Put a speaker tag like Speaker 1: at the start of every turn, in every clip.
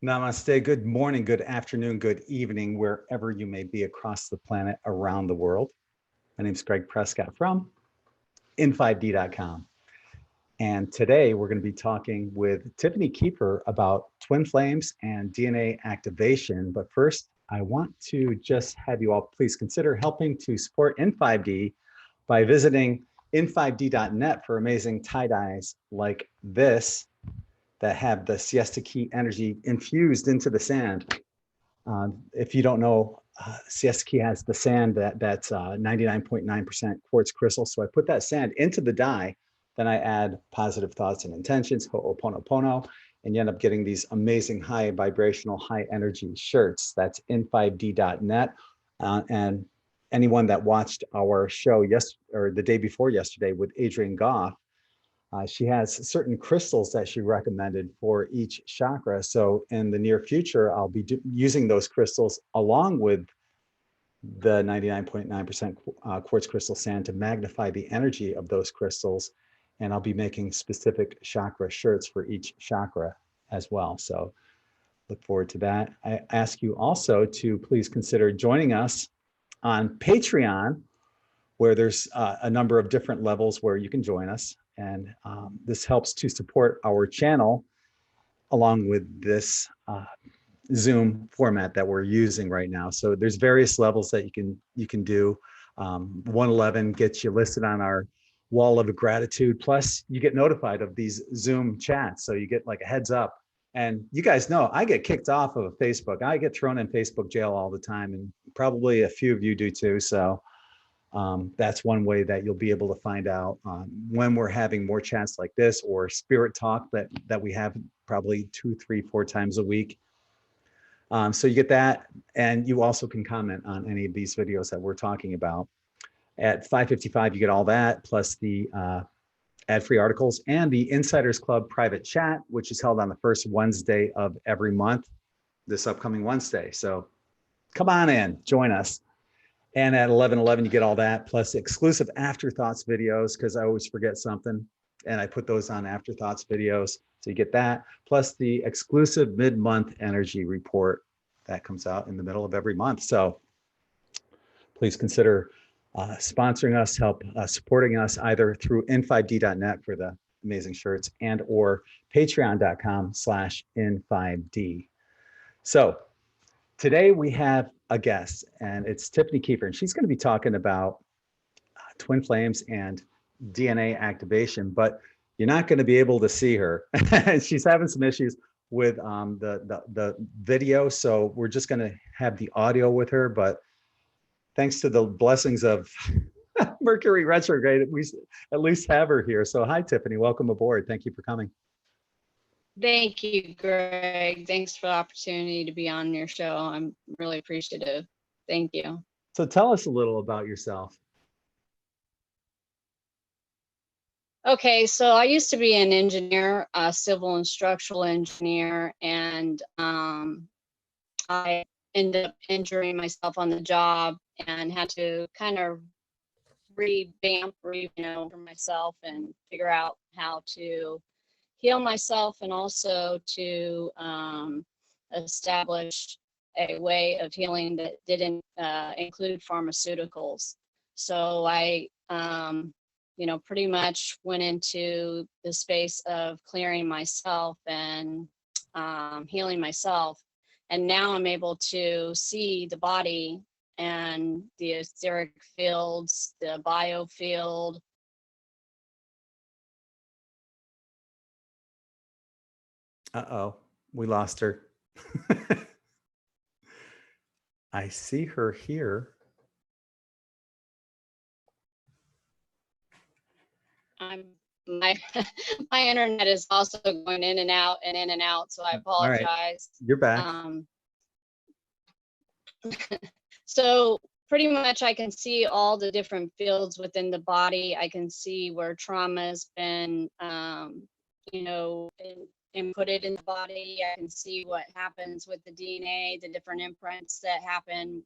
Speaker 1: Namaste. Good morning, good afternoon, good evening, wherever you may be across the planet, around the world. My name is Greg Prescott from in5d.com. And today we're going to be talking with Tiffany Keeper about twin flames and DNA activation. But first, I want to just have you all please consider helping to support in5d by visiting in5d.net for amazing tie-dyes like this that have the siesta key energy infused into the sand. If you don't know, siesta key has the sand that's 99.9% quartz crystal. So I put that sand into the dye, then I add positive thoughts and intentions, ho'oponopono, and you end up getting these amazing high vibrational, high energy shirts. That's in5d.net. And anyone that watched our show the day before yesterday with Adrienne Goff, she has certain crystals that she recommended for each chakra. So in the near future, I'll be using those crystals along with the 99.9% quartz crystal sand to magnify the energy of those crystals. And I'll be making specific chakra shirts for each chakra as well. So look forward to that. I ask you also to please consider joining us on Patreon, where there's a number of different levels where you can join us. And this helps to support our channel along with this Zoom format that we're using right now. So there's various levels that you can do. 111 gets you listed on our wall of gratitude. Plus you get notified of these Zoom chats. So you get like a heads up. And you guys know I get kicked off of Facebook. I get thrown in Facebook jail all the time, and probably a few of you do too. So that's one way that you'll be able to find out when we're having more chats like this, or spirit talk that we have probably 2, 3, 4 times a week. So you get that, and you also can comment on any of these videos that we're talking about. At $5.55, you get all that, plus the ad-free articles and the Insiders Club private chat, which is held on the first Wednesday of every month, this upcoming Wednesday. So come on in, join us. And at 11:11, you get all that, plus exclusive Afterthoughts videos, because I always forget something, and I put those on Afterthoughts videos. So you get that, plus the exclusive mid-month energy report that comes out in the middle of every month. So please consider sponsoring us, help supporting us either through in5d.net for the amazing shirts and or patreon.com/in5d. So today we have a guest, and it's Tiffany Keeper, and she's going to be talking about twin flames and DNA activation, but you're not going to be able to see her. She's having some issues with the video, so we're just going to have the audio with her. But thanks to the blessings of Mercury Retrograde, we at least have her here. So hi, Tiffany. Welcome aboard. Thank you for coming.
Speaker 2: Thank you, Greg. Thanks for the opportunity to be on your show. I'm really appreciative. Thank you.
Speaker 1: So tell us a little about yourself.
Speaker 2: Okay, so I used to be an engineer, a civil and structural engineer, and I ended up injuring myself on the job and had to kind of revamp, for myself and figure out how to heal myself, and also to establish a way of healing that didn't include pharmaceuticals. So I, pretty much went into the space of clearing myself and healing myself. And now I'm able to see the body and the etheric fields, the biofield.
Speaker 1: Uh-oh, we lost her. I see her here.
Speaker 2: my my internet is also going in and out and in and out, so I
Speaker 1: All right,
Speaker 2: apologize.
Speaker 1: you're back.
Speaker 2: So pretty much I can see all the different fields within the body. I can see where trauma has been, you know, inputted in the body. I can see what happens with the DNA, the different imprints that happen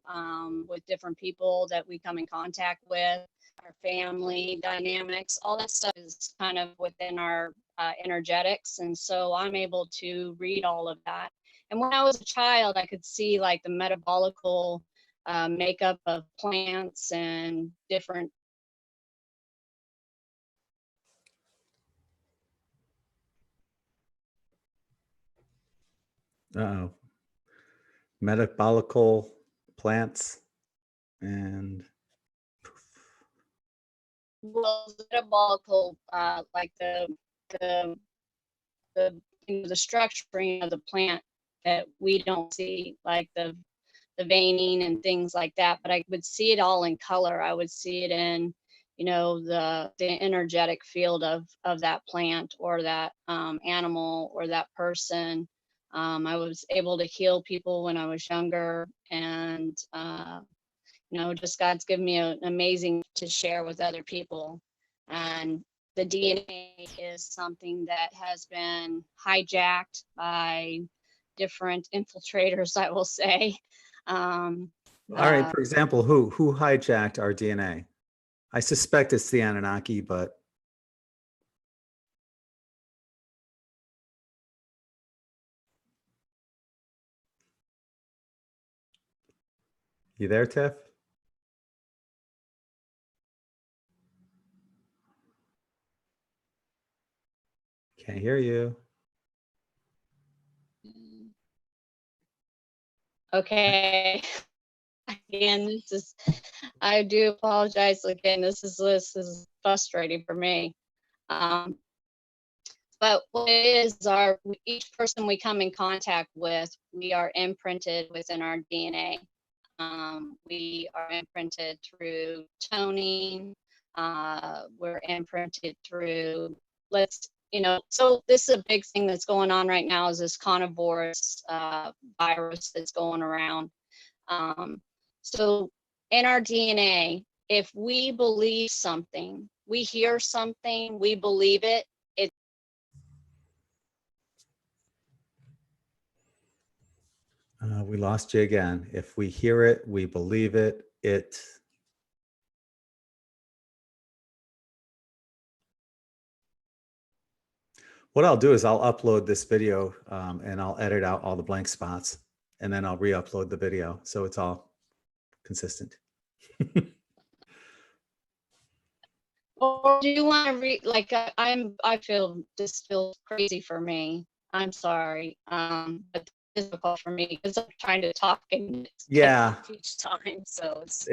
Speaker 2: with different people that we come in contact with, our family dynamics, all that stuff is kind of within our energetics. And so I'm able to read all of that. And when I was a child, I could see like the metabolical makeup of plants and different.
Speaker 1: Uh-oh. Metabolical plants and
Speaker 2: Well, metabolical, like the the you know, the structuring of the plant that we don't see, like the veining and things like that. But I would see it all in color. I would see it in, you know, the energetic field of that plant or that animal or that person. I was able to heal people when I was younger, and you know, just God's given me an amazing to share with other people. And the DNA is something that has been hijacked by different infiltrators, I will say.
Speaker 1: all right, for example, who hijacked our DNA? I suspect it's the Anunnaki, but you there, Tiff? Can't hear you.
Speaker 2: Okay. Again, I do apologize again. This is frustrating for me. But what it is each person we come in contact with, we are imprinted within our DNA. We are imprinted through toning. We're imprinted through, you know, so this is a big thing that's going on right now is this carnivorous virus that's going around. So in our DNA, if we believe something, we hear something, we believe it,
Speaker 1: We lost you again. If we hear it, we believe it. What I'll do is I'll upload this video and I'll edit out all the blank spots, and then I'll re-upload the video so it's all consistent.
Speaker 2: Or do you want to read, like, I feel this feels crazy for me. I'm sorry. But it's difficult for me because I'm trying to talk and it's
Speaker 1: Yeah.
Speaker 2: each time. So it's,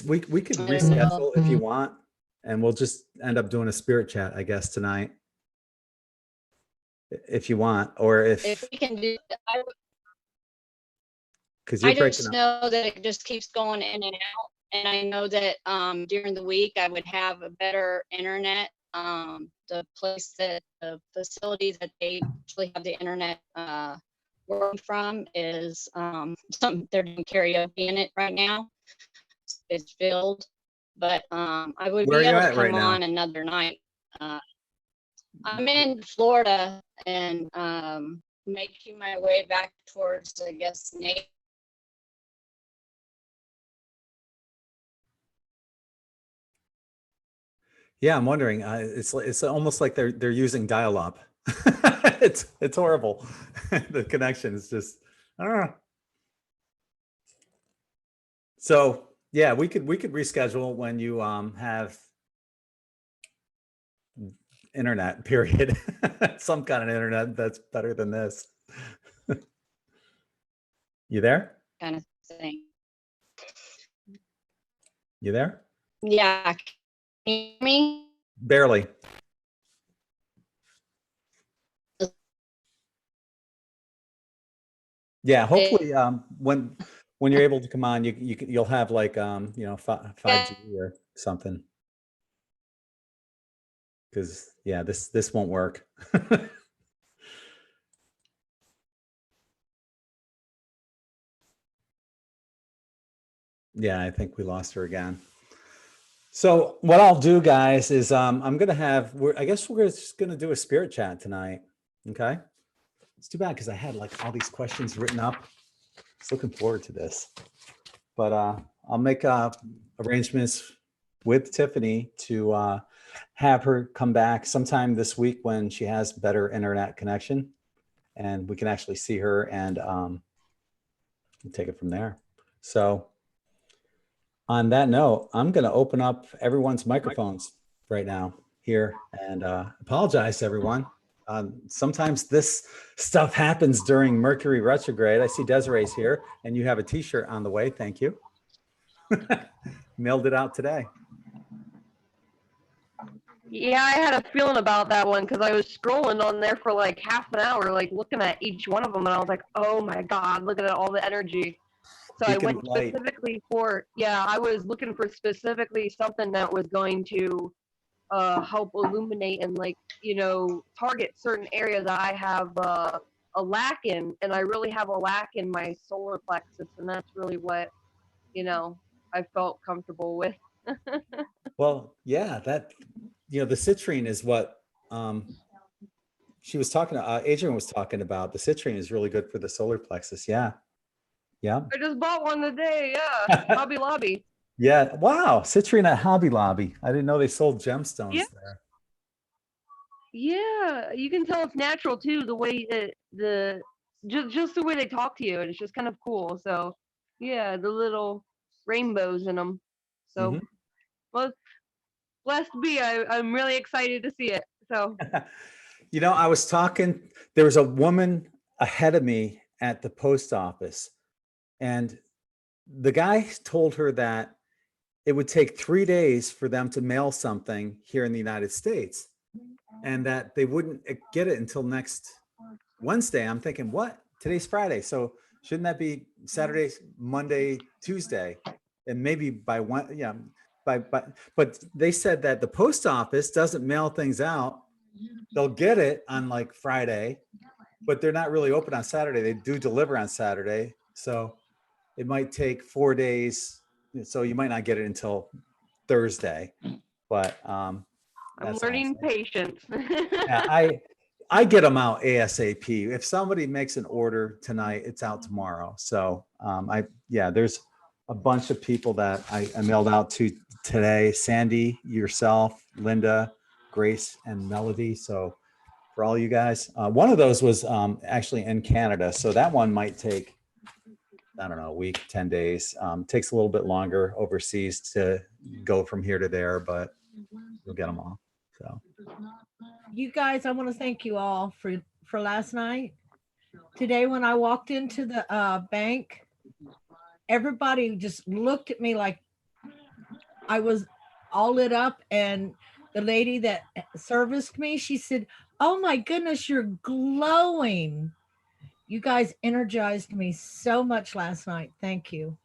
Speaker 1: We could reschedule if you want, and we'll just end up doing a spirit chat, I guess, tonight. If you want, or
Speaker 2: if we can do,
Speaker 1: because you're
Speaker 2: I
Speaker 1: breaking
Speaker 2: just
Speaker 1: up.
Speaker 2: know that it just keeps going in and out. And I know that during the week I would have a better internet. The place that the facility that they actually have the internet working from is they're doing karaoke in it right now. It's filled, but I would
Speaker 1: Where are
Speaker 2: be
Speaker 1: you
Speaker 2: able to
Speaker 1: at right
Speaker 2: come
Speaker 1: now?
Speaker 2: on another night. I'm in Florida and making my way back towards, I guess, Nate.
Speaker 1: Yeah, I'm wondering. It's almost like they're using dial-up. It's horrible. The connection is just. I don't know. So yeah, we could reschedule when you have internet. Period. Some kind of internet that's better than this. You there?
Speaker 2: Kind of thing.
Speaker 1: You there?
Speaker 2: Yeah. Can you hear me?
Speaker 1: Barely. Yeah, hopefully when you're able to come on, you'll have like 5G or something. because yeah, this won't work. Yeah, I think we lost her again. So what I'll do, guys, is I'm gonna have I guess we're just gonna do a spirit chat tonight. Okay. It's too bad because I had like all these questions written up. Just looking forward to this. But I'll make arrangements with Tiffany to have her come back sometime this week when she has better internet connection, and we can actually see her and take it from there. So on that note, I'm going to open up everyone's microphones right now here and apologize to everyone. Sometimes this stuff happens during Mercury retrograde. I see Desiree's here and you have a t-shirt on the way. Thank you. Mailed it out today.
Speaker 3: Yeah, I had a feeling about that one because I was scrolling on there for like half an hour, like looking at each one of them, and I was like, oh my God, look at all the energy. So I went specifically for, yeah, I was looking for specifically something that was going to help illuminate and like, you know, target certain areas that I have a lack in, and I really have a lack in my solar plexus, and that's really what, you know, I felt comfortable with.
Speaker 1: Well, yeah, that, you know, the citrine is what she was talking to, Adrian was talking about. The citrine is really good for the solar plexus. Yeah. Yeah.
Speaker 3: I just bought one today. Yeah. Hobby Lobby.
Speaker 1: Yeah. Wow. Citrine at Hobby Lobby. I didn't know they sold gemstones there.
Speaker 3: Yeah. You can tell it's natural too, the way that just the way they talk to you. And it's just kind of cool. So yeah, the little rainbows in them. So well, blessed be. I'm really excited to see it. So
Speaker 1: you know, I was talking, there was a woman ahead of me at the post office, and the guy told her that it would take 3 days for them to mail something here in the United States and that they wouldn't get it until next Wednesday. I'm thinking, what? Today's Friday. So shouldn't that be Saturday, Monday, Tuesday? And maybe by one, yeah, but they said that the post office doesn't mail things out. They'll get it on like Friday, but they're not really open on Saturday. They do deliver on Saturday. So it might take 4 days. So you might not get it until Thursday, but
Speaker 3: I'm learning patience.
Speaker 1: yeah, I get them out ASAP. If somebody makes an order tonight, it's out tomorrow. So there's a bunch of people that I mailed out to today. Sandy, yourself, Linda, Grace, and Melody. So for all you guys, one of those was actually in Canada. So that one might take, I don't know, a week, 10 days. Takes a little bit longer overseas to go from here to there, but you'll get them all. So
Speaker 4: you guys, I want to thank you all for last night. Today, when I walked into the bank, everybody just looked at me like I was all lit up. And the lady that serviced me, she said, "Oh my goodness, you're glowing." You guys energized me so much last night. Thank you.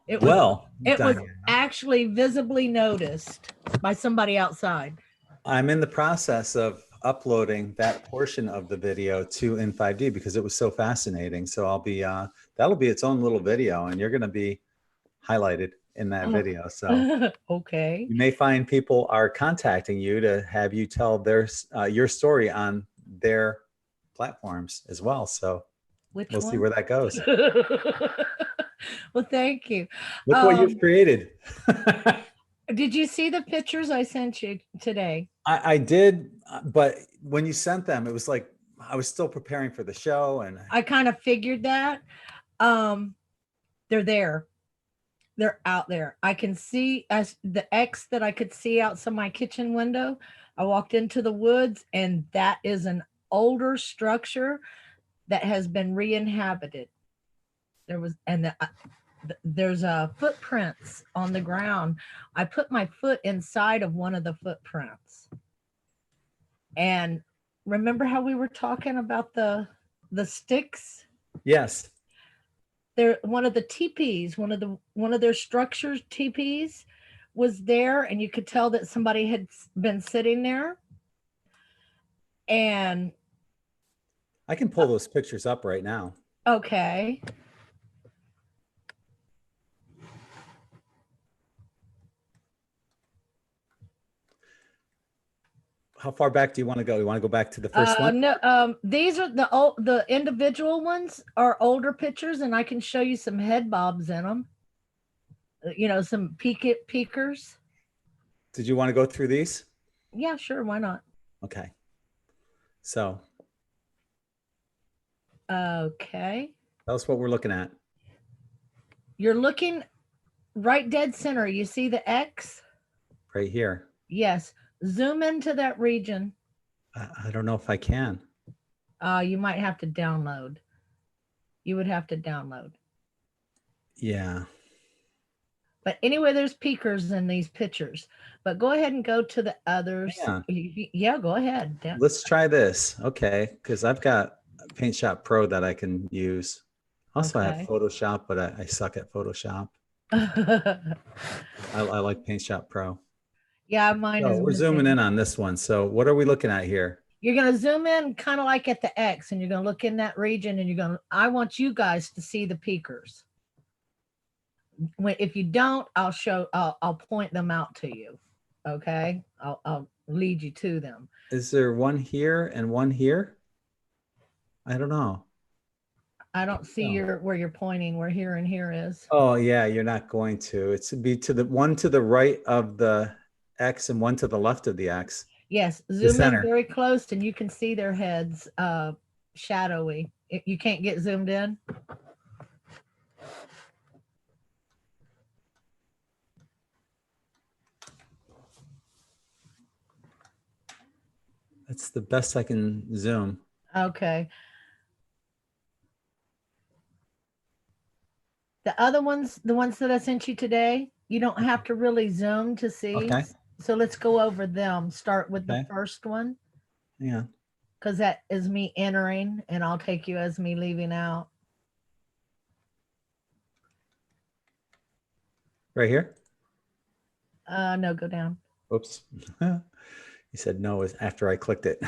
Speaker 4: It was actually visibly noticed by somebody outside.
Speaker 1: I'm in the process of uploading that portion of the video to In5D because it was so fascinating. So I'll be that'll be its own little video, and you're going to be highlighted in that video. So
Speaker 4: okay,
Speaker 1: you may find people are contacting you to have you tell their your story on their platforms as well. So we'll see where that goes.
Speaker 4: Well, thank you.
Speaker 1: Look what you've created.
Speaker 4: Did you see the pictures I sent you today?
Speaker 1: I did, but when you sent them, it was like I was still preparing for the show, and
Speaker 4: I kind of figured that. They're there. They're out there. I can see as the X that I could see outside my kitchen window. I walked into the woods, and that is an older structure that has been re-inhabited. There was, and there's footprints on the ground. I put my foot inside of one of the footprints. And remember how we were talking about the sticks?
Speaker 1: Yes.
Speaker 4: They're one of the teepees, one of their structures, teepees, was there, and you could tell that somebody had been sitting there. And
Speaker 1: I can pull those pictures up right now.
Speaker 4: okay.
Speaker 1: How far back do you want to go? You want to go back to the first one?
Speaker 4: No, these are the individual ones are older pictures, and I can show you some head bobs in them. You know, some peekers.
Speaker 1: Did you want to go through these?
Speaker 4: Yeah, sure. Why not?
Speaker 1: Okay. So
Speaker 4: Okay.
Speaker 1: tell us what we're looking at.
Speaker 4: You're looking right dead center. You see the X?
Speaker 1: Right here.
Speaker 4: Yes. Zoom into that region.
Speaker 1: I don't know if I can.
Speaker 4: You might have to download. You would have to download.
Speaker 1: Yeah.
Speaker 4: But anyway, there's peekers in these pictures. But go ahead and go to the others. Yeah, go ahead.
Speaker 1: Let's try this. Okay. Because I've got Paint Shop Pro that I can use. Also, I have Photoshop, but I suck at Photoshop. I like Paint Shop Pro.
Speaker 4: Yeah, mine is.
Speaker 1: We're zooming in on this one. So what are we looking at here?
Speaker 4: You're going to zoom in kind of like at the X, and you're going to look in that region, and I want you guys to see the peekers. If you don't, I'll point them out to you. Okay. I'll lead you to them.
Speaker 1: Is there one here and one here? I don't know.
Speaker 4: I don't see where you're pointing, where here and here is.
Speaker 1: Oh yeah, you're not going to. It's be to the one to the right of the X and one to the left of the X.
Speaker 4: Yes, zoom in very close and you can see their heads shadowy. You can't get zoomed in.
Speaker 1: That's the best I can zoom.
Speaker 4: Okay. The other ones, the ones that I sent you today, you don't have to really zoom to see.
Speaker 1: Okay.
Speaker 4: So let's go over them. Start with the first one.
Speaker 1: Yeah.
Speaker 4: Because that is me entering, and I'll take you as me leaving out.
Speaker 1: Right here?
Speaker 4: No, go down.
Speaker 1: Oops. You said no after I clicked it.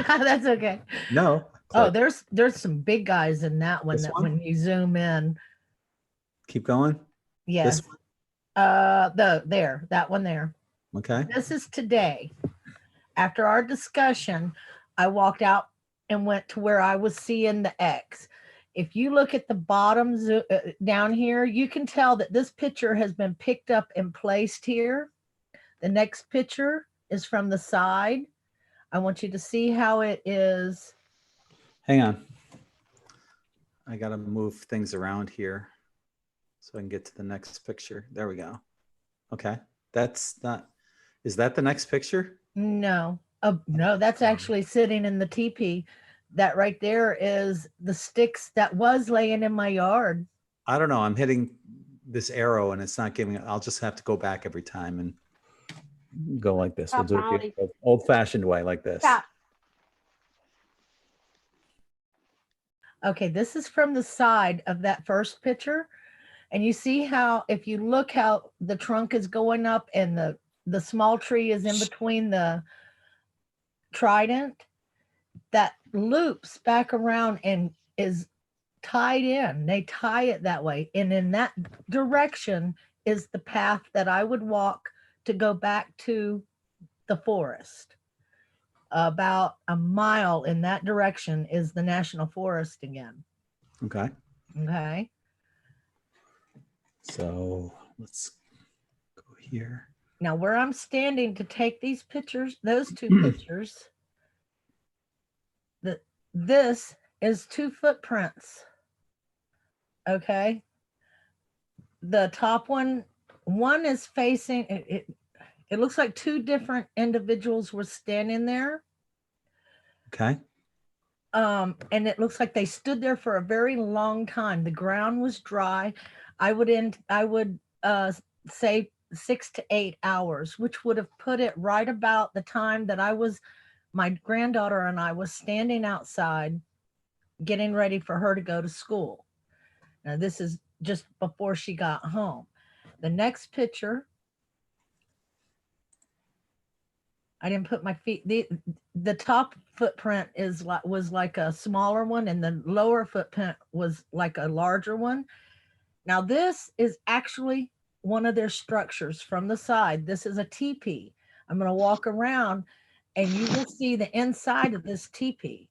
Speaker 4: That's okay.
Speaker 1: No.
Speaker 4: Oh, there's some big guys in that one. When you zoom in.
Speaker 1: Keep going.
Speaker 4: Yes. That one there.
Speaker 1: Okay.
Speaker 4: This is today. After our discussion, I walked out and went to where I was seeing the X. If you look at the bottom down here, you can tell that this picture has been picked up and placed here. The next picture is from the side. I want you to see how it is.
Speaker 1: Hang on. I got to move things around here so I can get to the next picture. There we go. Okay. Is that the next picture?
Speaker 4: No. No, that's actually sitting in the teepee. That right there is the sticks that was laying in my yard.
Speaker 1: I don't know. I'm hitting this arrow and it's not giving it. I'll just have to go back every time and go like this. We'll do it the old-fashioned way like this.
Speaker 4: Stop. Okay, this is from the side of that first picture. And you see how, if you look how the trunk is going up and the small tree is in between the trident, that loops back around and is tied in. They tie it that way. And in that direction is the path that I would walk to go back to the forest. About a mile in that direction is the national forest again.
Speaker 1: Okay.
Speaker 4: Okay.
Speaker 1: So let's go here.
Speaker 4: Now where I'm standing to take these pictures, those two pictures, this is 2 footprints. Okay. The top one is facing, it looks like 2 different individuals were standing there.
Speaker 1: Okay.
Speaker 4: And it looks like they stood there for a very long time. The ground was dry. I would say 6 to 8 hours, which would have put it right about the time that my granddaughter and I was standing outside getting ready for her to go to school. Now this is just before she got home. The next picture I didn't put my feet. The top footprint was like a smaller one, and the lower footprint was like a larger one. Now this is actually one of their structures from the side. This is a teepee. I'm going to walk around, and you will see the inside of this teepee.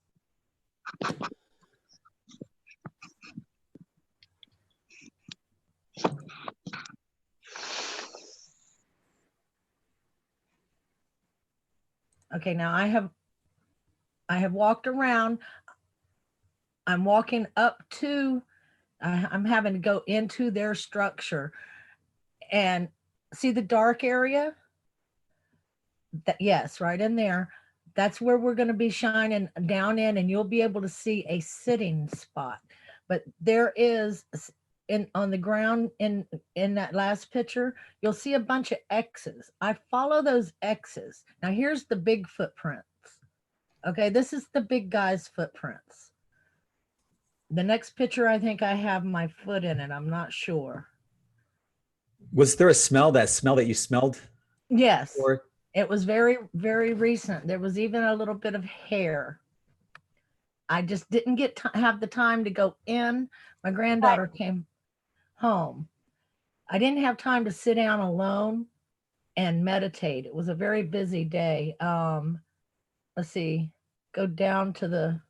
Speaker 4: Okay, now I have walked around. I'm walking up to, I'm having to go into their structure and see the dark area. Yes, right in there. That's where we're going to be shining down in, and you'll be able to see a sitting spot. But there is on the ground in that last picture, you'll see a bunch of X's. I follow those X's. Now here's the big footprints. Okay, this is the big guy's footprints. The next picture, I think I have my foot in it. I'm not sure.
Speaker 1: Was there a smell that you smelled?
Speaker 4: Yes.
Speaker 1: Or
Speaker 4: it was very, very recent. There was even a little bit of hair. I just didn't get have the time to go in. My granddaughter came home. I didn't have time to sit down alone and meditate. It was a very busy day. Let's see, go down to the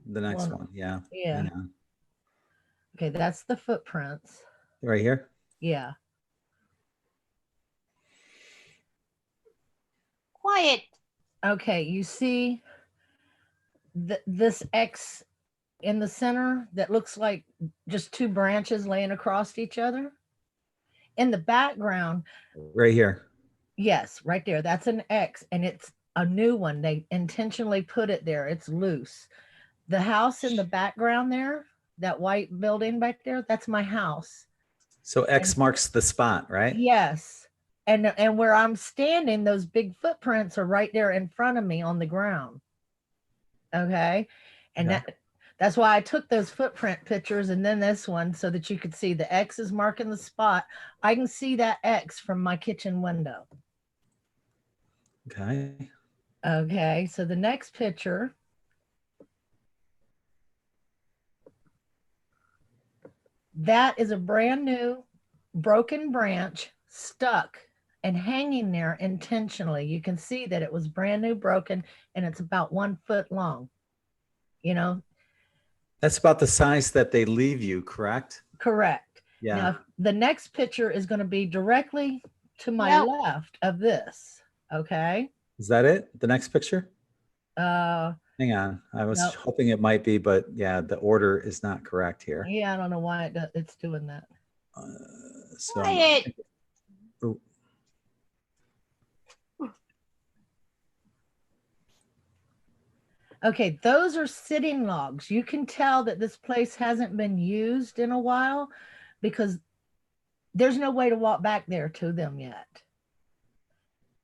Speaker 1: next one. Yeah.
Speaker 4: Yeah. Okay, that's the footprints.
Speaker 1: Right here?
Speaker 4: Yeah.
Speaker 2: Quiet.
Speaker 4: Okay, you see this X in the center that looks like just two branches laying across each other? In the background.
Speaker 1: Right here.
Speaker 4: Yes, right there. That's an X, and it's a new one. They intentionally put it there. It's loose. The house in the background there, that white building back there, that's my house.
Speaker 1: So X marks the spot, right?
Speaker 4: Yes. And where I'm standing, those big footprints are right there in front of me on the ground. Okay. And that's why I took those footprint pictures and then this one so that you could see the X is marking the spot. I can see that X from my kitchen window.
Speaker 1: Okay.
Speaker 4: Okay. So the next picture. That is a brand new broken branch stuck and hanging there intentionally. You can see that it was brand new, broken, and it's about 1 foot long. You know,
Speaker 1: that's about the size that they leave you, correct?
Speaker 4: Correct.
Speaker 1: Yeah.
Speaker 4: Now, the next picture is going to be directly to my left of this. Okay.
Speaker 1: Is that it? The next picture?
Speaker 4: Hang
Speaker 1: on. I was hoping it might be, but yeah, the order is not correct here.
Speaker 4: Yeah, I don't know why it's doing that.
Speaker 2: Quiet.
Speaker 4: Okay, those are sitting logs. You can tell that this place hasn't been used in a while because there's no way to walk back there to them yet.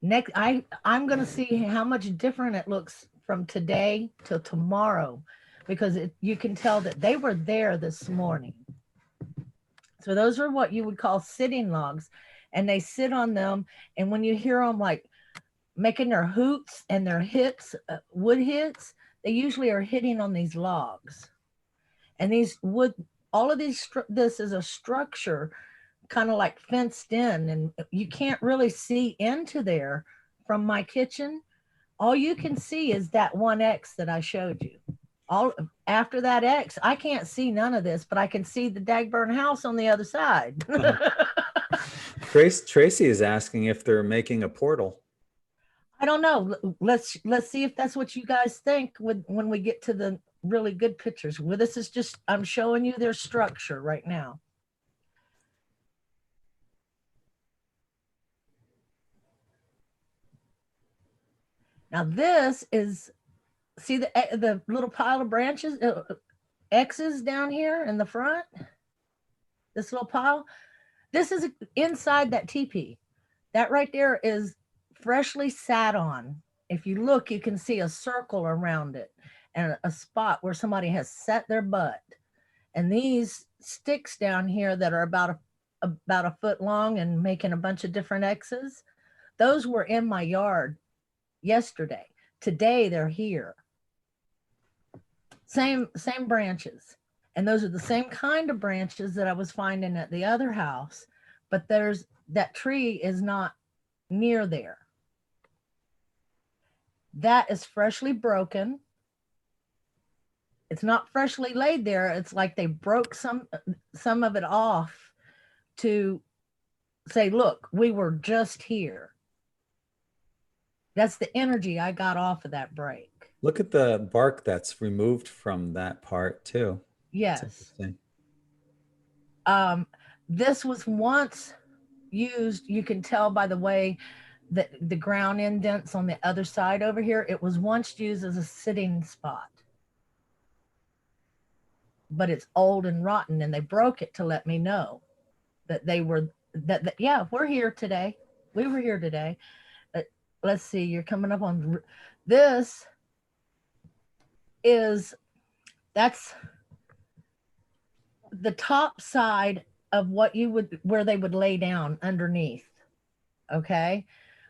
Speaker 4: Next, I'm going to see how much different it looks from today till tomorrow because you can tell that they were there this morning. So those are what you would call sitting logs, and they sit on them. And when you hear them like making their hoots and their hits, wood hits, they usually are hitting on these logs. And these wood, all of these, this is a structure kind of like fenced in, and you can't really see into there from my kitchen. All you can see is that one X that I showed you. All after that X, I can't see none of this, but I can see the Dagburn house on the other side.
Speaker 1: Tracy is asking if they're making a portal.
Speaker 4: I don't know. Let's see if that's what you guys think when we get to the really good pictures. Well, this is just, I'm showing you their structure right now. Now this is, see the little pile of branches, X's down here in the front? This little pile? This is inside that teepee. That right there is freshly sat on. If you look, you can see a circle around it and a spot where somebody has set their butt. And these sticks down here that are about a foot long and making a bunch of different X's, those were in my yard yesterday. Today they're here. Same branches. And those are the same kind of branches that I was finding at the other house, but that tree is not near there. That is freshly broken. It's not freshly laid there. It's like they broke some of it off to say, look, we were just here. That's the energy I got off of that break.
Speaker 1: Look at the bark that's removed from that part too.
Speaker 4: Yes. This was once used, you can tell by the way that the ground indents on the other side over here, it was once used as a sitting spot. But it's old and rotten, and they broke it to let me know that they were, yeah, we're here today. We were here today. Let's see, you're coming up on this that's the top side of where they would lay down underneath. Okay.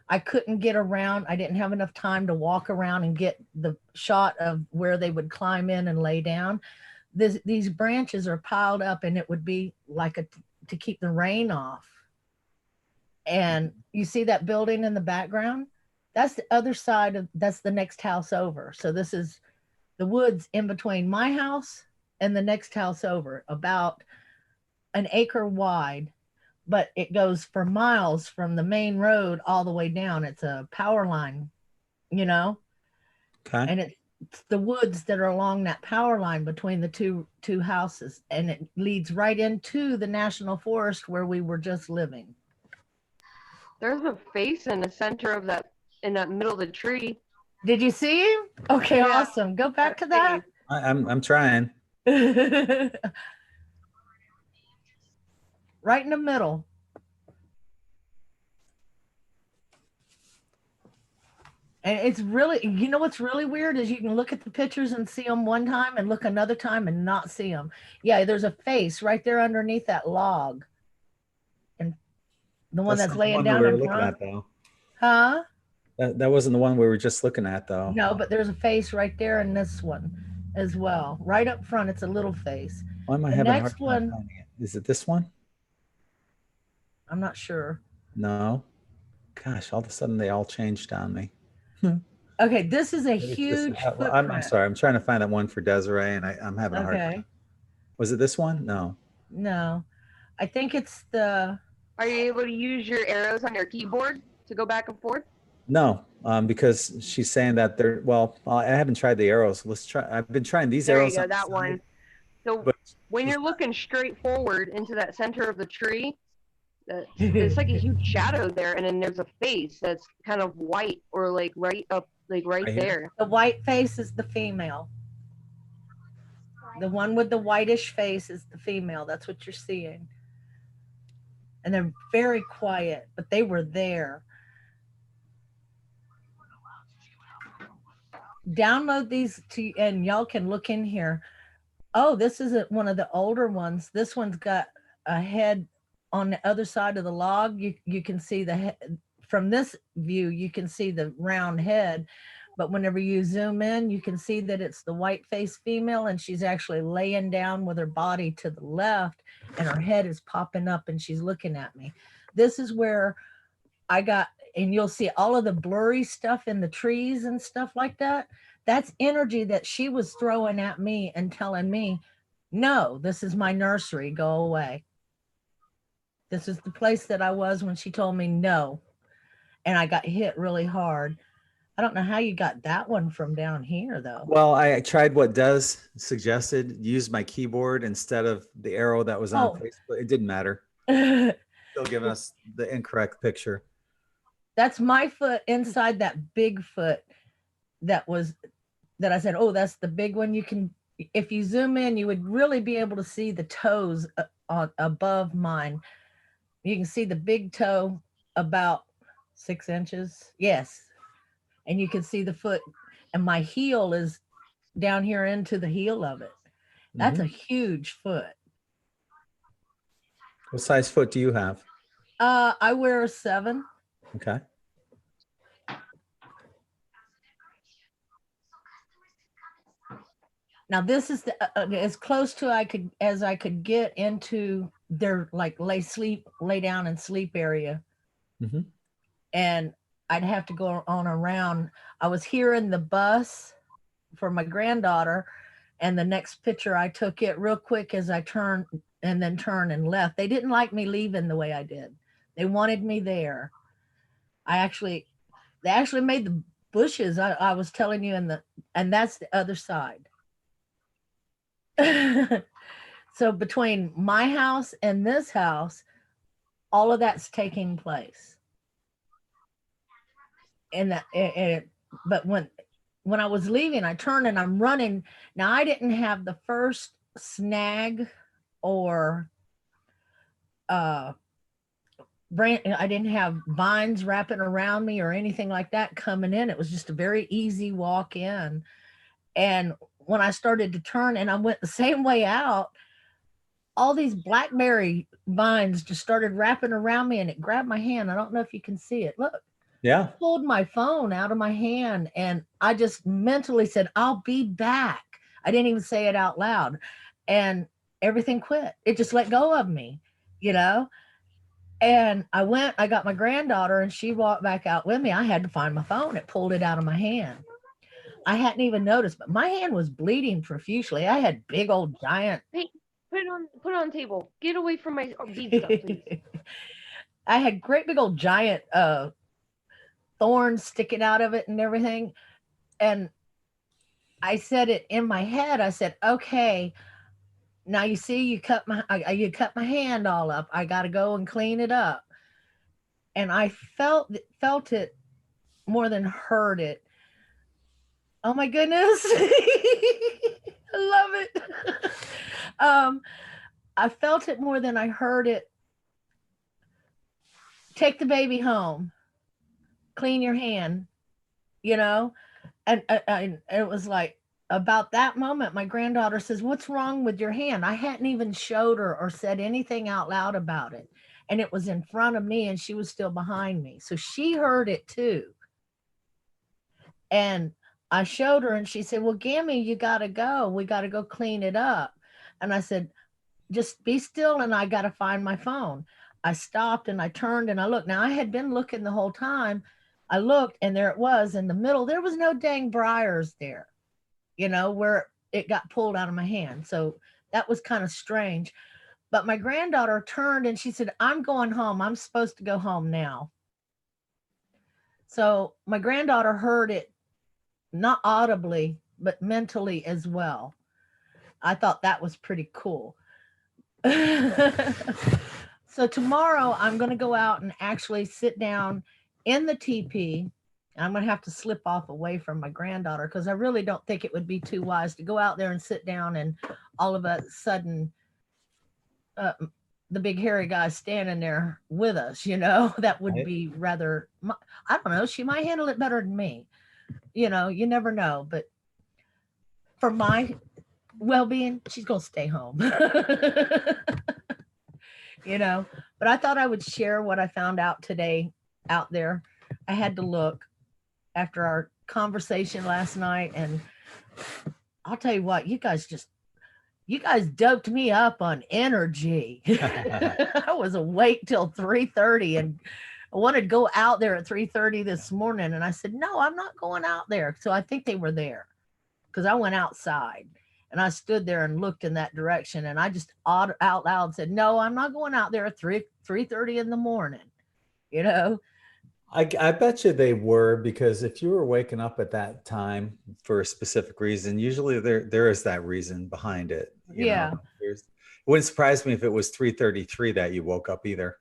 Speaker 4: I couldn't get around. I didn't have enough time to walk around and get the shot of where they would climb in and lay down. These branches are piled up, and it would be like to keep the rain off. And you see that building in the background? That's the other side that's the next house over. So this is the woods in between my house and the next house over, about an acre wide, but it goes for miles from the main road all the way down. It's a power line, Okay. And it's the woods that are along that power line between the two houses, and it leads right into the national forest where we were just living.
Speaker 3: There's a face in the center of in that middle of the tree.
Speaker 4: Did you see him? Okay, yeah. Awesome. Go back to that.
Speaker 1: I'm trying.
Speaker 4: Right in the middle. And it's really, what's really weird is you can look at the pictures and see them one time and look another time and not see them. Yeah, there's a face right there underneath that log. And the one that's laying down in front. Huh?
Speaker 1: That wasn't the one we were just looking at, though.
Speaker 4: No, but there's a face right there in this one as well. Right up front, it's a little face.
Speaker 1: Why am I having a hard time finding it? Is it this one?
Speaker 4: I'm not sure.
Speaker 1: No. Gosh, all of a sudden they all changed on me.
Speaker 4: Okay, this is a huge footprint.
Speaker 1: I'm sorry. I'm trying to find that one for Desiree, and I'm having a hard time. Was it this one? No.
Speaker 4: No. I think it's the...
Speaker 3: Are you able to use your arrows on your keyboard to go back and forth?
Speaker 1: No, because she's saying that they're... Well, I haven't tried the arrows. Let's try. I've been trying these arrows.
Speaker 3: There you go, that one. So when you're looking straight forward into that center of the tree, it's like a huge shadow there, and then there's a face that's kind of white, or like right up, like right there.
Speaker 4: The white face is the female. The one with the whitish face is the female. That's what you're seeing. And they're very quiet, but they were there. Download these and y'all can look in here. Oh, this isn't one of the older ones. This one's got a head on the other side of the log. You can see the head from this view. You can see the round head, but whenever you zoom in, you can see that it's the white face female, and she's actually laying down with her body to the left, and her head is popping up, and she's looking at me. This is where I got, and you'll see all of the blurry stuff in the trees and stuff like that. That's energy that she was throwing at me and telling me, no, this is my nursery, go away. This is the place that I was when she told me no. And I got hit really hard. I don't know how you got that one from down here, though.
Speaker 1: Well, I tried what Des suggested, use my keyboard instead of the arrow that was on Facebook. It didn't matter. Still giving us the incorrect picture.
Speaker 4: That's my foot inside that big foot that I said, oh, that's the big one. You can, if you zoom in, you would really be able to see the toes above mine. You can see the big toe about 6 inches. Yes. And you can see the foot, and my heel is down here into the heel of it. That's a huge foot.
Speaker 1: What size foot do you have?
Speaker 4: I wear a 7.
Speaker 1: Okay.
Speaker 4: Now this is as close to as I could get into their like lay down and sleep area.
Speaker 1: Mm-hmm.
Speaker 4: And I'd have to go on around. I was hearing the bus for my granddaughter, and the next picture I took it real quick as I turned and left. They didn't like me leaving the way I did. They wanted me there. They actually made the bushes I was telling you and that's the other side. So between my house and this house, all of that's taking place. And but when I was leaving, I turned and I'm running. Now I didn't have the first snag or I didn't have vines wrapping around me or anything like that coming in. It was just a very easy walk in. And when I started to turn and I went the same way out, all these blackberry vines just started wrapping around me and it grabbed my hand. I don't know if you can see it. Look.
Speaker 1: Yeah.
Speaker 4: I pulled my phone out of my hand and I just mentally said, I'll be back. I didn't even say it out loud. And everything quit. It just let go of me, you know? And I got my granddaughter and she walked back out with me. I had to find my phone. It pulled it out of my hand. I hadn't even noticed, but my hand was bleeding profusely. I had big old giant.
Speaker 3: Hey, put it on the table. Get away from my bead stuff, please.
Speaker 4: I had great big old giant thorns sticking out of it and everything. And I said it in my head. I said, okay, now you see, you cut my hand all up. I got to go and clean it up. And I felt it more than heard it. Oh my goodness. I love it. I felt it more than I heard it. Take the baby home. Clean your hand, you know? And it was like, about that moment, my granddaughter says, what's wrong with your hand? I hadn't even showed her or said anything out loud about it. And it was in front of me and she was still behind me. So she heard it too. And I showed her and she said, well, Gammy, you got to go. We got to go clean it up. And I said, just be still and I got to find my phone. I stopped and I turned and I looked. Now I had been looking the whole time. I looked and there it was in the middle. There was no dang briars there, you know, where it got pulled out of my hand. So that was kind of strange. But my granddaughter turned and she said, I'm going home. I'm supposed to go home now. So my granddaughter heard it, not audibly, but mentally as well. I thought that was pretty cool. So tomorrow I'm going to go out and actually sit down in the teepee. I'm going to have to slip off away from my granddaughter because I really don't think it would be too wise to go out there and sit down and all of a sudden the big hairy guy standing there with us, you know, that would be rather, I don't know, she might handle it better than me. You know, you never know, but for my well-being, she's going to stay home. You know, but I thought I would share what I found out today out there. I had to look after our conversation last night, and I'll tell you what, you guys doped me up on energy. I was awake till 3:30 and I wanted to go out there at 3:30 this morning. And I said, no, I'm not going out there. So I think they were there because I went outside and I stood there and looked in that direction. And I just out loud said, no, I'm not going out there at 3:30 in the morning, you know?
Speaker 1: I bet you they were, because if you were waking up at that time for a specific reason, usually there is that reason behind it. You know? It wouldn't surprise me if it was 3:33 that you woke up either.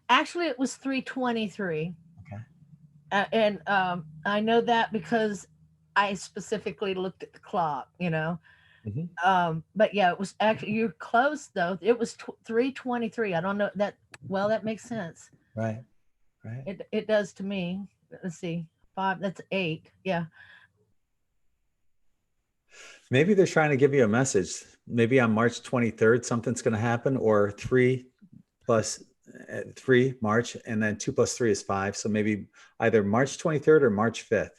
Speaker 4: Actually, it was 3:23.
Speaker 1: Okay.
Speaker 4: And I know that because I specifically looked at the clock, you know. Mm-hmm. But yeah, it was actually, you're close though. It was 3:23. I don't know that. Well, that makes sense.
Speaker 1: Right.
Speaker 4: It does to me. Let's see, 5. That's 8. Yeah.
Speaker 1: Maybe they're trying to give you a message. Maybe on March 23rd, something's going to happen, or 3 plus 3 March, and then 2 plus 3 is 5. So maybe either March 23rd or March 5th.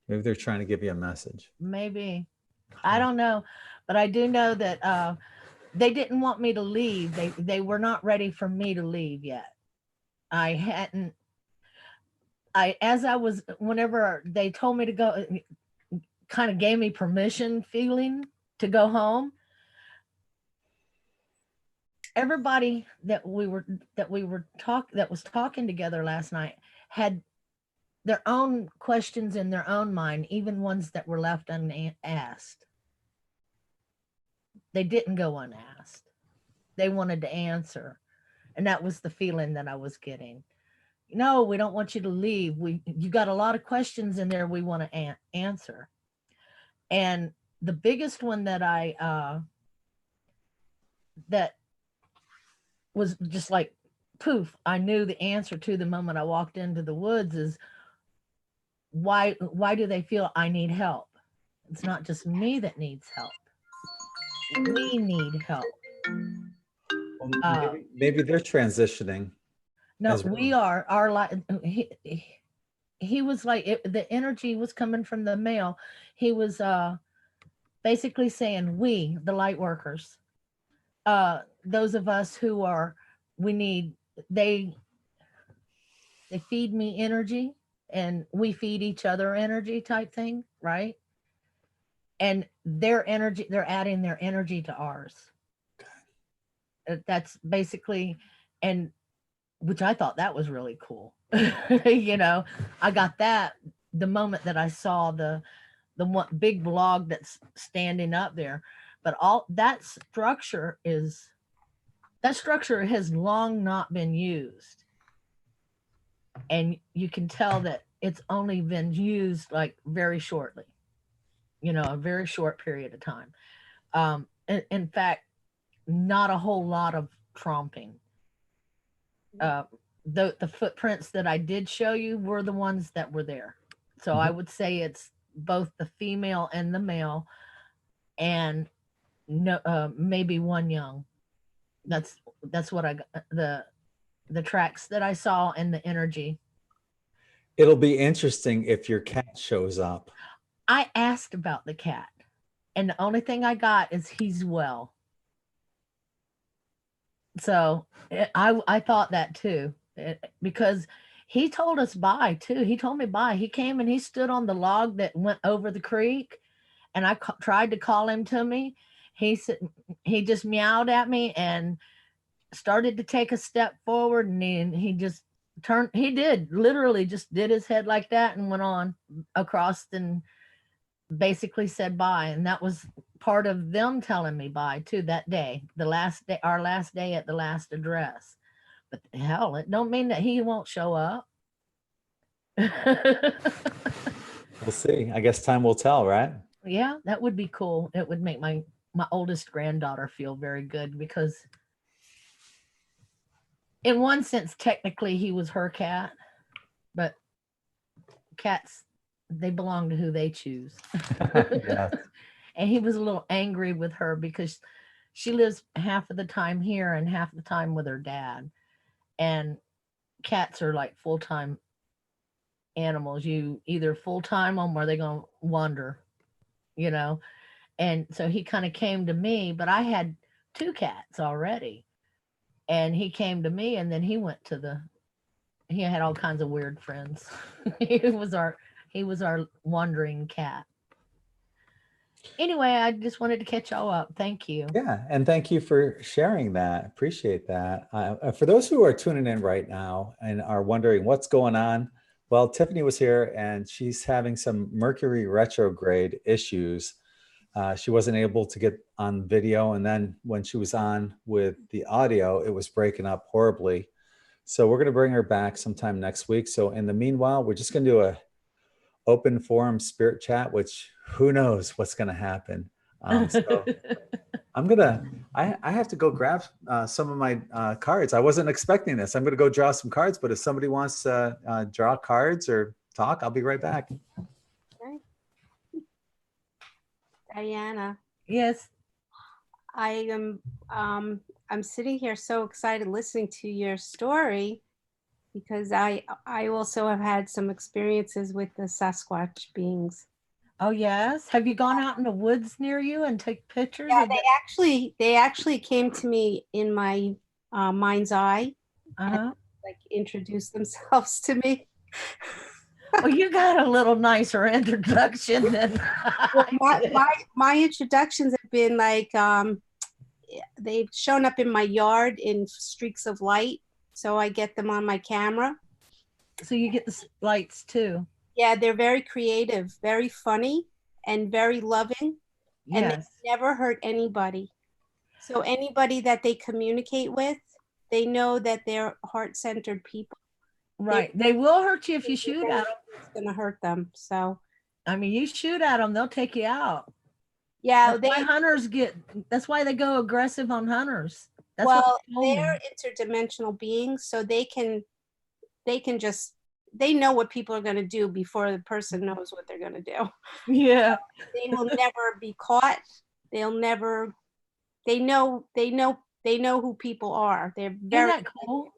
Speaker 1: Maybe they're trying to give you a message.
Speaker 4: Maybe. I don't know. But I do know that they didn't want me to leave. They were not ready for me to leave yet. I hadn't. Whenever they told me to go, kind of gave me permission feeling to go home. Everybody that was talking together last night had their own questions in their own mind, even ones that were left unasked. They didn't go unasked. They wanted to answer. And that was the feeling that I was getting. No, we don't want you to leave. You got a lot of questions in there we want to answer. And the biggest one that that was just like poof, I knew the answer to the moment I walked into the woods is why do they feel I need help? It's not just me that needs help. We need help.
Speaker 1: Well, maybe they're transitioning.
Speaker 4: No, we are. Our life. He was like the energy was coming from the male. He was basically saying we, the light workers, those of us who are, they feed me energy and we feed each other energy type thing, right? And their energy, they're adding their energy to ours. That's basically, and which I thought that was really cool. You know, I got that the moment that I saw the one big blog that's standing up there. But all that structure has long not been used. And you can tell that it's only been used like very shortly, you know, a very short period of time. In fact, not a whole lot of tromping. The footprints that I did show you were the ones that were there. So I would say it's both the female and the male, and no, maybe one young. That's what I got, the tracks that I saw and the energy.
Speaker 1: It'll be interesting if your cat shows up.
Speaker 4: I asked about the cat, and the only thing I got is he's well. So I thought that too, because he told us bye too. He told me bye. He came and he stood on the log that went over the creek, and I tried to call him to me. He said, he just meowed at me and started to take a step forward, and he just turned. He did literally just did his head like that and went on across and basically said bye. And that was part of them telling me bye too that day, the last day, our last day at the last address. But hell, it don't mean that he won't show up.
Speaker 1: We'll see. I guess time will tell, right?
Speaker 4: Yeah, that would be cool. It would make my oldest granddaughter feel very good, because in one sense, technically he was her cat, but cats, they belong to who they choose.
Speaker 1: Yeah.
Speaker 4: And he was a little angry with her because she lives half of the time here and half the time with her dad. And cats are like full-time animals. You either full-time them or they're going to wander, you know? And so he kind of came to me, but I had 2 cats already. And he came to me, and then he went to he had all kinds of weird friends. he was our wandering cat. Anyway, I just wanted to catch y'all up. Thank you.
Speaker 1: Yeah, and thank you for sharing that. Appreciate that. For those who are tuning in right now and are wondering what's going on, well, Tiffany was here and she's having some Mercury retrograde issues. She wasn't able to get on video, and then when she was on with the audio, it was breaking up horribly. So we're going to bring her back sometime next week. So in the meanwhile, we're just going to do a open forum spirit chat, which who knows what's going to happen. So I have to go grab some of my cards. I wasn't expecting this. I'm going to go draw some cards, but if somebody wants to draw cards or talk, I'll be right back.
Speaker 5: Okay. Diana.
Speaker 4: Yes.
Speaker 5: I am I'm sitting here so excited listening to your story. because I also have had some experiences with the Sasquatch beings.
Speaker 4: Oh yes. Have you gone out in the woods near you and take pictures?
Speaker 5: Yeah,
Speaker 4: of the-
Speaker 5: they actually came to me in my mind's eye,
Speaker 4: Uh-huh.
Speaker 5: like introduced themselves to me.
Speaker 4: Well, you got a little nicer introduction than
Speaker 5: Well,
Speaker 4: I did.
Speaker 5: my introductions have been like they've shown up in my yard in streaks of light, so I get them on my camera.
Speaker 4: So you get the lights too.
Speaker 5: Yeah, they're very creative, very funny, and very loving, and they
Speaker 4: Yes.
Speaker 5: never hurt anybody. So anybody that they communicate with, they know that they're heart-centered people.
Speaker 4: Right. They will hurt you if you shoot at them.
Speaker 5: It's gonna hurt them. So
Speaker 4: I mean, you shoot at them, they'll take you out.
Speaker 5: yeah,
Speaker 4: That's why hunters get, that's why they go aggressive on hunters. That's
Speaker 5: well,
Speaker 4: what they told me.
Speaker 5: they're interdimensional beings, so they can just they know what people are going to do before the person knows what they're going to do.
Speaker 4: Yeah.
Speaker 5: They will never be caught. They'll never. They know who people are. They're very
Speaker 4: Isn't that cool?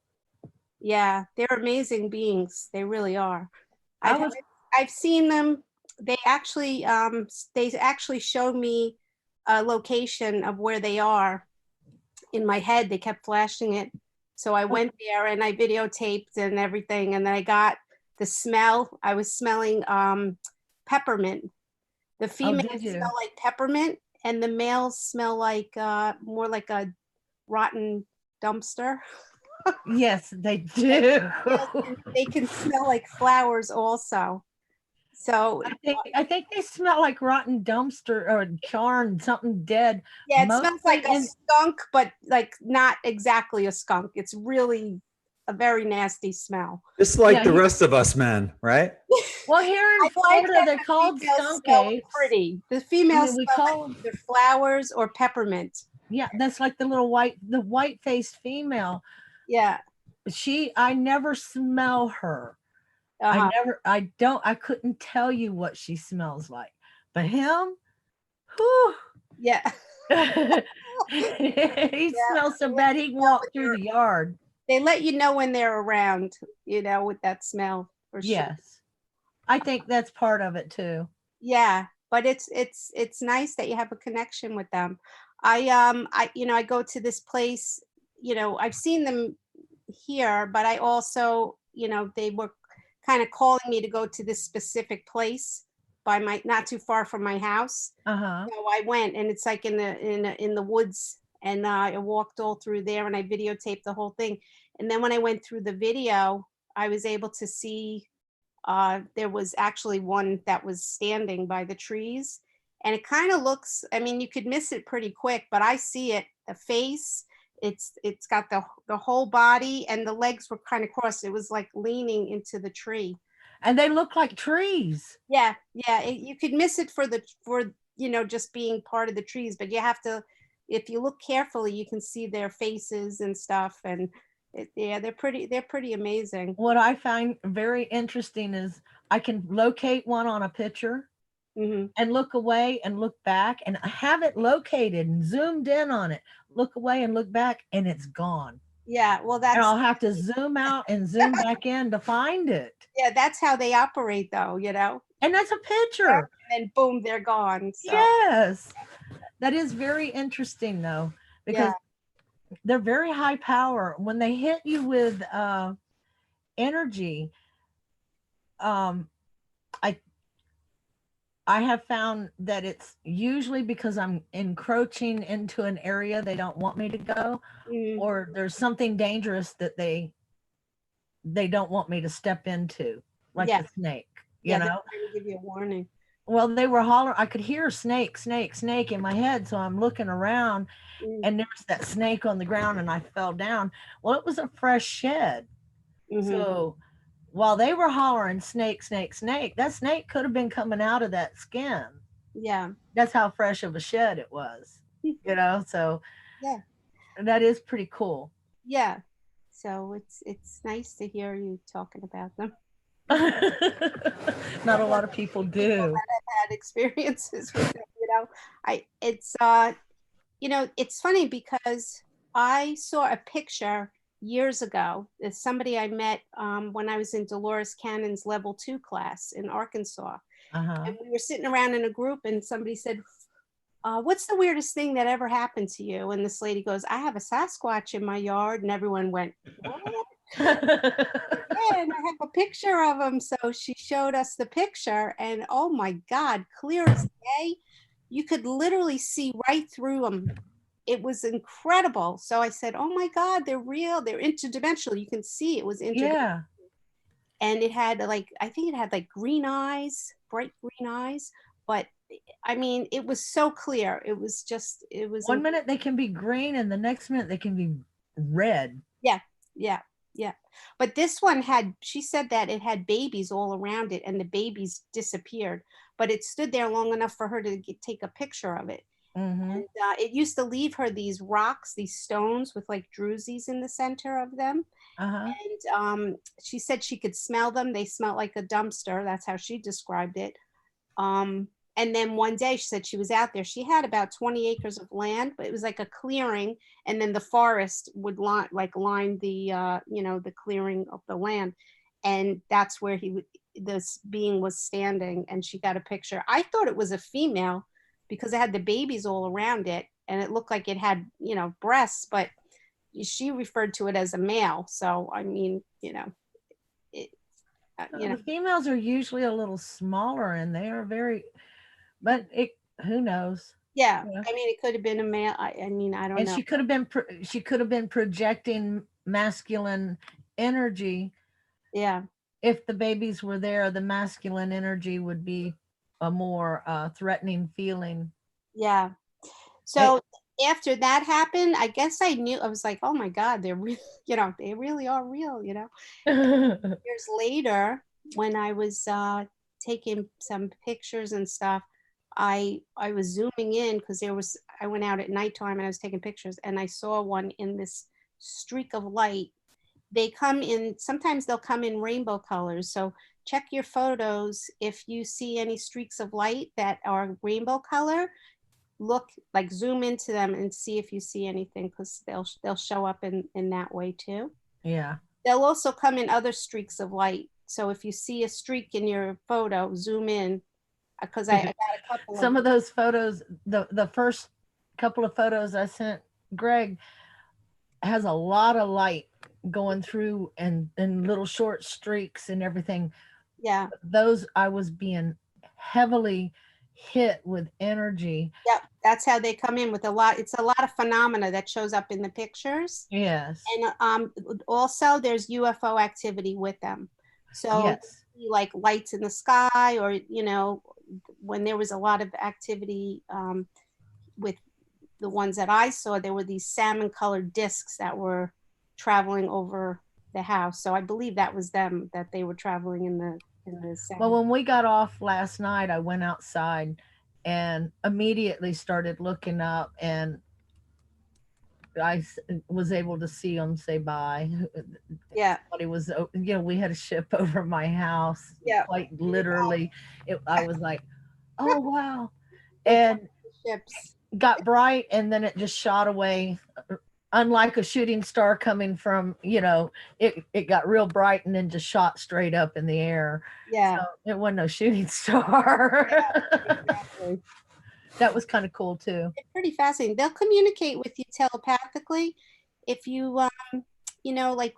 Speaker 5: yeah. They're amazing beings. They really are.
Speaker 4: I was
Speaker 5: I've seen them. They actually showed me a location of where they are in my head. They kept flashing it. So I went there and I videotaped and everything. And then I got the smell. I was smelling peppermint. The females
Speaker 4: you?
Speaker 5: smell like peppermint and the males smell like more like a rotten dumpster.
Speaker 4: Yes, they do.
Speaker 5: They can smell like flowers also. So
Speaker 4: I think they smell like rotten dumpster or charn, something dead.
Speaker 5: yeah, it
Speaker 4: Mostly
Speaker 5: smells like a skunk, but like not exactly a skunk. It's really a very nasty smell.
Speaker 1: Just like
Speaker 4: Yeah,
Speaker 1: the rest of us men, right?
Speaker 4: Well, here in Florida, they're called skunk apes.
Speaker 5: Pretty. The females
Speaker 4: We
Speaker 5: smell
Speaker 4: call
Speaker 5: like either flowers or peppermint.
Speaker 4: Yeah, that's like the white-faced female.
Speaker 5: Yeah.
Speaker 4: I never smell her. I couldn't tell you what she smells like. But him, whew.
Speaker 5: Yeah.
Speaker 4: He smells so bad he can walk through the yard.
Speaker 5: They let you know when they're around, with that smell for sure.
Speaker 4: Yes. I think that's part of it too.
Speaker 5: Yeah, but it's nice that you have a connection with them. I go to this place, I've seen them here, but I also, they were kind of calling me to go to this specific place not too far from my house.
Speaker 4: Uh-huh.
Speaker 5: So I went, and it's like in the woods, and I walked all through there, and I videotaped the whole thing. And then when I went through the video, I was able to see there was actually one that was standing by the trees, and it kind of looks, I mean, you could miss it pretty quick, but I see it, the face, it's got the whole body, and the legs were kind of crossed. It was like leaning into the tree.
Speaker 4: And they look like trees.
Speaker 5: Yeah. You could miss it for just being part of the trees, but you have to, if you look carefully, you can see their faces and stuff, and they're pretty amazing.
Speaker 4: What I find very interesting is I can locate one on a picture and look away and look back, and I have it located and zoomed in on it, look away and look back, and it's gone.
Speaker 5: Yeah, well,
Speaker 4: and I'll have to zoom out and zoom back in to find it.
Speaker 5: Yeah, that's how they operate, though,
Speaker 4: And that's a picture.
Speaker 5: And boom, they're gone. So.
Speaker 4: Yes. That is very interesting, though, because they're very high power. When they hit you with energy, I have found that it's usually because I'm encroaching into an area they don't want me to go, or there's something dangerous that they don't want me to step into, like the snake, you know?
Speaker 5: They're trying to give you a warning.
Speaker 4: Well, they were hollering. I could hear snake, snake, snake in my head. So I'm looking around and there's that snake on the ground and I fell down. Well, it was a fresh shed. So while they were hollering snake, snake, snake, that snake could have been coming out of that skin.
Speaker 5: Yeah.
Speaker 4: That's how fresh of a shed it was, so that is pretty cool.
Speaker 5: Yeah. So it's nice to hear you talking about them.
Speaker 4: Not a lot of people do.
Speaker 5: People that have had experiences with them, it's funny because I saw a picture years ago. It's somebody I met when I was in Dolores Cannon's level 2 class in Arkansas.
Speaker 4: Uh-huh.
Speaker 5: And we were sitting around in a group and somebody said, what's the weirdest thing that ever happened to you? And this lady goes, I have a Sasquatch in my yard. And everyone went, what? Yeah, and I have a picture of him. So she showed us the picture and oh my God, clear as day. You could literally see right through them. It was incredible. So I said, oh my God, they're real. They're interdimensional. You can see it was interdimensional.
Speaker 4: Yeah.
Speaker 5: And it had like, I think it had like green eyes, bright green eyes. But I mean, it was so clear. It was just, it was.
Speaker 4: One minute they can be green and the next minute they can be red.
Speaker 5: Yeah, yeah, yeah. But this one had, she said that it had babies all around it and the babies disappeared, but it stood there long enough for her to take a picture of it.
Speaker 4: Mm-hmm.
Speaker 5: And it used to leave her these rocks, these stones with like drusies in the center of them.
Speaker 4: Uh-huh.
Speaker 5: And she said she could smell them. They smelled like a dumpster. That's how she described it. And then one day she said she was out there. She had about 20 acres of land, but it was like a clearing. And then the forest would line the, the clearing of the land. And that's where this being was standing. And she got a picture. I thought it was a female because it had the babies all around it. And it looked like it had, breasts, but she referred to it as a male. So, I mean,
Speaker 4: The females are usually a little smaller and they are very, but who knows?
Speaker 5: Yeah. I mean, it could have been a male. I mean, I don't know.
Speaker 4: And she could have been projecting masculine energy.
Speaker 5: Yeah.
Speaker 4: If the babies were there, the masculine energy would be a more threatening feeling.
Speaker 5: Yeah. So after that happened, I guess I knew. I was like, oh my God, they're real. They really are real. Years later, when I was taking some pictures and stuff, I was zooming in because I went out at nighttime and I was taking pictures and I saw one in this streak of light. Sometimes they'll come in rainbow colors. So check your photos. If you see any streaks of light that are rainbow color, zoom into them and see if you see anything because they'll show up in that way too.
Speaker 4: Yeah.
Speaker 5: They'll also come in other streaks of light. So if you see a streak in your photo, zoom in because I got a couple
Speaker 4: Some of those photos, the first couple of photos I sent Greg has a lot of light going through and little short streaks and everything.
Speaker 5: Yeah.
Speaker 4: Those I was being heavily hit with energy.
Speaker 5: Yep, that's how they come in with a lot. It's a lot of phenomena that shows up in the pictures.
Speaker 4: Yes.
Speaker 5: And also there's UFO activity with them. So
Speaker 4: yes.
Speaker 5: Like lights in the sky or, when there was a lot of activity with the ones that I saw, there were these salmon colored discs that were traveling over the house. So I believe that was them, that they were traveling in the
Speaker 4: Well, when we got off last night, I went outside and immediately started looking up and I was able to see them say bye.
Speaker 5: Yeah.
Speaker 4: Somebody was, we had a ship over my house.
Speaker 5: Yeah.
Speaker 4: Quite literally. I was like, oh, wow. And
Speaker 5: ships
Speaker 4: got bright and then it just shot away. Unlike a shooting star coming from, it got real bright and then just shot straight up in the air.
Speaker 5: Yeah.
Speaker 4: So it wasn't no shooting star.
Speaker 5: Yeah, exactly.
Speaker 4: That was kind of cool too.
Speaker 5: It's pretty fascinating. They'll communicate with you telepathically. If you, like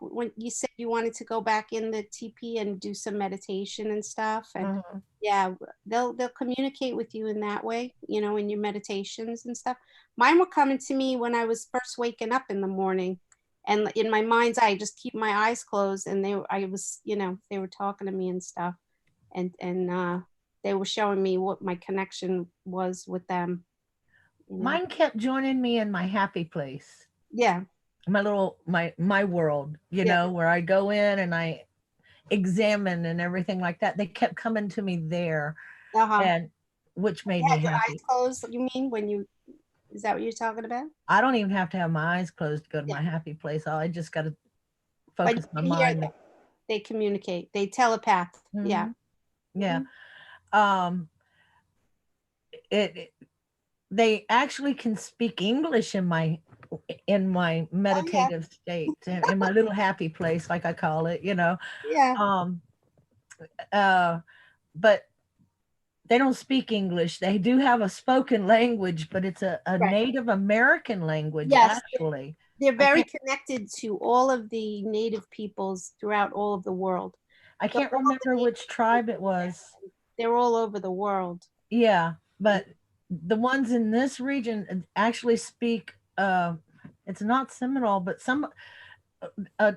Speaker 5: when you said you wanted to go back in the TP and do some meditation and stuff. And yeah, they'll communicate with you in that way, in your meditations and stuff. Mine were coming to me when I was first waking up in the morning. And in my mind's eye, just keep my eyes closed. And they were talking to me and stuff. And they were showing me what my connection was with them.
Speaker 4: Mine kept joining me in my happy place.
Speaker 5: Yeah.
Speaker 4: My world, where I go in and I examine and everything like that. They kept coming to me there. And which made me happy.
Speaker 5: Your eyes closed, you mean is that what you're talking about?
Speaker 4: I don't even have to have my eyes closed to go to my happy place. I just got to focus my mind.
Speaker 5: They communicate. They telepath.
Speaker 4: Mm-hmm.
Speaker 5: Yeah.
Speaker 4: Yeah. They actually can speak English in my in my meditative state, in my little happy place, like I call it,
Speaker 5: Yeah.
Speaker 4: But they don't speak English. They do have a spoken language, but it's a
Speaker 5: Right.
Speaker 4: Native American language,
Speaker 5: Yes.
Speaker 4: actually.
Speaker 5: They're
Speaker 4: I
Speaker 5: very
Speaker 4: can't-
Speaker 5: connected to all of the native peoples throughout all of the world.
Speaker 4: I
Speaker 5: So
Speaker 4: can't
Speaker 5: all the
Speaker 4: remember
Speaker 5: native
Speaker 4: which tribe it was.
Speaker 5: They're all over the world.
Speaker 4: Yeah, but the ones in this region actually speak, it's not Seminole, but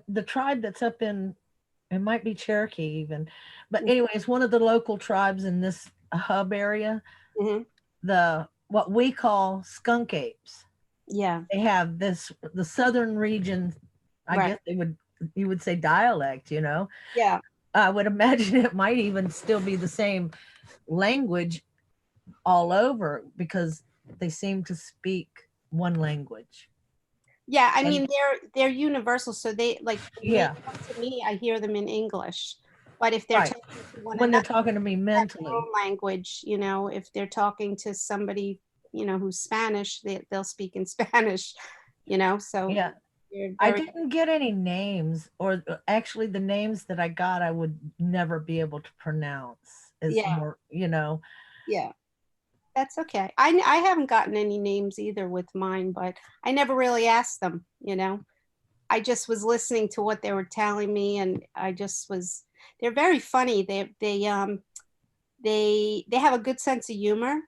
Speaker 4: the tribe that's up in, it might be Cherokee even, but anyway, it's one of the local tribes in this hub area.
Speaker 5: Mhm.
Speaker 4: What we call skunk apes.
Speaker 5: Yeah.
Speaker 4: They have the southern region, I
Speaker 5: Right.
Speaker 4: guess you would say dialect,
Speaker 5: Yeah.
Speaker 4: I would imagine it might even still be the same language all over, because they seem to speak one language.
Speaker 5: Yeah. I
Speaker 4: And-
Speaker 5: mean, they're universal. So they like when they
Speaker 4: Yeah,
Speaker 5: talk to me, I hear them in English. But if they're
Speaker 4: right.
Speaker 5: talking to one
Speaker 4: When they're
Speaker 5: another,
Speaker 4: talking to me
Speaker 5: they have their
Speaker 4: mentally.
Speaker 5: own language, if they're talking to somebody, who's Spanish, they'll speak in Spanish, so
Speaker 4: Yeah.
Speaker 5: they're
Speaker 4: I
Speaker 5: very,
Speaker 4: didn't get any names, or actually the names that I got, I would never be able to pronounce. Is
Speaker 5: Yeah.
Speaker 4: more,
Speaker 5: yeah. That's okay. I haven't gotten any names either with mine, but I never really asked them, I just was listening to what they were telling me, and they're very funny. They have a good sense of humor.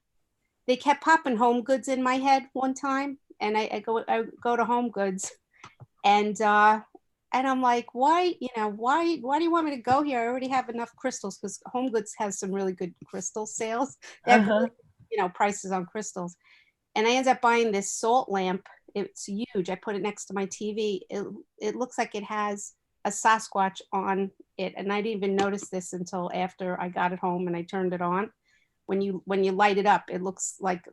Speaker 5: They kept popping Home Goods in my head one time, and I go to Home Goods, and I'm like, why do you want me to go here? I already have enough crystals, because Home Goods has some really good crystal sales. They have
Speaker 4: Uh-huh.
Speaker 5: prices on crystals. And I ended up buying this salt lamp. It's huge. I put it next to my TV. It looks like it has a Sasquatch on it, and I didn't even notice this until after I got it home and I turned it on. When you light it up, it looks like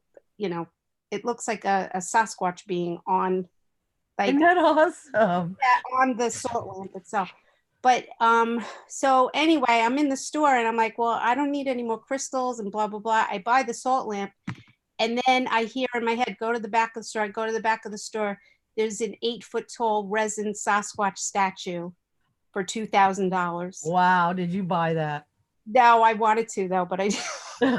Speaker 5: a Sasquatch being on, like,
Speaker 4: Isn't that awesome?
Speaker 5: on the salt lamp itself. But so anyway, I'm in the store and I'm like, well, I don't need any more crystals and blah blah blah. I buy the salt lamp, and then I hear in my head, go to the back of the store. I go to the back of the store. There's an 8-foot tall resin Sasquatch statue for $2,000.
Speaker 4: Wow, did you buy that?
Speaker 5: No, I wanted to though, but I. But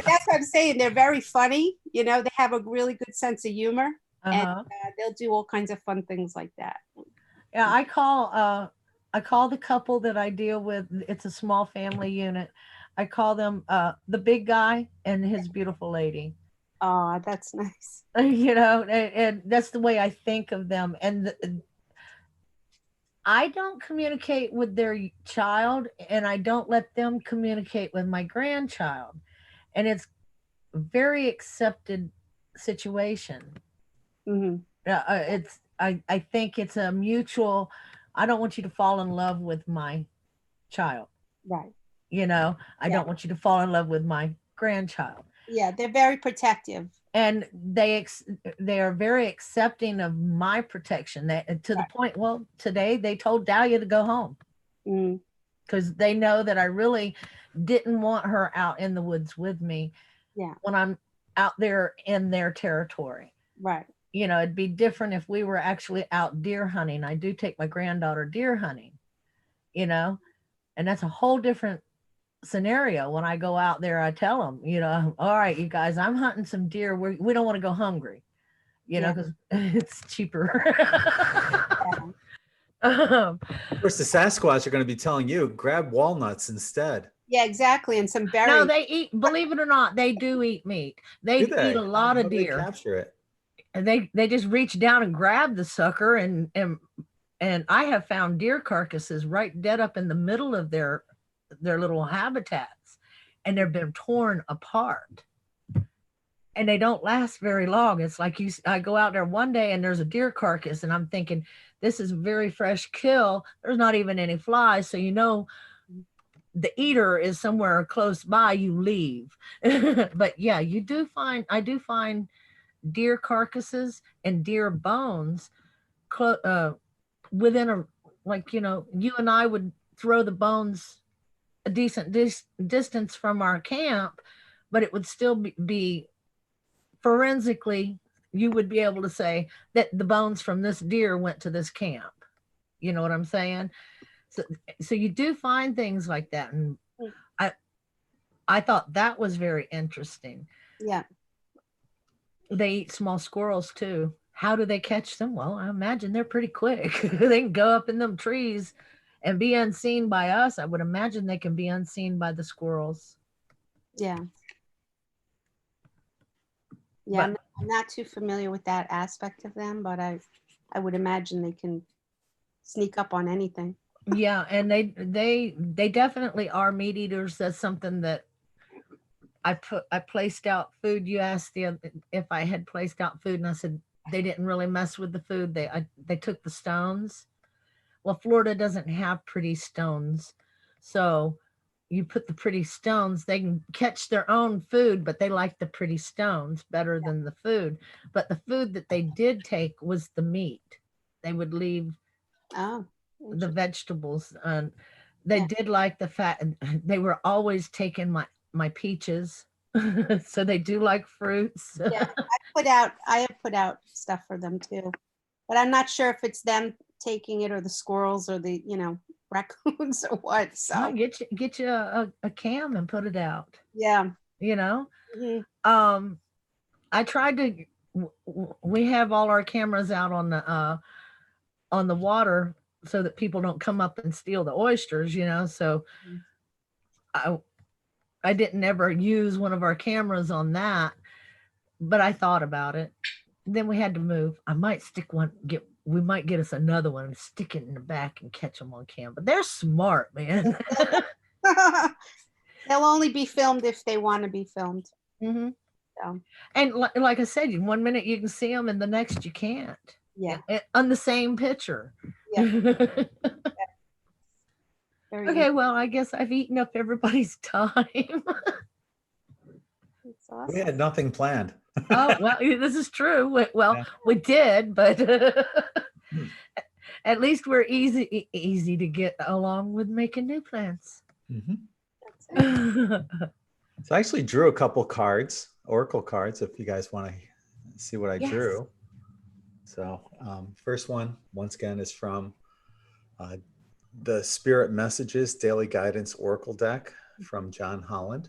Speaker 5: that's what I'm saying. They're very funny. They have a really good sense of humor, and
Speaker 4: Uh-huh.
Speaker 5: they'll do all kinds of fun things like that.
Speaker 4: Yeah, I call the couple that I deal with, it's a small family unit. I call them the big guy and his beautiful lady.
Speaker 5: Oh, that's nice.
Speaker 4: And that's the way I think of them. And I don't communicate with their child, and I don't let them communicate with my grandchild. And it's a very accepted situation.
Speaker 5: Mm-hmm.
Speaker 4: I think it's a mutual, I don't want you to fall in love with my child.
Speaker 5: Right.
Speaker 4: I don't want you to fall in love with my grandchild.
Speaker 5: Yeah, they're very protective.
Speaker 4: And they are very accepting of my protection, to the point, well, today they told Dahlia to go home, because they know that I really didn't want her out in the woods with me when I'm out there in their territory.
Speaker 5: Right.
Speaker 4: It'd be different if we were actually out deer hunting. I do take my granddaughter deer hunting, and that's a whole different scenario. When I go out there, I tell them, all right, you guys, I'm hunting some deer. We don't want to go hungry, because it's cheaper.
Speaker 1: Of course, the Sasquatch are going to be telling you, grab walnuts instead.
Speaker 5: Yeah, exactly. And some berries.
Speaker 4: No, they eat, believe it or not, they do eat meat. They eat a lot of deer.
Speaker 1: They capture it.
Speaker 4: And they just reach down and grab the sucker, and I have found deer carcasses right dead up in the middle of their little habitats, and they've been torn apart, and they don't last very long. It's like I go out there one day and there's a deer carcass, and I'm thinking, this is a very fresh kill. There's not even any flies, so the eater is somewhere close by. You leave. But yeah, I do find deer carcasses and deer bones within you and I would throw the bones a decent distance from our camp, but it would still be forensically, you would be able to say that the bones from this deer went to this camp. You know what I'm saying? So you do find things like that. And I thought that was very interesting.
Speaker 5: Yeah.
Speaker 4: They eat small squirrels too. How do they catch them? Well, I imagine they're pretty quick. They can go up in them trees and be unseen by us. I would imagine they can be unseen by the squirrels.
Speaker 5: Yeah. Yeah, I'm not too familiar with that aspect of them, but I would imagine they can sneak up on anything.
Speaker 4: Yeah, and they definitely are meat eaters. That's something that I placed out food. You asked if I had placed out food, and I said they didn't really mess with the food. They took the stones. Well, Florida doesn't have pretty stones, so you put the pretty stones. They can catch their own food, but they like the pretty stones better than the food. But the food that they did take was the meat. They would leave the vegetables, and they did like the fat. They were always taking my peaches. So they do like fruits.
Speaker 5: Yeah, I have put out stuff for them too, but I'm not sure if it's them taking it or the squirrels or the raccoons or what. So
Speaker 4: I'll get you a cam and put it out.
Speaker 5: Yeah.
Speaker 4: Mm-hmm. I tried to. We have all our cameras out on the water so that people don't come up and steal the oysters. So I didn't ever use one of our cameras on that, but I thought about it. Then we had to move. I might stick one. We might get us another one and stick it in the back and catch them on cam. But they're smart, man.
Speaker 5: They'll only be filmed if they want to be filmed.
Speaker 4: Mm-hmm. So. And like I said, 1 minute you can see them and the next you can't.
Speaker 5: Yeah.
Speaker 4: On the same picture.
Speaker 5: Yeah.
Speaker 4: Okay, well, I guess I've eaten up everybody's time.
Speaker 5: Awesome.
Speaker 1: We had nothing planned.
Speaker 4: Oh, well, this is true. We did, but at least we're easy to get along with making new plans.
Speaker 1: Mm-hmm. So I actually drew a couple cards, oracle cards, if you guys want to see what I drew. So first one, once again, is from the Spirit Messages Daily Guidance Oracle deck from John Holland.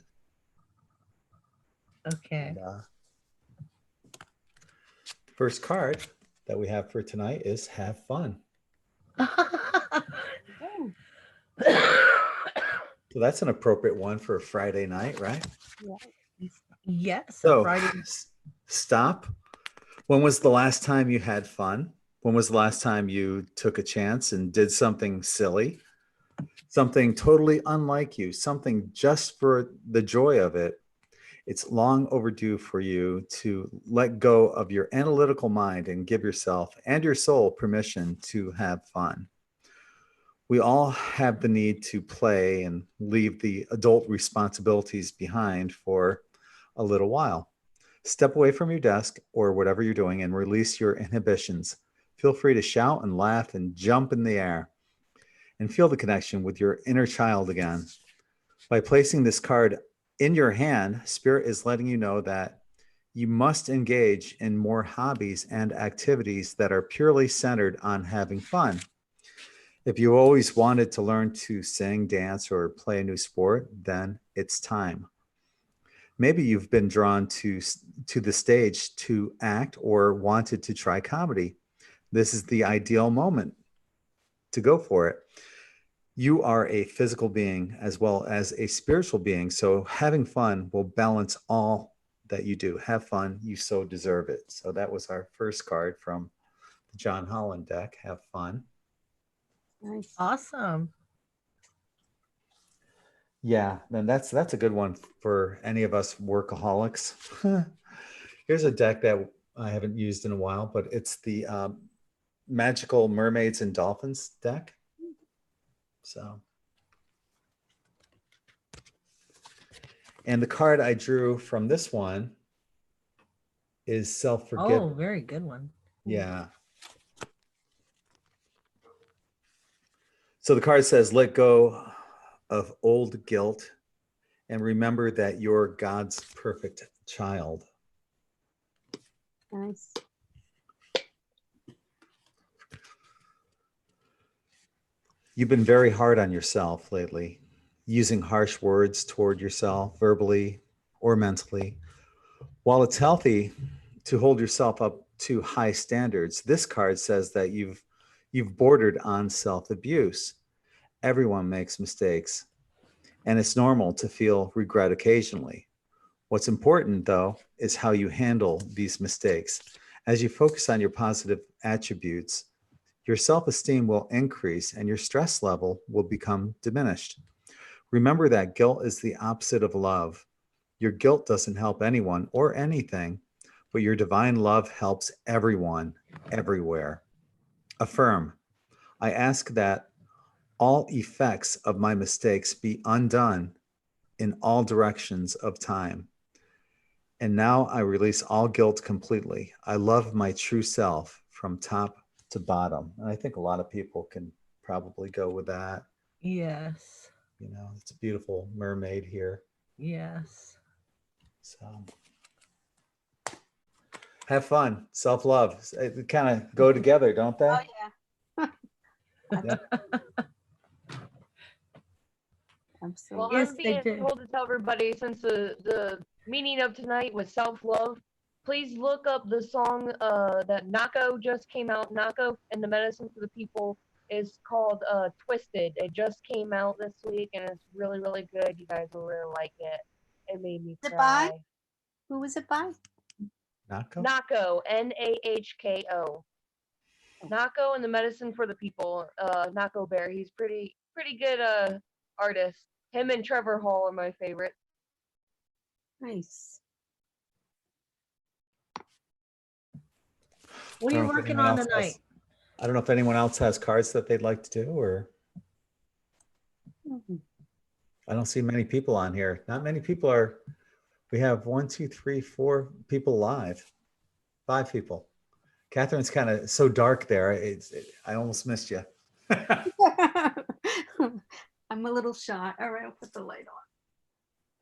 Speaker 4: Okay.
Speaker 1: And, first card that we have for tonight is Have Fun. So that's an appropriate one for a Friday night, right?
Speaker 4: Yes.
Speaker 1: So
Speaker 4: Friday.
Speaker 1: Stop. When was the last time you had fun? When was the last time you took a chance and did something silly? Something totally unlike you, something just for the joy of it. It's long overdue for you to let go of your analytical mind and give yourself and your soul permission to have fun. We all have the need to play and leave the adult responsibilities behind for a little while. Step away from your desk or whatever you're doing and release your inhibitions. Feel free to shout and laugh and jump in the air and feel the connection with your inner child again. By placing this card in your hand, Spirit is letting you know that you must engage in more hobbies and activities that are purely centered on having fun. If you always wanted to learn to sing, dance, or play a new sport, then it's time. Maybe you've been drawn to the stage to act or wanted to try comedy. This is the ideal moment to go for it. You are a physical being as well as a spiritual being, so having fun will balance all that you do. Have fun, you so deserve it. So that was our first card from the John Holland deck, Have Fun.
Speaker 5: Nice.
Speaker 4: Awesome.
Speaker 1: Yeah, then that's a good one for any of us workaholics. Here's a deck that I haven't used in a while, but it's the Magical Mermaids and Dolphins deck. So, and the card I drew from this one is Self-Forgiveness.
Speaker 4: Oh, very good one.
Speaker 1: Yeah. So the card says, let go of old guilt and remember that you're God's perfect child.
Speaker 5: Nice.
Speaker 1: You've been very hard on yourself lately, using harsh words toward yourself, verbally or mentally. While it's healthy to hold yourself up to high standards, this card says that you've bordered on self-abuse. Everyone makes mistakes, and it's normal to feel regret occasionally. What's important, though, is how you handle these mistakes. As you focus on your positive attributes, your self-esteem will increase and your stress level will become diminished. Remember that guilt is the opposite of love. Your guilt doesn't help anyone or anything, but your divine love helps everyone, everywhere. Affirm, I ask that all effects of my mistakes be undone in all directions of time. And now I release all guilt completely. I love my true self from top to bottom. And I think a lot of people can probably go with that.
Speaker 4: Yes.
Speaker 1: You know, it's a beautiful mermaid here.
Speaker 4: Yes.
Speaker 1: So have fun. Self-love. They kind of go together, don't they?
Speaker 5: Oh yeah.
Speaker 1: Yeah.
Speaker 5: Absolutely.
Speaker 3: Well,
Speaker 4: Yes,
Speaker 3: I'm
Speaker 4: they
Speaker 3: being
Speaker 4: do.
Speaker 3: told to tell everybody, since the meaning of tonight was self-love, please look up the song that Nako just came out. Nako and the Medicine for the People is called Twisted. It just came out this week and it's really, really good. You guys will really like it. It made me
Speaker 5: Is it
Speaker 3: cry.
Speaker 5: by? Who was it by?
Speaker 1: Nako?
Speaker 3: Nako, Nahko. Nako and the Medicine for the People. Nako Bear. He's pretty good artist. Him and Trevor Hall are my favorite.
Speaker 5: Nice.
Speaker 4: What are you working on tonight?
Speaker 1: I don't know if anyone else has cards that they'd like to do, or
Speaker 5: Mhm.
Speaker 1: I don't see many people on here. Not many people are. We have 1, 2, 3, 4 people live. 5 people. Catherine's kind of so dark there. I almost missed you.
Speaker 5: I'm a little shy. All right, I'll put the light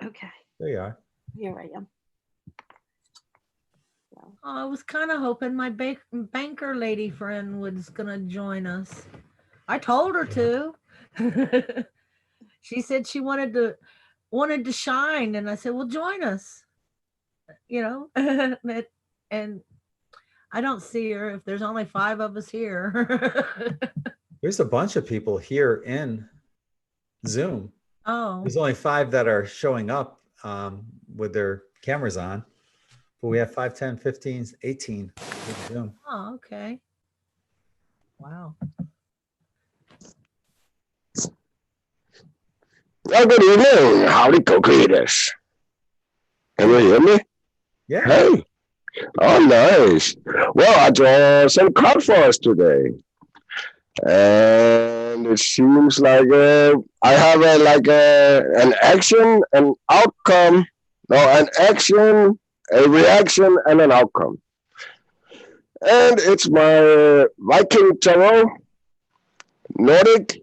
Speaker 5: on. Okay,
Speaker 1: There you are.
Speaker 5: here I am.
Speaker 4: Oh, I was kind of hoping my banker lady friend was gonna join us. I told her to. She said she wanted to shine, and I said, "Well, join us." You know, and I don't see her if there's only 5 of us here.
Speaker 1: There's a bunch of people here in Zoom.
Speaker 4: Oh,
Speaker 1: There's only 5 that are showing up with their cameras on. But we have 5, 10, 15, 18 in Zoom.
Speaker 4: oh, okay. Wow.
Speaker 6: Well, good evening. Howdy, co-creators. Can you hear me?
Speaker 1: Yeah.
Speaker 6: Hey. Oh, nice. Well, I draw some cards for us today. And it seems like I have an action, an outcome. No, an action, a reaction, and an outcome. And it's my Viking Tarot, Nordic.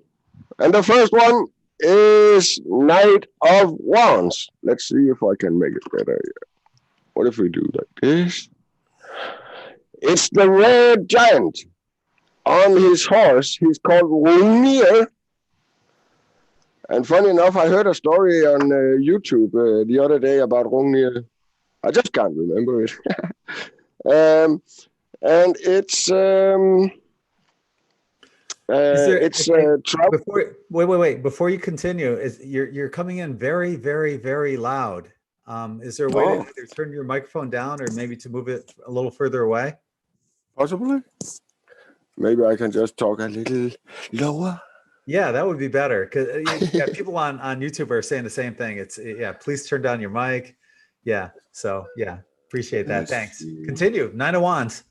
Speaker 6: And the first one is Knight of Wands. Let's see if I can make it better. What if we do like this? It's the red giant. On his horse, he's called Hrungnir. And funny enough, I heard a story on YouTube the other day about Hrungnir. I just can't remember it. And it's
Speaker 1: wait. Before you continue, you're coming in very, very, very loud. Is there a way to either turn your microphone down or maybe to move it a little further away?
Speaker 6: Possibly. Maybe I can just talk a little lower.
Speaker 1: Yeah, that would be better, because people on YouTube are saying the same thing. Please turn down your mic. Yeah, so yeah, appreciate that. Thanks. Continue. 9 of Wands.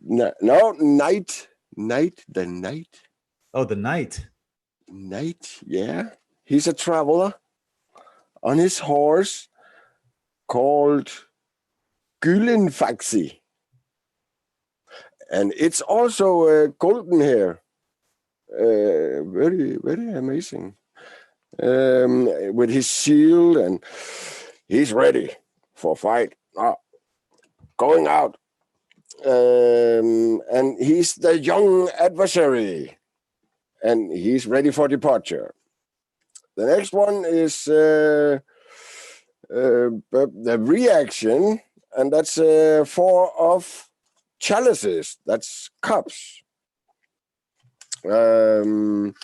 Speaker 6: No, Knight, the Knight.
Speaker 1: Oh, the Knight.
Speaker 6: Knight, yeah. He's a traveler on his horse called Gyllenfaxi. And it's also golden hair. Very, very amazing. With his shield, and he's ready for fight. Going out And he's the young adversary, and he's ready for departure. The next one is the reaction, and that's 4 of chalices. That's cups. And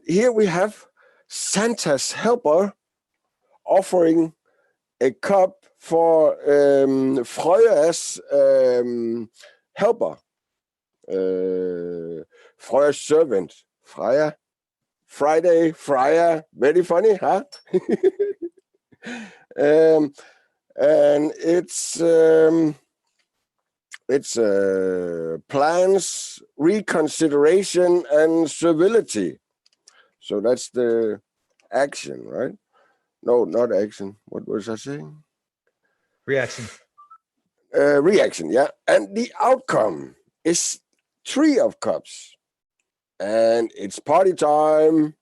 Speaker 6: here we have Santa's helper offering a cup for Freya's helper, Freya's servant. Freya, very funny, huh? And it's plans, reconsideration, and civility. So that's the action, right? No, not action. What was I saying?
Speaker 1: Reaction.
Speaker 6: Reaction, yeah. And the outcome is 3 of cups. And it's party time.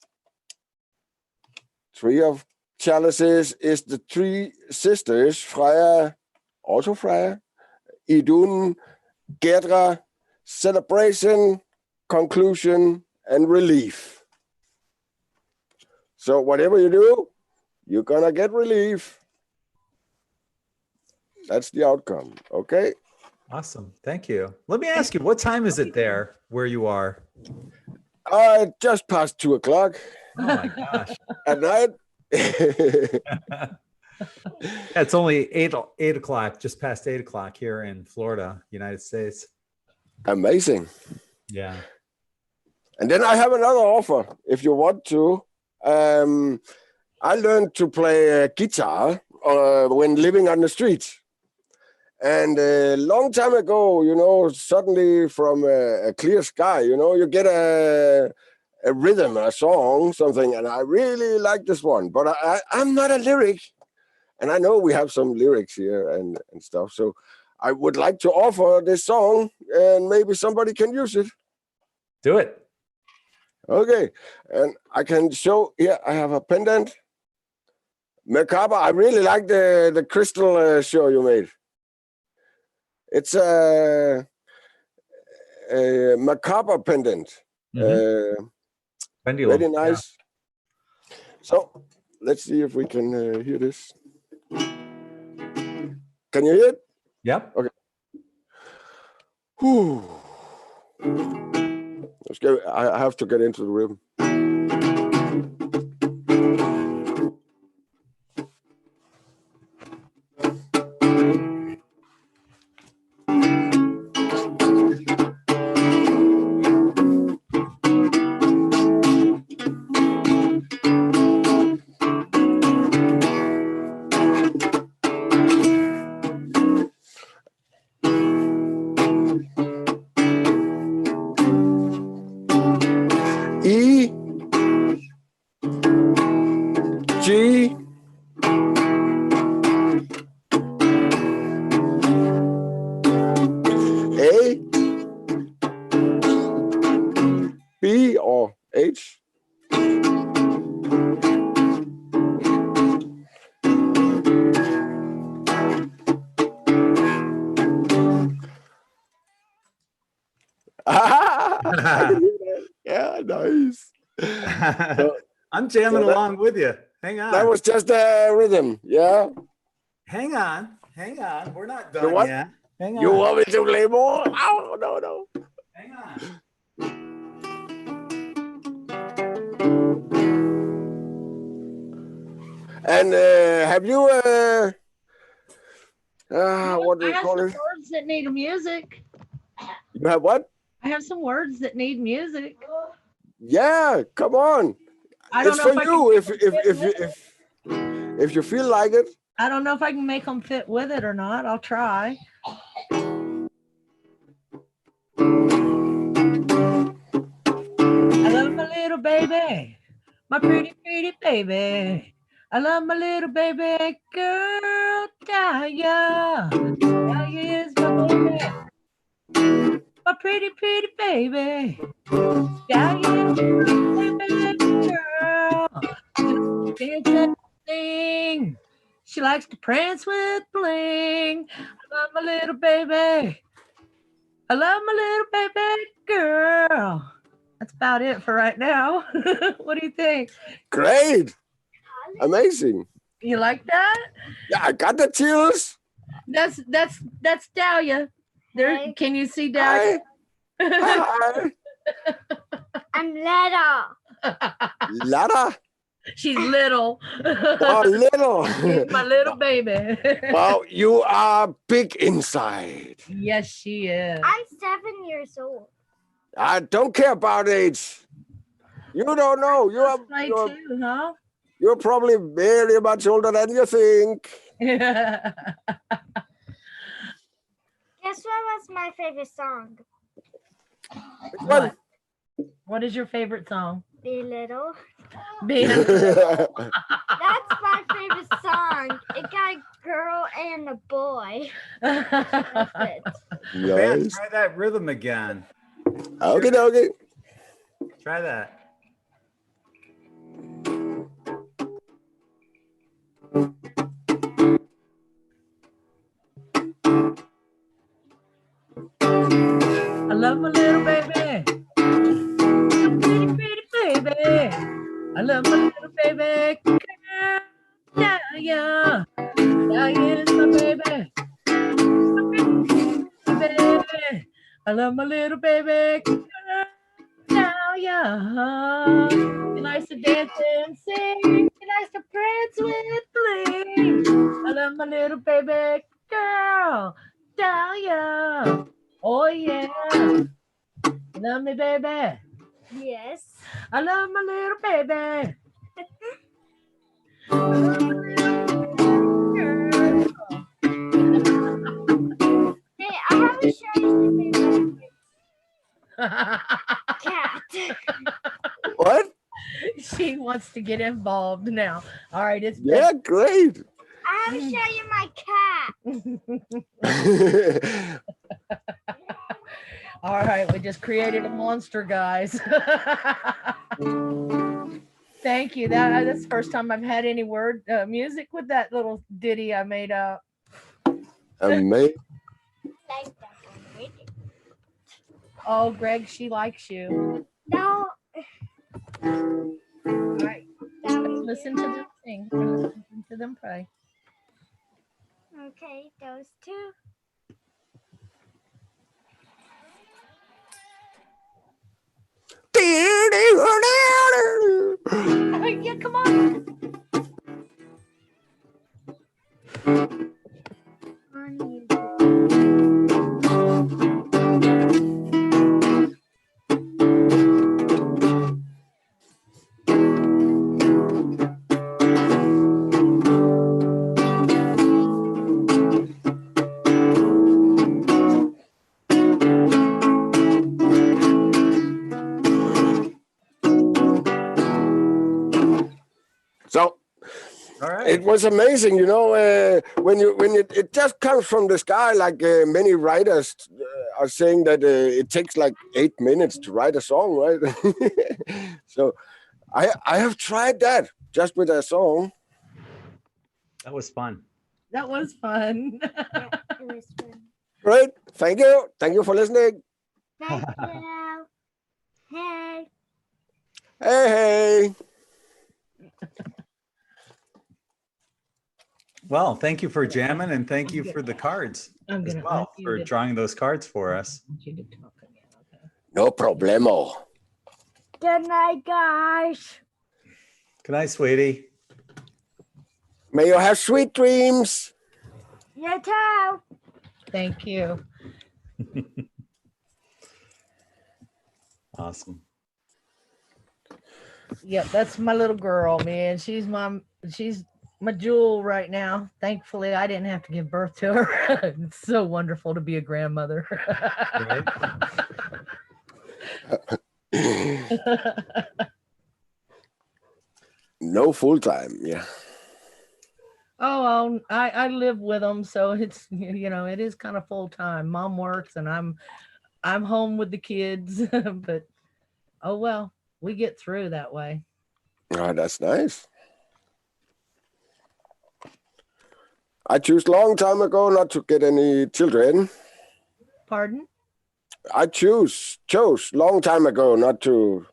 Speaker 6: 3 of chalices is the 3 sisters, Freya, also Freya, Idun, Gedra, celebration, conclusion, and relief. So whatever you do, you're gonna get relief. That's the outcome, okay?
Speaker 1: Awesome. Thank you. Let me ask you, what time is it there where you are?
Speaker 6: Just past 2 o'clock
Speaker 1: Oh my gosh.
Speaker 6: at night.
Speaker 1: Yeah, it's only 8 o'clock, just past 8 o'clock here in Florida, United States.
Speaker 6: Amazing.
Speaker 1: Yeah.
Speaker 6: And then I have another offer if you want to. I learned to play guitar when living on the street. And a long time ago, you know, suddenly from a clear sky, you know, you get a rhythm, a song, something, and I really like this one. But I'm not a lyric. And I know we have some lyrics here and stuff. So I would like to offer this song, and maybe somebody can use it.
Speaker 1: Do it.
Speaker 6: Okay. And I can show here, I have a pendant. Merkaba, I really like the crystal show you made. It's a macabre pendant.
Speaker 1: Pendulum.
Speaker 6: Very nice. Yeah. So let's see if we can hear this. Can you hear it?
Speaker 1: Yep.
Speaker 6: Okay. Whew. Let's go. I have to get into the rhythm. E, G, A, B, or H. I can hear that. Yeah, nice. So,
Speaker 1: I'm jamming along with you. Hang on.
Speaker 6: That was just a rhythm, yeah?
Speaker 1: Hang on. Hang on. We're not
Speaker 6: You
Speaker 1: done
Speaker 6: what?
Speaker 1: yet. Hang on.
Speaker 6: You want me to play more? Oh, no.
Speaker 1: Hang on.
Speaker 6: And have you, what do you call it?
Speaker 4: Words that need music.
Speaker 6: You have what?
Speaker 4: I have some words that need music.
Speaker 6: Yeah, come on.
Speaker 4: I don't
Speaker 6: It's
Speaker 4: know
Speaker 6: for
Speaker 4: if
Speaker 6: you if you feel like it.
Speaker 4: I don't know if I can make them fit with it or not. I'll try. I love my little baby, my pretty baby. I love my little baby girl, Daya. Daya is my baby, my pretty baby. Daya is my baby girl. Dance and sing. She likes to prance with bling. I love my little baby. I love my little baby girl. That's about it for right now. What do you think?
Speaker 6: Great. Amazing.
Speaker 4: You like that?
Speaker 6: Yeah, I got the chills.
Speaker 4: That's Dahlia. There,
Speaker 7: Hey.
Speaker 4: can you see Dahlia?
Speaker 6: Hi.
Speaker 7: I'm little.
Speaker 6: Lara.
Speaker 4: She's little.
Speaker 6: Oh, little.
Speaker 4: She's my little baby.
Speaker 6: Well, you are big inside.
Speaker 4: Yes, she is.
Speaker 7: I'm 7 years old.
Speaker 6: I don't care about age. You don't know.
Speaker 4: Play too, huh?
Speaker 6: You're probably very much older than you think.
Speaker 7: Guess what was my favorite song?
Speaker 6: Which one?
Speaker 4: What is your favorite song?
Speaker 7: Be little.
Speaker 4: Being
Speaker 7: That's my favorite song. It got a girl and a boy. That's it.
Speaker 1: Man,
Speaker 6: Nice.
Speaker 1: try that rhythm again.
Speaker 6: Okay, okay.
Speaker 1: Try that.
Speaker 4: I love my little baby. Pretty, pretty baby. I love my little baby. Yeah, yeah. Yeah, is my baby. Baby. I love my little baby. Yeah, yeah. She likes to dance and sing. She likes to prance with glee. I love my little baby girl. Dahlia. Oh yeah. Love me, baby.
Speaker 7: Yes.
Speaker 4: I love my little baby.
Speaker 7: Hey, I have to show you the cat.
Speaker 6: What?
Speaker 4: She wants to get involved now. All right, it's
Speaker 6: Yeah, great.
Speaker 7: I have to show you my cat.
Speaker 4: all right. We just created a monster, guys. Thank you. That's the first time I've had any music with that little ditty I made up.
Speaker 6: Amazing.
Speaker 7: Like that one.
Speaker 4: Oh, Greg, she likes you.
Speaker 7: No.
Speaker 4: All right,
Speaker 7: That one
Speaker 4: listen
Speaker 7: too.
Speaker 4: to them sing. Or listen to them pray.
Speaker 7: Okay, those two.
Speaker 4: Yeah, come on.
Speaker 7: On YouTube.
Speaker 6: So
Speaker 1: All right.
Speaker 6: it was amazing, when it just comes from the sky, like many writers are saying that it takes like 8 minutes to write a song, right? So I have tried that just with a song.
Speaker 1: That was fun.
Speaker 4: That was fun.
Speaker 7: Yeah, it was fun.
Speaker 6: Great. Thank you for listening.
Speaker 7: Thank you. Hey.
Speaker 6: Hey.
Speaker 1: Well, thank you for jamming and thank you for the cards
Speaker 4: I'm
Speaker 1: as
Speaker 4: gonna
Speaker 1: well,
Speaker 4: unmute
Speaker 1: for
Speaker 4: it.
Speaker 1: drawing those cards for us.
Speaker 4: I want you to talk again, okay?
Speaker 6: No problemo.
Speaker 7: Good night, guys.
Speaker 1: Good night, sweetie.
Speaker 6: May you have sweet dreams.
Speaker 7: You too.
Speaker 4: Thank you.
Speaker 1: Awesome.
Speaker 4: Yep, that's my little girl, man. She's my jewel right now. Thankfully, I didn't have to give birth to her. It's so wonderful to be a grandmother.
Speaker 6: No full time, yeah.
Speaker 4: Oh, I live with them, so it's it is kind of full time. Mom works, and I'm home with the kids. But oh well, we get through that way.
Speaker 6: Oh, that's nice. I chose long time ago not to get any children.
Speaker 4: Pardon?
Speaker 6: I chose long time ago not to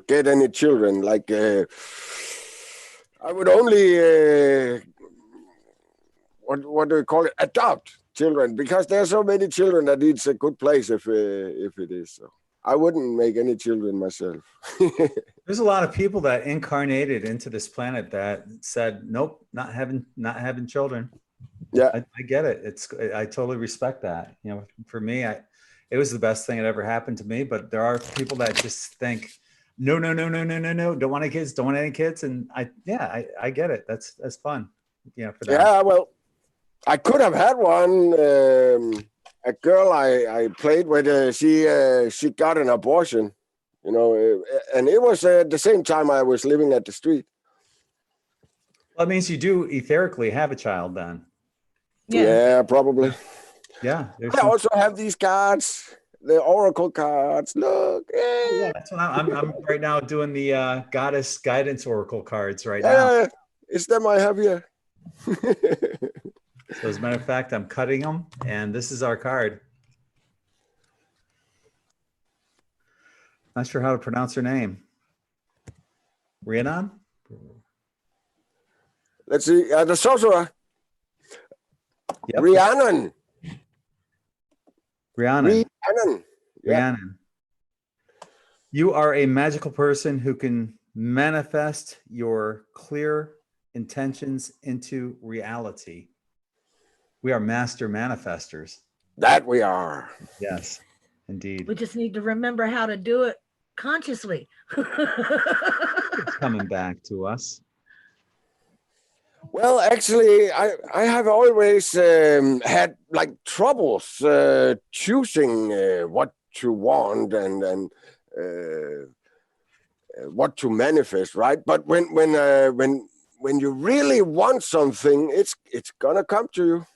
Speaker 6: get any children. Like I would only what do you call it? Adopt children, because there are so many children that it's a good place if it is. So I wouldn't make any children myself.
Speaker 1: There's a lot of people that incarnated into this planet that said, nope, not having children.
Speaker 6: Yeah,
Speaker 1: I get it. I totally respect that. You know, for me, it was the best thing that ever happened to me. But there are people that just think, no, don't want any kids, don't want any kids. And I get it. That's fun. You know, for them.
Speaker 6: yeah. Well, I could have had one. A girl I played with, she got an abortion. You know, and it was at the same time I was living at the street.
Speaker 1: Well, that means you do etherically have a child then.
Speaker 6: Yeah, probably.
Speaker 1: Yeah.
Speaker 6: I also have these cards, the oracle cards. Look,
Speaker 1: Yeah, that's what I'm right now doing the goddess guidance oracle cards right now.
Speaker 6: It's them I have here.
Speaker 1: So as a matter of fact, I'm cutting them, and this is our card. Not sure how to pronounce her name. Rhiannon?
Speaker 6: Let's see. The sorcerer.
Speaker 1: Yep.
Speaker 6: Rhiannon.
Speaker 1: Rhiannon.
Speaker 6: Rhiannon. Yeah.
Speaker 1: Rhiannon. You are a magical person who can manifest your clear intentions into reality. We are master manifestors.
Speaker 6: That we are.
Speaker 1: Yes, indeed.
Speaker 4: We just need to remember how to do it consciously.
Speaker 1: It's coming back to us.
Speaker 6: Well, actually, I have always had like troubles choosing what to want and what to manifest, right? But when you really want something, it's gonna come to you.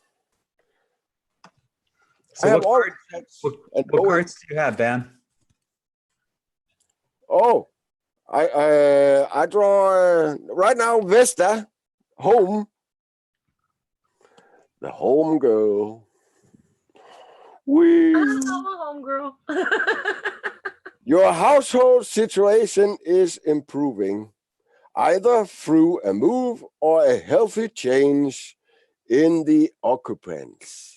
Speaker 1: So what cards do you have, Ben?
Speaker 6: Oh, I draw right now Vesta, home, the home girl. Wee.
Speaker 4: I'm a home girl.
Speaker 6: Your household situation is improving, either through a move or a healthy change in the occupants.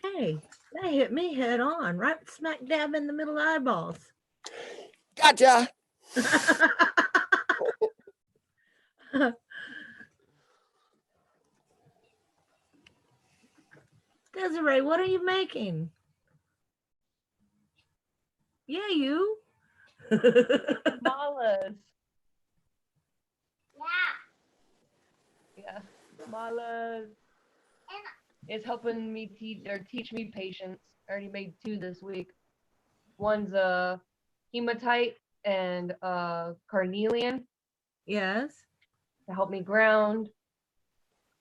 Speaker 4: Hey, that hit me head on, right smack dab in the middle of the eyeballs.
Speaker 6: Gotcha.
Speaker 4: Desiree, what are you making? Yeah, you.
Speaker 3: Malas. Yeah, malas. It's helping me teach me patience. I already made 2 this week. One's a hematite and carnelian
Speaker 4: Yes.
Speaker 3: to help me ground.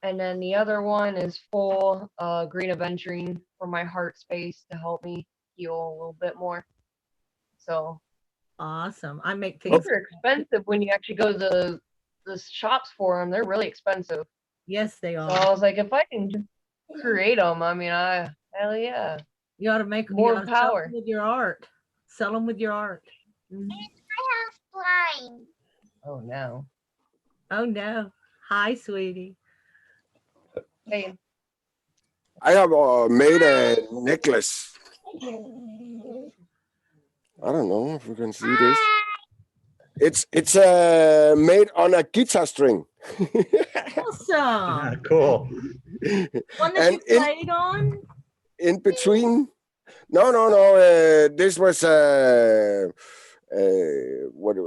Speaker 3: And then the other one is full green aventurine for my heart space to help me heal a little bit more. So
Speaker 4: Awesome. I make things.
Speaker 3: those are expensive when you actually go to the shops for them. They're really expensive.
Speaker 4: Yes, they
Speaker 3: So
Speaker 4: are.
Speaker 3: I was like, if I can just create them, I mean, hell yeah.
Speaker 4: You ought to make
Speaker 3: More
Speaker 4: you ought to sell
Speaker 3: power.
Speaker 4: them with your art. Sell them with your art.
Speaker 7: I have slime.
Speaker 3: Oh no.
Speaker 4: Oh no. Hi, sweetie.
Speaker 3: Hey,
Speaker 6: I have made a necklace. I don't know if you can see this. It's made on a guitar string.
Speaker 4: Awesome.
Speaker 1: Cool.
Speaker 4: One that
Speaker 6: And
Speaker 4: you played on?
Speaker 6: In between, no. This was what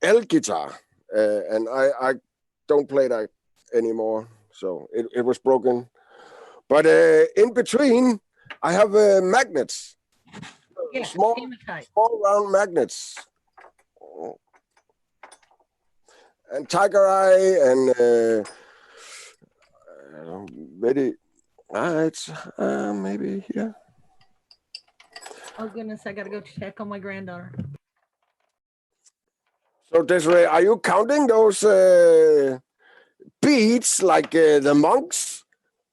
Speaker 6: L guitar, and I don't play that anymore. So it was broken. But in between, I have magnets.
Speaker 4: Yeah,
Speaker 6: Small
Speaker 4: hematite.
Speaker 6: round magnets. And tiger eye and very. It's maybe here.
Speaker 4: Oh goodness, I gotta go check on my granddaughter.
Speaker 6: So Desiree, are you counting those beads like the monks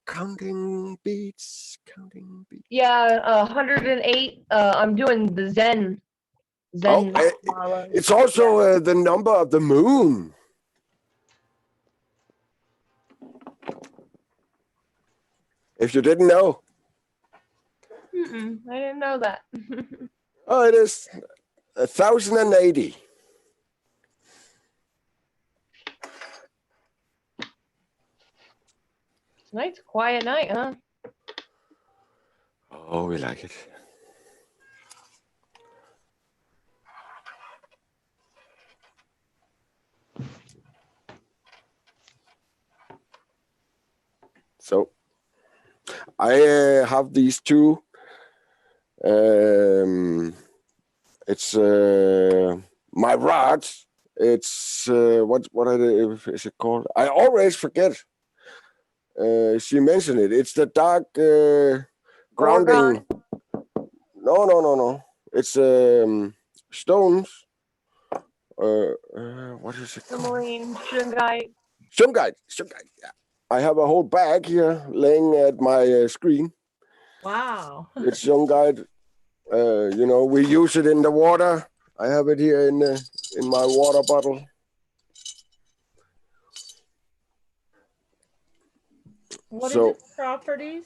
Speaker 6: counting beats, counting beats.
Speaker 3: Yeah, 108. I'm doing the Zen.
Speaker 6: Oh, it's also the number of the moon. If you didn't know.
Speaker 3: I didn't know that.
Speaker 6: Oh, it is 1,080.
Speaker 3: Tonight's a quiet night, huh?
Speaker 6: Oh, we like it. So I have these two. It's my rods. It's what is it called? I always forget. She mentioned it. It's the dark grounding. No. It's stones. What is it called?
Speaker 3: Tourmaline, Shungite.
Speaker 6: Shungite. Yeah. I have a whole bag here laying at my screen.
Speaker 4: Wow.
Speaker 6: It's Shungite. We use it in the water. I have it here in my water bottle.
Speaker 4: What is its properties?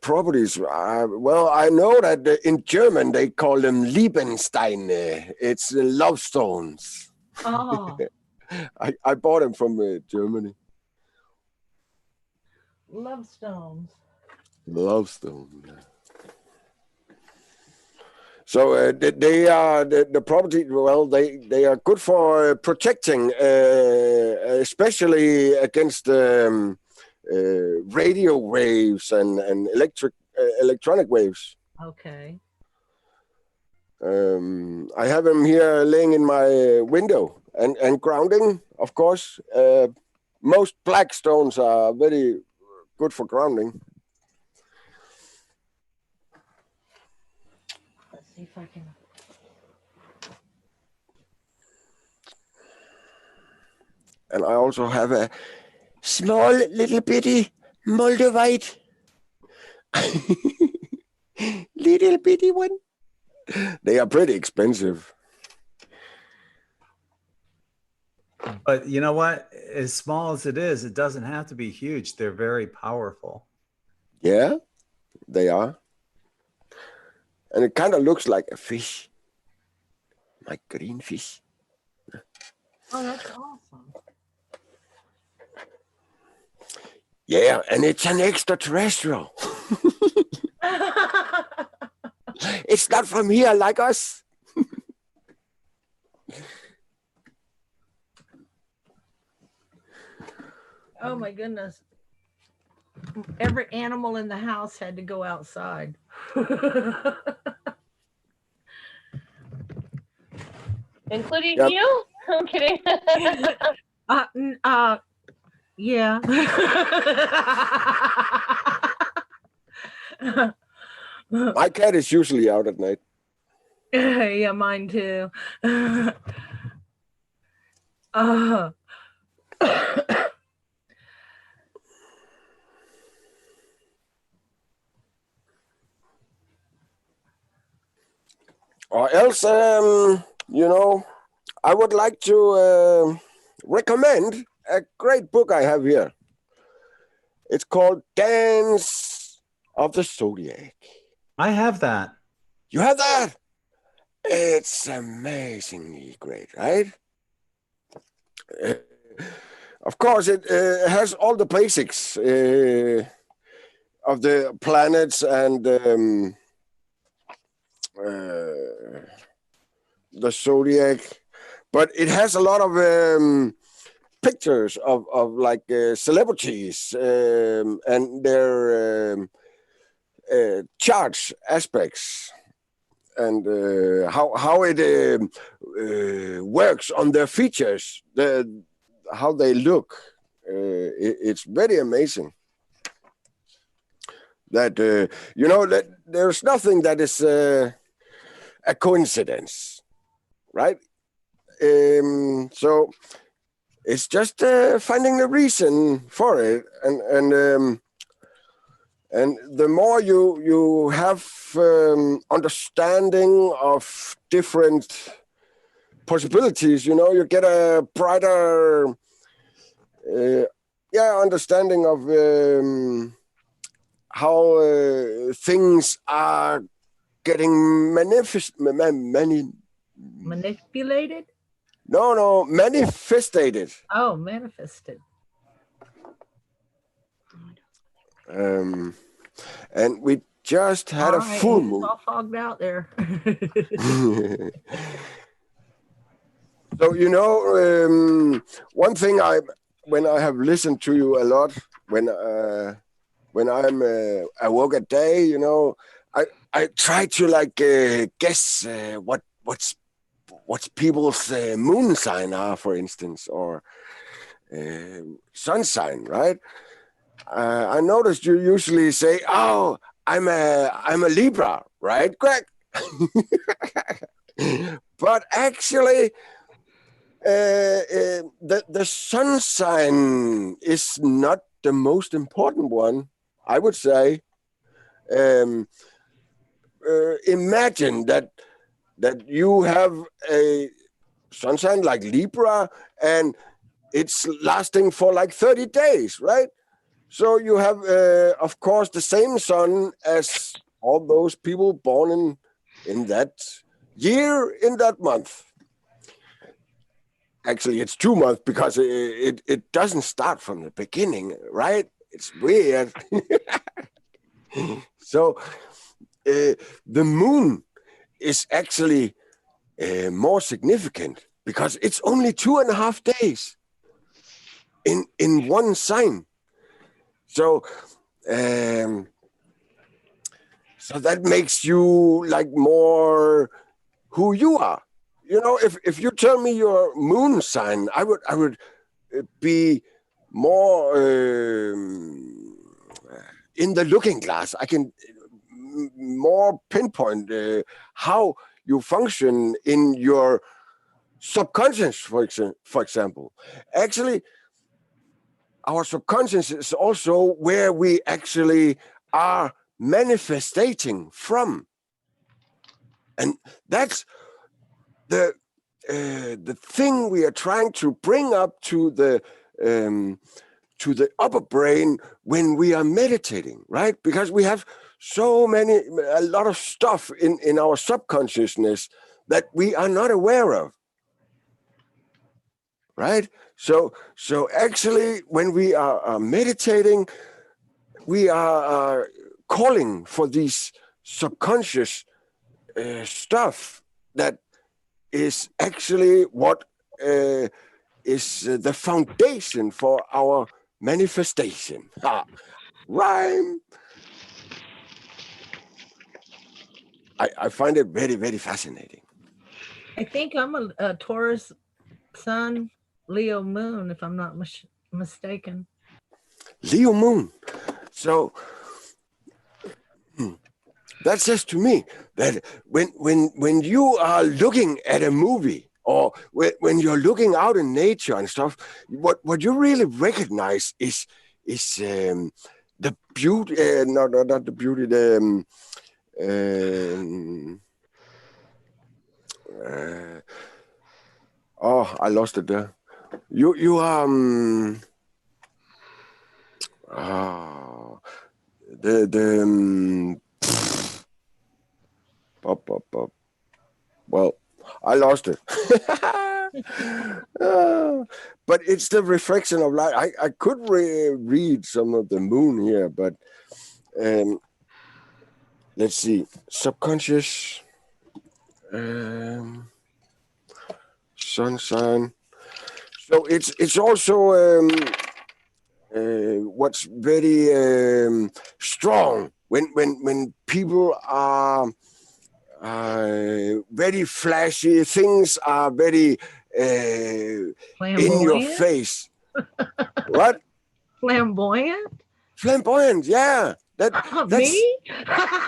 Speaker 6: Properties. Well, I know that in German they call them Liebensteine. It's love stones.
Speaker 4: Oh.
Speaker 6: I bought them from Germany.
Speaker 4: Love stones.
Speaker 6: Love stone. So they are the property. Well, they are good for protecting, especially against radio waves and electronic waves.
Speaker 4: Okay.
Speaker 6: I have them here laying in my window and grounding, of course. Most black stones are very good for grounding.
Speaker 4: Let's see if I can.
Speaker 6: And I also have a small little bitty moldavite. Little bitty one. They are pretty expensive.
Speaker 1: But you know what? As small as it is, it doesn't have to be huge. They're very powerful.
Speaker 6: Yeah, they are. And it kind of looks like a fish. Like green fish.
Speaker 4: Oh, that's awesome.
Speaker 6: Yeah, and it's an extraterrestrial. It's not from here like us.
Speaker 4: Oh my goodness. Every animal in the house had to go outside.
Speaker 3: Including
Speaker 6: Yep.
Speaker 3: you? I'm kidding.
Speaker 4: Yeah.
Speaker 6: My cat is usually out at night.
Speaker 4: Yeah, mine too.
Speaker 6: Or else, I would like to recommend a great book I have here. It's called Dance of the Zodiac.
Speaker 1: I have that.
Speaker 6: You have that? It's amazingly great, right? Of course, it has all the basics of the planets and the zodiac, but it has a lot of pictures of like celebrities and their charts aspects and how it works on their features, how they look. It's very amazing. That that there's nothing that is a coincidence, right? So it's just finding the reason for it, and the more you have understanding of different possibilities, you get a brighter understanding of how things are getting
Speaker 4: Manipulated?
Speaker 6: No, manifested.
Speaker 4: Oh, manifested.
Speaker 6: And we just had
Speaker 4: All
Speaker 6: a
Speaker 4: right,
Speaker 6: full
Speaker 4: it's
Speaker 6: moon.
Speaker 4: all fogged out there.
Speaker 6: So one thing when I have listened to you a lot, when I'm awoke at day, I try to guess what's people's moon sign are, for instance, or sun sign, right? I noticed you usually say, "Oh, I'm a Libra," right, Greg? But actually, the sun sign is not the most important one, I would say. Imagine that you have a sun sign like Libra, and it's lasting for like 30 days, right? So you have, of course, the same sun as all those people born in that year, in that month. Actually, it's 2 months because it doesn't start from the beginning, right? It's weird. So the moon is actually more significant because it's only 2.5 days in one sign. So that makes you like more who you are. If you tell me your moon sign, I would be more in the looking glass. I can more pinpoint how you function in your subconscious, for example. Actually, our subconscious is also where we actually are manifesting from, and that's the thing we are trying to bring up to the upper brain when we are meditating, right? Because we have a lot of stuff in our subconsciousness that we are not aware of, right? So actually, when we are meditating, we are calling for these subconscious stuff that is actually what is the foundation for our manifestation. Rhyme. I find it very, very fascinating.
Speaker 4: I think I'm a Taurus sun, Leo moon, if I'm not mistaken.
Speaker 6: Leo moon. So that says to me that when you are looking at a movie, or when you're looking out in nature and stuff, what you really recognize is the beauty, not the beauty, I lost it there. You well, I lost it. But it's the reflection of light. I could read some of the moon here, but let's see. Subconscious, sun sign. So it's also what's very strong when people are very flashy. Things are very in your face. What?
Speaker 4: Flamboyant?
Speaker 6: Flamboyant, yeah. That's
Speaker 4: Me?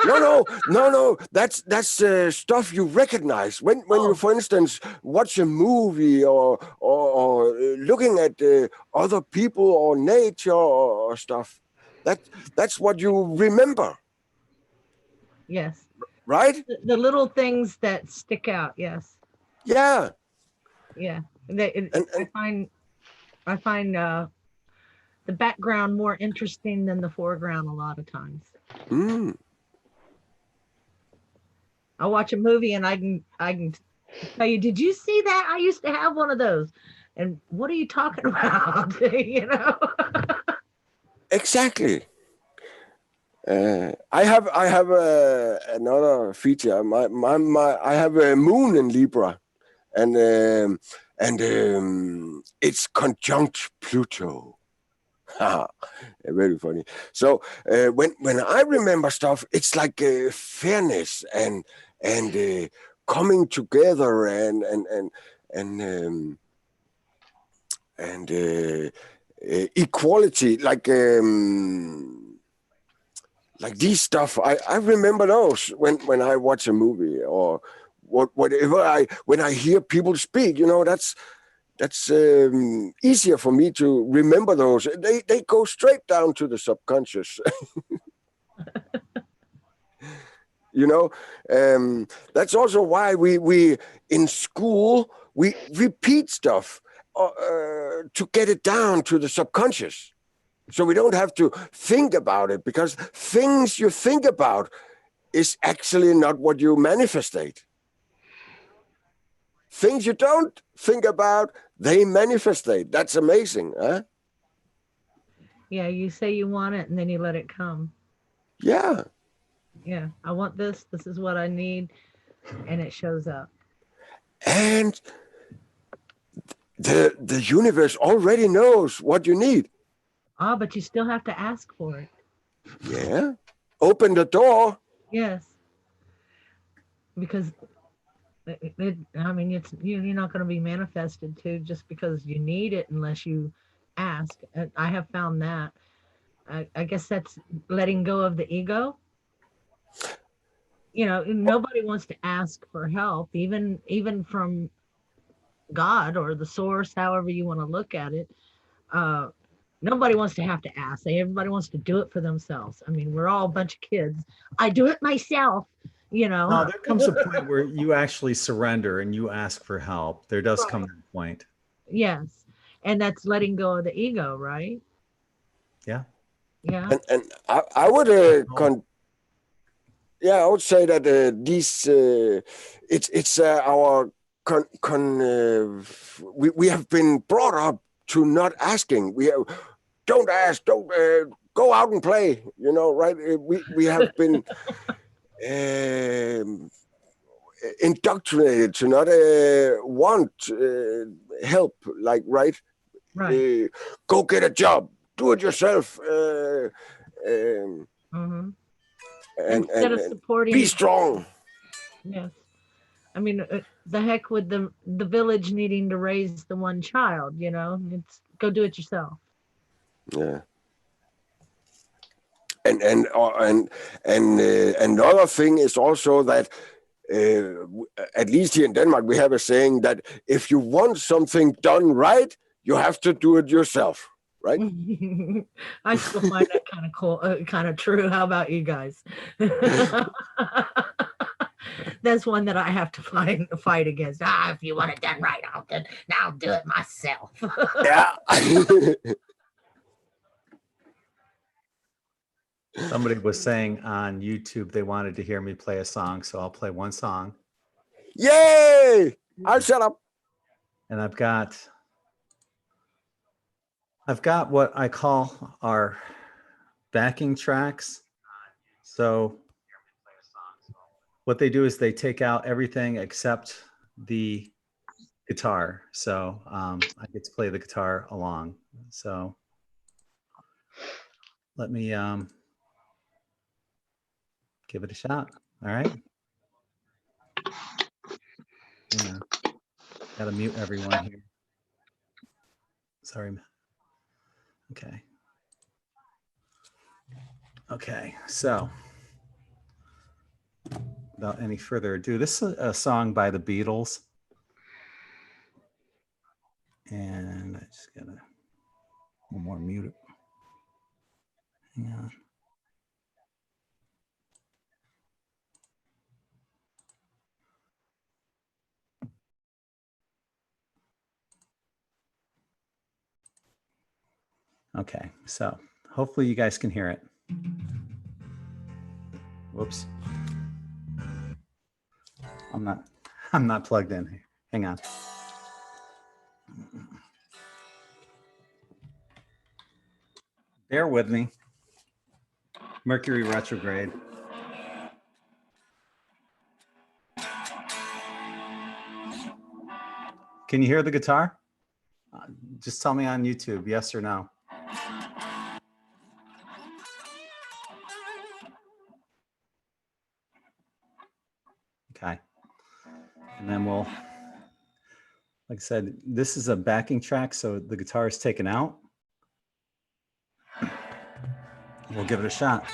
Speaker 6: no. That's stuff you recognize when you, for instance, watch a movie or looking at other people or nature or stuff. That's what you remember,
Speaker 4: Yes.
Speaker 6: right?
Speaker 4: The little things that stick out. Yes.
Speaker 6: Yeah.
Speaker 4: Yeah.
Speaker 6: And
Speaker 4: I find the background more interesting than the foreground a lot of times. I watch a movie and I can tell you, did you see that? I used to have one of those. And what are you talking about? You know?
Speaker 6: exactly. I have another feature. I have a moon in Libra, and it's conjunct Pluto. Very funny. So when I remember stuff, it's like fairness and coming together and equality, like these stuff. I remember those when I watch a movie or whatever. When I hear people speak, that's easier for me to remember those. They go straight down to the subconscious. That's also why we in school we repeat stuff to get it down to the subconscious, so we don't have to think about it, because things you think about is actually not what you manifestate. Things you don't think about, they manifestate. That's amazing, huh?
Speaker 4: Yeah, you say you want it and then you let it come.
Speaker 6: Yeah.
Speaker 4: Yeah, I want this. This is what I need. And it shows up.
Speaker 6: And the universe already knows what you need.
Speaker 4: Ah, but you still have to ask for it.
Speaker 6: Yeah. Open the door.
Speaker 4: Yes. Because you're not going to be manifested to just because you need it unless you ask. I have found that. I guess that's letting go of the ego. Nobody wants to ask for help, even from God or the source, however you want to look at it. Nobody wants to have to ask. Everybody wants to do it for themselves. I mean, we're all a bunch of kids. I do it myself,
Speaker 1: No, there comes a point where you actually surrender and you ask for help. There does come that point.
Speaker 4: Yes. And that's letting go of the ego, right?
Speaker 1: Yeah.
Speaker 6: And I would I would say that these it's our we have been brought up to not asking. Don't ask, don't go out and play. Right? We have been indoctrinated to not want help. Like, right? Go get a job. Do it yourself.
Speaker 4: Instead of supporting,
Speaker 6: be strong.
Speaker 4: Yes. I mean, the heck with the village needing to raise the one child, it's go do it yourself.
Speaker 6: Yeah. And another thing is also that at least here in Denmark, we have a saying that if you want something done right, you have to do it yourself. Right?
Speaker 4: I still find that kind of cool, kind of true. How about you guys? That's one that I have to fight against. If you want it done right, I'll do it myself.
Speaker 6: Yeah.
Speaker 1: Somebody was saying on YouTube they wanted to hear me play a song, so I'll play one song.
Speaker 6: Yay! I'll shut up.
Speaker 1: And I've got what I call our backing tracks. So what they do is they take out everything except the guitar. So I get to play the guitar along. So let me give it a shot. All right. Yeah. Gotta mute everyone here. Sorry. Okay. Okay, so without any further ado, this is a song by the Beatles. And I just gotta one more mute. Hang on. Okay, so hopefully you guys can hear it. Whoops. I'm not plugged in. Hang on. Bear with me. Mercury Retrograde. Can you hear the guitar? Just tell me on YouTube, yes or no. Okay. And then we'll, like I said, this is a backing track, so the guitar is taken out. We'll give it a shot.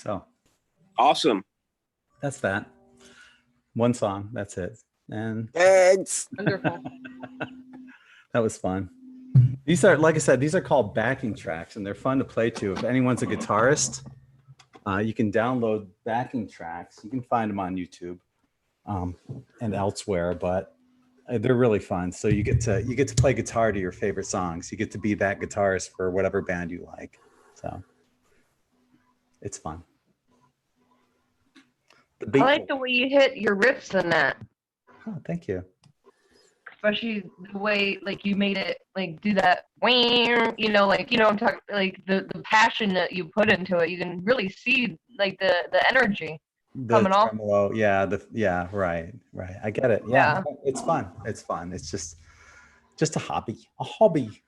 Speaker 1: So
Speaker 6: Awesome.
Speaker 1: that's that. One song, that's it. And
Speaker 6: Thanks.
Speaker 3: Wonderful.
Speaker 1: that was fun. These are, like I said, these are called backing tracks, and they're fun to play to. If anyone's a guitarist, you can download backing tracks. You can find them on YouTube and elsewhere, but they're really fun. So you get to play guitar to your favorite songs. You get to be that guitarist for whatever band you like. So it's fun.
Speaker 3: I like the way you hit your riffs in that.
Speaker 1: Oh, thank you.
Speaker 3: especially the way like you made it like do that, you know, like, you know, I'm talking like the passion that you put into it. You can really see like the energy coming off.
Speaker 1: Tremolo, yeah, right. I get it. Yeah, it's fun. It's fun. It's just a hobby.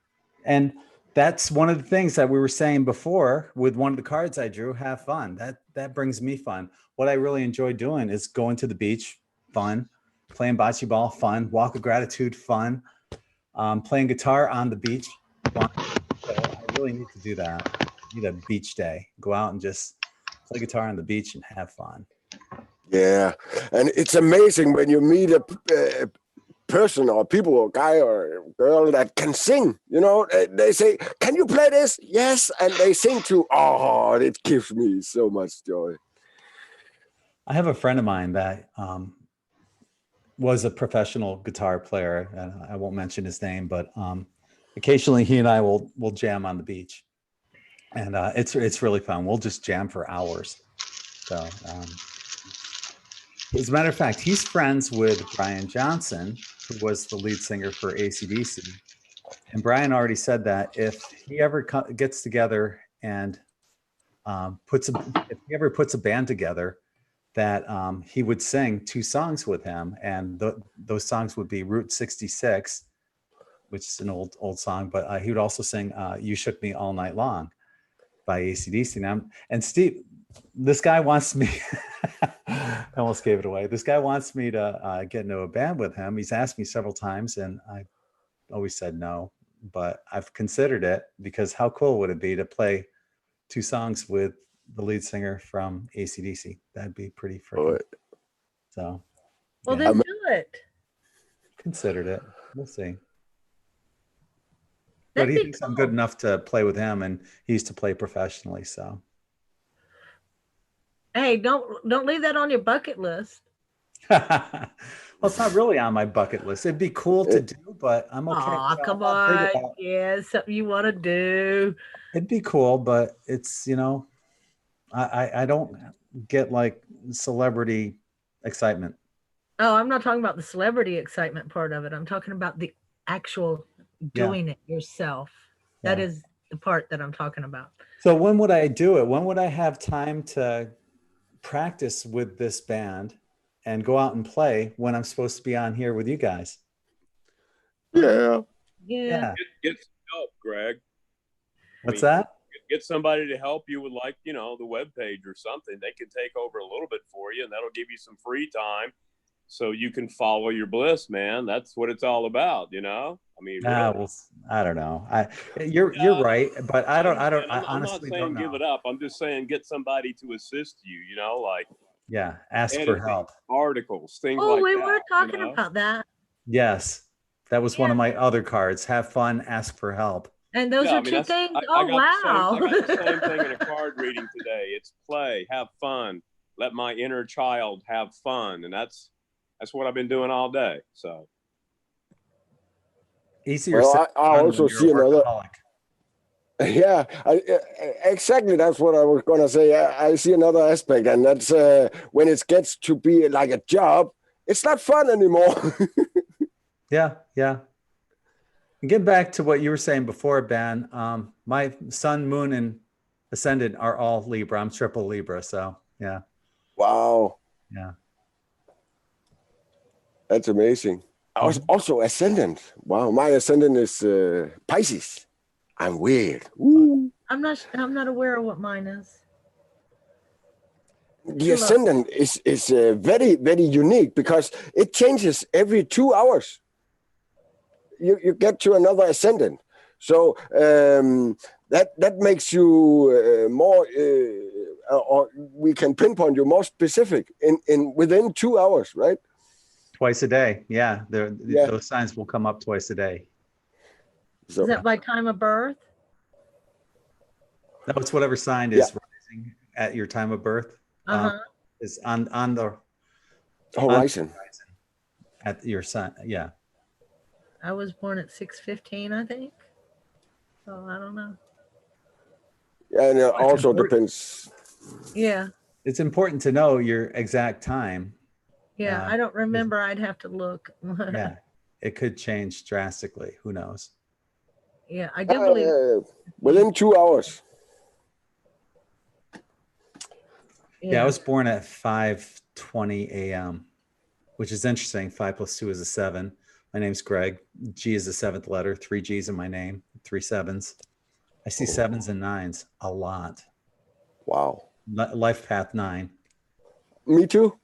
Speaker 1: And that's one of the things that we were saying before with one of the cards I drew, have fun. That brings me fun. What I really enjoy doing is going to the beach, fun, playing bocce ball, fun, walk of gratitude, fun, playing guitar on the beach, fun. So I really need to do that. I need a beach day. Go out and just play guitar on the beach and have fun.
Speaker 6: Yeah, and it's amazing when you meet a person or people or guy or girl that can sing. You know, they say, "Can you play this?" Yes, and they sing too. Oh, it gives me so much joy.
Speaker 1: I have a friend of mine that was a professional guitar player, and I won't mention his name, but occasionally he and I will jam on the beach, and it's really fun. We'll just jam for hours. So, as a matter of fact, he's friends with Brian Johnson, who was the lead singer for AC/DC. And Brian already said that if he ever gets together and if he ever puts a band together, that he would sing 2 songs with him, and those songs would be Route 66, which is an old song, but he would also sing "You Shook Me All Night Long" by AC/DC. And Steve, this guy wants me. I almost gave it away. This guy wants me to get into a band with him. He's asked me several times, and I always said no. But I've considered it, because how cool would it be to play 2 songs with the lead singer from AC/DC? That'd be pretty freaking. So,
Speaker 4: well, then do it.
Speaker 1: Considered it. We'll see. But he thinks I'm good enough to play with him, and he used to play professionally. So,
Speaker 4: hey, don't leave that on your bucket list.
Speaker 1: well, it's not really on my bucket list. It'd be cool to do, but I'm okay.
Speaker 4: Oh, come on. Yeah, something you want to do.
Speaker 1: It'd be cool, but it's, you know, I don't get like celebrity excitement.
Speaker 4: Oh, I'm not talking about the celebrity excitement part of it. I'm talking about the actual doing it yourself. That is the part that I'm talking about.
Speaker 1: So when would I do it? When would I have time to practice with this band and go out and play when I'm supposed to be on here with you guys?
Speaker 6: Yeah.
Speaker 4: Yeah.
Speaker 8: Get some help, Greg.
Speaker 1: What's that?
Speaker 8: Get somebody to help you with, like, you know, the web page or something. They can take over a little bit for you, and that'll give you some free time so you can follow your bliss, man. That's what it's all about, you know? I mean, really.
Speaker 1: Well, I don't know. You're right, but I honestly don't know.
Speaker 8: Give it up. I'm just saying get somebody to assist you, you know, like
Speaker 1: ask for help.
Speaker 8: Articles, things like that.
Speaker 4: Oh, we were talking about that.
Speaker 1: Yes. That was one of my other cards. Have fun, ask for help.
Speaker 4: And those are 2 things. Wow.
Speaker 8: I got the same thing in a card reading today. It's play, have fun, let my inner child have fun. And that's what I've been doing all day. So
Speaker 1: easier.
Speaker 6: Well, I also see another. Yeah, exactly. That's what I was going to say. I see another aspect, and that's when it gets to be like a job, it's not fun anymore.
Speaker 1: Yeah. And get back to what you were saying before, Ben. My sun, moon, and ascendant are all Libra. I'm triple Libra, so yeah.
Speaker 6: Wow.
Speaker 1: Yeah.
Speaker 6: That's amazing. I was also ascendant. Wow, my ascendant is Pisces. I'm weird. Woo.
Speaker 4: I'm not aware of what mine is.
Speaker 6: The ascendant is very, very unique because it changes every 2 hours. You get to another ascendant, so that makes you more, or we can pinpoint you more specific in within 2 hours, right?
Speaker 1: Twice a day, yeah. Those signs will come up twice a day.
Speaker 4: So, is that by time of birth?
Speaker 1: No, it's whatever sign is rising at your time of birth. Is on the
Speaker 6: horizon.
Speaker 1: At your sun, yeah.
Speaker 4: I was born at 6:15, I think. So I don't know.
Speaker 6: Yeah, and it also depends.
Speaker 4: Yeah.
Speaker 1: It's important to know your exact time.
Speaker 4: Yeah, I don't remember. I'd have to look.
Speaker 1: Yeah. it could change drastically. Who knows?
Speaker 4: Yeah, I do believe.
Speaker 6: Within 2 hours.
Speaker 1: Yeah, I was born at 5:20 a.m., which is interesting. 5 + 2 is a 7. My name's Greg. G is the 7th letter. 3 G's in my name. 3 7s. I see 7s and 9s a lot.
Speaker 6: Wow.
Speaker 1: Life path 9.
Speaker 6: Me too.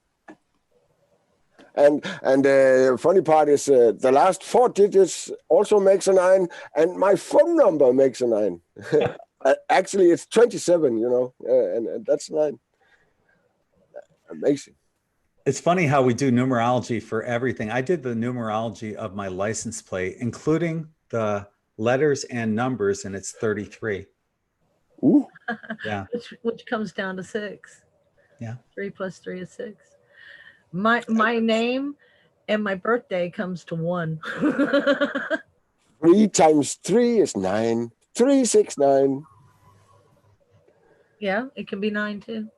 Speaker 6: And the funny part is the last 4 digits also makes a 9, and my phone number makes a 9. Actually, it's 27, you know, and that's 9. Amazing.
Speaker 1: It's funny how we do numerology for everything. I did the numerology of my license plate, including the letters and numbers, and it's 33.
Speaker 6: Ooh.
Speaker 1: Yeah.
Speaker 4: Which comes down to 6.
Speaker 1: Yeah.
Speaker 4: 3 + 3 is 6. My name and my birthday comes to 1.
Speaker 6: 3 times 3 is 9. 3, 6, 9.
Speaker 4: Yeah, it can be 9 too.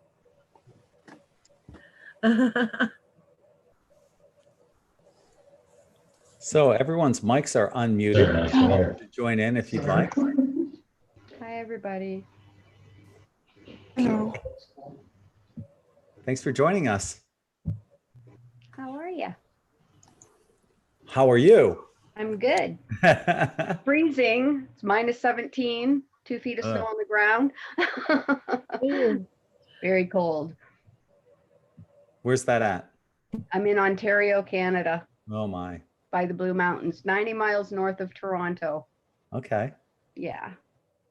Speaker 1: So everyone's mics are unmuted. You're welcome to join in if you'd like.
Speaker 3: Hi, everybody.
Speaker 6: Hello.
Speaker 1: Thanks for joining us.
Speaker 3: How are you?
Speaker 1: How are you?
Speaker 3: I'm good. Freezing. It's -17, 2 feet of snow on the ground. Very cold.
Speaker 1: Where's that at?
Speaker 3: I'm in Ontario, Canada,
Speaker 1: Oh my.
Speaker 3: by the Blue Mountains, 90 miles north of Toronto.
Speaker 1: Okay.
Speaker 3: Yeah.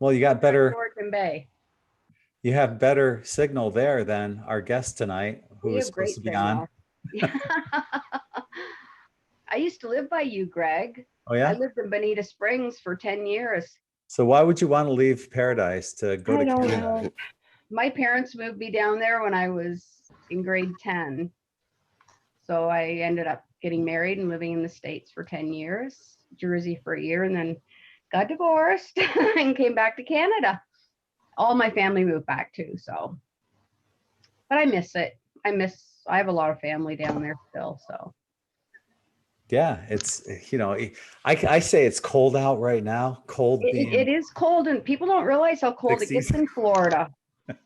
Speaker 1: Well, you got better.
Speaker 3: Georgian Bay.
Speaker 1: You have better signal there than our guest tonight, who
Speaker 3: We
Speaker 1: is
Speaker 3: have
Speaker 1: supposed to
Speaker 3: great
Speaker 1: be on.
Speaker 3: I used to live by you, Greg.
Speaker 1: Oh
Speaker 3: I
Speaker 1: yeah.
Speaker 3: lived in Bonita Springs for 10 years.
Speaker 1: So why would you want to leave paradise to go to
Speaker 3: I don't
Speaker 1: Canada?
Speaker 3: know. My parents moved me down there when I was in grade 10. So I ended up getting married and living in the States for 10 years, Jersey for a year, and then got divorced and came back to Canada. All my family moved back too, so. But I miss it. I have a lot of family down there still, so.
Speaker 1: Yeah, it's, you know, I say it's cold out right now. Cold being
Speaker 3: It is cold, and people don't realize how cold it gets
Speaker 1: 60s.
Speaker 3: in Florida.
Speaker 1: It's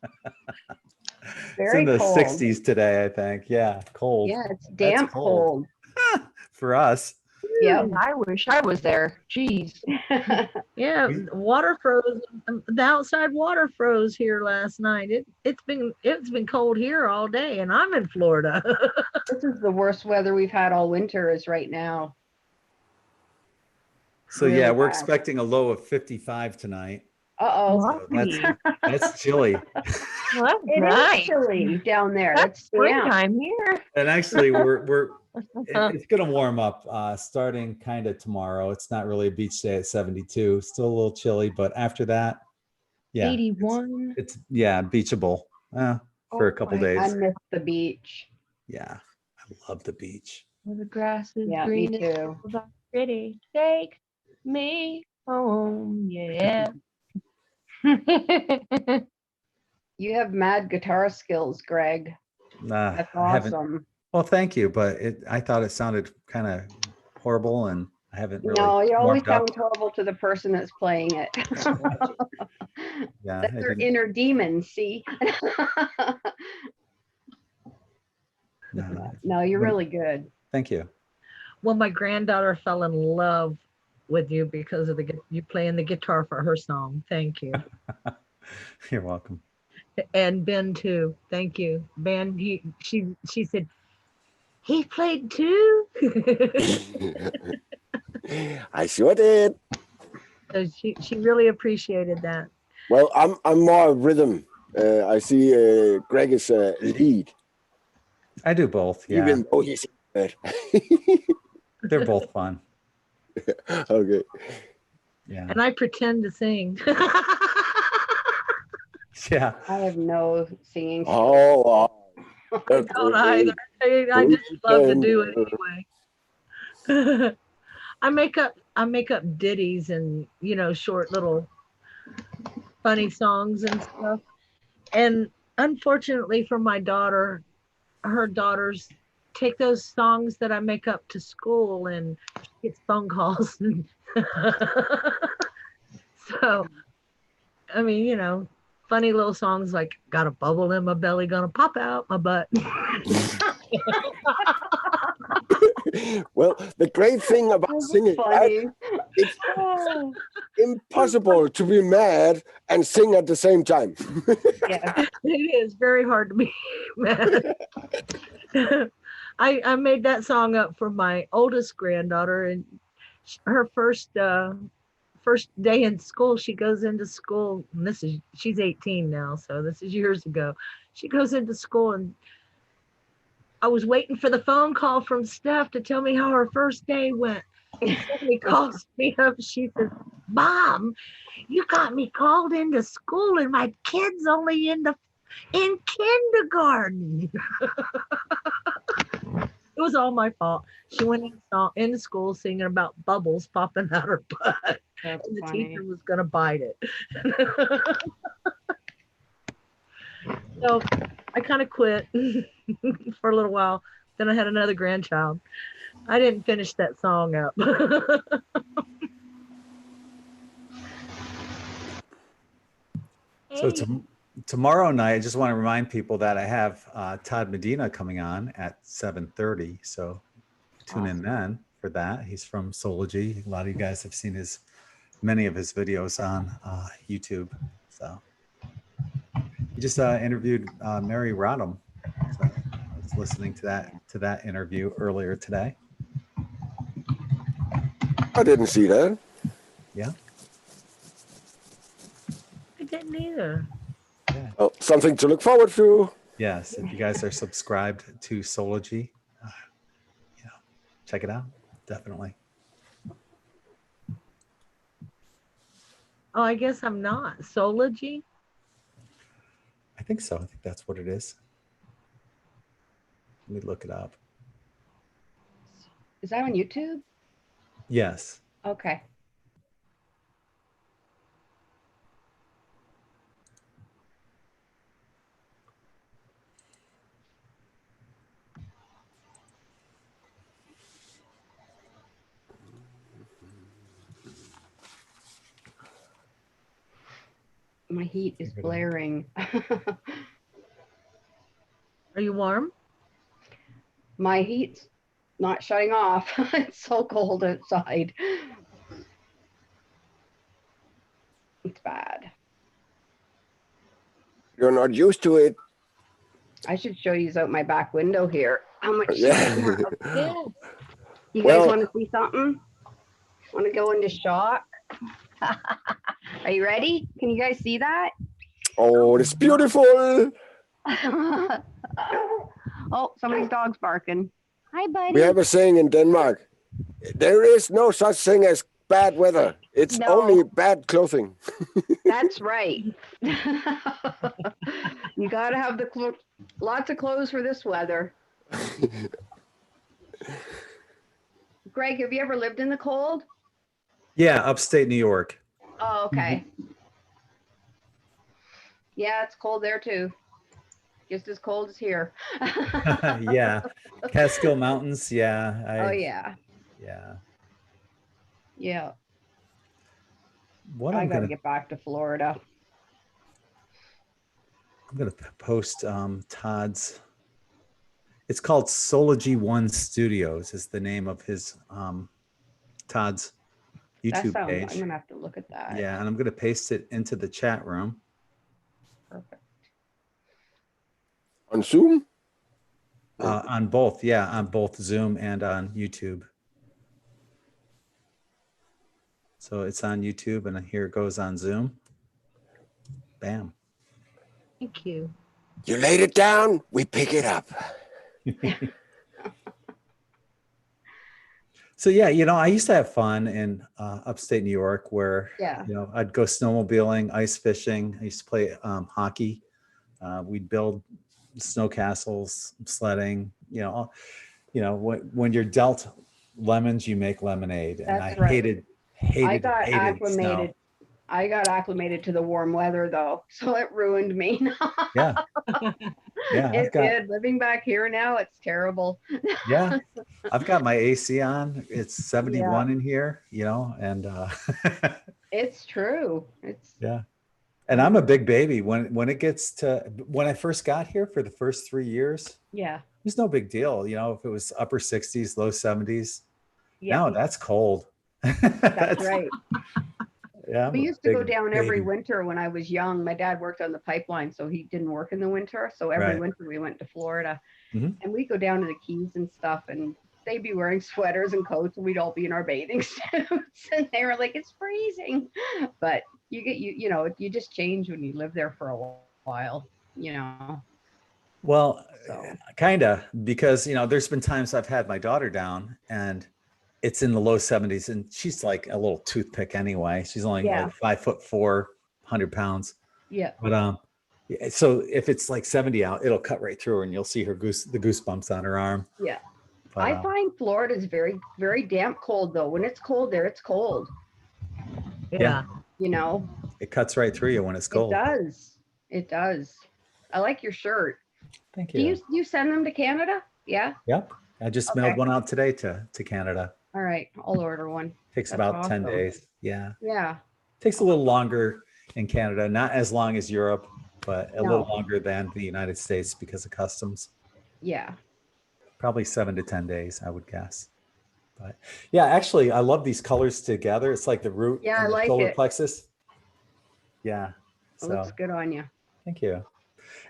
Speaker 1: in
Speaker 3: Very
Speaker 1: the
Speaker 3: cold.
Speaker 1: 60s today, I think. Yeah, cold.
Speaker 3: Yeah, it's
Speaker 1: That's
Speaker 3: damp cold.
Speaker 1: for us.
Speaker 3: Yeah. I wish I was there. Jeez.
Speaker 4: Yeah, water froze. The outside water froze here last night. It's been cold here all day, and I'm in Florida.
Speaker 3: This is the worst weather we've had all winter is right now.
Speaker 1: So
Speaker 3: Really
Speaker 1: yeah, we're
Speaker 3: bad.
Speaker 1: expecting a low of 55 tonight.
Speaker 3: Uh-oh.
Speaker 1: So that's chilly.
Speaker 3: Well, that's nice. Is chilly down there. That's springtime here.
Speaker 1: And actually it's going to warm up starting kind of tomorrow. It's not really a beach day at 72, still a little chilly, but after that, yeah,
Speaker 3: 81.
Speaker 1: it's beachable for a couple days.
Speaker 3: I miss the beach.
Speaker 1: Yeah, I love the beach.
Speaker 3: Where the grass is green. Me too. Pretty. Take me home. Yeah. You have mad guitar skills, Greg. That's awesome.
Speaker 1: Well, thank you, but I thought it sounded kind of horrible, and I haven't really.
Speaker 3: No, you always
Speaker 1: warmed up.
Speaker 3: sound horrible to the person that's playing it.
Speaker 1: Yeah,
Speaker 3: that's their inner demon. See. No, you're really good.
Speaker 1: Thank you.
Speaker 4: Well, my granddaughter fell in love with you because of you playing the guitar for her song. Thank you.
Speaker 1: You're welcome.
Speaker 4: And Ben too. Thank you. Ben, she said, he played too.
Speaker 6: I sure did.
Speaker 4: So she really appreciated that.
Speaker 6: Well, I'm more rhythm. I see Greg is lead.
Speaker 1: I do both. Yeah.
Speaker 6: Even though he's good.
Speaker 1: They're both fun.
Speaker 6: Okay.
Speaker 1: Yeah.
Speaker 4: And I pretend to sing.
Speaker 1: Yeah.
Speaker 3: I have no singing.
Speaker 6: Oh,
Speaker 4: I don't either. I just love to do it anyway. I make up ditties and short little funny songs and stuff. And unfortunately for my daughter, her daughters take those songs that I make up to school and get phone calls. So, I mean, you know, funny little songs like "Got a bubble in my belly, gonna pop out my butt."
Speaker 6: Well, the great thing about
Speaker 3: That's
Speaker 6: singing,
Speaker 3: funny.
Speaker 6: it's impossible to be mad and sing at the same time.
Speaker 3: Yeah.
Speaker 4: It is very hard to be mad. I made that song up for my oldest granddaughter, and her first day in school, she goes into school, and she's 18 now, so this is years ago. She goes into school, and I was waiting for the phone call from Steph to tell me how her first day went. Somebody calls me up. She says, "Mom, you got me called into school, and my kid's only in kindergarten." It was all my fault. She went into school singing about bubbles popping out her butt.
Speaker 3: That's
Speaker 4: And the
Speaker 3: funny.
Speaker 4: teacher was going to bite it. So I kind of quit for a little while. Then I had another grandchild. I didn't finish that song up.
Speaker 1: So tomorrow night, I just want to remind people that I have Todd Medina coming on at 7:30. So tune in then for that. He's from Sology. A lot of you guys have seen many of his videos on YouTube. So he just interviewed Mary Rodham. So I was listening to that interview earlier today.
Speaker 6: I didn't see that.
Speaker 1: Yeah.
Speaker 4: I didn't either.
Speaker 1: Yeah.
Speaker 6: Oh, something to look forward to.
Speaker 1: Yes. If you guys are subscribed to Sology, check it out. Definitely.
Speaker 4: Oh, I guess I'm not. Sology?
Speaker 1: I think so. I think that's what it is. Let me look it up.
Speaker 3: Is that on YouTube?
Speaker 1: Yes.
Speaker 3: Okay. My heat is blaring.
Speaker 4: Are you warm?
Speaker 3: My heat's not shutting off. It's so cold outside. It's bad.
Speaker 6: You're not used to it.
Speaker 3: I should show you out my back window here. How much?
Speaker 6: Yeah.
Speaker 3: You guys
Speaker 6: Well-
Speaker 3: want to see something? Want to go into shock? Are you ready? Can you guys see that?
Speaker 6: Oh, it's beautiful.
Speaker 3: Oh, somebody's dog's barking. Hi, buddy.
Speaker 6: We have a saying in Denmark. There is no such thing as bad weather. It's
Speaker 3: No.
Speaker 6: only bad clothing.
Speaker 3: That's right. You got to have lots of clothes for this weather. Greg, have you ever lived in the cold?
Speaker 1: Yeah, upstate New York.
Speaker 3: Oh, okay. Yeah, it's cold there too. Just as cold as here.
Speaker 1: Yeah. Catskill Mountains. Yeah.
Speaker 3: Oh, yeah.
Speaker 1: Yeah.
Speaker 3: Yeah.
Speaker 1: What
Speaker 3: I
Speaker 1: I'm
Speaker 3: got to
Speaker 1: gonna
Speaker 3: get back to Florida.
Speaker 1: post Todd's. It's called Sology One Studios is the name of his Todd's YouTube
Speaker 3: I'm
Speaker 1: page.
Speaker 3: going to have to look at that.
Speaker 1: Yeah, and I'm gonna paste it into the chat room.
Speaker 3: Perfect.
Speaker 6: On Zoom?
Speaker 1: On both, yeah, on both Zoom and on YouTube. So it's on YouTube and here it goes on Zoom. Bam.
Speaker 4: Thank you.
Speaker 6: You laid it down, we pick it up.
Speaker 1: So yeah, I used to have fun in upstate New York where,
Speaker 3: Yeah.
Speaker 1: I'd go snowmobiling, ice fishing. I used to play hockey. We'd build snow castles, sledding, when you're dealt lemons, you make lemonade. And
Speaker 3: That's
Speaker 1: I
Speaker 3: right.
Speaker 1: hated
Speaker 3: I got
Speaker 1: snow.
Speaker 3: acclimated. I got acclimated to the warm weather though, so it ruined me.
Speaker 1: Yeah. Yeah,
Speaker 9: It did. Living back here now, it's terrible.
Speaker 1: yeah, I've got my AC on. It's 71 in here, you know, and
Speaker 9: It's true. It's
Speaker 1: yeah. And I'm a big baby. When it gets to when I first got here for the first 3 years,
Speaker 9: yeah.
Speaker 1: it was no big deal. You know, if it was upper 60s, low 70s.
Speaker 9: Yeah.
Speaker 1: Now that's cold.
Speaker 9: That's right.
Speaker 1: Yeah.
Speaker 9: We used to go down every winter when I was young. My dad worked on the pipeline, so he didn't work in the winter. So every winter we went to Florida, and we'd go down to the Keys and stuff, and they'd be wearing sweaters and coats, and we'd all be in our bathing suits, and they were like, "It's freezing," but you know, you just change when you live there for a while, you know.
Speaker 1: Well, kind of, because, you know, there's been times I've had my daughter down and it's in the low 70s and she's like a little toothpick anyway. She's only like 5'4", 100 pounds.
Speaker 9: Yeah.
Speaker 1: But so if it's like 70 out, it'll cut right through her and you'll see her the goosebumps on her arm.
Speaker 9: Yeah.
Speaker 1: But,
Speaker 9: I find Florida is very, very damp cold though. When it's cold there, it's cold.
Speaker 4: Yeah.
Speaker 9: You know,
Speaker 1: it cuts right through you when it's cold.
Speaker 9: It does. It does. I like your shirt.
Speaker 1: Thank you.
Speaker 9: Do you send them to Canada? Yeah.
Speaker 1: Yep. I just mailed one out today to Canada.
Speaker 9: All right. I'll order one.
Speaker 1: Takes about 10 days. Yeah.
Speaker 9: Yeah.
Speaker 1: Takes a little longer in Canada, not as long as Europe, but a little longer than the United States because of customs.
Speaker 9: Yeah.
Speaker 1: Probably 7 to 10 days, I would guess. But yeah, actually, I love these colors together. It's like the root
Speaker 9: and
Speaker 1: I
Speaker 9: the
Speaker 1: like solar plexus. Yeah.
Speaker 9: So, it looks good on you.
Speaker 1: Thank you.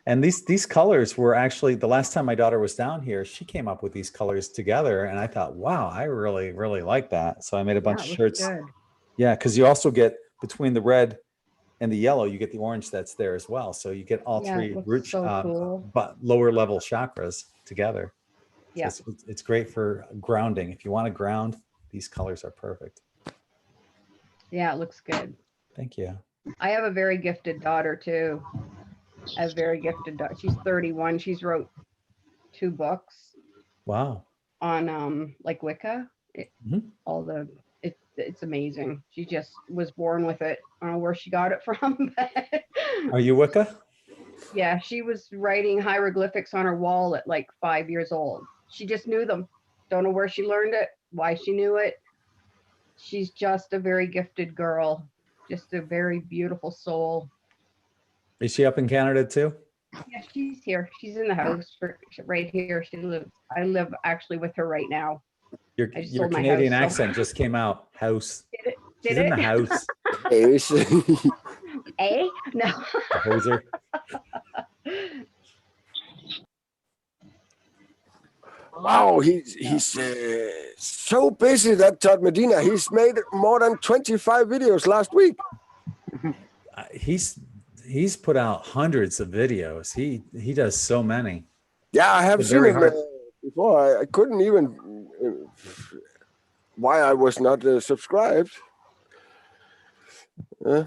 Speaker 1: And these colors were actually, the last time my daughter was down here, she came up with these colors together. And I thought, wow, I really, really like that. So I made a bunch of shirts.
Speaker 9: Good.
Speaker 1: Yeah, because you also get between the red and the yellow, you get the orange that's there as well. So you get all three root, but lower level chakras together.
Speaker 9: Yeah.
Speaker 1: So it's great for grounding. If you want to ground, these colors are perfect.
Speaker 9: Yeah, it looks good.
Speaker 1: Thank you.
Speaker 9: I have a very gifted daughter too. A very gifted daughter. She's 31. She's wrote 2 books.
Speaker 1: Wow.
Speaker 9: On like Wicca. It's amazing. She just was born with it. I don't know where she got it from.
Speaker 1: Are you Wicca?
Speaker 9: Yeah, she was writing hieroglyphics on her wall at like 5 years old. She just knew them. Don't know where she learned it, why she knew it. She's just a very gifted girl. Just a very beautiful soul.
Speaker 1: Is she up in Canada too?
Speaker 9: Yeah, she's here. She's in the house right here. I live actually with her right now.
Speaker 1: Your Canadian accent just came out. House. She's in the house.
Speaker 9: Eh? No.
Speaker 1: Hoser.
Speaker 6: Wow, he's so busy, that Todd Medina. He's made more than 25 videos last week.
Speaker 1: He's put out hundreds of videos. He does so many.
Speaker 6: Yeah, I have seen him before. I couldn't even why I was not subscribed.
Speaker 9: Yeah,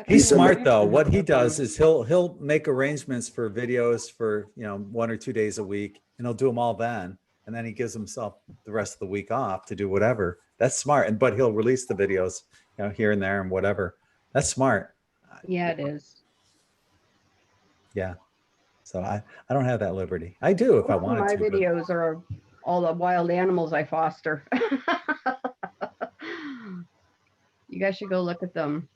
Speaker 1: he's smart though. What he does is he'll make arrangements for videos for 1 or 2 days a week, and he'll do them all then, and then he gives himself the rest of the week off to do whatever. That's smart. But he'll release the videos here and there and whatever. That's smart.
Speaker 9: Yeah, it is.
Speaker 1: Yeah. So I don't have that liberty. I do if I wanted to.
Speaker 9: My videos are all the wild animals I foster. You guys should go look at them.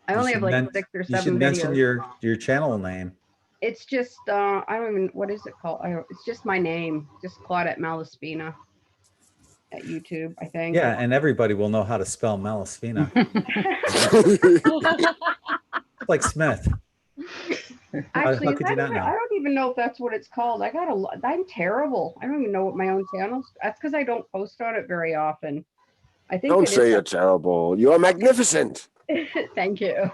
Speaker 9: I only have like 6 or 7 videos.
Speaker 1: You should mention your channel name.
Speaker 9: It's just I don't even, what is it called? It's just my name, just Claudette Malaspina at YouTube, I think.
Speaker 1: Yeah, and everybody will know how to spell Malaspina. Like Smith.
Speaker 9: Actually, I don't even know if that's what it's called. I'm terrible. I don't even know what my own channel's. That's because I don't post on it very often. I think.
Speaker 6: Don't say you're terrible. You're magnificent.
Speaker 9: Thank you.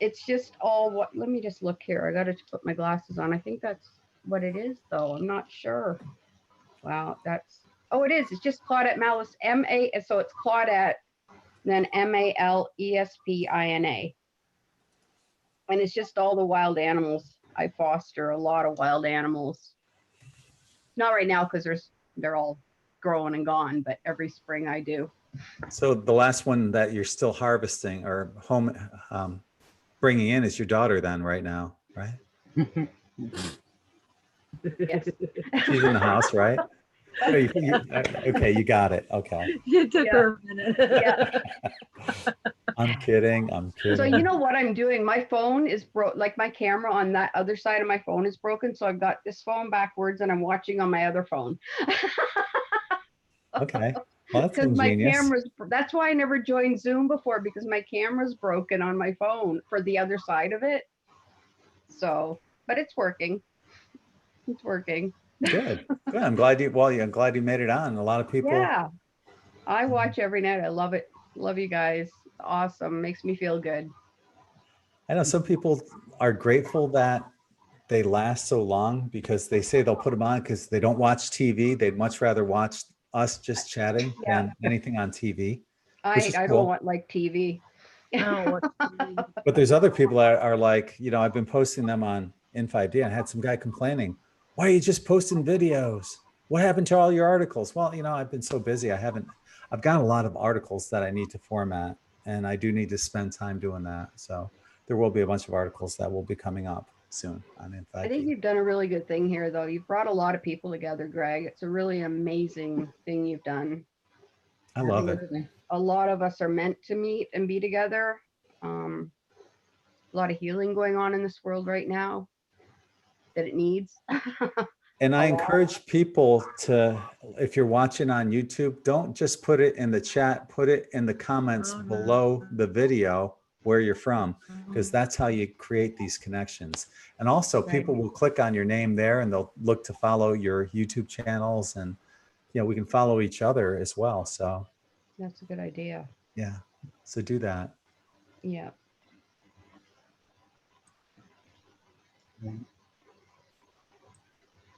Speaker 9: It's just all what. Let me just look here. I got to put my glasses on. I think that's what it is, though. I'm not sure. Wow, that's. Oh, it is. It's just Claudette Malice. So it's Claudette, then Malespina. And it's just all the wild animals. I foster a lot of wild animals. Not right now because they're all growing and gone, but every spring I do.
Speaker 1: So the last one that you're still harvesting or bringing in is your daughter then right now? right?
Speaker 5: Yes.
Speaker 1: She's in the house, right? Oh, okay, you got it. Okay.
Speaker 4: You took
Speaker 5: Yeah.
Speaker 4: her a minute.
Speaker 5: Yeah.
Speaker 1: I'm kidding. I'm kidding.
Speaker 9: So you know what I'm doing? My phone is broke. Like my camera on that other side of my phone is broken. So I've got this phone backwards and I'm watching on my other phone.
Speaker 1: Okay. Well, that's
Speaker 9: Because my
Speaker 1: ingenious.
Speaker 9: camera's, that's why I never joined Zoom before, because my camera's broken on my phone for the other side of it. So, but it's working. It's working.
Speaker 1: Good. Good. I'm glad you made it on. A lot of people.
Speaker 9: Yeah. I watch every night. I love it. Love you guys. Awesome. Makes me feel good.
Speaker 1: I know some people are grateful that they last so long because they say they'll put them on because they don't watch TV. They'd much rather watch us just chatting than anything on TV.
Speaker 9: I
Speaker 1: cool.
Speaker 9: don't want like TV.
Speaker 1: But there's other people that are like, I've been posting them on In5D and I had some guy complaining, why are you just posting videos? What happened to all your articles? Well, I've been so busy. I've got a lot of articles that I need to format and I do need to spend time doing that. So there will be a bunch of articles that will be coming up soon on In5D.
Speaker 9: I think you've done a really good thing here, though. You've brought a lot of people together, Greg. It's a really amazing thing you've done.
Speaker 1: I love it.
Speaker 9: A lot of us are meant to meet and be together. A lot of healing going on in this world right now that it needs.
Speaker 1: And I encourage people to, if you're watching on YouTube, don't just put it in the chat, put it in the comments below the video where you're from, because that's how you create these connections. And also people will click on your name there and they'll look to follow your YouTube channels and, we can follow each other as well. So
Speaker 9: that's a good idea.
Speaker 1: Yeah. So do that.
Speaker 9: Yeah.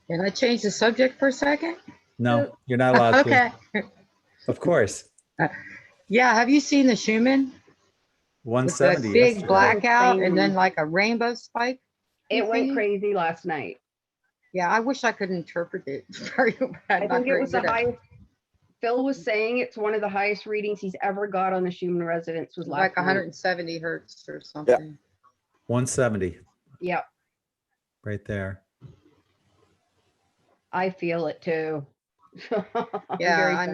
Speaker 10: Can I change the subject for a second?
Speaker 1: No, you're not allowed
Speaker 10: to.
Speaker 1: Okay. Of course.
Speaker 10: Yeah, have you seen the Schumann?
Speaker 1: 170.
Speaker 10: With a big blackout and then like a rainbow spike?
Speaker 9: It went crazy last night.
Speaker 10: Yeah, I wish I could interpret it.
Speaker 9: I think it was the highest. Phil was saying it's one of the highest readings he's ever got on the Schumann Resonance. Was
Speaker 10: like 170 hertz or something.
Speaker 1: Yeah. 170.
Speaker 9: Yep.
Speaker 1: Right there.
Speaker 9: I feel it too.
Speaker 10: Yeah,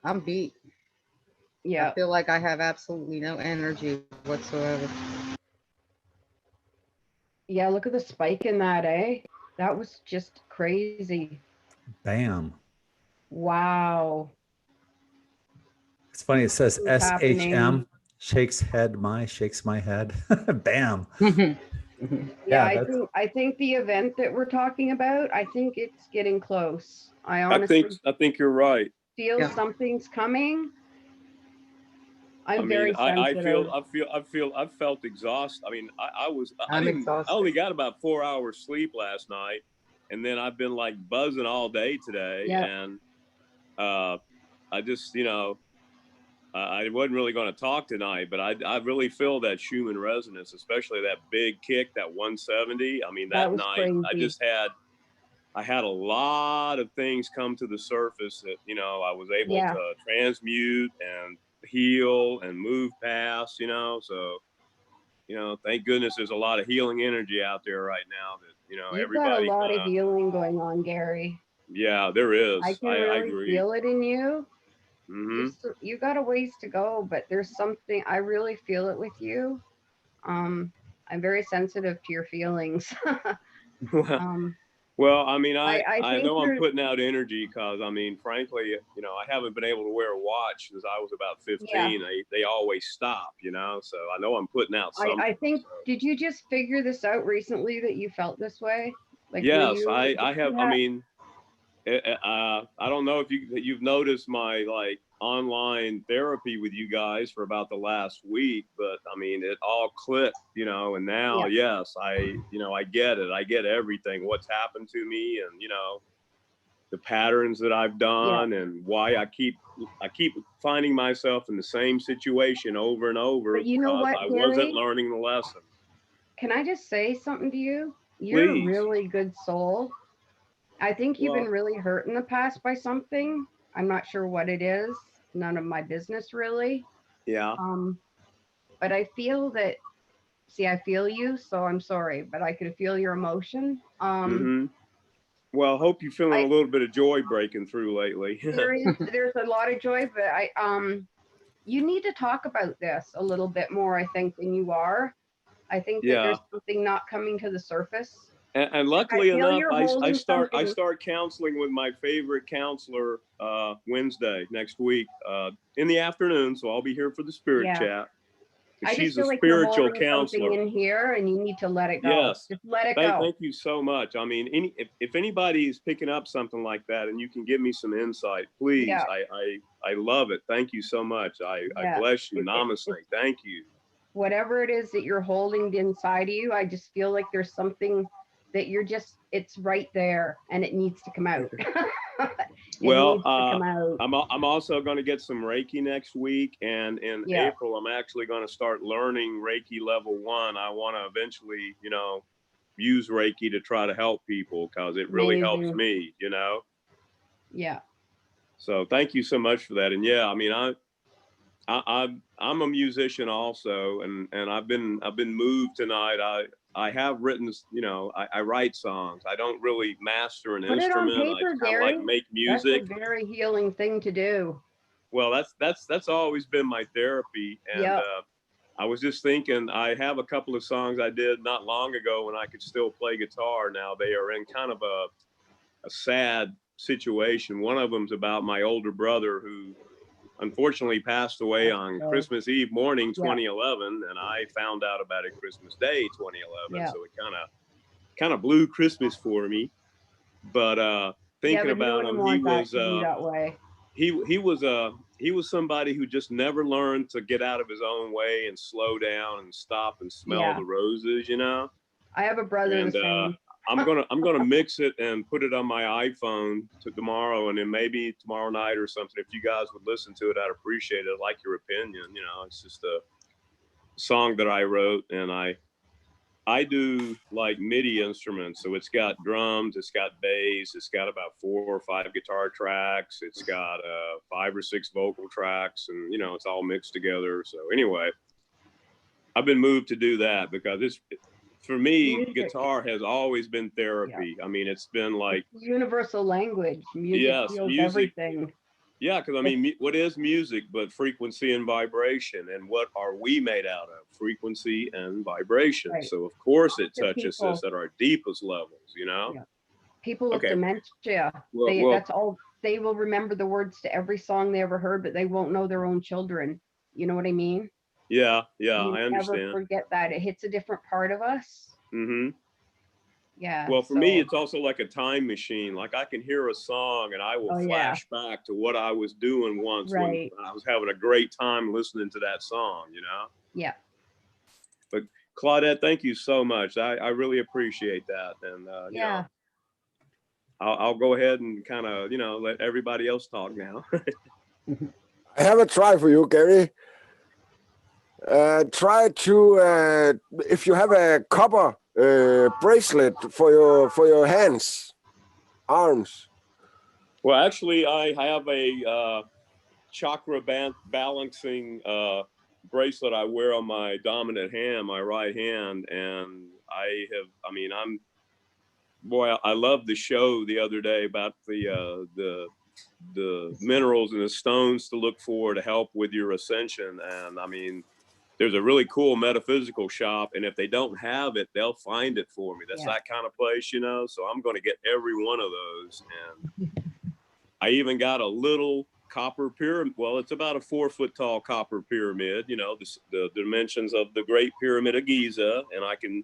Speaker 10: I'm beat.
Speaker 9: Yeah.
Speaker 10: I feel like I have absolutely no energy whatsoever.
Speaker 9: Yeah, look at the spike in that, eh? That was just crazy.
Speaker 1: Bam.
Speaker 9: Wow.
Speaker 1: It's funny, it says SHM, shakes my head. Bam.
Speaker 9: Yeah, I think the event that we're talking about, I think it's getting close. I honestly
Speaker 8: I think you're right.
Speaker 9: Feel something's coming. I'm very sensitive.
Speaker 8: I've felt exhausted. I mean,
Speaker 10: I'm exhausted.
Speaker 8: I only got about 4 hours sleep last night, and then I've been like buzzing all day today.
Speaker 9: Yep.
Speaker 8: And I just, I wasn't really going to talk tonight, but I really feel that Schumann resonance, especially that big kick, that 170. I mean, that night crazy. I had a lot of things come to the surface that, I was able to transmute and heal and move past, so, thank goodness there's a lot of healing energy out there right now that,
Speaker 9: You've got a lot of healing going on, Gary.
Speaker 8: Yeah, there is.
Speaker 9: I can really
Speaker 8: agree.
Speaker 9: feel it in you.
Speaker 8: Mm-hmm.
Speaker 9: You got a ways to go, but there's something, I really feel it with you. I'm very sensitive to your feelings.
Speaker 8: Well, I mean, I know I'm putting out energy because, I mean, frankly, I haven't been able to wear a watch since I was about 15. Yeah. They always stop, so I know I'm putting out something.
Speaker 9: I think, did you just figure this out recently that you felt this way? Like,
Speaker 8: yes, I have. I mean, I don't know if you've noticed my online therapy with you guys for about the last week, but I mean, it all clicked, and now, yes, I get it. I get everything, what's happened to me and, the patterns that I've done and why I keep finding myself in the same situation over and over.
Speaker 9: But you know what,
Speaker 8: I
Speaker 9: Gary?
Speaker 8: wasn't learning the lesson.
Speaker 9: Can I just say something to you? You're
Speaker 8: Please.
Speaker 9: A really good soul. I think you've been really hurt in the past by something. I'm not sure what it is. None of my business, really.
Speaker 8: Yeah.
Speaker 9: But I feel that See, I feel you, so I'm sorry, but I could feel your emotion.
Speaker 8: Well, I hope you're feeling
Speaker 9: I-
Speaker 8: a little bit of joy breaking through lately.
Speaker 9: there's a lot of joy, but you need to talk about this a little bit more, I think, than you are. I think that there's something not coming to the surface.
Speaker 8: And luckily enough, I
Speaker 9: something.
Speaker 8: start counseling with my favorite counselor Wednesday next week in the afternoon. So I'll be here for the spirit chat.
Speaker 9: I
Speaker 8: She's
Speaker 9: just feel
Speaker 8: a
Speaker 9: like you're
Speaker 8: spiritual
Speaker 9: holding something
Speaker 8: counselor.
Speaker 9: in here, and you need to let it go.
Speaker 8: Yes.
Speaker 9: Just let it go.
Speaker 8: Thank you so much. I mean, if anybody's picking up something like that, and you can give me some insight, please.
Speaker 9: Yeah.
Speaker 8: I love it. Thank you so much. I bless you. Namaste. Thank you.
Speaker 9: Whatever it is that you're holding inside of you, I just feel like there's something that it's right there, and it needs to come out.
Speaker 8: Well, I'm also going to get some Reiki next week, and in April, I'm actually going to start learning Reiki level 1. I want to eventually, use Reiki to try to help people because it really helps me,
Speaker 9: Yeah.
Speaker 8: So thank you so much for that. And yeah, I mean, I'm a musician also, and I've been moved tonight. I have written, I write songs. I don't really master an instrument.
Speaker 9: Put it on paper,
Speaker 8: I
Speaker 9: Gary.
Speaker 8: like make music.
Speaker 9: That's a very healing thing to do.
Speaker 8: Well, that's always been my therapy. And I was just thinking, I have a couple of songs I did not long ago when I could still play guitar. Now they are in kind of a sad situation. One of them's about my older brother who unfortunately passed away on Christmas Eve morning, 2011, and I found out about it Christmas Day, 2011. So it kind of blew Christmas for me. But thinking about him, he was somebody who just never learned to get out of his own way and slow down and stop and smell the roses.
Speaker 9: I have a brother
Speaker 8: and
Speaker 9: the same.
Speaker 8: I'm gonna mix it and put it on my iPhone tomorrow, and then maybe tomorrow night or something. If you guys would listen to it, I'd appreciate it. I'd like your opinion. It's just a song that I wrote, and I do like MIDI instruments. So it's got drums, it's got bass, it's got about 4 or 5 guitar tracks, it's got 5 or 6 vocal tracks, and it's all mixed together. So anyway, I've been moved to do that because for me, guitar has always been therapy. I mean, it's been like
Speaker 9: it's universal language. Music feels everything.
Speaker 8: Yeah, because I mean, what is music but frequency and vibration? And what are we made out of? Frequency and vibration. Right. So of course it touches us at our deepest levels, Yeah.
Speaker 9: People with dementia, that's all. They will remember the words to every song they ever heard, but they won't know their own children. You know what I mean?
Speaker 8: Yeah, I understand.
Speaker 9: Never forget that. It hits a different part of us.
Speaker 8: Mm-hmm.
Speaker 9: Yeah.
Speaker 8: Well, for me, it's also like a time machine. Like I can hear a song and I will flash back to what I was doing once when I was having a great time listening to that song,
Speaker 9: Yeah.
Speaker 8: But Claudette, thank you so much. I really appreciate that. And, I'll go ahead and kind of, let everybody else talk now.
Speaker 6: I have a try for you, Gary. Try to, if you have a copper bracelet for your hands, arms.
Speaker 8: Well, actually, I have a chakra balancing bracelet I wear on my dominant hand, my right hand, and I love the show the other day about the minerals and the stones to look for to help with your ascension, and I mean, there's a really cool metaphysical shop, and if they don't have it, they'll find it for me. That's that kind of place, So I'm going to get every one of those. And I even got a little copper pyramid. Well, it's about a 4-foot tall copper pyramid, the dimensions of the Great Pyramid of Giza. And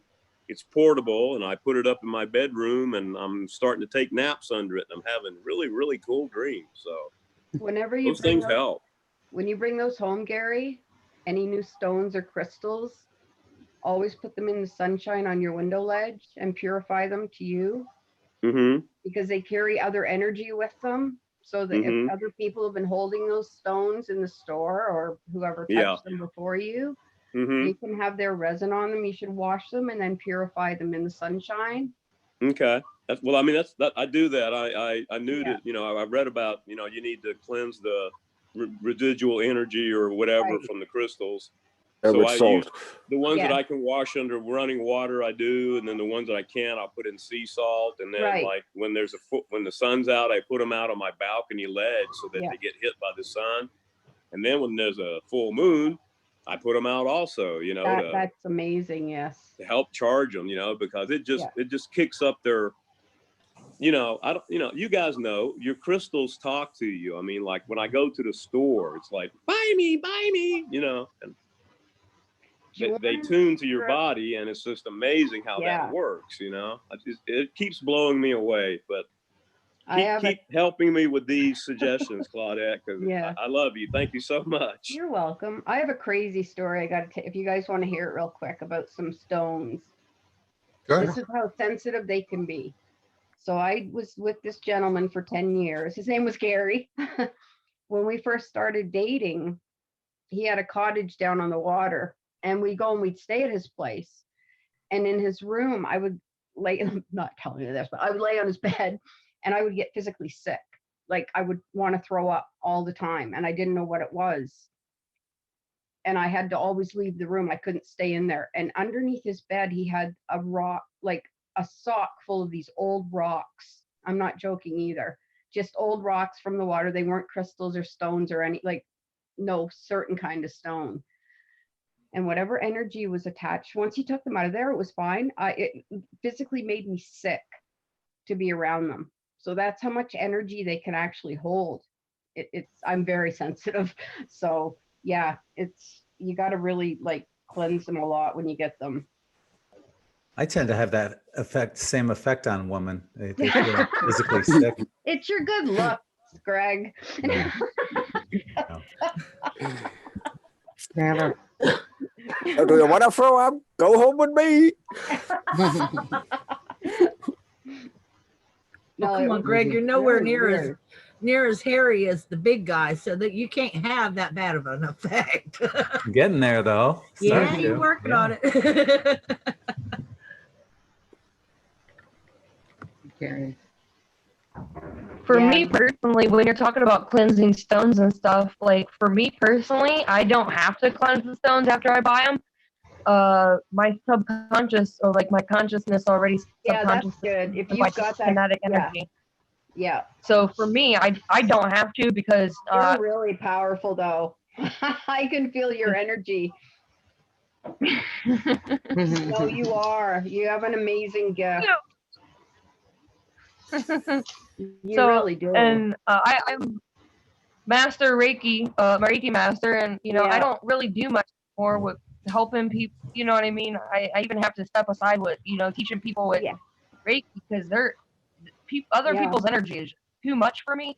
Speaker 8: it's portable, and I put it up in my bedroom, and I'm starting to take naps under it. And I'm having really, really cool dreams. So
Speaker 9: whenever you
Speaker 8: those things help.
Speaker 9: When you bring those home, Gary, any new stones or crystals, always put them in the sunshine on your window ledge and purify them to you, because they carry other energy with them. So that if other people have been holding those stones in the store or whoever touched them before you, you can have their resin on them. You should wash them and then purify them in the sunshine.
Speaker 8: Okay. I do that. I knew that, I read about, you need to cleanse the residual energy or whatever from the crystals. So
Speaker 6: with
Speaker 8: I
Speaker 6: salt.
Speaker 8: use the ones that
Speaker 5: Yeah.
Speaker 8: I can wash under running water, I do, and then the ones that I can't, I'll put in sea salt. And then
Speaker 5: Right.
Speaker 8: like when when the sun's out, I put them out on my balcony ledge so that
Speaker 5: Yeah.
Speaker 8: they get hit by the sun. And then when there's a full moon, I put them out also, you know,
Speaker 9: That's amazing. Yes.
Speaker 8: to help charge them, you know, because it just kicks up their, you know, you guys know your crystals talk to you. I mean, like when I go to the store, it's like, buy me, you know, and they tune to your body, and it's just amazing how that works, you know. It keeps blowing me away, but keep helping me with these suggestions, Claudette, because I love you. Thank you so much.
Speaker 9: You're welcome. I have a crazy story. I got to, if you guys want to hear it real quick about some stones.
Speaker 11: Good.
Speaker 9: This is how sensitive they can be. So I was with this gentleman for 10 years. His name was Gary. When we first started dating, he had a cottage down on the water, and we'd go and we'd stay at his place. And in his room, I would lay, I'm not telling you this, but I would lay on his bed and I would get physically sick. Like I would want to throw up all the time, and I didn't know what it was. And I had to always leave the room. I couldn't stay in there. And underneath his bed, he had a rock, like a sock full of these old rocks. I'm not joking either. Just old rocks from the water. They weren't crystals or stones or any, like no certain kind of stone. And whatever energy was attached, once he took them out of there, it was fine. It physically made me sick to be around them. So that's how much energy they can actually hold. I'm very sensitive. So yeah, you got to really like cleanse them a lot when you get them.
Speaker 1: I tend to have that same effect on women. They feel physically sick.
Speaker 9: It's your good luck, Greg.
Speaker 1: No.
Speaker 10: Never.
Speaker 6: So do you want to throw up? Go home with me.
Speaker 4: Oh, come on, Greg, you're nowhere near as hairy as the big guy, so that you can't have that bad of an effect.
Speaker 1: Getting there though.
Speaker 4: Yeah, you're working on it.
Speaker 10: Okay.
Speaker 3: For me personally, when you're talking about cleansing stones and stuff, like for me personally, I don't have to cleanse the stones after I buy them. My subconscious, or like my consciousness already
Speaker 9: That's good. If you've got that
Speaker 3: kinetic energy.
Speaker 9: Yeah.
Speaker 3: So for me, I don't have to, because
Speaker 9: you're really powerful though. I can feel your energy. No, you are. You have an amazing gift. You really do.
Speaker 3: And I'm master Reiki, my Reiki master, and I don't really do much more with helping people. You know what I mean? I even have to step aside with teaching people with Reiki, because other people's energy is too much for me.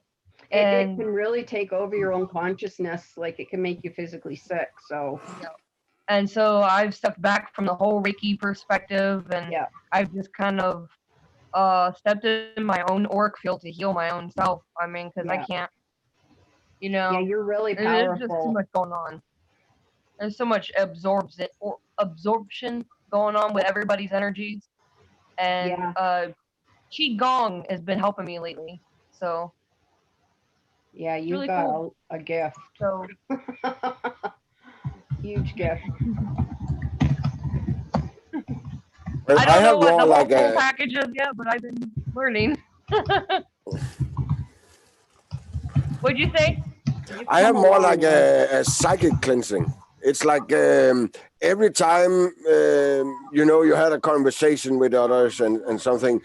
Speaker 9: And it can really take over your own consciousness. Like it can make you physically sick. So.
Speaker 3: And so I've stepped back from the whole Reiki perspective, and I've just kind of stepped in my own auric field to heal my own self. I mean, because I can't,
Speaker 9: Yeah, you're really powerful.
Speaker 3: There's just too much going on. There's so much absorption going on with everybody's energies, and Qigong has been helping me lately. So
Speaker 9: yeah, you
Speaker 3: really
Speaker 9: got
Speaker 3: cool.
Speaker 9: a gift.
Speaker 3: So
Speaker 9: huge gift.
Speaker 3: I don't know what the whole full package is yet, but I've been learning. What'd you say?
Speaker 6: I have more like a psychic cleansing. It's like every time you had a conversation with others and something,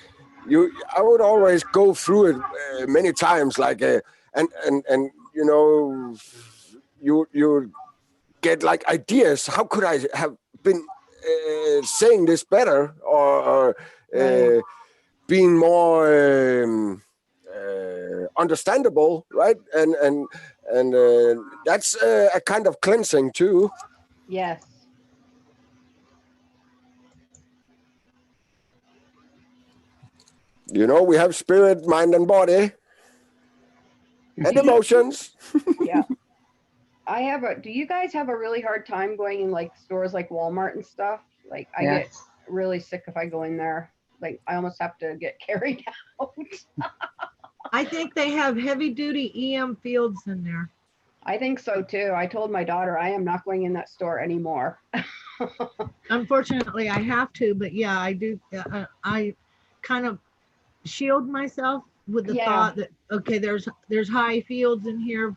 Speaker 6: I would always go through it many times, like and you get like ideas. How could I have been saying this better, or being more understandable, right? And that's a kind of cleansing too.
Speaker 9: Yes.
Speaker 6: We have spirit, mind, and body, and emotions.
Speaker 9: Yeah. Do you guys have a really hard time going in like stores like Walmart and stuff? Like I get really sick if I go in there. Like I almost have to get carried out.
Speaker 4: I think they have heavy duty EM fields in there.
Speaker 9: I think so too. I told my daughter I am not going in that store anymore.
Speaker 4: Unfortunately, I have to, but yeah, I do. I kind of shield myself with the thought that, okay, there's high fields in here,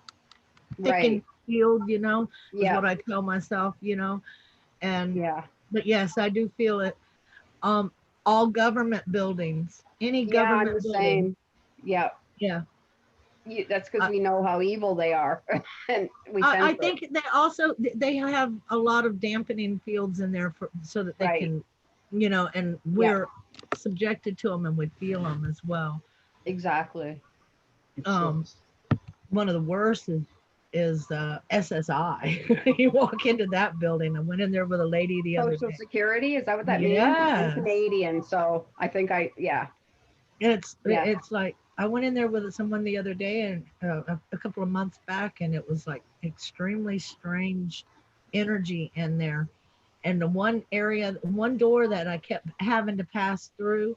Speaker 4: thickened field, you know, is what I tell myself, you know, and but yes, I do feel it. All government buildings, any government
Speaker 9: I'm the
Speaker 4: building.
Speaker 9: same. Yeah.
Speaker 4: Yeah.
Speaker 9: That's because we know how evil they are. And
Speaker 4: I think they also, they have a lot of dampening fields in there so that they can, you know, and we're subjected to them and we feel them as well.
Speaker 9: Exactly.
Speaker 4: One of the worst is SSI. You walk into that building. I went in there with a lady the other day.
Speaker 9: Social Security, is that what that means? I'm Canadian, so I think
Speaker 4: it's like, I went in there with someone the other day and a couple of months back, and it was like extremely strange energy in there. And the one door that I kept having to pass through,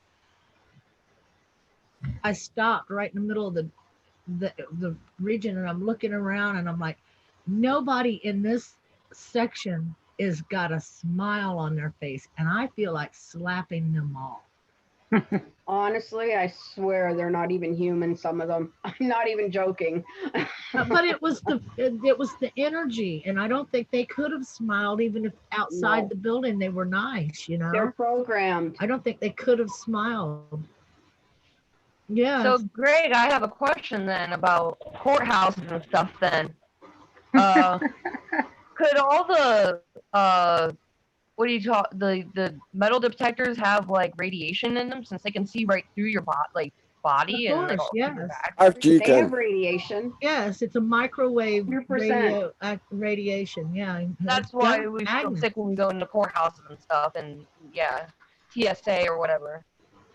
Speaker 4: I stopped right in the middle of the region, and I'm looking around and I'm like, nobody in this section is got a smile on their face, and I feel like slapping them all.
Speaker 9: Honestly, I swear they're not even human, some of them. I'm not even joking.
Speaker 4: But it was the energy, and I don't think they could have smiled even if outside the building they were nice, you know.
Speaker 9: They're programmed.
Speaker 4: I don't think they could have smiled. Yeah.
Speaker 3: So Greg, I have a question then about courthouses and stuff then. Could all the the metal detectors have like radiation in them, since they can see right through your body?
Speaker 4: Of course,
Speaker 3: and
Speaker 4: yes.
Speaker 9: They have radiation.
Speaker 4: Yes, it's a microwave
Speaker 9: 100%.
Speaker 4: radiation. Yeah.
Speaker 3: That's why we feel sick when we go into courthouses and stuff, and TSA or whatever.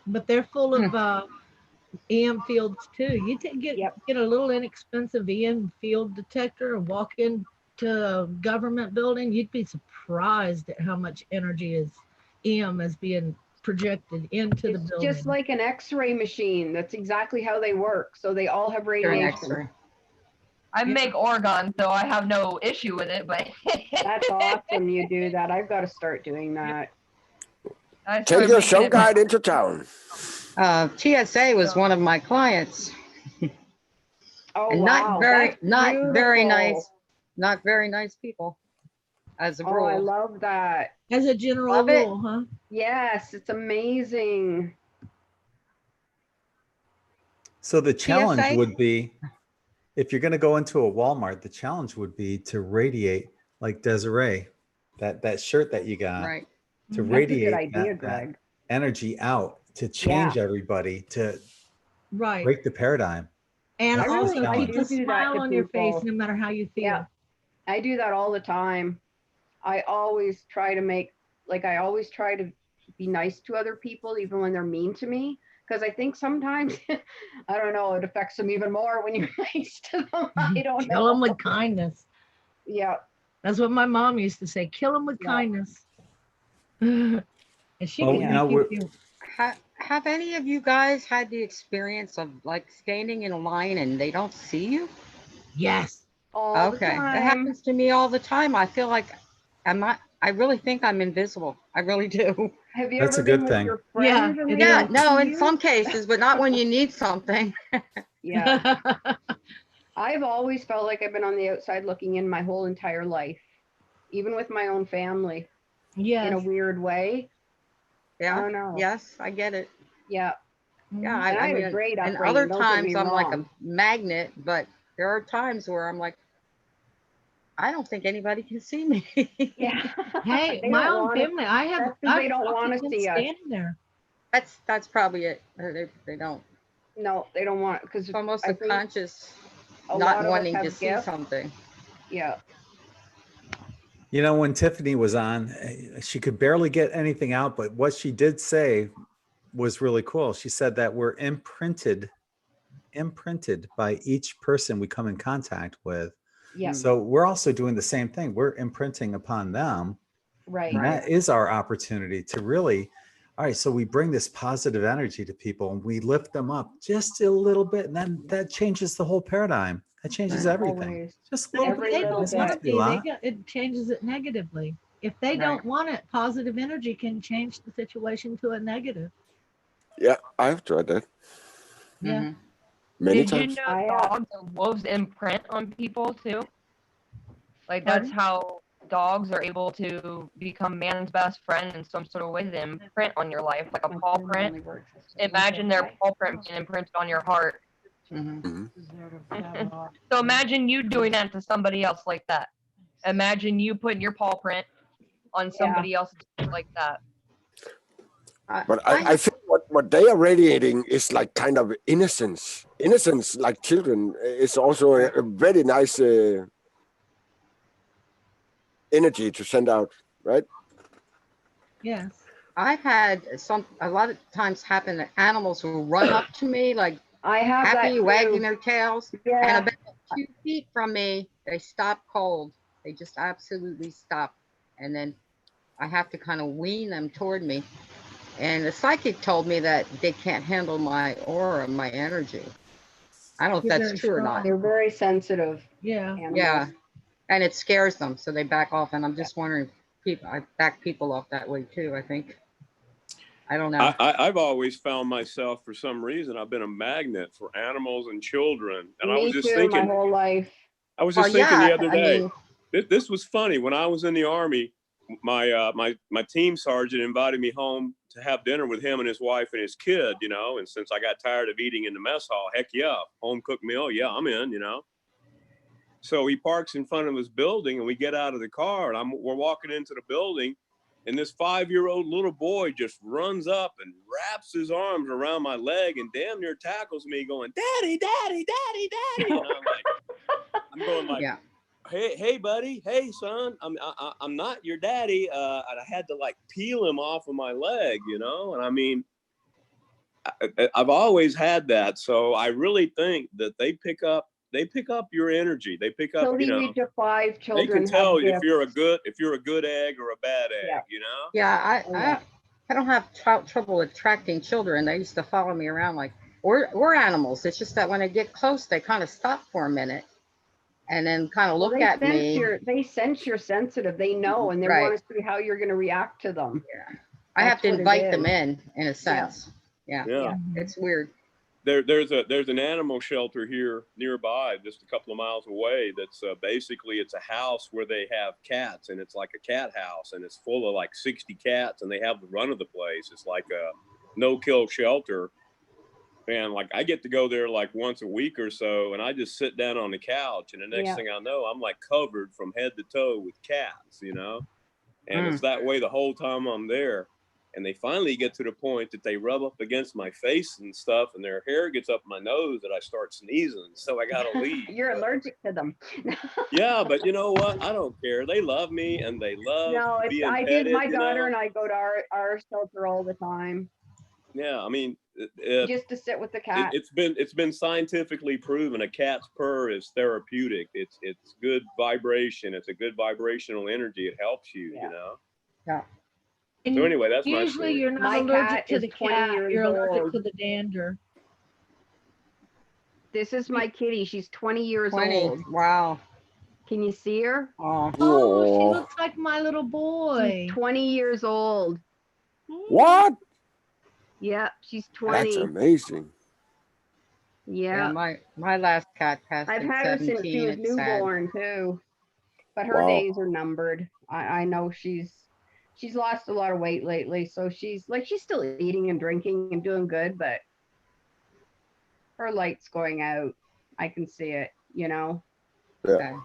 Speaker 4: But they're full of EM fields too. You get a little inexpensive EM field detector and walk into a government building, you'd be surprised at how much energy EM is being projected into the building.
Speaker 9: Just like an X-ray machine. That's exactly how they work. So they all have radiation.
Speaker 3: I make organs, so I have no issue with it, but
Speaker 9: that's awesome you do that. I've got to start doing that.
Speaker 6: Take your show guide into town.
Speaker 10: TSA was one of my clients.
Speaker 9: Oh,
Speaker 10: and
Speaker 9: wow.
Speaker 10: not very nice people as a rule.
Speaker 9: Oh, I love that.
Speaker 4: As a general rule, huh?
Speaker 9: Yes, it's amazing.
Speaker 1: So the challenge would be, if you're going to go into a Walmart, the challenge would be to radiate, like Desiree, that shirt that you got, to radiate that energy out, to change everybody, to break the paradigm.
Speaker 4: And
Speaker 1: that's
Speaker 4: also keep a smile on your face no matter how you feel.
Speaker 9: Yeah, I do that all the time. I always try to be nice to other people, even when they're mean to me. Because I think sometimes, I don't know, it affects them even more when you're nice to them. I don't know.
Speaker 4: Kill them with kindness.
Speaker 9: Yeah.
Speaker 4: That's what my mom used to say. Kill them with kindness. And she
Speaker 10: have any of you guys had the experience of like standing in a line and they don't see you?
Speaker 4: Yes.
Speaker 9: All the
Speaker 10: okay.
Speaker 9: time.
Speaker 10: It happens to me all the time. I feel like I really think I'm invisible. I really do.
Speaker 9: Have you
Speaker 1: That's
Speaker 9: ever
Speaker 1: a good
Speaker 9: been
Speaker 1: thing.
Speaker 9: with your friends?
Speaker 10: Yeah, no, in some cases, but not when you need something.
Speaker 9: Yeah. I've always felt like I've been on the outside looking in my whole entire life, even with my own family.
Speaker 4: Yeah.
Speaker 9: In a weird way.
Speaker 10: Yeah.
Speaker 9: I don't know.
Speaker 10: Yes, I get it.
Speaker 9: Yeah.
Speaker 10: Yeah.
Speaker 9: I have a great upbringing.
Speaker 10: And other
Speaker 9: don't get
Speaker 10: times
Speaker 9: me
Speaker 10: I'm like
Speaker 9: wrong.
Speaker 10: a magnet, but there are times where I'm like, I don't think anybody can see me.
Speaker 9: Yeah.
Speaker 4: Hey,
Speaker 9: They
Speaker 4: my
Speaker 9: don't
Speaker 4: own
Speaker 9: wanna-
Speaker 4: family, I have.
Speaker 9: that's 'cause they don't want to see us.
Speaker 4: standing there.
Speaker 10: That's probably it. They don't.
Speaker 9: No, they don't want because
Speaker 10: It's almost subconscious,
Speaker 9: a lot
Speaker 10: not
Speaker 9: of us
Speaker 10: wanting
Speaker 9: have
Speaker 10: to see
Speaker 9: gifts.
Speaker 10: something.
Speaker 9: Yeah.
Speaker 1: You know, when Tiffany was on, she could barely get anything out, but what she did say was really cool. She said that we're imprinted by each person we come in contact with.
Speaker 9: Yeah.
Speaker 1: So we're also doing the same thing. We're imprinting upon them.
Speaker 9: Right.
Speaker 1: And that is our opportunity to really, all right, so we bring this positive energy to people and we lift them up just a little bit, and then that changes the whole paradigm. That changes
Speaker 9: Right.
Speaker 1: everything.
Speaker 9: Always.
Speaker 1: Just a
Speaker 4: But
Speaker 1: little
Speaker 4: if
Speaker 9: Every
Speaker 4: they
Speaker 1: bit.
Speaker 9: little
Speaker 4: don't
Speaker 1: It's
Speaker 4: want
Speaker 1: not
Speaker 4: to
Speaker 1: too
Speaker 4: be,
Speaker 1: lot.
Speaker 4: it changes it negatively. If they
Speaker 9: Right.
Speaker 4: don't want it, positive energy can change the situation to a negative.
Speaker 6: Yeah, I've tried that
Speaker 4: Yeah.
Speaker 10: Mhm.
Speaker 6: many
Speaker 3: Did you
Speaker 6: times.
Speaker 3: know dogs or wolves imprint on people too? Like that's how dogs are able to become man's best friend in some sort of way. They imprint on your life, like a
Speaker 9: My
Speaker 3: paw
Speaker 9: phone
Speaker 3: print.
Speaker 9: only works.
Speaker 3: Imagine their paw print being imprinted on your heart.
Speaker 10: Mhm.
Speaker 3: So imagine you doing that to somebody else like that. Imagine you putting your paw print on somebody else like that.
Speaker 6: But I think what they are radiating is like kind of innocence. Innocence, like children, is also a very nice energy to send out, right?
Speaker 4: Yes.
Speaker 10: I've had a lot of times happen that animals will run up to me like
Speaker 9: I have
Speaker 10: happy,
Speaker 9: that
Speaker 10: wagging
Speaker 9: too.
Speaker 10: their tails, and
Speaker 9: Yeah.
Speaker 10: about 2 feet from me, they stop cold. They just absolutely stop, and then I have to kind of wean them toward me. And the psychic told me that they can't handle my aura, my energy. I don't know if
Speaker 4: You're
Speaker 10: that's
Speaker 4: very
Speaker 10: true or not.
Speaker 4: strong.
Speaker 9: They're very sensitive
Speaker 4: Yeah.
Speaker 9: animals.
Speaker 10: Yeah, and it scares them, so they back off. And I'm just wondering, I back people off that way too. I think. I don't know.
Speaker 8: I've always found myself, for some reason, I've been a magnet for animals and children. And I
Speaker 9: Me
Speaker 8: was just
Speaker 9: too, my
Speaker 8: thinking,
Speaker 9: whole life.
Speaker 10: Well,
Speaker 8: the
Speaker 10: yeah,
Speaker 8: other
Speaker 10: I
Speaker 8: day,
Speaker 10: mean,
Speaker 8: this was funny. When I was in the Army, my team sergeant invited me home to have dinner with him and his wife and his kid, you know. And since I got tired of eating in the mess hall, heck yeah, home cooked meal, yeah, I'm in, you know. So he parks in front of his building, and we get out of the car, and we're walking into the building, and this 5-year-old little boy just runs up and wraps his arms around my leg and damn near tackles me, going, "Daddy, daddy, daddy, daddy!" And I'm going like,
Speaker 10: yeah.
Speaker 8: Hey, buddy, hey, son, I'm not your daddy. And I had to like peel him off of my leg, you know. And I mean, I've always had that, so I really think that they pick up your energy. They pick up,
Speaker 9: Till
Speaker 8: you
Speaker 9: the
Speaker 8: know.
Speaker 9: age of 5,
Speaker 8: They
Speaker 9: children
Speaker 8: can tell
Speaker 9: have
Speaker 8: if you're a
Speaker 9: gifts.
Speaker 8: good egg or a bad egg,
Speaker 9: Yeah.
Speaker 8: you know.
Speaker 10: Yeah, I don't have trouble attracting children. They used to follow me around like we're animals. It's just that when they get close, they kind of stop for a minute and then kind of look at me.
Speaker 9: They sense you're sensitive. They know, and they
Speaker 10: Right.
Speaker 9: want to see how you're going to react to them.
Speaker 10: Yeah. I have to
Speaker 9: That's what it
Speaker 10: invite them
Speaker 9: is.
Speaker 10: in a sense. Yeah.
Speaker 8: Yeah.
Speaker 10: It's weird.
Speaker 8: There's an animal shelter here nearby, just a couple of miles away. That's basically it's a house where they have cats, and it's like a cat house, and it's full of like 60 cats, and they have the run of the place. It's like a no-kill shelter, and like I get to go there like once a week or so, and I just sit down on the couch, and the next thing I know, I'm like covered from head to toe with cats, you know, and it's that way the whole time I'm there. And they finally get to the point that they rub up against my face and stuff, and their hair gets up my nose, and I start sneezing. So I gotta leave.
Speaker 9: You're allergic to them.
Speaker 8: Yeah, but you know what? I don't care. They love me, and they love being
Speaker 9: I
Speaker 8: petted.
Speaker 9: did. My
Speaker 8: you
Speaker 9: daughter
Speaker 8: know?
Speaker 9: and I go to our shelter all the time.
Speaker 8: Yeah, I mean,
Speaker 9: Just to sit with the cat.
Speaker 8: it's been scientifically proven a cat's purr is therapeutic. It's good vibration. It's a good vibrational energy. It helps you. You know.
Speaker 10: Yeah.
Speaker 8: So anyway, that's my
Speaker 4: Usually
Speaker 8: story.
Speaker 4: you're not
Speaker 9: My
Speaker 4: allergic
Speaker 9: cat
Speaker 4: to
Speaker 9: is
Speaker 4: the
Speaker 9: 20
Speaker 4: cat.
Speaker 9: years
Speaker 4: You're allergic
Speaker 9: old.
Speaker 4: to the dander.
Speaker 9: This is my kitty. She's 20 years
Speaker 10: 20.
Speaker 9: old.
Speaker 10: Wow.
Speaker 9: Can you see her?
Speaker 10: Oh.
Speaker 4: Oh, she looks like my little boy.
Speaker 9: She's 20 years old.
Speaker 6: What?
Speaker 9: Yeah, she's 20.
Speaker 6: That's amazing.
Speaker 9: Yeah.
Speaker 10: My last cat passed
Speaker 9: I've
Speaker 10: at
Speaker 9: had her
Speaker 10: 17.
Speaker 9: since she was
Speaker 10: It's sad.
Speaker 9: newborn too. But her days are numbered. I know she's lost a lot of weight lately, so she's still eating and drinking and doing good, but her light's going out. I can see it, you know.
Speaker 6: Yeah.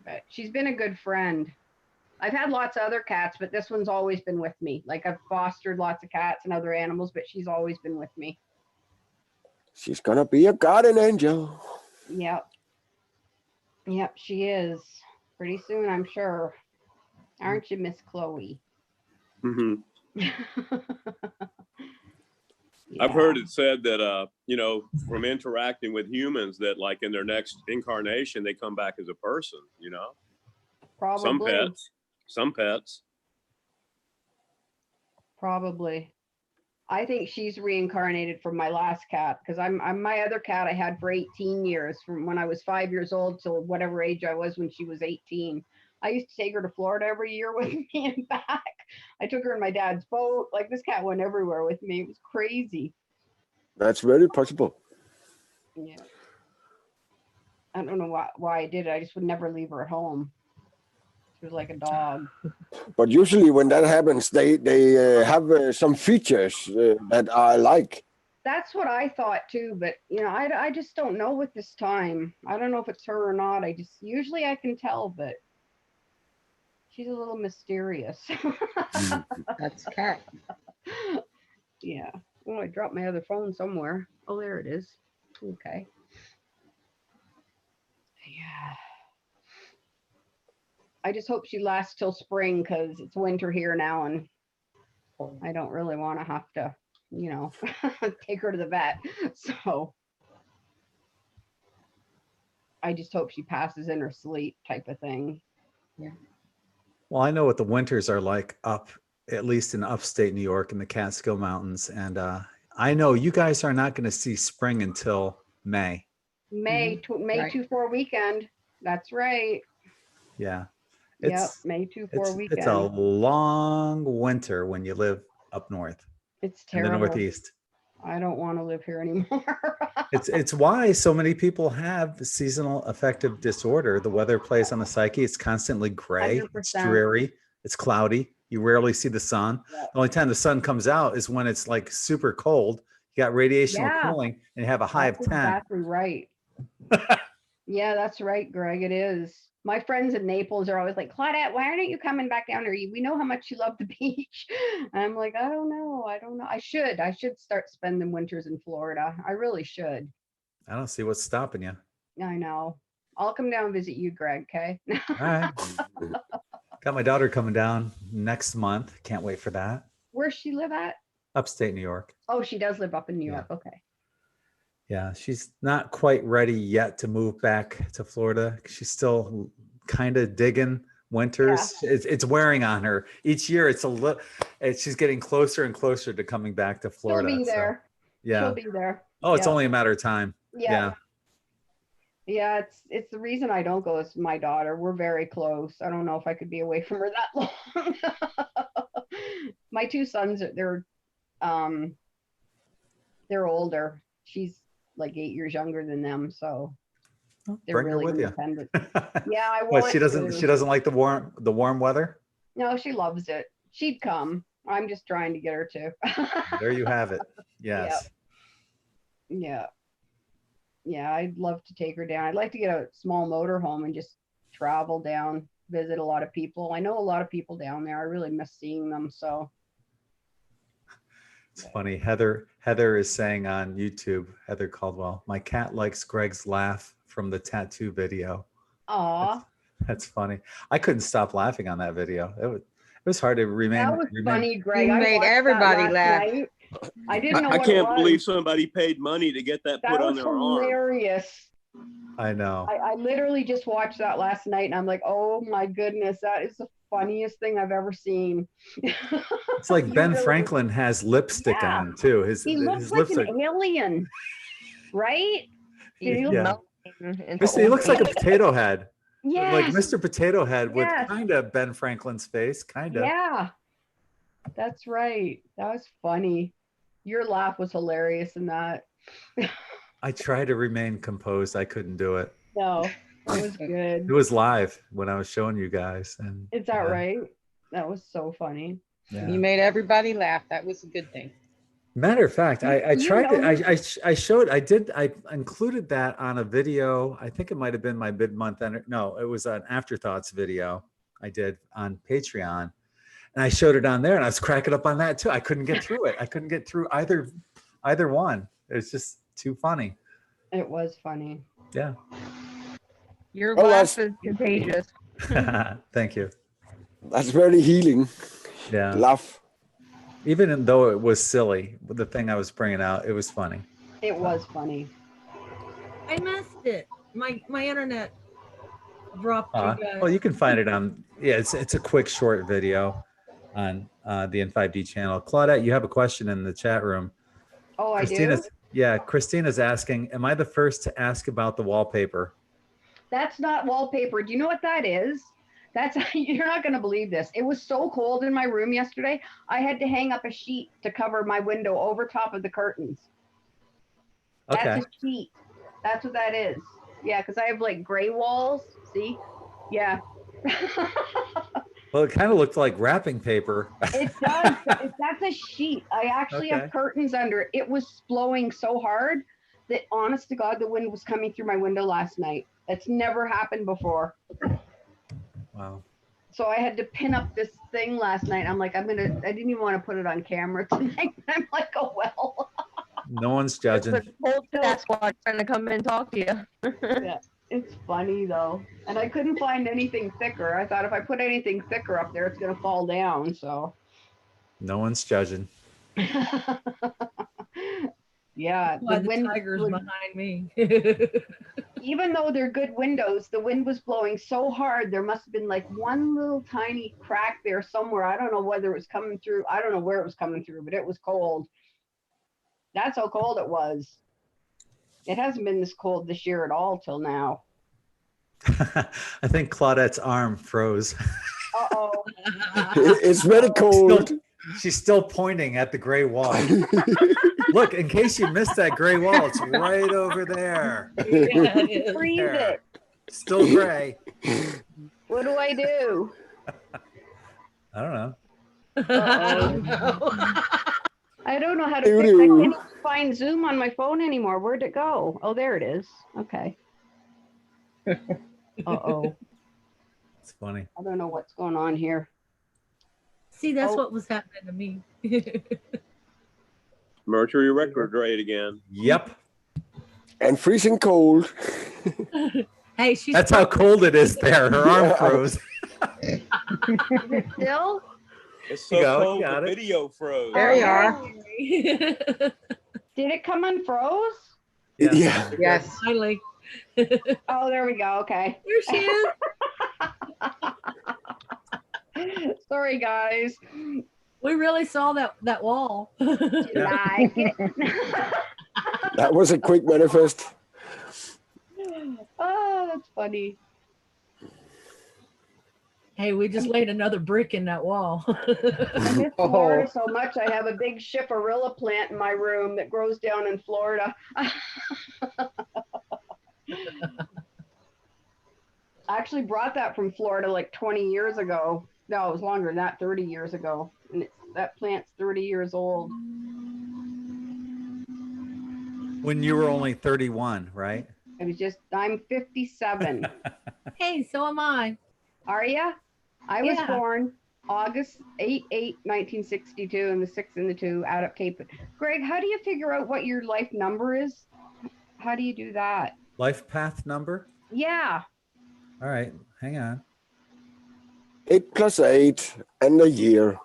Speaker 9: But she's been a good friend. I've had lots of other cats, but this one's always been with me. Like I've fostered lots of cats and other animals, but she's always been with me.
Speaker 6: She's gonna be a guardian angel.
Speaker 9: Yep. Yep, she is. Pretty soon, I'm sure. Aren't you, Miss Chloe?
Speaker 8: Mm-hmm. I've heard it said that, you know, from interacting with humans that like in their next incarnation, they come back as a person, you know,
Speaker 9: Probably.
Speaker 8: some pets.
Speaker 9: Probably. I think she's reincarnated from my last cat because I'm my other cat I had for 18 years, from when I was 5 years old till whatever age I was when she was 18. I used to take her to Florida every year with me and back. I took her in my dad's boat. Like, this cat went everywhere with me. It was crazy.
Speaker 6: That's very possible.
Speaker 9: Yeah. I don't know why I did it. I just would never leave her at home. She was like a dog.
Speaker 6: But usually when that happens, they have some features that I like.
Speaker 9: That's what I thought too, but you know, I just don't know with this time. I don't know if it's her or not. Usually I can tell, but she's a little mysterious.
Speaker 10: That's cat.
Speaker 9: Yeah. Oh, I dropped my other phone somewhere. Oh, there it is. Okay. Yeah. I just hope she lasts till spring because it's winter here now and I don't really want to have to, you know, take her to the vet. So I just hope she passes in her sleep type of thing.
Speaker 10: Yeah.
Speaker 1: Well, I know what the winters are like up, at least in upstate New York in the Catskill Mountains. And I know you guys are not going to see spring until May.
Speaker 9: May
Speaker 10: Right.
Speaker 9: 2-4 weekend. That's right.
Speaker 1: Yeah.
Speaker 9: Yep, May 2-4 weekend.
Speaker 1: It's a long winter when you live up north.
Speaker 9: It's
Speaker 1: in the
Speaker 9: terrible.
Speaker 1: Northeast.
Speaker 9: I don't want to live here anymore.
Speaker 1: It's why so many people have seasonal affective disorder. The weather plays on the psyche. It's constantly gray, it's
Speaker 9: 100%.
Speaker 1: dreary, it's cloudy. You rarely see the sun.
Speaker 9: Yep.
Speaker 1: The only time the sun comes out is when it's like super cold. You got radiational
Speaker 9: Yeah.
Speaker 1: cooling and you have a high
Speaker 9: That's
Speaker 1: of 10.
Speaker 9: exactly right. Yeah, that's right, Greg. It is. My friends in Naples are always like, Claudette, why aren't you coming back down here? We know how much you love the beach. And I'm like, I don't know. I should start spending winters in Florida. I really should.
Speaker 1: I don't see what's stopping you.
Speaker 9: I know. I'll come down and visit you, Greg. Okay.
Speaker 1: All right. Got my daughter coming down next month. Can't wait for that.
Speaker 9: Where's she live at?
Speaker 1: Upstate New York.
Speaker 9: Oh, she does live up in New
Speaker 1: Yeah.
Speaker 9: York. Okay.
Speaker 1: Yeah, she's not quite ready yet to move back to Florida. She's still kind of digging winters. It's wearing on her. Each year it's a little, she's getting closer and closer to coming back to Florida.
Speaker 9: She'll be there.
Speaker 1: Yeah.
Speaker 9: She'll be there.
Speaker 1: Oh, it's
Speaker 9: Yeah.
Speaker 1: only a matter of time.
Speaker 9: Yeah. Yeah, it's the reason I don't go is my daughter. We're very close. I don't know if I could be away from her that long. My two sons, they're older. She's like 8 years younger than them, so they're
Speaker 1: Bring her
Speaker 9: really
Speaker 1: with you.
Speaker 9: independent. Yeah, I want
Speaker 1: What, she doesn't like the warm weather?
Speaker 9: No, she loves it. She'd come. I'm just trying to get her to.
Speaker 1: There you have it. Yes.
Speaker 9: Yeah. Yeah, I'd love to take her down. I'd like to get a small motorhome and just travel down, visit a lot of people. I know a lot of people down there. I really miss seeing them. So
Speaker 1: It's funny. Heather is saying on YouTube, Heather Caldwell, my cat likes Greg's laugh from the tattoo video.
Speaker 9: aw,
Speaker 1: That's funny. I couldn't stop laughing on that video. It was hard to remain.
Speaker 9: that was funny, Greg.
Speaker 10: You
Speaker 9: I
Speaker 10: made
Speaker 9: watched that
Speaker 10: everybody
Speaker 9: last
Speaker 10: laugh.
Speaker 9: night. I didn't know
Speaker 8: I
Speaker 9: what
Speaker 8: can't
Speaker 9: it was.
Speaker 8: believe somebody paid money to get that
Speaker 9: That
Speaker 8: put on
Speaker 9: was
Speaker 8: their arm.
Speaker 9: hilarious.
Speaker 1: I know.
Speaker 9: I literally just watched that last night and I'm like, oh my goodness, that is the funniest thing I've ever seen.
Speaker 1: It's like
Speaker 9: You
Speaker 1: Ben
Speaker 9: really-
Speaker 1: Franklin has lipstick
Speaker 9: Yeah.
Speaker 1: on too.
Speaker 9: He looks
Speaker 1: his
Speaker 9: like
Speaker 1: lips are.
Speaker 9: an alien, right?
Speaker 3: He's
Speaker 1: Yeah.
Speaker 3: melting into
Speaker 1: He
Speaker 3: old
Speaker 1: looks like a
Speaker 3: age.
Speaker 1: potato head.
Speaker 9: Yes.
Speaker 1: Like Mr. Potato Head with
Speaker 9: Yes.
Speaker 1: kind of Ben Franklin's face, kind of.
Speaker 9: Yeah, that's right. That was funny. Your laugh was hilarious in that.
Speaker 1: I try to remain composed. I couldn't do it.
Speaker 9: No, that was
Speaker 1: It
Speaker 9: good.
Speaker 1: was live when I was showing you guys, and
Speaker 9: Is that right? That was so funny.
Speaker 1: yeah.
Speaker 10: You made everybody laugh. That was a good thing.
Speaker 1: Matter of fact, I
Speaker 9: You
Speaker 1: tried
Speaker 9: know-
Speaker 1: I included that on a video. I think it might have been my mid-month. No, it was an afterthoughts video I did on Patreon. And I showed it on there and I was cracking up on that too. I couldn't get through it. I couldn't get through either one. It's just too funny.
Speaker 9: It was funny.
Speaker 1: Yeah.
Speaker 3: Your
Speaker 6: Oh,
Speaker 3: laugh
Speaker 6: that's-
Speaker 3: is contagious.
Speaker 1: Thank you.
Speaker 6: That's very healing.
Speaker 1: Yeah.
Speaker 6: Laugh.
Speaker 1: Even though it was silly, the thing I was bringing out, it was funny.
Speaker 9: It was funny.
Speaker 4: I missed it. My internet dropped. You guys.
Speaker 1: Well, you can find it on, it's a quick short video on the N5D channel. Claudette, you have a question in the chat room.
Speaker 9: Oh, I do?
Speaker 1: Christina's, yeah, Christina's asking, am I the first to ask about the wallpaper?
Speaker 9: That's not wallpaper. Do you know what that is? That's you're not going to believe this. It was so cold in my room yesterday. I had to hang up a sheet to cover my window over top of the curtains.
Speaker 1: Okay.
Speaker 9: That's a sheet. That's what that is. Yeah, because I have like gray walls. See? Yeah.
Speaker 1: Well, it kind of looked like wrapping paper.
Speaker 9: It does. That's a sheet. I actually have curtains under it. It was blowing so hard that, honest to God, the wind was coming through my window last night. That's never happened before.
Speaker 1: Wow.
Speaker 9: So I had to pin up this thing last night. I'm like, I didn't even want to put it on camera tonight. I'm like, oh, well.
Speaker 1: No one's judging.
Speaker 3: But old Sasquatch trying to come in and talk to you.
Speaker 9: Yeah, it's funny though. And I couldn't find anything thicker. I thought if I put anything thicker up there, it's going to fall down. So.
Speaker 1: No one's judging.
Speaker 9: Yeah.
Speaker 4: Why the tiger's behind me.
Speaker 9: Even though they're good windows, the wind was blowing so hard, there must have been like one little tiny crack there somewhere. I don't know whether it was coming through. I don't know where it was coming through, but it was cold. That's how cold it was. It hasn't been this cold this year at all till now.
Speaker 1: I think Claudette's arm froze.
Speaker 9: Uh-oh.
Speaker 6: It's very cold.
Speaker 1: She's still pointing at the gray wall. Look, in case you missed that gray wall, it's right over there.
Speaker 9: Yeah, freeze it.
Speaker 1: Still gray.
Speaker 9: What do I do?
Speaker 1: I don't know.
Speaker 9: I don't know how to fix it. I can't even find Zoom on my phone anymore. Where'd it go? Oh, there it is. Okay. Uh-oh.
Speaker 1: It's funny.
Speaker 9: I don't know what's going on here.
Speaker 4: See, that's what was happening to me.
Speaker 8: Mercury Retrograde again.
Speaker 1: Yep.
Speaker 6: And freezing cold.
Speaker 4: Hey, she's
Speaker 1: That's how cold it is there. Her arm froze.
Speaker 9: Is it still?
Speaker 8: It's so cold, the video froze.
Speaker 10: There you are.
Speaker 9: Did it come unfroze?
Speaker 6: Yeah.
Speaker 10: Yes.
Speaker 4: Finally.
Speaker 9: Oh, there we go. Okay.
Speaker 4: Here she is.
Speaker 9: Sorry, guys.
Speaker 4: We really saw that wall.
Speaker 9: Like it.
Speaker 6: That was a quick manifest.
Speaker 9: Oh, that's funny.
Speaker 4: Hey, we just laid another brick in that wall.
Speaker 9: I miss Florida so much. I have a big Schifferilla plant in my room that grows down in Florida. I actually brought that from Florida like 20 years ago. No, it was longer than that, 30 years ago. And that plant's 30 years old.
Speaker 1: When you were only 31, right?
Speaker 9: I'm 57.
Speaker 4: Hey, so am I.
Speaker 9: Are ya? I was born August 8, 1962, and the 6 and the 2 out of Cape. Greg, how do you figure out what your life number is? How do you do that?
Speaker 1: Life path number?
Speaker 9: Yeah.
Speaker 1: All right, hang on.
Speaker 6: 8 + 8 and a year.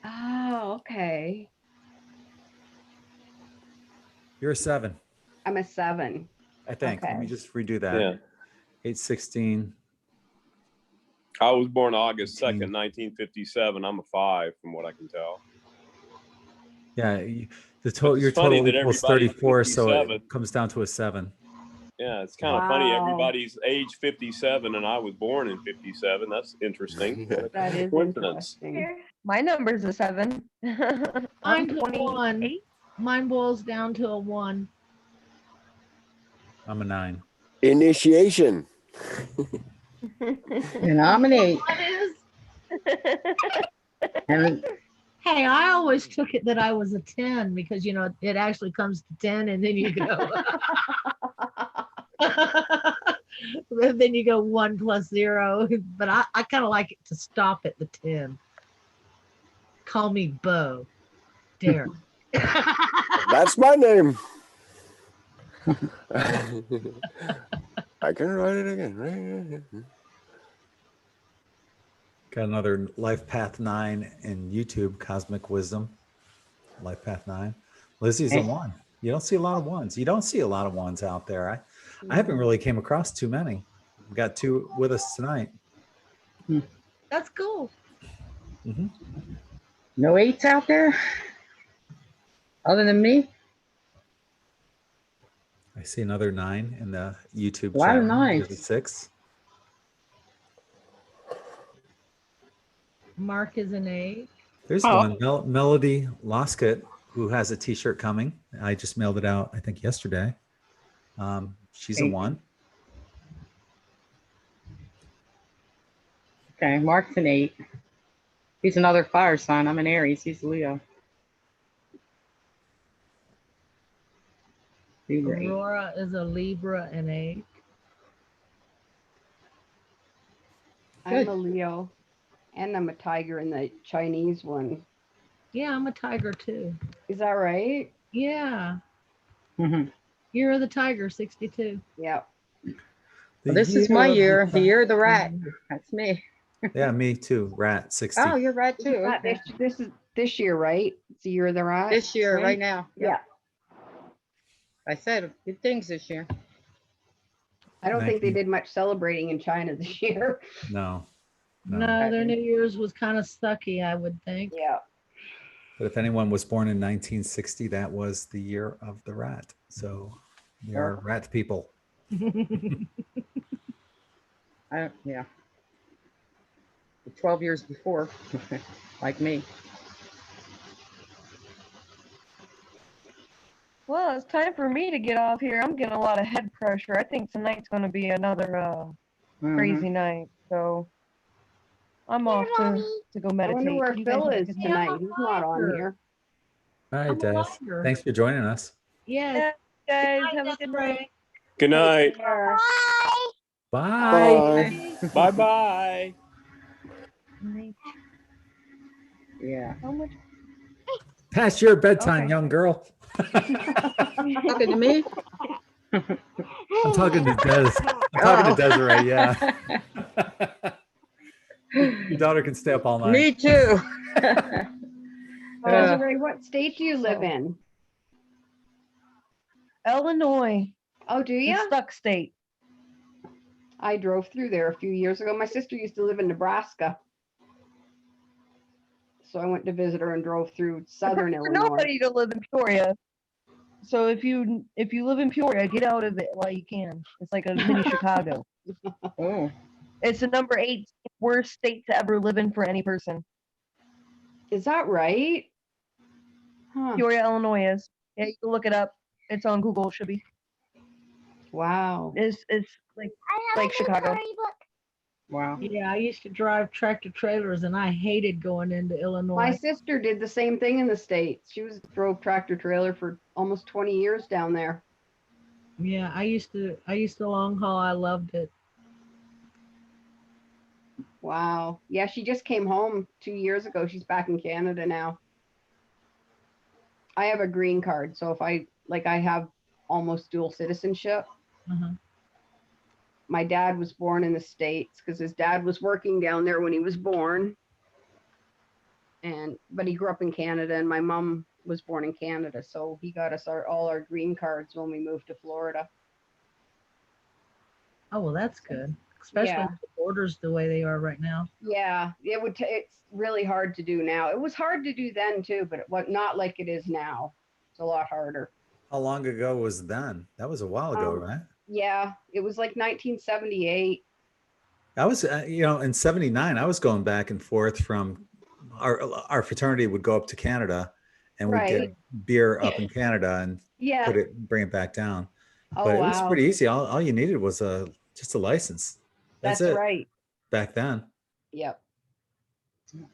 Speaker 9: Oh, okay.
Speaker 1: You're a 7.
Speaker 9: I'm a 7.
Speaker 1: I think.
Speaker 9: Okay.
Speaker 1: Let me just redo that.
Speaker 8: Yeah.
Speaker 1: 8/16.
Speaker 8: I was born August 2nd, 1957. I'm a 5 from what I can tell.
Speaker 1: Yeah, your total equals 34, so it comes down to a 7.
Speaker 8: Yeah, it's kind of funny. Everybody's age 57, and I was born in 57. That's interesting.
Speaker 9: That is interesting.
Speaker 3: My number's a 7.
Speaker 4: Mine's a 1. Mine boils down to a 1.
Speaker 1: I'm a 9.
Speaker 6: Initiation.
Speaker 10: Nominate.
Speaker 4: What is?
Speaker 10: And
Speaker 4: Hey, I always took it that I was a 10 because, it actually comes to 10 and then you go. Then you go 1 + 0. But I kind of like it to stop at the 10. Call me Bo. Dare.
Speaker 6: That's my name. I can write it again. Right?
Speaker 1: Got another Life Path 9 in YouTube, Cosmic Wisdom. Life Path 9. Lizzie's a 1. You don't see a lot of 1s. You don't see a lot of 1s out there. I haven't really came across too many. We've got 2 with us tonight.
Speaker 4: That's cool.
Speaker 1: Mhm.
Speaker 10: No 8s out there? Other than me?
Speaker 1: I see another 9 in the YouTube
Speaker 10: A lot
Speaker 1: chat.
Speaker 10: of 9s.
Speaker 1: There's a 6.
Speaker 4: Mark is an 8.
Speaker 1: There's
Speaker 10: Oh.
Speaker 1: one, Melody Loskett, who has a t-shirt coming. I just mailed it out, I think, yesterday. She's a
Speaker 10: 8.
Speaker 1: 1.
Speaker 10: Okay, Mark's an 8. He's another fire sign. I'm an Aries. He's a Leo. Libra 8.
Speaker 4: Aurora is a Libra and 8.
Speaker 9: I'm a Leo, and I'm a tiger in the Chinese one.
Speaker 4: Yeah, I'm a tiger too.
Speaker 9: Is that right?
Speaker 4: Yeah.
Speaker 10: Mhm.
Speaker 4: Year of the Tiger, 62.
Speaker 9: Yeah.
Speaker 10: Well, this is my
Speaker 1: of the
Speaker 10: year, the year of the rat.
Speaker 1: tiger.
Speaker 10: That's me.
Speaker 1: Yeah, me too. Rat 60.
Speaker 10: Oh, you're right too.
Speaker 9: Not
Speaker 10: Okay.
Speaker 9: This is this year, right? It's the year of the rat.
Speaker 10: This year, right now.
Speaker 9: Yeah.
Speaker 10: I said good things this year.
Speaker 9: I don't think they
Speaker 1: 19.
Speaker 9: did much celebrating in China this year.
Speaker 1: No.
Speaker 4: No, their New Year's was kind of sucky, I would think.
Speaker 9: Yeah.
Speaker 1: But if anyone was born in 1960, that was the year of the rat. So we are rat people.
Speaker 10: Yeah. 12 years before, like me.
Speaker 3: Well, it's time for me to get off here. I'm getting a lot of head pressure. I think tonight's going to be another crazy night. So I'm off to go
Speaker 9: I
Speaker 3: meditate.
Speaker 9: wonder where
Speaker 3: You guys
Speaker 9: Phil
Speaker 3: have a
Speaker 9: is
Speaker 3: good night.
Speaker 9: tonight. He's not on here.
Speaker 1: All right,
Speaker 4: I'm a
Speaker 1: Des.
Speaker 4: liar.
Speaker 1: Thanks for joining us.
Speaker 4: Yeah.
Speaker 3: Yeah, guys, have a good night.
Speaker 8: Good night.
Speaker 1: Bye.
Speaker 8: Bye bye.
Speaker 10: Yeah.
Speaker 3: How much?
Speaker 1: Past your bedtime,
Speaker 3: Okay.
Speaker 1: young girl.
Speaker 10: Talking to me?
Speaker 1: I'm talking to Des. I'm talking to Desiree, yeah. Your daughter can stay up all night.
Speaker 10: Me too.
Speaker 9: Desiree, what state do you live in?
Speaker 3: Illinois.
Speaker 9: Oh, do
Speaker 3: The
Speaker 9: you?
Speaker 3: stuck state.
Speaker 9: I drove through there a few years ago. My sister used to live in Nebraska. So I went to visit her and drove through southern
Speaker 3: For
Speaker 9: Illinois.
Speaker 3: nobody to live in Peoria. So if you live in Peoria, get out of it while you can. It's like a mini Chicago.
Speaker 10: Oh.
Speaker 3: It's the number 8 worst state to ever live in for any person.
Speaker 9: Is that right? Huh.
Speaker 3: Peoria, Illinois is. Yeah, you can look it up. It's on Google. It should be.
Speaker 9: Wow.
Speaker 3: It's like Chicago.
Speaker 10: Wow.
Speaker 4: Yeah, I used to drive tractor trailers and I hated going into Illinois.
Speaker 9: My sister did the same thing in the States. She drove tractor trailer for almost 20 years down there.
Speaker 4: Yeah, I used to long haul. I loved it.
Speaker 9: Wow. Yeah, she just came home 2 years ago. She's back in Canada now. I have a green card, so if I have almost dual citizenship.
Speaker 4: Uh-huh.
Speaker 9: My dad was born in the States because his dad was working down there when he was born. But he grew up in Canada, and my mom was born in Canada, so he got us all our green cards when we moved to Florida.
Speaker 4: Oh, well, that's good. Especially
Speaker 9: Yeah.
Speaker 4: with the borders the way they are right now.
Speaker 9: Yeah, it's really hard to do now. It was hard to do then too, but not like it is now. It's a lot harder.
Speaker 1: How long ago was then? That was a while ago, right?
Speaker 9: Yeah, it was like 1978.
Speaker 1: I was, in 79, I was going back and forth from our fraternity would go up to Canada and we'd get beer up in Canada and
Speaker 9: Yeah.
Speaker 1: bring it back down.
Speaker 9: Oh,
Speaker 1: But it was
Speaker 9: wow.
Speaker 1: pretty easy. All you needed was just a license.
Speaker 9: That's
Speaker 1: it.
Speaker 9: right.
Speaker 1: Back then.
Speaker 9: Yep.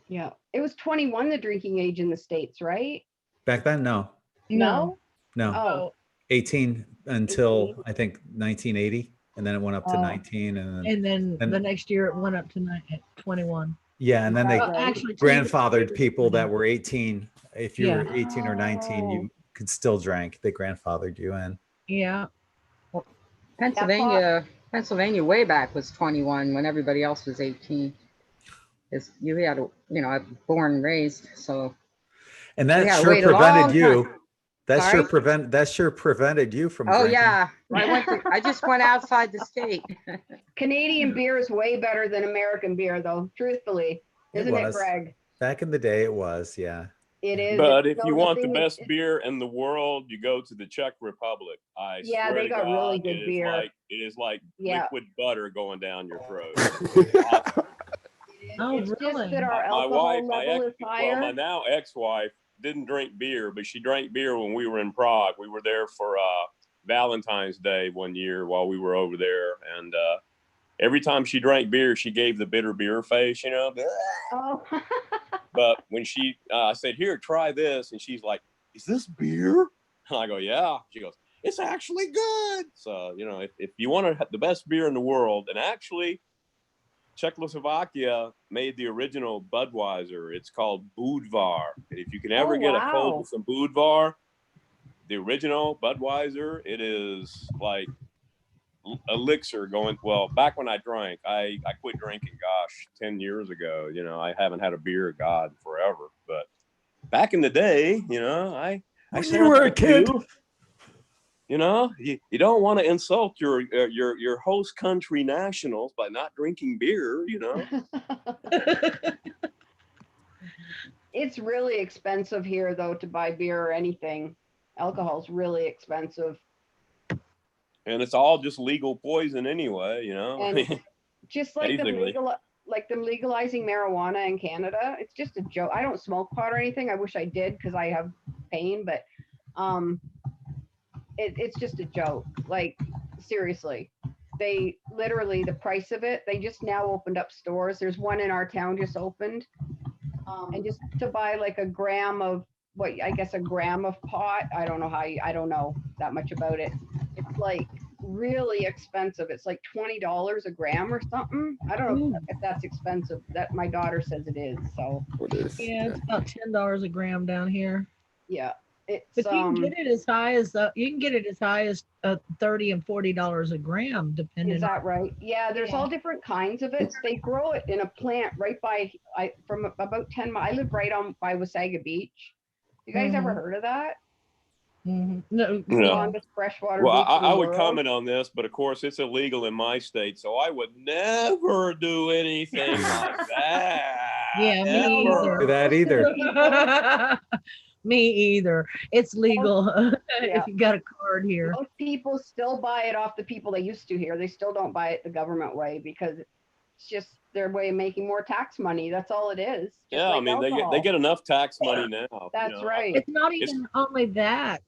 Speaker 9: Yeah. It was 21, the drinking age in the States, right?
Speaker 1: Back then, no.
Speaker 9: No?
Speaker 1: No. 18 until I think 1980. And then it went up to 19.
Speaker 4: And then the next year it went up to 21.
Speaker 1: Yeah. And then they
Speaker 4: Actually,
Speaker 1: grandfathered people that were 18. If you
Speaker 4: Yeah.
Speaker 1: were 18 or 19, you could still drink. They grandfathered you in.
Speaker 4: Yeah.
Speaker 10: Pennsylvania way back was 21 when everybody else was 18. Because you had to, I'm born and raised, so.
Speaker 1: And that
Speaker 10: Yeah,
Speaker 1: sure
Speaker 10: wait a long
Speaker 1: prevented you.
Speaker 10: time.
Speaker 1: That sure prevented you from
Speaker 10: Oh
Speaker 1: drinking.
Speaker 10: yeah, I just went outside the state.
Speaker 9: Canadian beer is way better than American beer, though, truthfully. Isn't it,
Speaker 1: was.
Speaker 9: Greg?
Speaker 1: Back in the day, it was, yeah.
Speaker 9: It is.
Speaker 8: But if
Speaker 9: No,
Speaker 8: you want the
Speaker 9: thing
Speaker 8: best beer in the world, you go to the Czech Republic. I
Speaker 9: Yeah,
Speaker 8: swear
Speaker 9: they
Speaker 8: to
Speaker 9: got
Speaker 8: God,
Speaker 9: really good beer.
Speaker 8: it is like
Speaker 9: Yeah.
Speaker 8: liquid butter going down your throat.
Speaker 4: Oh,
Speaker 9: It's
Speaker 4: really?
Speaker 9: just that our
Speaker 8: My
Speaker 9: alcohol
Speaker 8: wife,
Speaker 9: level is higher.
Speaker 8: my now ex-wife didn't drink beer, but she drank beer when we were in Prague. We were there for Valentine's Day one year while we were over there, and every time she drank beer, she gave the bitter beer face, you know.
Speaker 9: Oh.
Speaker 8: But when I said, "Here, try this," and she's like, "Is this beer?" And I go, "Yeah." She goes, "It's actually good." So, you know, if you want to have the best beer in the world, and actually, Czechoslovakia made the original Budweiser. It's called Budvar. And if you can ever get a cold with some Budvar, the original Budweiser, it is like elixir going. Well, back when I drank, I quit drinking, gosh, 10 years ago. You know, I haven't had a beer, God, forever. But back in the day, you know, I
Speaker 1: you were a kid.
Speaker 8: You know, you don't want to insult your host country nationals by not drinking beer, you know.
Speaker 9: It's really expensive here, though, to buy beer or anything. Alcohol's really expensive.
Speaker 8: And it's all just legal poison anyway, you know.
Speaker 9: And just like
Speaker 8: basically.
Speaker 9: them legalizing marijuana in Canada, it's just a joke. I don't smoke pot or anything. I wish I did because I have pain, but it's just a joke. Like, seriously, they literally, the price of it, they just now opened up stores. There's one in our town just opened, and just to buy like a gram of a gram of pot. I don't know that much about it. It's like really expensive. It's like $20 a gram or something. I don't know if that's expensive. That my daughter says it is. So
Speaker 4: yeah, it's about $10 a gram down here.
Speaker 9: Yeah. It's,
Speaker 4: but you can get it as high as $30 and $40 a gram, depending.
Speaker 9: Is that right? Yeah, there's all different kinds of it. They grow it in a plant right by from about 10 miles. I live right on by Wasaga Beach. You guys ever heard of that?
Speaker 4: Mm-hmm. No.
Speaker 8: The
Speaker 9: longest freshwater
Speaker 8: well,
Speaker 9: beach in the
Speaker 8: I would
Speaker 9: world.
Speaker 8: comment on this, but of course it's illegal in my state, so I would never do anything like that.
Speaker 4: Yeah, me
Speaker 8: Ever.
Speaker 4: either.
Speaker 1: That either.
Speaker 4: Me either. It's legal.
Speaker 9: Yeah.
Speaker 4: If you got a card here.
Speaker 9: Most people still buy it off the people they used to here. They still don't buy it the government way because it's just their way of making more tax money. That's all it is.
Speaker 8: Yeah,
Speaker 9: like
Speaker 8: I mean they get enough tax money now.
Speaker 9: That's right.
Speaker 4: It's not even only that.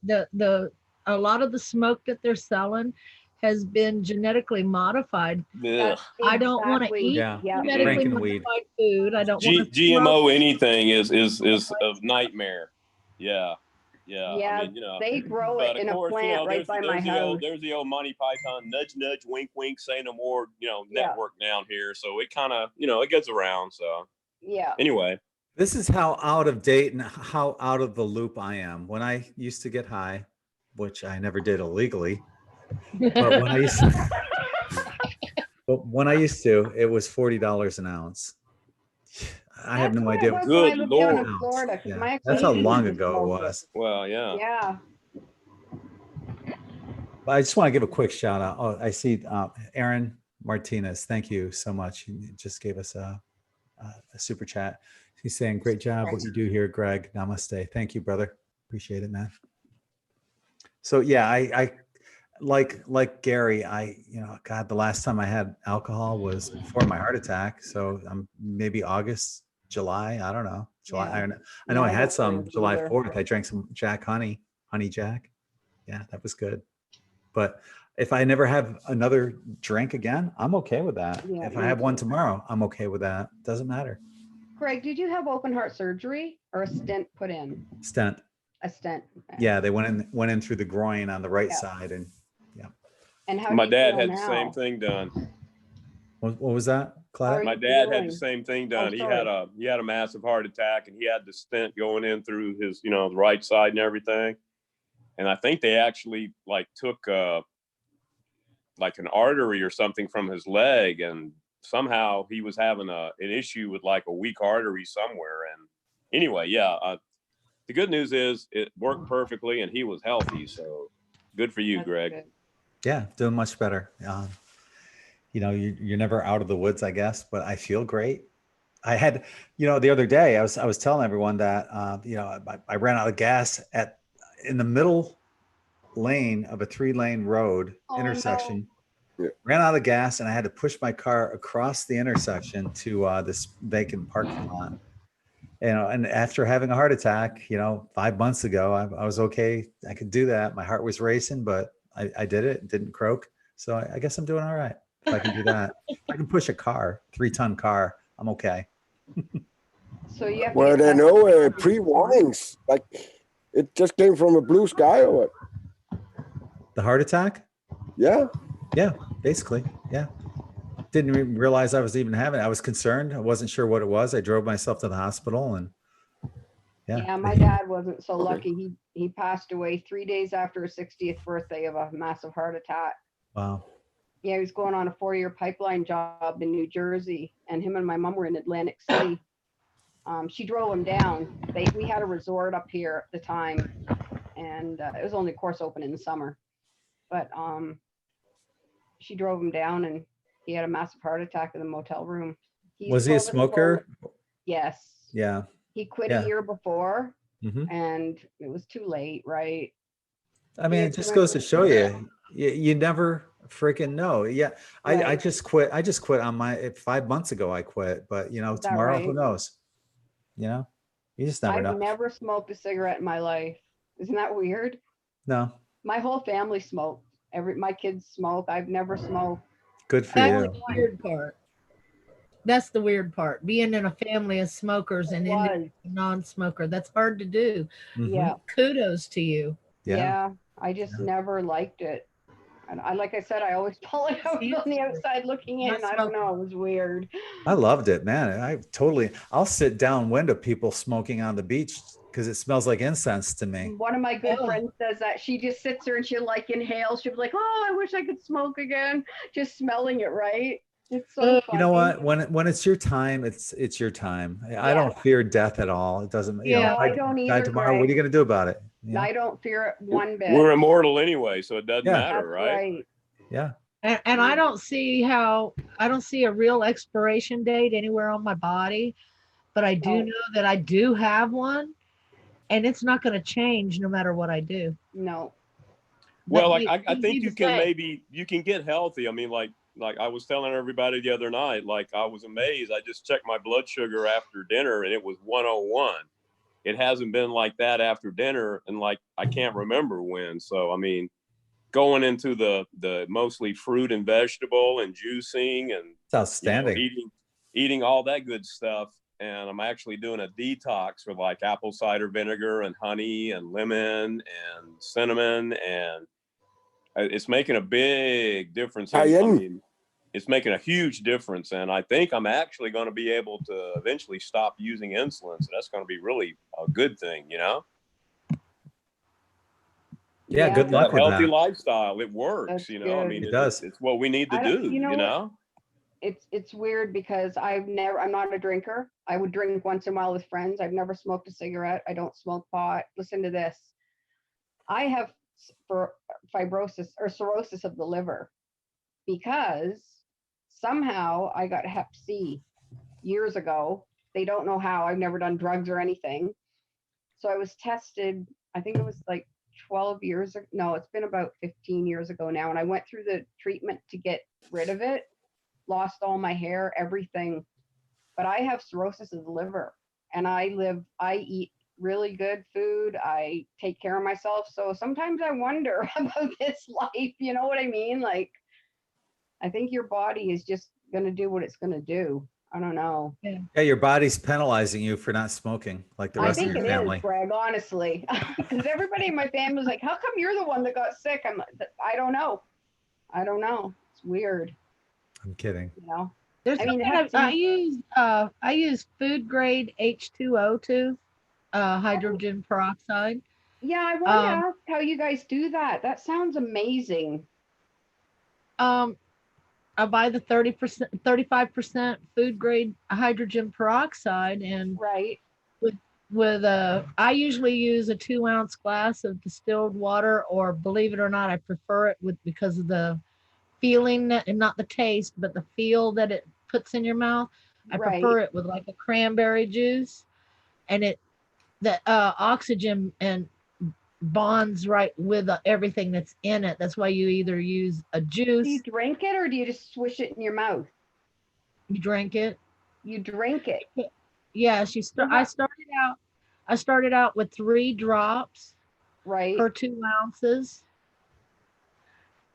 Speaker 4: A lot of the smoke that they're selling has been genetically modified. I don't want to eat genetically modified food. I don't want to
Speaker 8: GMO anything is a nightmare. Yeah.
Speaker 9: Yeah,
Speaker 8: I mean, you know,
Speaker 9: they grow it in a plant right by my house.
Speaker 8: There's the old Monty Python nudge, nudge, wink, wink, say no more, you know, network down here. So it kind of, you know, it gets around. So
Speaker 9: yeah.
Speaker 8: Anyway.
Speaker 1: This is how out of date and how out of the loop I am. When I used to get high, which I never did illegally, but when I used to, it was $40 an ounce. I have no idea.
Speaker 8: Good Lord.
Speaker 9: Florida,
Speaker 1: yeah. That's how long ago it was.
Speaker 8: Well, yeah.
Speaker 9: Yeah.
Speaker 1: But I just want to give a quick shout out. Oh, I see Aaron Martinez. Thank you so much. He just gave us a super chat. He's saying, great job what you do here, Greg. Namaste. Thank you, brother. Appreciate it, man. So yeah, I like Gary, God, the last time I had alcohol was before my heart attack. So maybe August, July, I don't know. July. Yeah. I know I had some July 4th. I drank some Jack Honey Jack. Yeah, that was good. But if I never have another drink again, I'm okay with that. Yeah, if I have one tomorrow, I'm okay with that. Doesn't matter.
Speaker 9: Greg, did you have open heart surgery or a stent put in?
Speaker 1: Stent.
Speaker 9: A stent. Okay.
Speaker 1: Yeah, they went in through the groin on the right side, and
Speaker 9: And how
Speaker 8: my dad had the same thing done.
Speaker 1: What was that, Clyde?
Speaker 8: My dad had the same thing done. He had a massive heart attack, and he had the stent going in through his, the right side and everything. And I think they actually took like an artery or something from his leg, and somehow he was having an issue with like a weak artery somewhere. And anyway, the good news is it worked perfectly, and he was healthy. So good for you,
Speaker 9: That's
Speaker 8: Greg.
Speaker 9: good.
Speaker 1: Yeah, doing much better. You're never out of the woods, I guess, but I feel great. I had, the other day I was telling everyone that, I ran out of gas in the middle lane of a 3-lane road intersection.
Speaker 6: Yeah.
Speaker 1: Ran out of gas and I had to push my car across the intersection to this vacant parking lot. And after having a heart attack, 5 months ago, I was okay. I could do that. My heart was racing, but I did it. It didn't croak. So I guess I'm doing all right. If I can do that, if I can push a 3-ton car, I'm okay.
Speaker 9: So you have to
Speaker 6: Well,
Speaker 9: get
Speaker 6: there are
Speaker 9: tested
Speaker 6: no pre-warnings. Like it just came from a blue sky or what?
Speaker 1: The heart attack?
Speaker 6: Yeah.
Speaker 1: Yeah, basically. Yeah. Didn't even realize I was even having it. I was concerned. I wasn't sure what it was. I drove myself to the hospital and
Speaker 9: Yeah, my dad wasn't so lucky. He passed away 3 days after his 60th birthday of a massive heart attack.
Speaker 1: Wow.
Speaker 9: Yeah, he was going on a 4-year pipeline job in New Jersey, and him and my mom were in Atlantic City. She drove him down. We had a resort up here at the time, and it was only course open in the summer. But she drove him down, and he had a massive heart attack in the motel room.
Speaker 1: Was he a smoker?
Speaker 9: Yes.
Speaker 1: Yeah.
Speaker 9: He quit
Speaker 1: Yeah.
Speaker 9: a year before,
Speaker 1: Mhm.
Speaker 9: and it was too late, right?
Speaker 1: I mean, it just goes to show you never freaking know. Yeah. I
Speaker 9: Right.
Speaker 1: just quit. I just quit on 5 months ago. I quit, but
Speaker 9: that
Speaker 1: tomorrow, who
Speaker 9: right?
Speaker 1: knows? You just never
Speaker 9: I've
Speaker 1: know.
Speaker 9: never smoked a cigarette in my life. Isn't that weird?
Speaker 1: No.
Speaker 9: My whole family smoked. My kids smoke. I've never smoked.
Speaker 1: Good for
Speaker 4: That's
Speaker 1: you.
Speaker 4: the weird part. That's the weird part. Being in a family of smokers and in a non-smoker. That's hard to do.
Speaker 1: Mhm.
Speaker 9: Yeah.
Speaker 4: Kudos to you.
Speaker 9: Yeah. I just never liked it. And like I said, I always pull it out on the outside looking in.
Speaker 4: Not
Speaker 9: I don't know. It was weird.
Speaker 1: I loved it, man. I'll sit downwind of people smoking on the beach because it smells like incense to me.
Speaker 9: One of my good friends says that she just sits there and she'll like inhale. She'll be like, "Oh, I wish I could smoke again." Just smelling it, right? It's so funny.
Speaker 1: You know what? When it's your time, it's your time. I don't fear death at all. It doesn't.
Speaker 9: Yeah,
Speaker 1: If
Speaker 9: I don't
Speaker 1: die
Speaker 9: either,
Speaker 1: tomorrow, what are you going to do about it?
Speaker 9: I don't fear it one bit.
Speaker 8: We're immortal anyway, so it doesn't
Speaker 1: Yeah.
Speaker 8: matter,
Speaker 9: That's right.
Speaker 1: Yeah.
Speaker 4: And I don't see a real expiration date anywhere on my body, but I do know that I do have one, and it's not going to change no matter what I do.
Speaker 9: No.
Speaker 8: Well, like I think you can get healthy. I mean, like I was telling everybody the other night, like I was amazed. I just checked my blood sugar after dinner and it was 101. It hasn't been like that after dinner, and like I can't remember when. So I mean, going into the mostly fruit and vegetable and juicing and
Speaker 1: it's outstanding.
Speaker 8: Eating all that good stuff. And I'm actually doing a detox with like apple cider vinegar and honey and lemon and cinnamon, and it's making a big difference. It's making a huge difference, and I think I'm actually going to be able to eventually stop using insulin. So that's going to be really a good thing,
Speaker 1: Yeah, good luck with
Speaker 8: healthy
Speaker 1: that.
Speaker 8: lifestyle. It works,
Speaker 9: That's
Speaker 8: I
Speaker 9: good.
Speaker 8: mean,
Speaker 1: It does.
Speaker 8: It's what we need to do,
Speaker 9: It's weird because I'm not a drinker. I would drink once in a while with friends. I've never smoked a cigarette. I don't smoke pot. Listen to this. I have fibrosis or cirrhosis of the liver because somehow I got Hep C years ago. They don't know how. I've never done drugs or anything. So I was tested, I think it was like 12 years ago. No, it's been about 15 years ago now. And I went through the treatment to get rid of it, lost all my hair, everything. But I have cirrhosis of the liver, and I eat really good food. I take care of myself. So sometimes I wonder about this life. You know what I mean? Like, I think your body is just going to do what it's going to do. I don't know.
Speaker 1: Yeah, your body's penalizing you for not smoking like the rest of your family.
Speaker 9: I think it is, Greg, honestly. Because everybody in my family is like, how come you're the one that got sick? I don't know. It's weird.
Speaker 1: I'm kidding.
Speaker 4: I use food grade H2O too, hydrogen peroxide.
Speaker 9: Yeah, I want to ask how you guys do that. That sounds amazing.
Speaker 4: I buy the 35% food grade hydrogen peroxide, and I usually use a 2-ounce glass of distilled water, or believe it or not, I prefer it because of the feeling and not the taste, but the feel that it puts in your mouth. I prefer it with like a cranberry juice, and the oxygen and bonds right with everything that's in it. That's why you either use a juice.
Speaker 9: Do you drink it or do you just swish it in your mouth?
Speaker 4: You drink it.
Speaker 9: You drink it.
Speaker 4: Yeah, I started out with 3 drops per 2 ounces.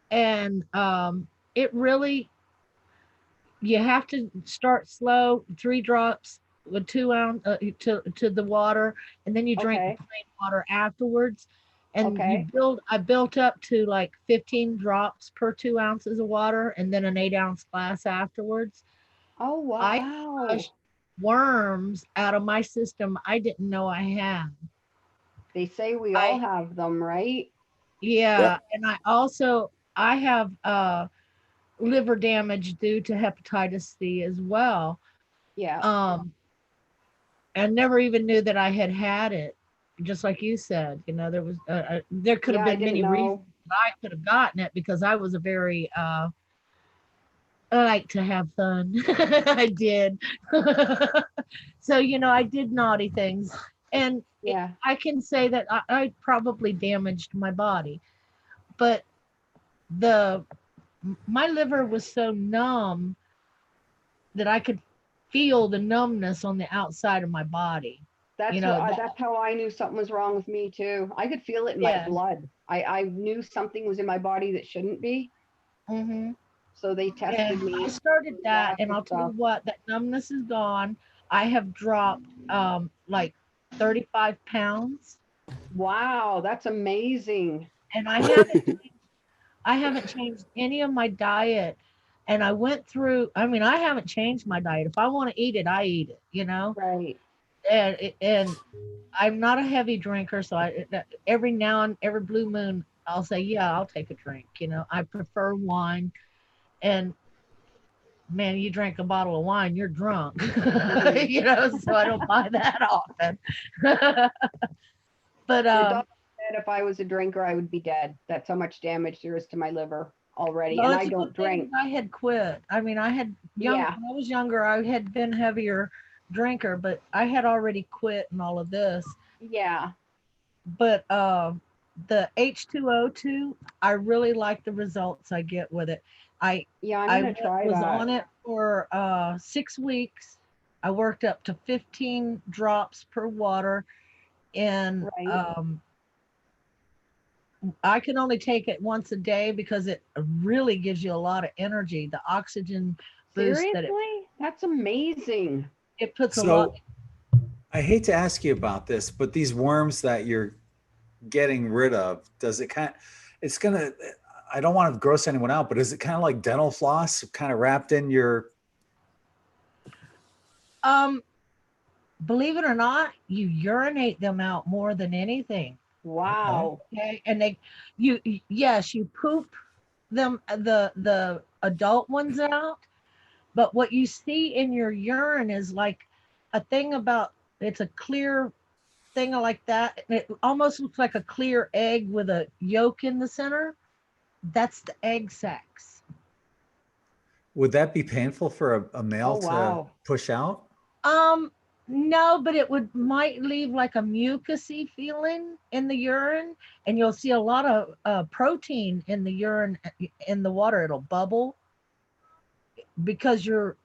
Speaker 4: And it really, you have to start slow, 3 drops with 2 ounce to the water, and then you drink the plain water afterwards. And I built up to like 15 drops per 2 ounces of water, and then an 8-ounce glass afterwards.
Speaker 9: Oh, wow.
Speaker 4: I flushed worms out of my system I didn't know I had.
Speaker 9: They say we all have them, right?
Speaker 4: Yeah. And I have liver damage due to hepatitis C as well.
Speaker 9: Yeah.
Speaker 4: I never even knew that I had it. Just like you said, there could have been many reasons I could have gotten it, because I was a very I like to have fun. I did. So, I did naughty things. And I can say that I probably damaged my body. But my liver was so numb that I could feel the numbness on the outside of my body.
Speaker 9: That's how I knew something was wrong with me too. I could feel it in my blood. I knew something was in my body that shouldn't be.
Speaker 4: Mm-hmm.
Speaker 9: So they tested me.
Speaker 4: I started that, and I'll tell you what, that numbness is gone. I have dropped like 35 pounds.
Speaker 9: Wow, that's amazing.
Speaker 4: And I haven't changed any of my diet. And I went through, I haven't changed my diet. If I want to eat it, I eat it,
Speaker 9: Right.
Speaker 4: And I'm not a heavy drinker, so every now and every blue moon, I'll say, yeah, I'll take a drink. I prefer wine. And man, you drink a bottle of wine, you're drunk. So I don't buy that often. But
Speaker 9: if I was a drinker, I would be dead. That's how much damage there is to my liver already.
Speaker 4: Well,
Speaker 9: and I don't drink.
Speaker 4: I had quit. When I was younger, I had been heavier drinker, but I had already quit and all of this.
Speaker 9: Yeah.
Speaker 4: But the H2O2, I really like the results I get with it.
Speaker 9: I'm gonna try that.
Speaker 4: I was on it for 6 weeks. I worked up to 15 drops per water, and I can only take it once a day because it really gives you a lot of energy. The oxygen boost.
Speaker 9: Seriously? That's amazing.
Speaker 4: It puts a lot.
Speaker 1: I hate to ask you about this, but these worms that you're getting rid of, I don't want to gross anyone out, but is it kind of like dental floss kind of wrapped in your?
Speaker 4: Believe it or not, you urinate them out more than anything.
Speaker 9: Wow.
Speaker 4: Okay. And you poop them, the adult ones out, but what you see in your urine is like a thing it's a clear thing like that. It almost looks like a clear egg with a yolk in the center. That's the egg sacs.
Speaker 1: Would that be painful for a male to push out?
Speaker 4: No, but it might leave like a mucusy feeling in the urine, and you'll see a lot of protein in the urine, in the water. It'll bubble because you're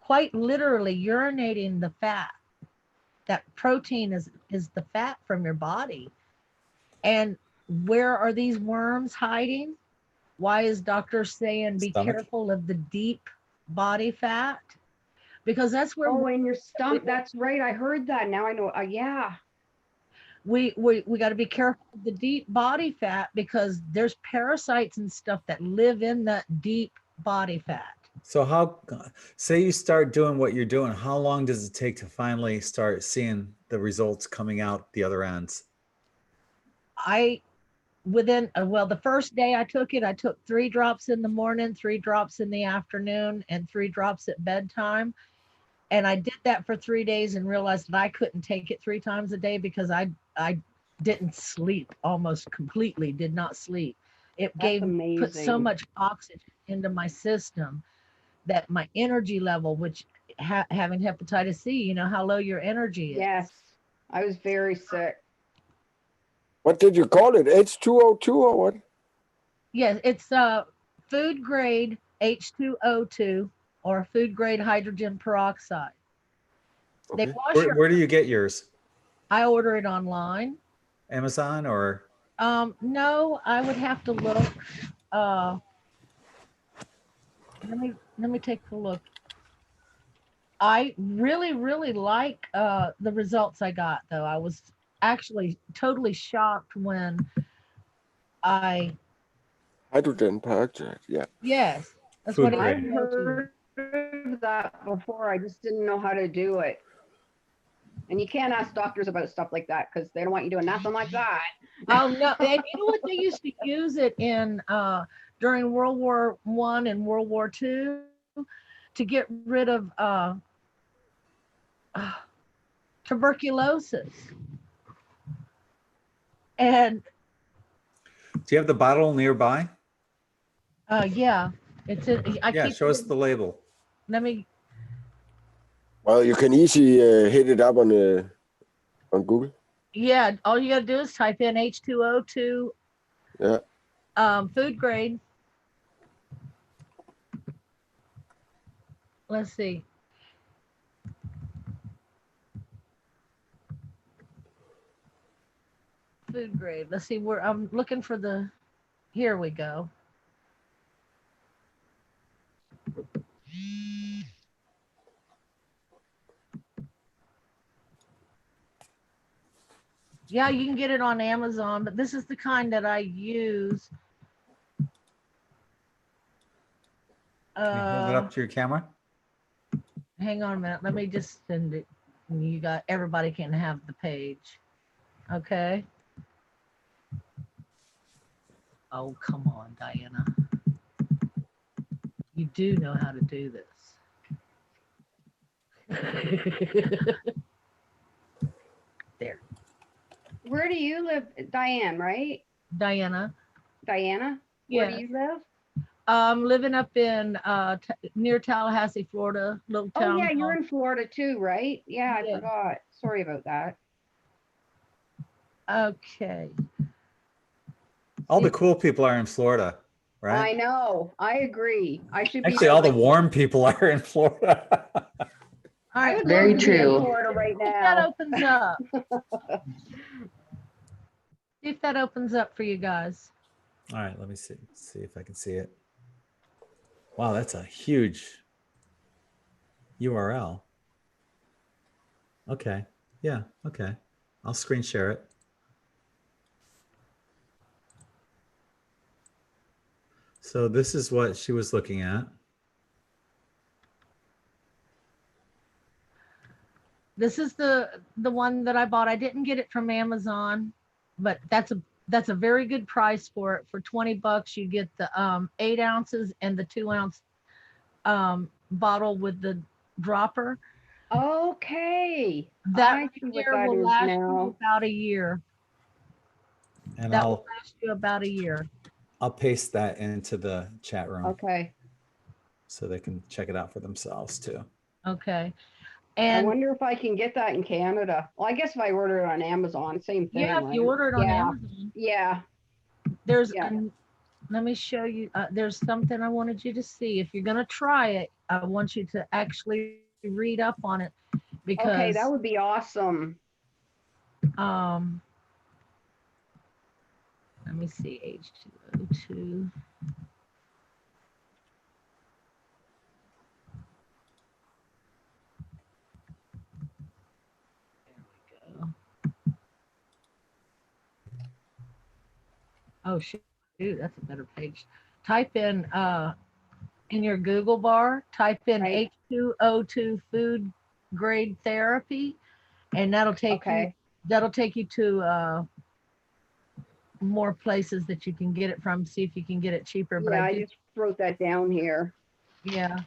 Speaker 4: quite literally urinating the fat. That protein is the fat from your body. And where are these worms hiding? Why is doctor saying be careful of the deep body fat? Because that's where
Speaker 9: in your stomach. That's right. I heard that. Now I know. Yeah.
Speaker 4: We got to be careful of the deep body fat, because there's parasites and stuff that live in that deep body fat.
Speaker 1: So say you start doing what you're doing, how long does it take to finally start seeing the results coming out the other ends?
Speaker 4: The first day I took it, I took 3 drops in the morning, 3 drops in the afternoon, and 3 drops at bedtime. And I did that for 3 days and realized that I couldn't take it 3 times a day, because I didn't sleep, almost completely did not sleep. It put so much oxygen into my system that my energy level, which having hepatitis C, you know how low your energy is.
Speaker 9: Yes, I was very sick.
Speaker 6: What did you call it? H2O2 or what?
Speaker 4: Yes, it's food grade H2O2 or food grade hydrogen peroxide. They
Speaker 6: Okay.
Speaker 4: wash
Speaker 1: Where do you get yours?
Speaker 4: I order it online.
Speaker 1: Amazon or?
Speaker 4: No, I would have to look. Let me take a look. I really like the results I got, though. I was actually totally shocked when I
Speaker 6: Hydrogen peroxide, yeah.
Speaker 4: yes, that's
Speaker 1: Food
Speaker 4: what
Speaker 1: grade.
Speaker 9: I've heard of that before. I just didn't know how to do it. And you can't ask doctors about stuff like that because they don't want you doing nothing like that.
Speaker 4: Oh no! And you know what they used to use it in during World War I and World War II to get rid of tuberculosis. And
Speaker 1: Do you have the bottle nearby?
Speaker 4: yeah, it's
Speaker 1: Yeah, show us the label.
Speaker 4: Let me.
Speaker 6: Well, you can easily hit it up on Google.
Speaker 4: Yeah, all you gotta do is type in H2O2.
Speaker 6: Yeah.
Speaker 4: Food grade. Let's see. Food grade. Let's see where I'm looking for the. Here we go. Yeah, you can get it on Amazon, but this is the kind that I use.
Speaker 1: Can you hold it up to your camera?
Speaker 4: Hang on a minute. Let me just send it. You got everybody can have the page. Okay. Oh, come on, Diana. You do know how to do this. There.
Speaker 9: Where do you live? Diane, right?
Speaker 4: Diana.
Speaker 9: Diana?
Speaker 4: Yeah.
Speaker 9: Where do you live?
Speaker 4: Living up in near Tallahassee, Florida, little town.
Speaker 9: Oh yeah, you're
Speaker 4: called-
Speaker 9: in Florida too, right? Yeah, I
Speaker 4: Yeah.
Speaker 9: forgot. Sorry about that.
Speaker 4: Okay.
Speaker 1: All the cool people are in Florida,
Speaker 9: I
Speaker 1: right?
Speaker 9: know. I agree. I should be
Speaker 1: Actually,
Speaker 9: there
Speaker 1: all the
Speaker 9: like-
Speaker 1: warm people are in Florida.
Speaker 4: All
Speaker 9: I
Speaker 4: right.
Speaker 9: would
Speaker 11: Very
Speaker 9: love to be in
Speaker 11: true.
Speaker 9: Florida right
Speaker 4: See if that
Speaker 9: now.
Speaker 4: opens up. See if that opens up for you guys.
Speaker 1: All right, let me see if I can see it. Wow, that's a huge URL. Okay, yeah, okay. I'll screen share it. So this is what she was looking at.
Speaker 4: This is the one that I bought. I didn't get it from Amazon, but that's a very good price for it. For $20, you get the 8 ounces and the 2 ounce bottle with the dropper.
Speaker 9: Okay.
Speaker 4: That
Speaker 9: I
Speaker 4: right
Speaker 9: see what
Speaker 4: there
Speaker 9: that
Speaker 4: will
Speaker 9: is
Speaker 4: last
Speaker 9: now.
Speaker 4: you about a year.
Speaker 1: And
Speaker 4: That will last you about a year.
Speaker 1: I'll paste that into the chat room
Speaker 9: Okay.
Speaker 1: so they can check it out for themselves too.
Speaker 4: Okay.
Speaker 9: I
Speaker 4: And
Speaker 9: wonder if I can get that in Canada. Well, I guess if I order it on Amazon, same thing.
Speaker 4: yeah, if you
Speaker 9: right?
Speaker 4: order it on
Speaker 9: Yeah.
Speaker 4: Amazon,
Speaker 9: Yeah.
Speaker 4: there's
Speaker 9: Yeah.
Speaker 4: let me show you. There's something I wanted you to see. If you're gonna try it, I want you to actually read up on it because
Speaker 9: Okay, that would be awesome.
Speaker 4: let me see, H2O2. There we go. Oh shoot, that's a better page. Type in your Google bar, type in
Speaker 9: Right.
Speaker 4: H2O2 food grade therapy, and that'll take you to more places that you can get it from. See if you can get it cheaper. But
Speaker 9: Yeah,
Speaker 4: I
Speaker 9: I
Speaker 4: did,
Speaker 9: just wrote that down here.
Speaker 4: yeah.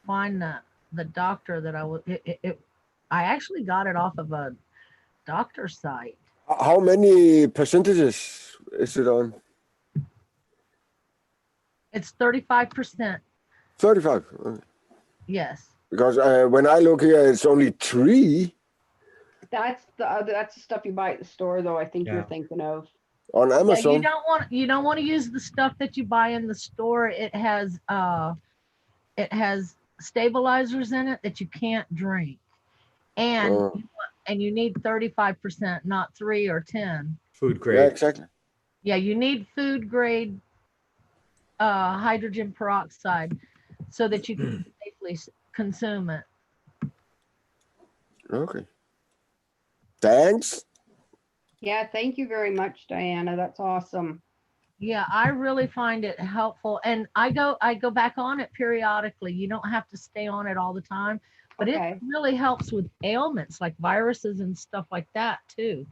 Speaker 4: Find the doctor that I was. I actually got it off of a doctor site.
Speaker 6: How many percentages is it on?
Speaker 4: It's 35%.
Speaker 6: 35.
Speaker 4: Yes.
Speaker 6: Because when I look here, it's only 3
Speaker 9: That's the stuff you buy at the store, though. I think you're thinking of
Speaker 6: on
Speaker 4: Yeah,
Speaker 6: Amazon.
Speaker 4: you don't want to use the stuff that you buy in the store. It has stabilizers in it that you can't drink. And you need 35%, not 3 or 10.
Speaker 1: Food grade.
Speaker 6: Yeah, exactly.
Speaker 4: Yeah, you need food grade hydrogen peroxide so that you can safely consume it.
Speaker 6: Okay. Thanks.
Speaker 9: Yeah, thank you very much, Diana. That's awesome.
Speaker 4: Yeah, I really find it helpful, and I go back on it periodically. You don't have to stay on it all the time, but it really helps with ailments like viruses and stuff like that too.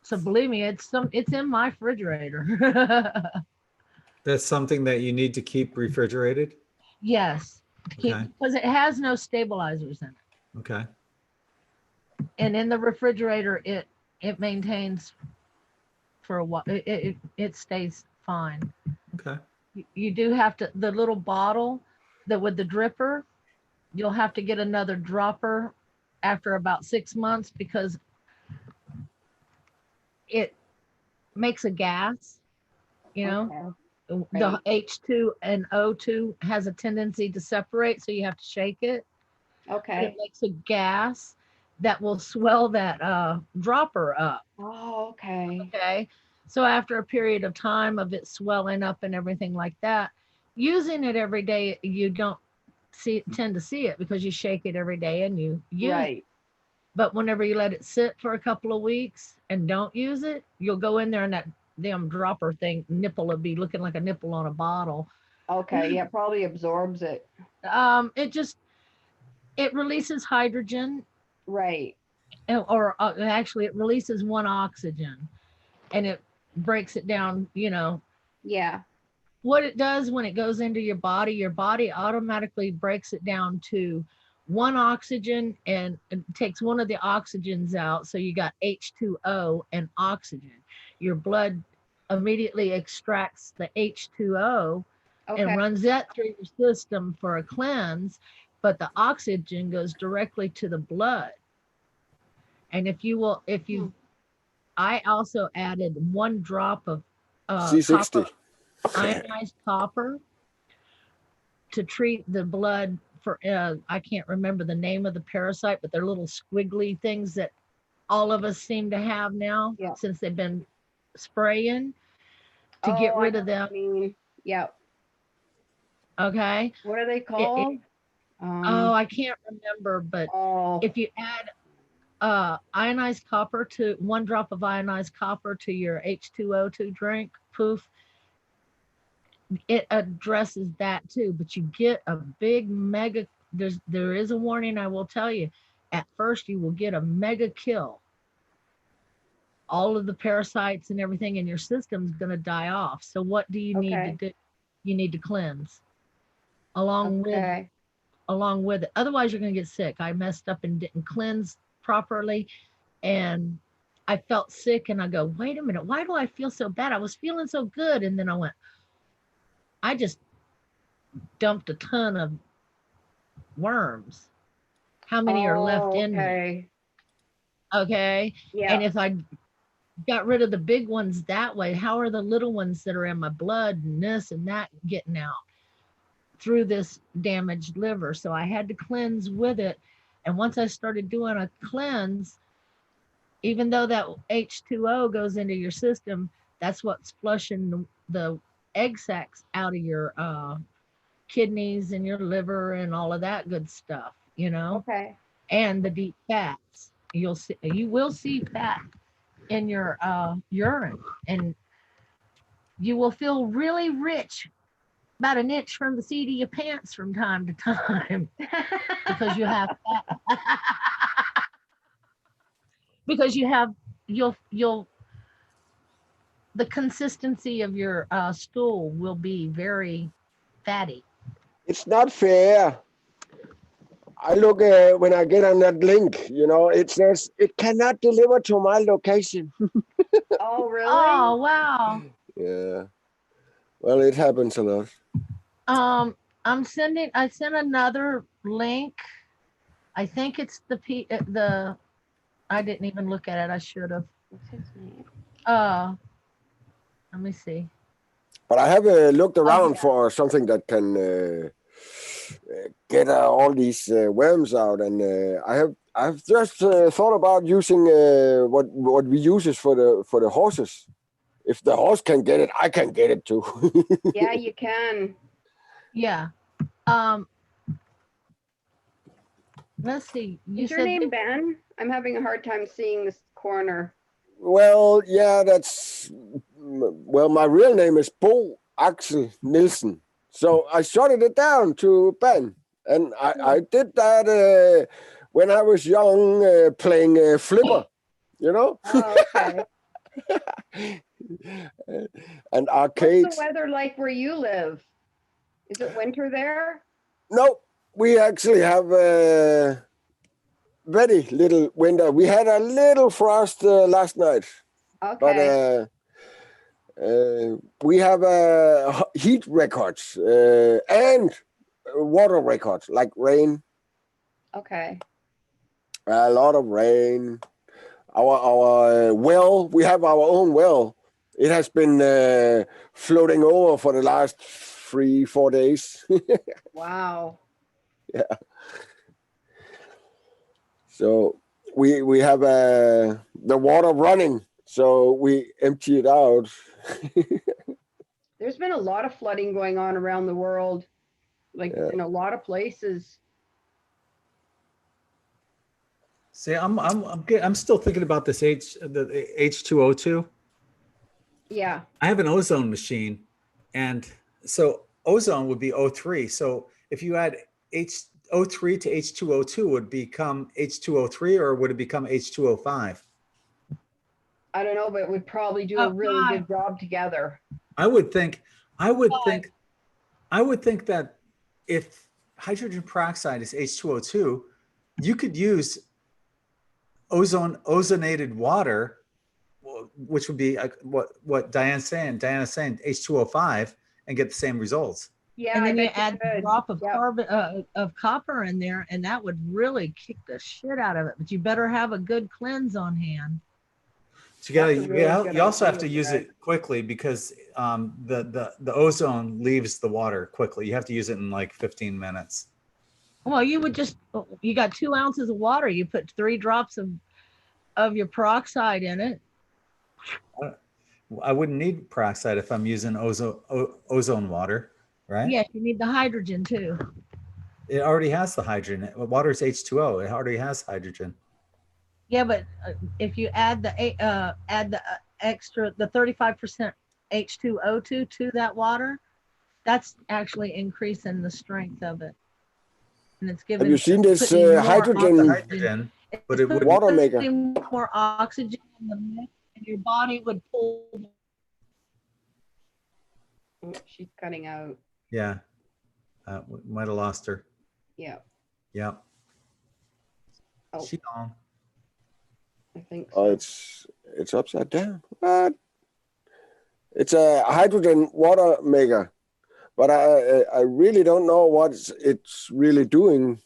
Speaker 4: So believe me, it's in my refrigerator.
Speaker 1: That's something that you need to keep refrigerated?
Speaker 4: Yes, because it has no stabilizers in it.
Speaker 1: Okay.
Speaker 4: And in the refrigerator, it maintains for a while. It stays fine.
Speaker 1: Okay.
Speaker 4: You do have to, the little bottle that with the dripper, you'll have to get another dropper after about 6 months because it makes a gas, you know. The H2 and O2 has a tendency to separate, so you have to shake it.
Speaker 9: Okay.
Speaker 4: It makes a gas that will swell that dropper up.
Speaker 9: Oh, okay.
Speaker 4: Okay. So after a period of time of it swelling up and everything like that, using it every day, you don't tend to see it because you shake it every day and you use it. But whenever you let it sit for a couple of weeks and don't use it, you'll go in there and that damn dropper thing, nipple will be looking like a nipple on a bottle.
Speaker 9: Okay. Yeah, probably absorbs it.
Speaker 4: It releases hydrogen.
Speaker 9: Right.
Speaker 4: Or actually it releases one oxygen and it breaks it down, you know.
Speaker 9: Yeah.
Speaker 4: What it does when it goes into your body automatically breaks it down to one oxygen and it takes one of the oxygens out. So you got H2O and oxygen. Your blood immediately extracts the H2O and runs that through your system for a cleanse, but the oxygen goes directly to the blood. And I also added 1 drop of
Speaker 6: C60.
Speaker 4: ionized copper to treat the blood for, I can't remember the name of the parasite, but they're little squiggly things that all of us seem to have now since they've been spraying to get rid of them.
Speaker 9: Yep.
Speaker 4: Okay.
Speaker 9: What are they called?
Speaker 4: I can't remember, but if you add ionized copper to 1 drop of ionized copper to your H2O2 drink, poof, it addresses that too. But you get a big mega, there is a warning, I will tell you. At first you will get a mega kill. All of the parasites and everything in your system is going to die off. So what do you need to do? You need to cleanse along with it. Otherwise you're going to get sick. I messed up and didn't cleanse properly and I felt sick and I go, wait a minute, why do I feel so bad? I was feeling so good. And then I just dumped a ton of worms. How many are left in me? Okay. Yeah. And if I got rid of the big ones that way, how are the little ones that are in my blood and this and that getting out through this damaged liver? So I had to cleanse with it. And once I started doing a cleanse, even though that H2O goes into your system, that's what's flushing the egg sacs out of your kidneys and your liver and all of that good stuff, you know.
Speaker 9: Okay.
Speaker 4: And the deep fats. You will see fat in your urine, and you will feel really rich, about an inch from the seat of your pants from time to time, because you have fat. Because you'll the consistency of your stool will be very fatty.
Speaker 6: It's not fair. I look when I get on that link, you know, it says it cannot deliver to my location.
Speaker 9: Oh, really?
Speaker 4: Oh, wow.
Speaker 6: Yeah. Well, it happens a lot.
Speaker 4: I sent another link. I think it's the, I didn't even look at it. I should have.
Speaker 5: What's his name?
Speaker 4: Let me see.
Speaker 6: But I have looked around for something that can get all these worms out, and I've just thought about using what we use is for the horses. If the horse can get it, I can get it too.
Speaker 9: Yeah, you can.
Speaker 4: Yeah. Let's see.
Speaker 9: Is your name Ben? I'm having a hard time seeing this corner.
Speaker 6: Well, yeah, my real name is Bo Axel Nielsen. So I shorted it down to Ben. And I did that when I was young, playing flipper, you know?
Speaker 9: Oh, okay.
Speaker 6: And arcades.
Speaker 9: What's the weather like where you live? Is it winter there?
Speaker 6: No, we actually have very little winter. We had a little frost last night.
Speaker 9: Okay.
Speaker 6: But we have heat records and water records, like rain.
Speaker 9: Okay.
Speaker 6: A lot of rain. Our well, we have our own well. It has been floating over for the last 3-4 days.
Speaker 9: Wow.
Speaker 6: Yeah. So we have the water running, so we empty it out.
Speaker 9: There's been a lot of flooding going on around the world, like in a lot of places.
Speaker 1: See, I'm still thinking about this the H2O2.
Speaker 9: Yeah.
Speaker 1: I have an ozone machine, and so ozone would be O3. So if you add O3 to H2O2, would it become H2O3 or would it become H2O5?
Speaker 9: I don't know, but it would probably do a really good job together.
Speaker 1: I would think that if hydrogen peroxide is H2O2, you could use ozonated water, which would be what Diana's saying H2O5, and get the same results.
Speaker 4: Yeah, and then you add a drop of carbon of copper in there, and that would really kick the shit out of it. But you better have a good cleanse on hand.
Speaker 1: So you also have to use it quickly because the ozone leaves the water quickly. You have to use it in like 15 minutes.
Speaker 4: Well, you got 2 ounces of water. You put 3 drops of your peroxide in it.
Speaker 1: I wouldn't need peroxide if I'm using ozone water, right?
Speaker 4: Yes, you need the hydrogen too.
Speaker 1: It already has the hydrogen. Water is H2O. It already has hydrogen.
Speaker 4: Yeah, but if you add the extra 35% H2O2 to that water, that's actually increasing the strength of it. And it's giving.
Speaker 6: Have you seen this hydrogen?
Speaker 1: But it would
Speaker 6: water maker.
Speaker 4: More oxygen in the mix, and your body would pull.
Speaker 9: Oh, she's cutting out.
Speaker 1: Yeah, we might have lost her.
Speaker 9: Yeah.
Speaker 1: Yeah.
Speaker 9: Oh.
Speaker 1: She's on.
Speaker 9: I think
Speaker 6: so. Oh, it's upside down. What? It's a hydrogen water maker, but I really don't know what it's really doing,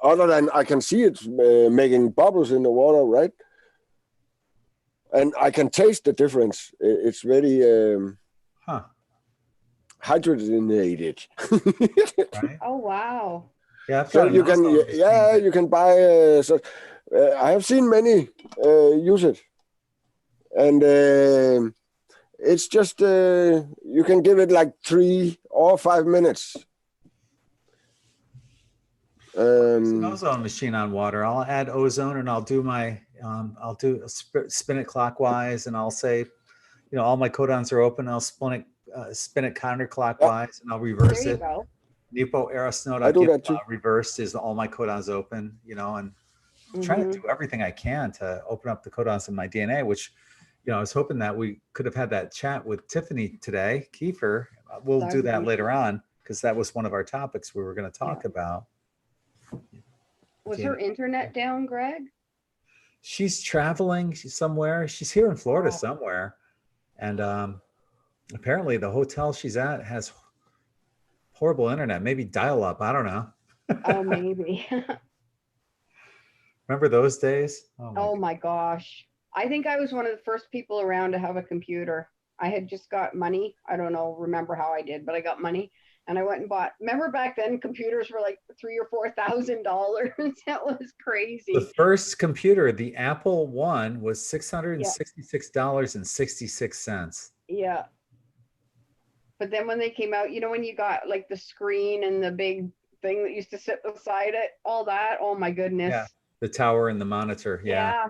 Speaker 6: other than I can see it's making bubbles in the water, right? And I can taste the difference. It's very hydrogenated.
Speaker 1: Right?
Speaker 9: Oh wow!
Speaker 1: Yeah,
Speaker 6: so you can buy. I have seen many use it, and it's just you can give it like 3 or 5 minutes.
Speaker 1: It's an ozone machine on water. I'll add ozone, and I'll do spin it clockwise, and I'll say, all my codons are open. I'll spin it counterclockwise, and I'll reverse it.
Speaker 9: Go.
Speaker 1: Nepo Eros node,
Speaker 6: I do that too.
Speaker 1: Reversed is all my codons open, and trying to do everything I can to open up the codons in my DNA, which, I was hoping that we could have had that chat with Tiffany today, Kiefer. We'll do that later on, because that was one of our topics we were going to talk about.
Speaker 9: Was her internet down, Greg?
Speaker 1: she's traveling somewhere. She's here in Florida somewhere. And apparently the hotel she's at has horrible internet, maybe dial up. I don't know.
Speaker 9: Oh, maybe.
Speaker 1: Remember those days?
Speaker 9: Oh my gosh. I think I was one of the first people around to have a computer. I had just got money. I don't know, remember how I did, but I got money and I went and bought. Remember back then computers were like $3,000 or $4,000. That was crazy.
Speaker 1: The first computer, the Apple One, was $666.66.
Speaker 9: Yeah. But then when they came out, you know, when you got like the screen and the big thing that used to sit beside it, all that, oh my goodness.
Speaker 1: Yeah, the tower and the monitor. Yeah.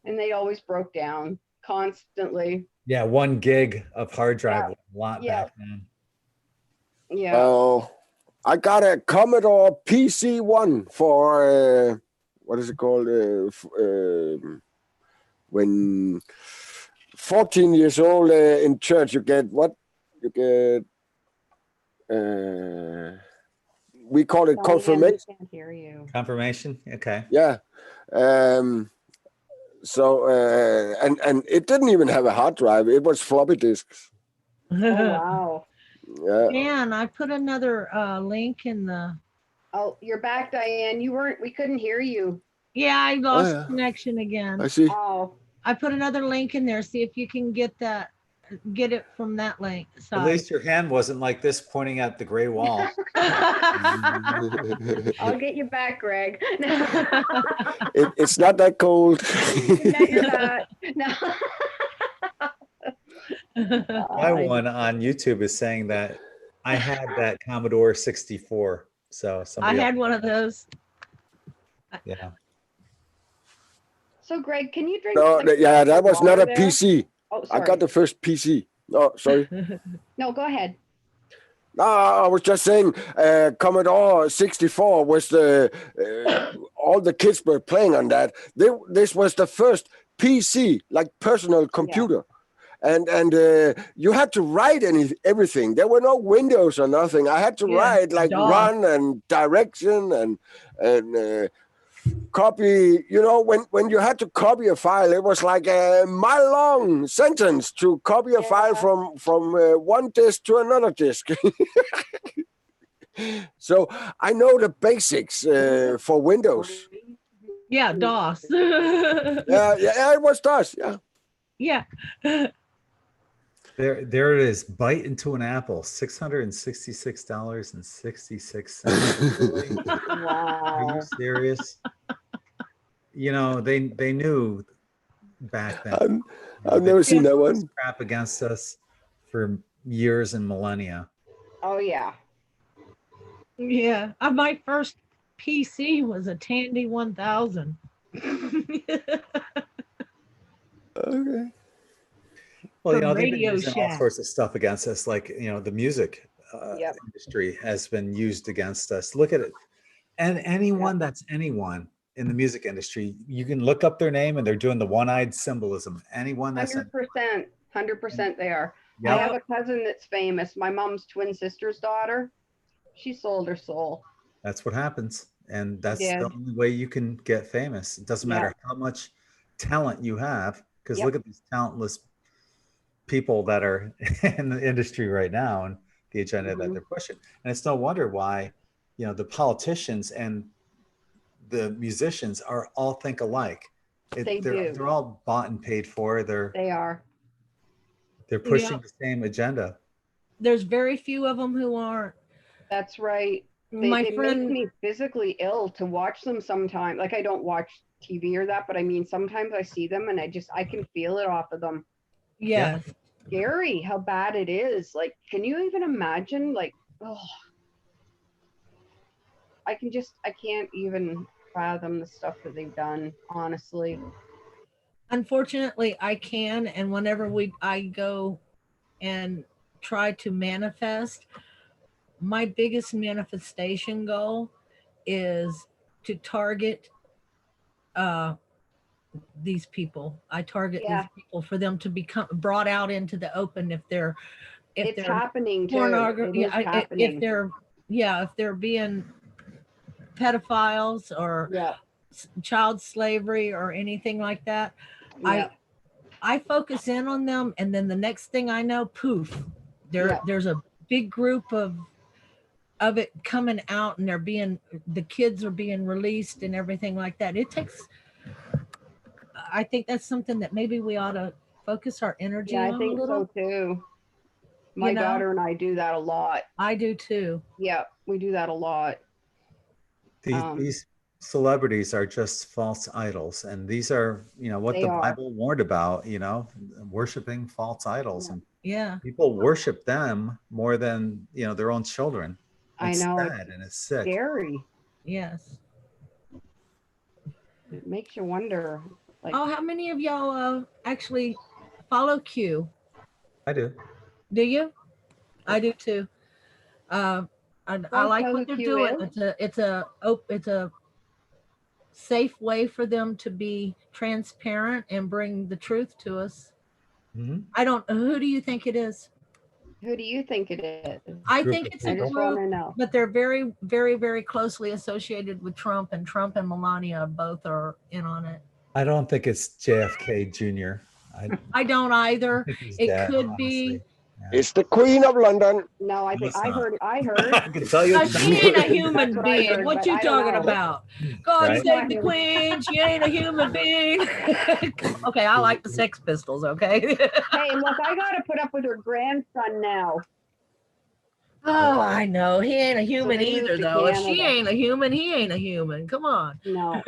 Speaker 9: And they always broke down constantly.
Speaker 1: Yeah, 1 gig of hard drive, a lot back then.
Speaker 9: Yeah.
Speaker 6: Oh, I got a Commodore PC-1 for what is it called? When 14 years old in church, you get what? You get. We call it confirmation.
Speaker 9: I can't hear you.
Speaker 1: Confirmation. Okay.
Speaker 6: Yeah. So and it didn't even have a hard drive. It was floppy disks.
Speaker 9: Oh, wow.
Speaker 6: Yeah.
Speaker 4: Dan, I put another link in the.
Speaker 9: Oh, you're back, Diane. We couldn't hear you.
Speaker 4: Yeah, I lost connection again.
Speaker 6: I see.
Speaker 9: Oh.
Speaker 4: I put another link in there. See if you can get it from that link.
Speaker 1: At least your hand wasn't like this pointing at the gray wall.
Speaker 9: I'll get you back, Greg.
Speaker 6: It's not that cold.
Speaker 9: No.
Speaker 1: My one on YouTube is saying that I had that Commodore 64. So
Speaker 4: I had one of those.
Speaker 1: Yeah.
Speaker 9: So Greg, can you drink?
Speaker 6: No, yeah, that was not a
Speaker 9: there?
Speaker 6: PC.
Speaker 9: Oh, sorry.
Speaker 6: I got the first PC. No, sorry.
Speaker 9: No, go ahead.
Speaker 6: No, I was just saying, Commodore 64 was the all the kids were playing on that. This was the first PC, like personal computer, and you had to write everything. There were no windows or nothing. I had to write like run and direction and copy. You know, when you had to copy a file, it was like a mile-long sentence to copy a file from one disk to another disk. So I know the basics for Windows.
Speaker 4: Yeah, DOS.
Speaker 6: yeah, it was DOS. Yeah.
Speaker 4: Yeah.
Speaker 1: There it is. Bite into an apple. $666.66.
Speaker 9: Wow.
Speaker 1: Are you serious? You know, they knew back then.
Speaker 6: I've never seen that one.
Speaker 1: Crap against us for years and millennia.
Speaker 9: Oh yeah.
Speaker 4: Yeah. My first PC was a Tandy 1000.
Speaker 6: Okay.
Speaker 1: Well, you know, they've been
Speaker 4: Radio
Speaker 1: using all
Speaker 4: Shack.
Speaker 1: sorts of stuff against us, like, you know, the music industry has been used against us. Look at it. And anyone that's anyone in the music industry, you can look up their name and they're doing the one-eyed symbolism. Anyone that's
Speaker 9: 100% they are.
Speaker 1: Yep.
Speaker 9: I have a cousin that's famous. My mom's twin sister's daughter. She sold her soul.
Speaker 1: That's what happens. And that's the only way you can get famous. It doesn't matter how much talent you have, because look at these talentless people that are in the industry right now and the agenda that they're pushing. And it's no wonder why, you know, the politicians and the musicians are all think alike. They're all bought and paid for. They're pushing the same agenda.
Speaker 4: There's very few of them who aren't.
Speaker 9: That's right. They make me physically ill to watch them sometimes. Like, I don't watch TV or that, but I mean, sometimes I see them and I can feel it off of them.
Speaker 4: Yeah.
Speaker 9: Scary how bad it is. Like, can you even imagine? Like, oh, I can't even fathom the stuff that they've done, honestly.
Speaker 4: Unfortunately, I can. And whenever I go and try to manifest, my biggest manifestation goal is to target these people. I target these people for them to become brought out into the open if they're
Speaker 9: happening too.
Speaker 4: If they're being pedophiles or child slavery or anything like that.
Speaker 9: Yeah.
Speaker 4: I focus in on them, and then the next thing I know, poof, there's a big group of it coming out, and the kids are being released and everything like that. I think that's something that maybe we ought to focus our energy
Speaker 9: Yeah,
Speaker 4: on
Speaker 9: I
Speaker 4: a
Speaker 9: think
Speaker 4: little.
Speaker 9: so too. My daughter and I do that a lot.
Speaker 4: I do too.
Speaker 9: Yeah, we do that a lot.
Speaker 1: These celebrities are just false idols, and these are, what the Bible warned about, worshiping false idols, and people worship them more than their own children. It's
Speaker 9: I know,
Speaker 1: sad and it's sick.
Speaker 9: Scary.
Speaker 4: Yes.
Speaker 9: It makes you wonder. Like,
Speaker 4: how many of y'all actually follow Q?
Speaker 1: I do.
Speaker 4: Do you? I do too. I like what they're doing. It's a safe way for them to be transparent and bring the truth to us.
Speaker 1: Mm-hmm.
Speaker 4: Who do you think it is?
Speaker 9: Who do you think it is?
Speaker 4: I think it's a group,
Speaker 9: know.
Speaker 4: but they're very, very, very closely associated with Trump, and Melania both are in on it.
Speaker 1: I don't think it's JFK Jr.
Speaker 4: I don't either. It could be.
Speaker 6: Yeah. It's the Queen of London.
Speaker 9: No, I think I heard.
Speaker 1: I can tell you.
Speaker 4: She ain't a human being. What you talking about? God save the Queen. She ain't a human being. Okay, I like the Sex Pistols. Okay.
Speaker 9: Hey, look, I gotta put up with her grandson now.
Speaker 4: Oh, I know. He ain't a human either, though. If she ain't a human, he ain't a human. Come on.
Speaker 9: No.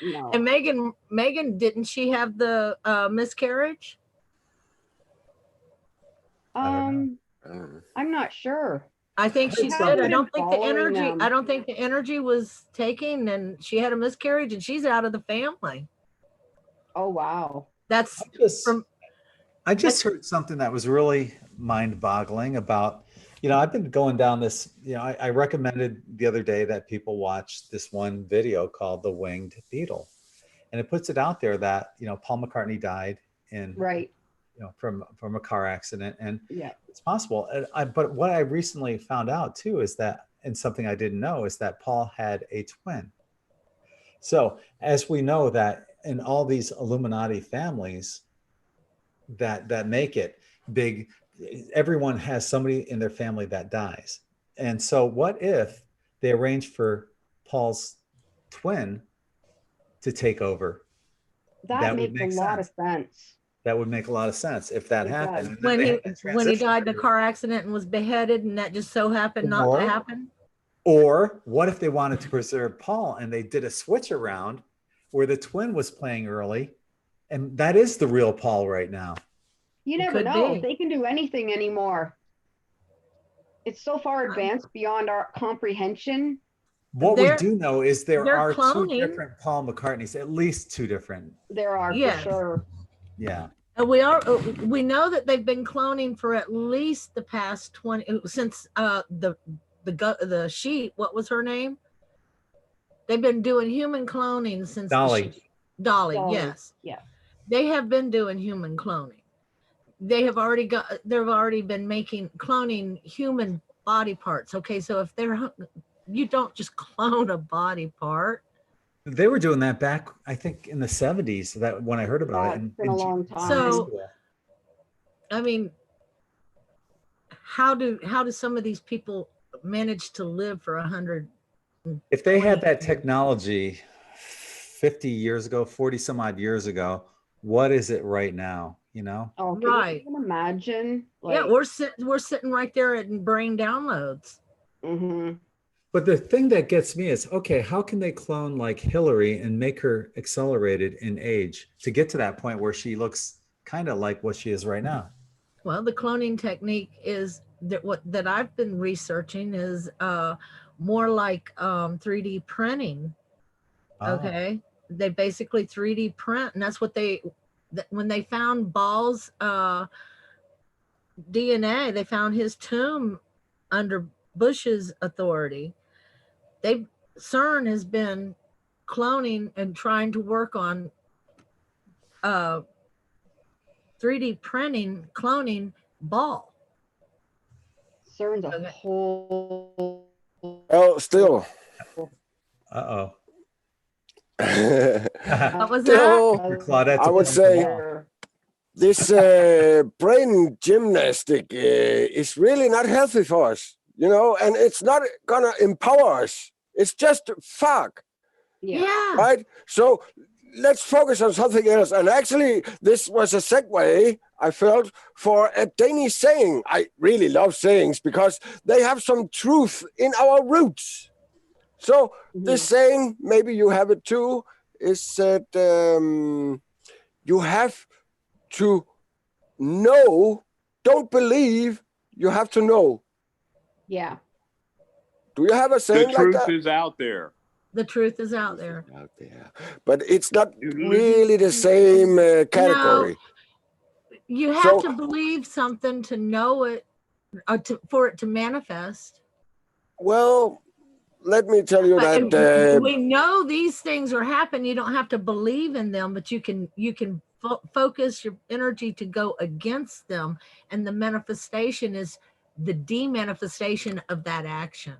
Speaker 9: No.
Speaker 4: And Megan, didn't she have the miscarriage?
Speaker 9: I'm not sure.
Speaker 4: I think she did. I don't think the energy was taken, and she had a miscarriage, and she's out of the family.
Speaker 9: Oh wow.
Speaker 4: That's
Speaker 1: I just heard something that was really mind-boggling about, I've been going down this, I recommended the other day that people watch this one video called The Winged Beetle. And it puts it out there that, Paul McCartney died from a car accident, and it's possible. But what I recently found out too is that, and something I didn't know, is that Paul had a twin. So as we know that in all these Illuminati families that make it big, everyone has somebody in their family that dies. And so what if they arranged for Paul's twin to take over?
Speaker 9: That makes a lot of sense.
Speaker 1: That would make a lot of sense if that happened.
Speaker 4: When he died in a car accident and was beheaded, and that just so happened not to happen.
Speaker 1: Or what if they wanted to preserve Paul and they did a switch around where the twin was playing early, and that is the real Paul right now?
Speaker 9: You never know. They can do anything anymore. It's so far advanced beyond our comprehension.
Speaker 1: What we do know is there are two different Paul McCartneys, at least two different.
Speaker 9: There are, for sure.
Speaker 1: Yeah.
Speaker 4: And we know that they've been cloning for at least the past 20 since the sheep. What was her name? They've been doing human cloning since
Speaker 1: Dolly.
Speaker 4: Dolly, yes.
Speaker 9: Yeah.
Speaker 4: They have been doing human cloning. They've already been cloning human body parts. Okay, so you don't just clone a body part.
Speaker 1: They were doing that back, I think, in the 70s. That when I heard about it,
Speaker 9: it's been a long time.
Speaker 4: So, I mean, how do some of these people manage to live for 100?
Speaker 1: If they had that technology 50 years ago, 40 some odd years ago, what is it right now?
Speaker 9: Oh, can you imagine?
Speaker 4: Yeah, we're sitting right there at brain downloads.
Speaker 9: Mm-hmm.
Speaker 1: But the thing that gets me is, okay, how can they clone like Hillary and make her accelerated in age to get to that point where she looks kind of like what she is right now?
Speaker 4: Well, the cloning technique is that I've been researching is more like 3D printing. Okay, they basically 3D print, and that's what when they found Ball's DNA, they found his tomb under Bush's authority. CERN has been cloning and trying to work on 3D printing, cloning Ball.
Speaker 9: CERN's a whole.
Speaker 6: Oh, still.
Speaker 1: Uh-oh.
Speaker 4: What was
Speaker 6: Still,
Speaker 4: that?
Speaker 1: Claudette,
Speaker 6: I would say this brain gymnastic is really not healthy for us, you know, and it's not gonna empower us. It's just fuck,
Speaker 4: Yeah.
Speaker 6: right? So let's focus on something else. And actually, this was a segue I felt for a Danish saying. I really love sayings because they have some truth in our roots. So this saying, maybe you have it too, is that you have to know, don't believe, you have to know.
Speaker 5: Yeah.
Speaker 6: Do you have a
Speaker 8: The
Speaker 6: saying like
Speaker 8: truth
Speaker 6: that?
Speaker 8: is out there.
Speaker 4: The truth is out there.
Speaker 6: Out there. But it's not really the same category.
Speaker 4: No, you have to believe something to know it, for it to manifest.
Speaker 6: Well, let me tell you that
Speaker 4: we know these things are happening. You don't have to believe in them, but you can focus your energy to go against them, and the manifestation is the demanifestation of that action.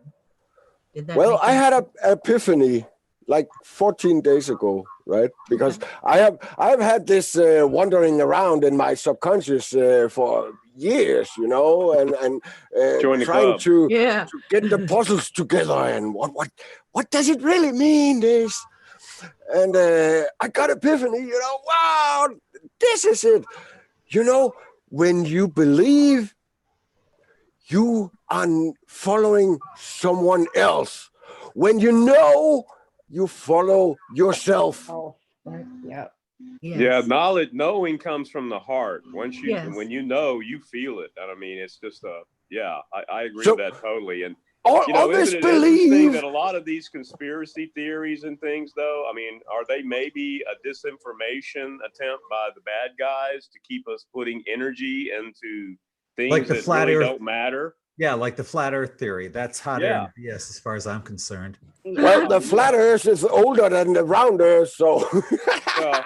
Speaker 4: Did that
Speaker 6: well,
Speaker 4: make
Speaker 6: I
Speaker 4: any
Speaker 6: had an epiphany like 14 days ago, right? Because I have had this wandering around in my subconscious for years, you know, and trying to get the puzzles together and what does it really mean, this? And I got epiphany, you know, wow, this is it. You know, when you believe, you are following someone else. When you know, you follow yourself.
Speaker 9: Oh, yeah.
Speaker 8: Yeah, knowing comes from the heart. When you know, you feel it. And I mean, it's just I agree with that totally. And you know, isn't it interesting that a lot of these conspiracy theories and things, though, I mean, are they maybe a disinformation attempt by the bad guys to keep us putting energy into things
Speaker 1: like the
Speaker 8: that
Speaker 1: flat
Speaker 8: really
Speaker 1: earth
Speaker 8: don't matter?
Speaker 1: Yeah, like the flat earth theory. That's hot air. Yes, as far as I'm concerned.
Speaker 6: Well, the flat earth is older than the round earth, so
Speaker 8: well,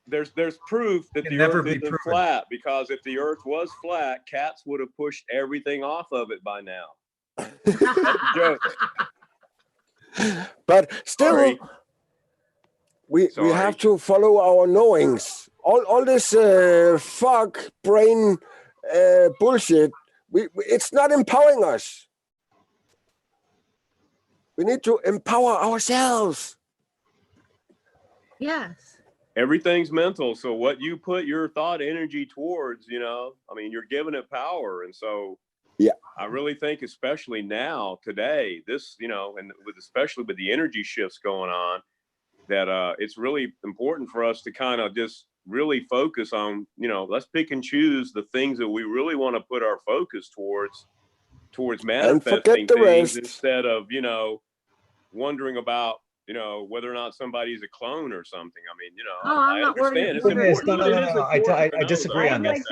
Speaker 8: there's proof that the earth isn't flat, because if the earth was flat, cats would have pushed everything off of it by now. That's a joke.
Speaker 6: But still, we have to follow our knowings. All this fuck brain bullshit. It's not empowering us. We need to empower ourselves.
Speaker 4: Yes.
Speaker 8: Everything's mental. So what you put your thought energy towards, you know, I mean, you're giving it power. And so I really think, especially now, today, this, you know, and especially with the energy shifts going on, that it's really important for us to kind of just really focus on, you know, let's pick and choose the things that we really want to put our focus towards manifesting things, instead of, you know, wondering about, you know, whether or not somebody's a clone or something. I mean, you know, I understand it's important.
Speaker 1: I disagree on this.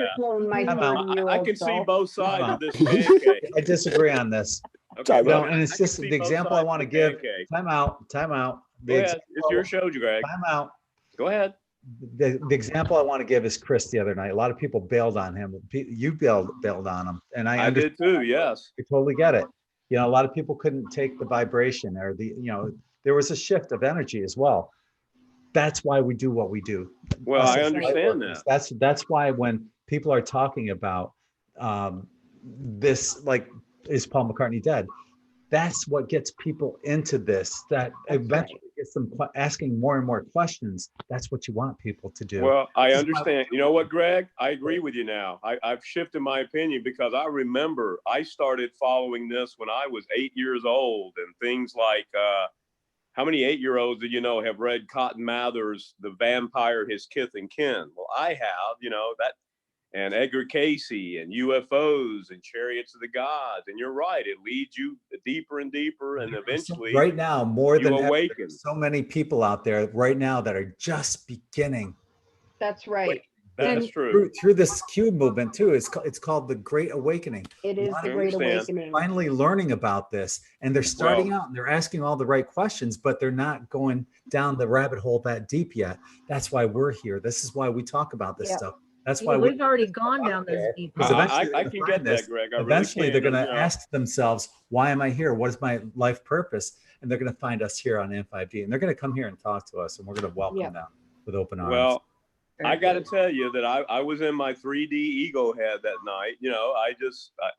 Speaker 8: I can see both sides of this pancake.
Speaker 1: I disagree on this.
Speaker 8: Okay,
Speaker 1: no, and it's just the example I want to give. Time out.
Speaker 8: Go ahead. It's your show, Greg.
Speaker 1: Time out.
Speaker 8: Go ahead.
Speaker 1: The example I want to give is Chris the other night. A lot of people bailed on him. You bailed on him, and I
Speaker 8: did too. Yes,
Speaker 1: I totally get it. You know, a lot of people couldn't take the vibration, or there was a shift of energy as well. That's why we do what we do.
Speaker 8: Well, I understand that.
Speaker 1: That's why when people are talking about this, like, is Paul McCartney dead? That's what gets people into this. That eventually gets them asking more and more questions. That's what you want people to do.
Speaker 8: Well, I understand. You know what, Greg? I agree with you now. I've shifted my opinion, because I remember I started following this when I was 8 years old, and things like, how many 8-year-olds do you know have read Cotton Mather's The Vampire, His Kith and Kin? Well, I have, you know, that, and Edgar Cayce, and UFOs, and Chariots of the Gods. And you're right, it leads you deeper and deeper, and eventually
Speaker 1: right now, more than ever,
Speaker 8: awaken.
Speaker 1: So many people out there right now that are just beginning.
Speaker 9: That's right.
Speaker 8: That's true.
Speaker 1: Through this Q movement too. It's called the Great Awakening.
Speaker 9: It is the Great Awakening.
Speaker 1: Finally learning about this, and they're starting out and they're asking all the right questions, but they're not going down the rabbit hole that deep yet. That's why we're here. This is why we talk about this stuff. That's why
Speaker 4: we've already gone down this deep.
Speaker 1: Because eventually
Speaker 8: I can get that, Greg.
Speaker 1: Eventually,
Speaker 8: really
Speaker 1: they're going to
Speaker 8: you know,
Speaker 1: ask themselves, "Why am I here? What is my life purpose?" And they're going to find us here on N5D, and they're going to come here and talk to us, and we're going to welcome them with open arms.
Speaker 8: Well, I got to tell you that I was in my 3D ego head that night. You know,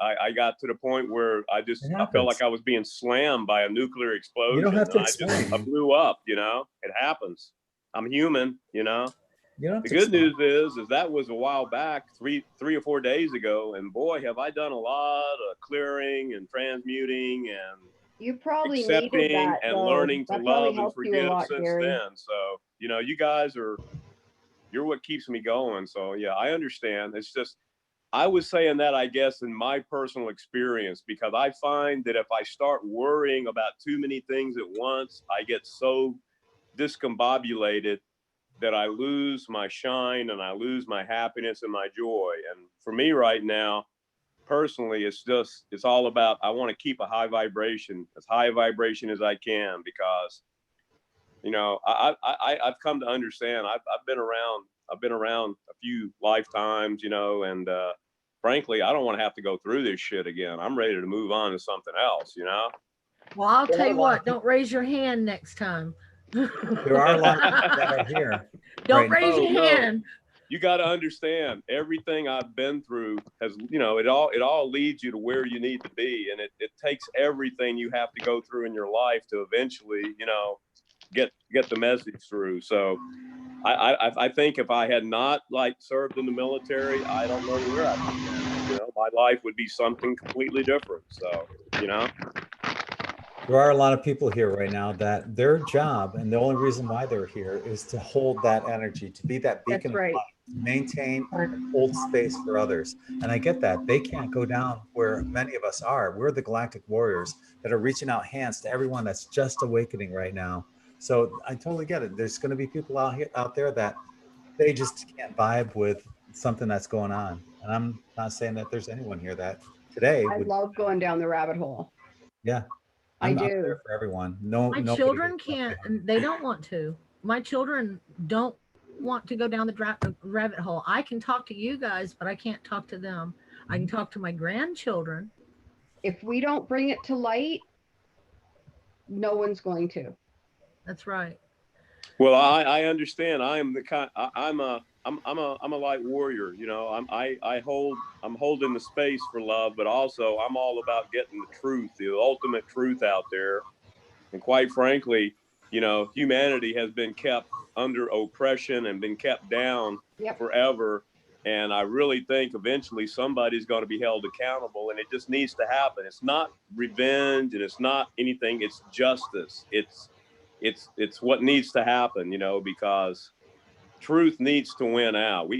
Speaker 8: I got to the point where I felt like I was being slammed by a nuclear explosion.
Speaker 1: You don't have to explain.
Speaker 8: I blew up. You know, it happens. I'm human. You know.
Speaker 1: The
Speaker 8: good news is that was a while back, three or 4 days ago, and boy, have I done a lot of clearing and transmuting and
Speaker 9: you probably
Speaker 8: accepting
Speaker 9: needed that,
Speaker 8: and
Speaker 9: though.
Speaker 8: learning to
Speaker 9: That probably
Speaker 8: love and
Speaker 9: helped you a
Speaker 8: forgive
Speaker 9: lot,
Speaker 8: since
Speaker 9: Gary.
Speaker 8: then. So, you know, you guys you're what keeps me going. So yeah, I understand. It's just, I was saying that, I guess, in my personal experience, because I find that if I start worrying about too many things at once, I get so discombobulated that I lose my shine and I lose my happiness and my joy. And for me right now, personally, it's all about, I want to keep a high vibration as I can, because, you know, I've come to understand, I've been around a few lifetimes, you know, and frankly, I don't want to have to go through this shit again. I'm ready to move on to something else, you know?
Speaker 4: Well, I'll tell you what, don't raise your hand next time.
Speaker 1: There are a lot of people that are here.
Speaker 4: Don't raise your hand.
Speaker 8: You got to understand, everything I've been through has, you know, it all leads you to where you need to be. And it takes everything you have to go through in your life to eventually, you know, get the message through. So I think if I had not served in the military, I don't know where I'd be. You know, my life would be something completely different. So, you know.
Speaker 1: There are a lot of people here right now that their job, and the only reason why they're here, is to hold that energy, to be that beacon of light, to maintain and hold space for others. And I get that. They can't go down where many of us are. We're the galactic warriors that are reaching out hands to everyone that's just awakening right now. So I totally get it. There's going to be people out there that they just can't vibe with something that's going on. And I'm not saying that there's anyone here that today
Speaker 9: I love going down the rabbit hole.
Speaker 1: Yeah. I'm there for everyone. My
Speaker 4: children can't, and they don't want to. My children don't want to go down the rabbit hole. I can talk to you guys, but I can't talk to them. I can talk to my grandchildren.
Speaker 9: If we don't bring it to light, no one's going to.
Speaker 4: That's right.
Speaker 8: Well, I understand. I'm a light warrior. You know, I'm holding the space for love, but also I'm all about getting the truth, the ultimate truth out there. And quite frankly, you know, humanity has been kept under oppression and been kept down forever. And I really think eventually somebody's going to be held accountable, and it just needs to happen. It's not revenge and it's not anything. It's justice. It's what needs to happen, you know, because truth needs to win out.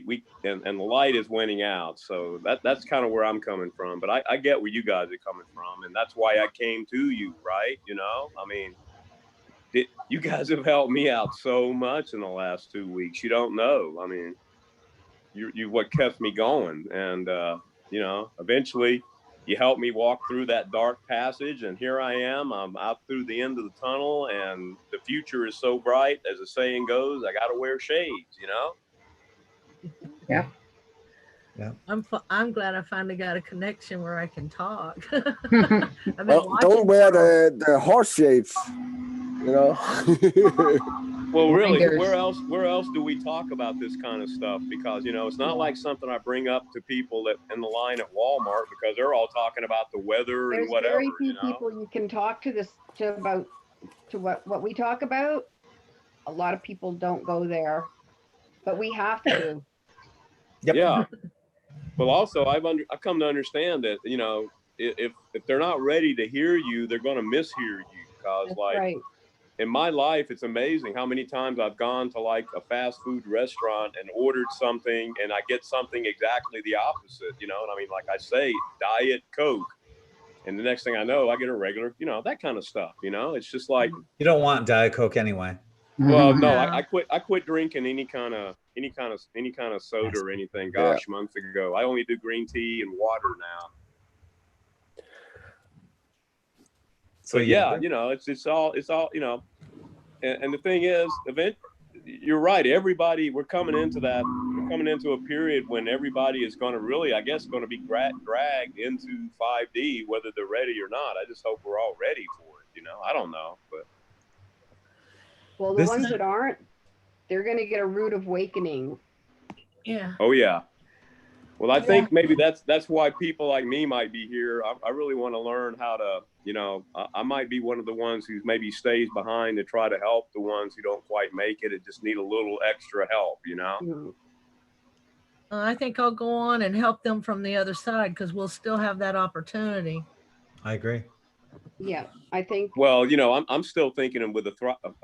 Speaker 8: And the light is winning out. So that's kind of where I'm coming from. But I get where you guys are coming from, and that's why I came to you, right? You know, I mean, you guys have helped me out so much in the last 2 weeks. You don't know. I mean, you what kept me going, and you know, eventually you helped me walk through that dark passage, and here I am. I'm out through the end of the tunnel, and the future is so bright, as the saying goes. I got to wear shades, you know.
Speaker 9: Yeah.
Speaker 1: Yeah.
Speaker 4: I'm glad I finally got a connection where I can talk.
Speaker 6: Well, don't wear the horse shades, you know.
Speaker 8: Well, really, where else do we talk about this kind of stuff? Because, you know, it's not like something I bring up to people that in the line at Walmart, because they're all talking about the weather and whatever.
Speaker 9: There's very few people you can talk about what we talk about. A lot of people don't go there, but we have to.
Speaker 1: Yep.
Speaker 8: Yeah. Well, also, I've come to understand that, you know, if they're not ready to hear you, they're going to mishear you. Because,
Speaker 9: right.
Speaker 8: In my life, it's amazing how many times I've gone to like a fast food restaurant and ordered something, and I get something exactly the opposite, you know. And I mean, like I say, Diet Coke, and the next thing I know, I get a regular, you know, that kind of stuff. You know, it's just like,
Speaker 1: you don't want Diet Coke anyway.
Speaker 8: Well, no, I quit drinking any kind of soda or anything. Gosh, months ago. I only do green tea and water now. So yeah, you know, it's all, you know, and the thing is, you're right. Everybody, we're coming into that coming into a period when everybody is going to really, I guess, going to be dragged into 5D, whether they're ready or not. I just hope we're all ready for it. You know, I don't know, but.
Speaker 9: Well, the ones that aren't, they're going to get a rude awakening.
Speaker 4: Yeah.
Speaker 8: Oh yeah. Well, I think maybe that's why people like me might be here. I really want to learn how to, you know, I might be one of the ones who maybe stays behind to try to help the ones who don't quite make it and just need a little extra help, you know?
Speaker 9: Mm-hmm.
Speaker 4: I think I'll go on and help them from the other side because we'll still have that opportunity.
Speaker 1: I agree.
Speaker 9: Yeah, I think.
Speaker 8: Well, you know, I'm still thinking with a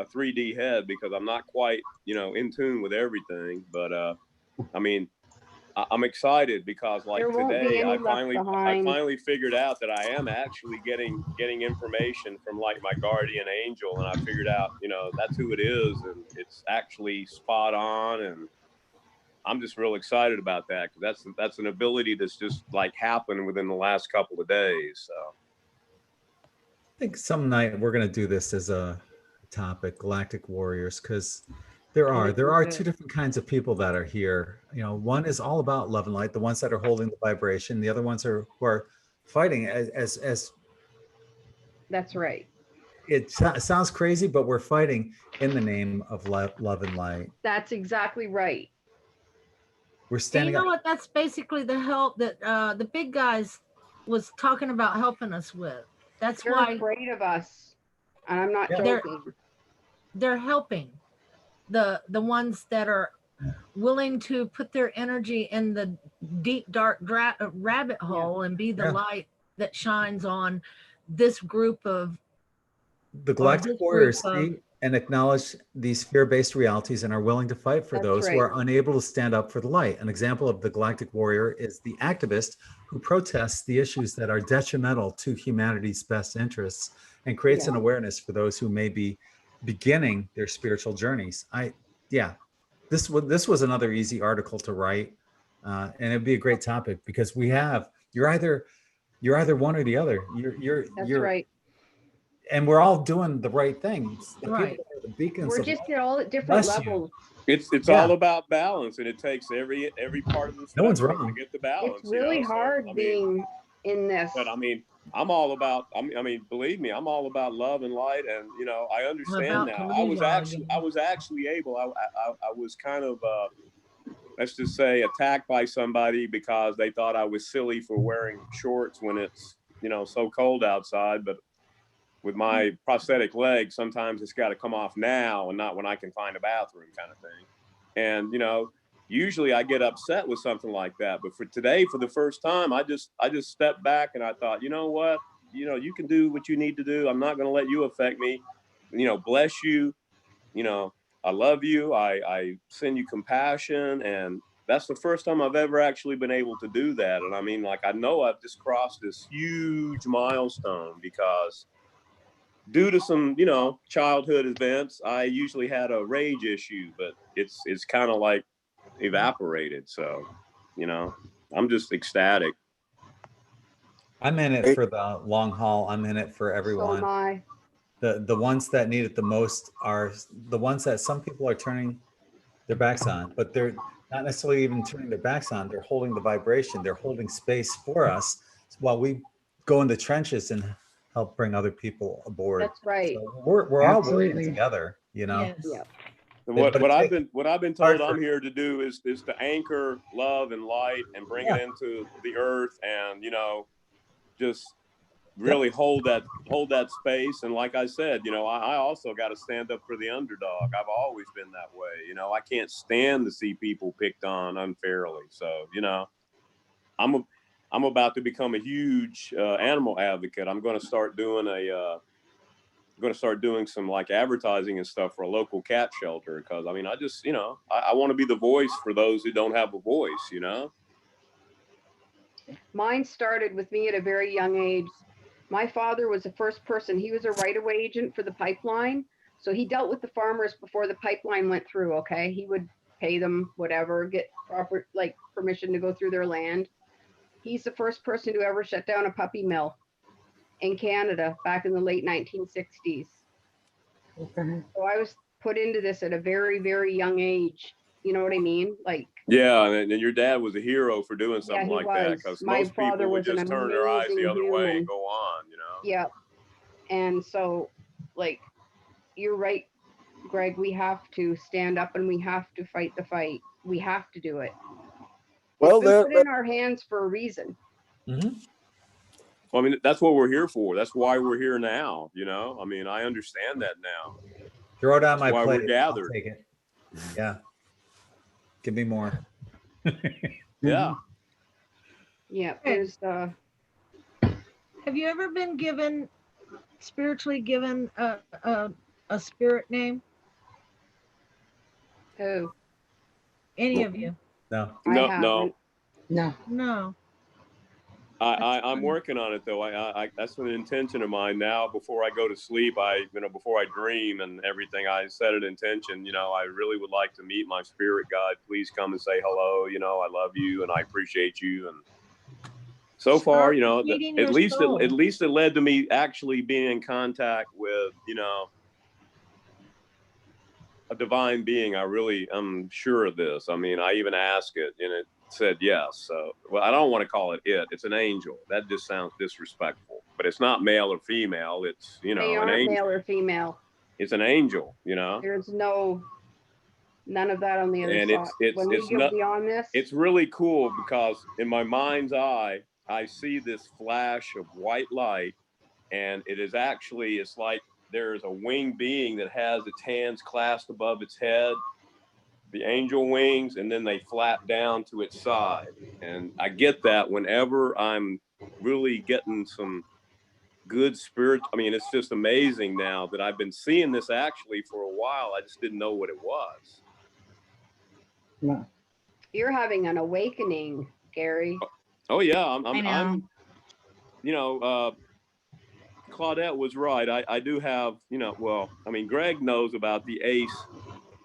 Speaker 8: 3D head because I'm not quite, you know, in tune with everything. But I mean, I'm excited because like today I finally figured out that I am actually getting information from like my guardian angel, and I figured out, you know, that's who it is, and it's actually spot on, and I'm just real excited about that because that's an ability that's just like happened within the last couple of days. So
Speaker 1: I think some night we're going to do this as a topic, Galactic Warriors, because there are two different kinds of people that are here. You know, one is all about love and light, the ones that are holding the vibration. The other ones who are fighting as
Speaker 9: That's right.
Speaker 1: It sounds crazy, but we're fighting in the name of love and light.
Speaker 9: That's exactly right.
Speaker 1: We're standing
Speaker 4: up.
Speaker 1: You know
Speaker 4: what? That's basically the help that the big guys was talking about helping us with. That's
Speaker 9: they're
Speaker 4: why
Speaker 9: afraid of us, and I'm not joking.
Speaker 4: They're helping the ones that are willing to put their energy in the deep dark rabbit hole and be the light that shines on this group of
Speaker 1: the Galactic Warriors see and acknowledge these fear-based realities and are willing to fight for those who are unable to stand up for the light. An example of the Galactic Warrior is the activist who protests the issues that are detrimental to humanity's best interests and creates an awareness for those who may be beginning their spiritual journeys. This was another easy article to write, and it'd be a great topic because you're either one or the other. You're
Speaker 9: right.
Speaker 1: And we're all doing the right things. The people that are the beacons.
Speaker 9: We're just at all at different levels.
Speaker 8: It's all about balance, and it takes every part of the spectrum to get the balance.
Speaker 9: It's really hard being in this.
Speaker 8: But I mean, I'm all about. I mean, believe me, I'm all about love and light, and you know, I understand now. I was actually able. I was kind of let's just say attacked by somebody because they thought I was silly for wearing shorts when it's, you know, so cold outside, but with my prosthetic leg, sometimes it's got to come off now and not when I can find a bathroom, kind of thing. And, you know, usually I get upset with something like that. But for today, for the first time, I just stepped back and I thought, you know what, you know, you can do what you need to do. I'm not going to let you affect me. You know, bless you. You know, I love you. I send you compassion. And that's the first time I've ever actually been able to do that. And I mean, like, I know I've just crossed this huge milestone because due to some, you know, childhood events, I usually had a rage issue, but it's kind of like evaporated. So, you know, I'm just ecstatic.
Speaker 1: I'm in it for the long haul. I'm in it for everyone.
Speaker 9: So am I.
Speaker 1: The ones that need it the most are the ones that some people are turning their backs on, but they're not necessarily even turning their backs on. They're holding the vibration. They're holding space for us while we go in the trenches and help bring other people aboard.
Speaker 9: That's right.
Speaker 1: So we're all working together, you know.
Speaker 9: Yes. Yeah.
Speaker 8: What I've been told I'm here to do is to anchor love and light and bring it into the earth, and you know, just really hold that space. And like I said, you know, I also got to stand up for the underdog. I've always been that way. You know, I can't stand to see people picked on unfairly. So, you know, I'm about to become a huge animal advocate. I'm going to start doing some like advertising and stuff for a local cat shelter. Because I mean, I just, you know, I want to be the voice for those who don't have a voice, you know?
Speaker 9: Mine started with me at a very young age. My father was the first person. He was a right-of-way agent for the pipeline. So he dealt with the farmers before the pipeline went through, okay? He would pay them whatever, get proper, like, permission to go through their land. He's the first person to ever shut down a puppy mill in Canada back in the late 1960s. Okay. So I was put into this at a very, very young age. You know what I mean? Like,
Speaker 8: yeah, and your dad was a hero for doing something
Speaker 9: he
Speaker 8: like that,
Speaker 9: was.
Speaker 8: because
Speaker 9: My
Speaker 8: most
Speaker 9: father
Speaker 8: people would
Speaker 9: was an
Speaker 8: just turn their eyes the
Speaker 9: amazing
Speaker 8: other way
Speaker 9: human.
Speaker 8: and go on, you know?
Speaker 9: Yeah. And so, like, you're right, Greg, we have to stand up and we have to fight the fight. We have to do it.
Speaker 6: Well,
Speaker 9: It's been put in our hands for a reason.
Speaker 1: Mhm.
Speaker 8: Well, I mean, that's what we're here for. That's why we're here now, you know? I mean, I understand that now.
Speaker 1: Throw it on my
Speaker 8: Why
Speaker 1: plate.
Speaker 8: we're gathered.
Speaker 1: I'll take it. Yeah. Give me more.
Speaker 8: Yeah.
Speaker 9: Yeah, there's
Speaker 4: Have you ever been given, spiritually given a spirit name?
Speaker 9: who?
Speaker 4: Any of you?
Speaker 1: No.
Speaker 9: I
Speaker 8: No,
Speaker 9: haven't.
Speaker 8: no.
Speaker 10: No.
Speaker 4: No.
Speaker 8: I'm working on it though. I that's an intention of mine now. Before I go to sleep, before I dream and everything, I set an intention. You know, I really would like to meet my spirit guide. Please come and say hello. You know, I love you and I appreciate you. And so far, you know, at least it led to me actually being in contact with, you know, a divine being. I'm sure of this. I mean, I even asked it and it said yes. So, well, I don't want to call it. It's an angel. That just sounds disrespectful, but it's not male or female. It's, you know,
Speaker 9: They aren't male or female.
Speaker 8: It's an angel, you know.
Speaker 9: There's none of that on the other
Speaker 8: And
Speaker 9: side. When we go beyond this,
Speaker 8: it's really cool because in my mind's eye, I see this flash of white light, and it's like there's a winged being that has its hands clasped above its head, the angel wings, and then they flap down to its side. And I get that whenever I'm really getting some good spirit. I mean, it's just amazing now that I've been seeing this actually for a while. I just didn't know what it was.
Speaker 1: Yeah.
Speaker 9: you're having an awakening, Gary.
Speaker 8: Oh yeah,
Speaker 2: I know.
Speaker 8: I'm you know, Claudette was right. I do have, you know, well, I mean, Greg knows about the ACE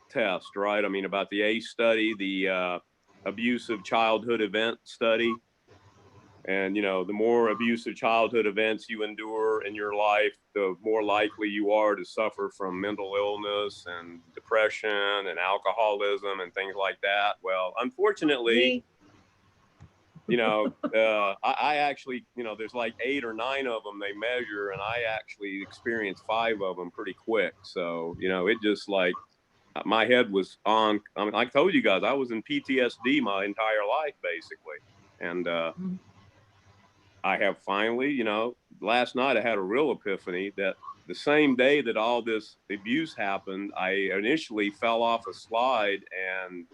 Speaker 8: test, right? I mean, about the ACE study, the abusive childhood event study. And, you know, the more abusive childhood events you endure in your life, the more likely you are to suffer from mental illness and depression and alcoholism and things like that. Well, unfortunately, you know, I actually, you know, there's like 8 or 9 of them they measure, and I actually experienced 5 of them pretty quick. So, you know, it just like my head was on. I mean, I told you guys I was in PTSD my entire life, basically. And I have finally, you know, last night I had a real epiphany that the same day that all this abuse happened, I initially fell off a slide and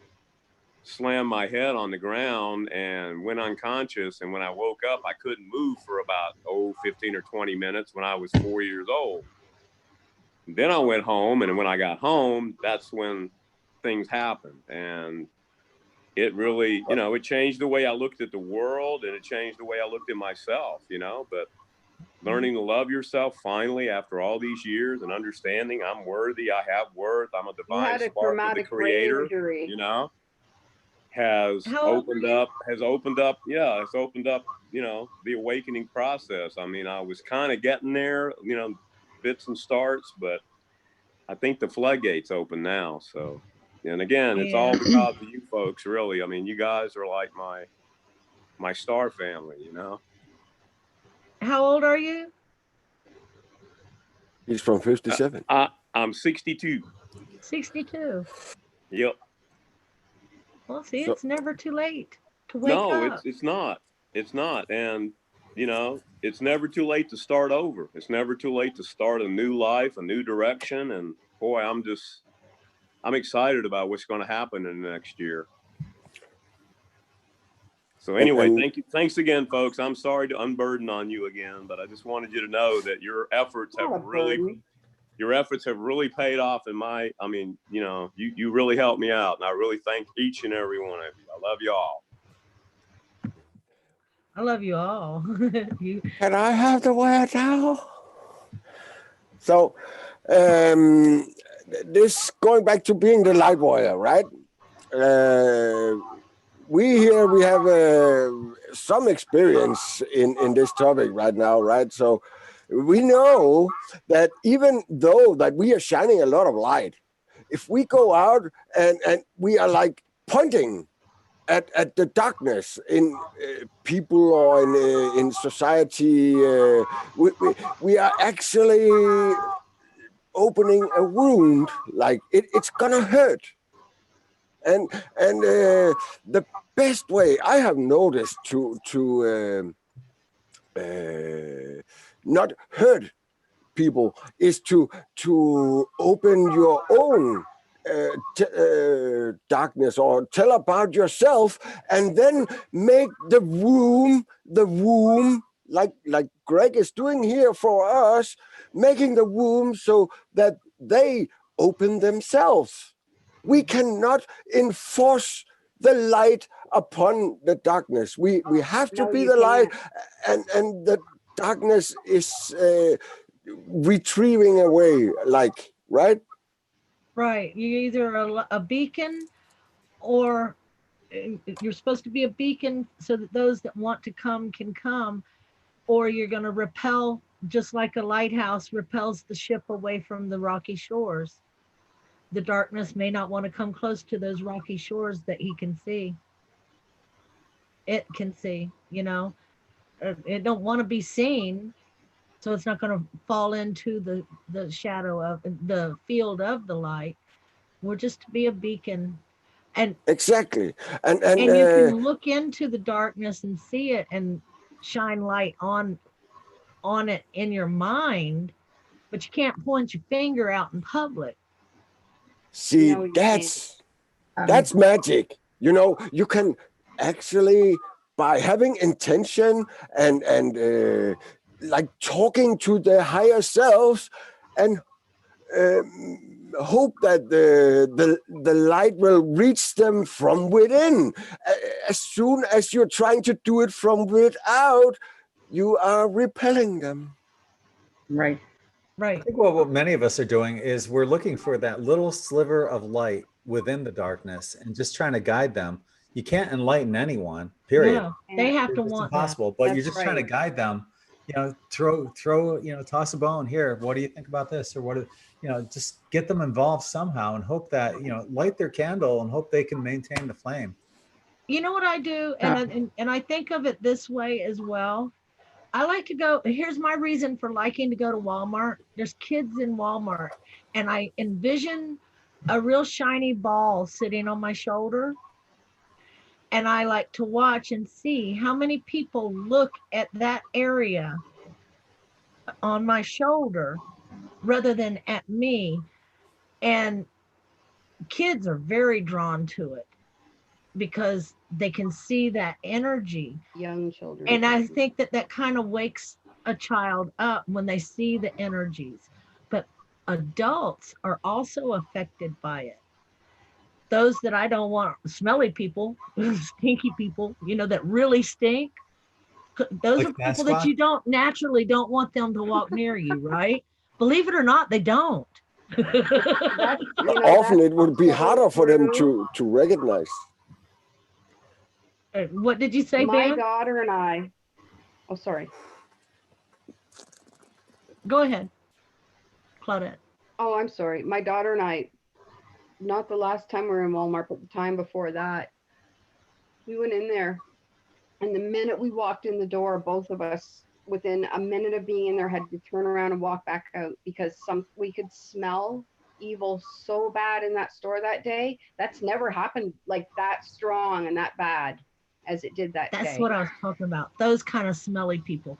Speaker 8: slammed my head on the ground and went unconscious. And when I woke up, I couldn't move for about 15 or 20 minutes when I was 4 years old. And then I went home, and when I got home, that's when things happened. And it really, you know, it changed the way I looked at the world, and it changed the way I looked at myself, you know. But learning to love yourself finally after all these years and understanding I'm worthy, I have worth, I'm a divine spark of the creator, you know, has opened up, you know, the awakening process. I mean, I was kind of getting there, you know, bits and starts, but I think the floodgates open now. So, and again, it's all because of you folks, really. I mean, you guys are like my star family, you know.
Speaker 4: How old are you?
Speaker 6: He's from 57.
Speaker 8: I'm 62.
Speaker 4: 62.
Speaker 8: Yep.
Speaker 4: Well, see, it's never too late to wake up.
Speaker 8: No, it's not. It's not. And, you know, it's never too late to start over. It's never too late to start a new life, a new direction. And boy, I'm excited about what's going to happen in the next year. So anyway, thank you. Thanks again, folks. I'm sorry to unburden on you again, but I just wanted you to know that your efforts have really paid off in I mean, you know, you really helped me out, and I really thank each and every one of you. I love you all.
Speaker 4: I love you all.
Speaker 6: Can I have the word now? So, this going back to being the light warrior, right? We have some experience in this topic right now, right? So we know that even though that we are shining a lot of light, if we go out and we are like pointing at the darkness in people or in society, we are actually opening a wound. Like it's gonna hurt. And the best way I have noticed to not hurt people is to open your own darkness, or tell about yourself, and then make the womb like Greg is doing here for us, making the womb so that they open themselves. We cannot enforce the light upon the darkness. We have to be the light, and the darkness is retrieving away, like, right?
Speaker 4: Right. You're either a beacon, or you're supposed to be a beacon so that those that want to come can come, or you're going to repel, just like a lighthouse repels the ship away from the rocky shores. The darkness may not want to come close to those rocky shores that he can see. It can see, you know. It don't want to be seen, so it's not going to fall into the shadow of the field of the light. We're just to be a beacon. And
Speaker 6: exactly. And
Speaker 4: you can look into the darkness and see it and shine light on it in your mind, but you can't point your finger out in public.
Speaker 6: See, that's magic. You know, you can actually, by having intention and like talking to their higher selves, and hope that the light will reach them from within. As soon as you're trying to do it from without, you are repelling them.
Speaker 10: Right.
Speaker 4: Right.
Speaker 1: I think what many of us are doing is we're looking for that little sliver of light within the darkness and just trying to guide them. You can't enlighten anyone, period.
Speaker 4: No, they have to
Speaker 1: It's
Speaker 4: want
Speaker 1: impossible,
Speaker 4: that.
Speaker 1: but you're just trying to guide them. You know, throw, you know, toss a bone here. What do you think about this? Or what, you know, just get them involved somehow and hope that, you know, light their candle and hope they can maintain the flame.
Speaker 4: You know what I do? And I think of it this way as well. I like to go, here's my reason for liking to go to Walmart. There's kids in Walmart, and I envision a real shiny ball sitting on my shoulder. And I like to watch and see how many people look at that area on my shoulder rather than at me. And kids are very drawn to it because they can see that energy.
Speaker 9: Young children.
Speaker 4: And I think that kind of wakes a child up when they see the energies. But adults are also affected by it. Those that I don't want, smelly people, stinky people, you know, that really stink. Those are people that you don't naturally don't want them to walk near you, right? Believe it or not, they don't.
Speaker 6: Often it would be harder for them to recognize.
Speaker 4: What did you say,
Speaker 9: My
Speaker 4: Ben?
Speaker 9: daughter and I. Oh, sorry.
Speaker 4: Go ahead, Claudette.
Speaker 9: Oh, I'm sorry. My daughter and I, not the last time we were in Walmart, but the time before that, we went in there, and the minute we walked in the door, both of us, within a minute of being in there, had to turn around and walk back out because we could smell evil so bad in that store that day. That's never happened like that strong and that bad as it did that day.
Speaker 4: That's what I was talking about. Those kind of smelly people.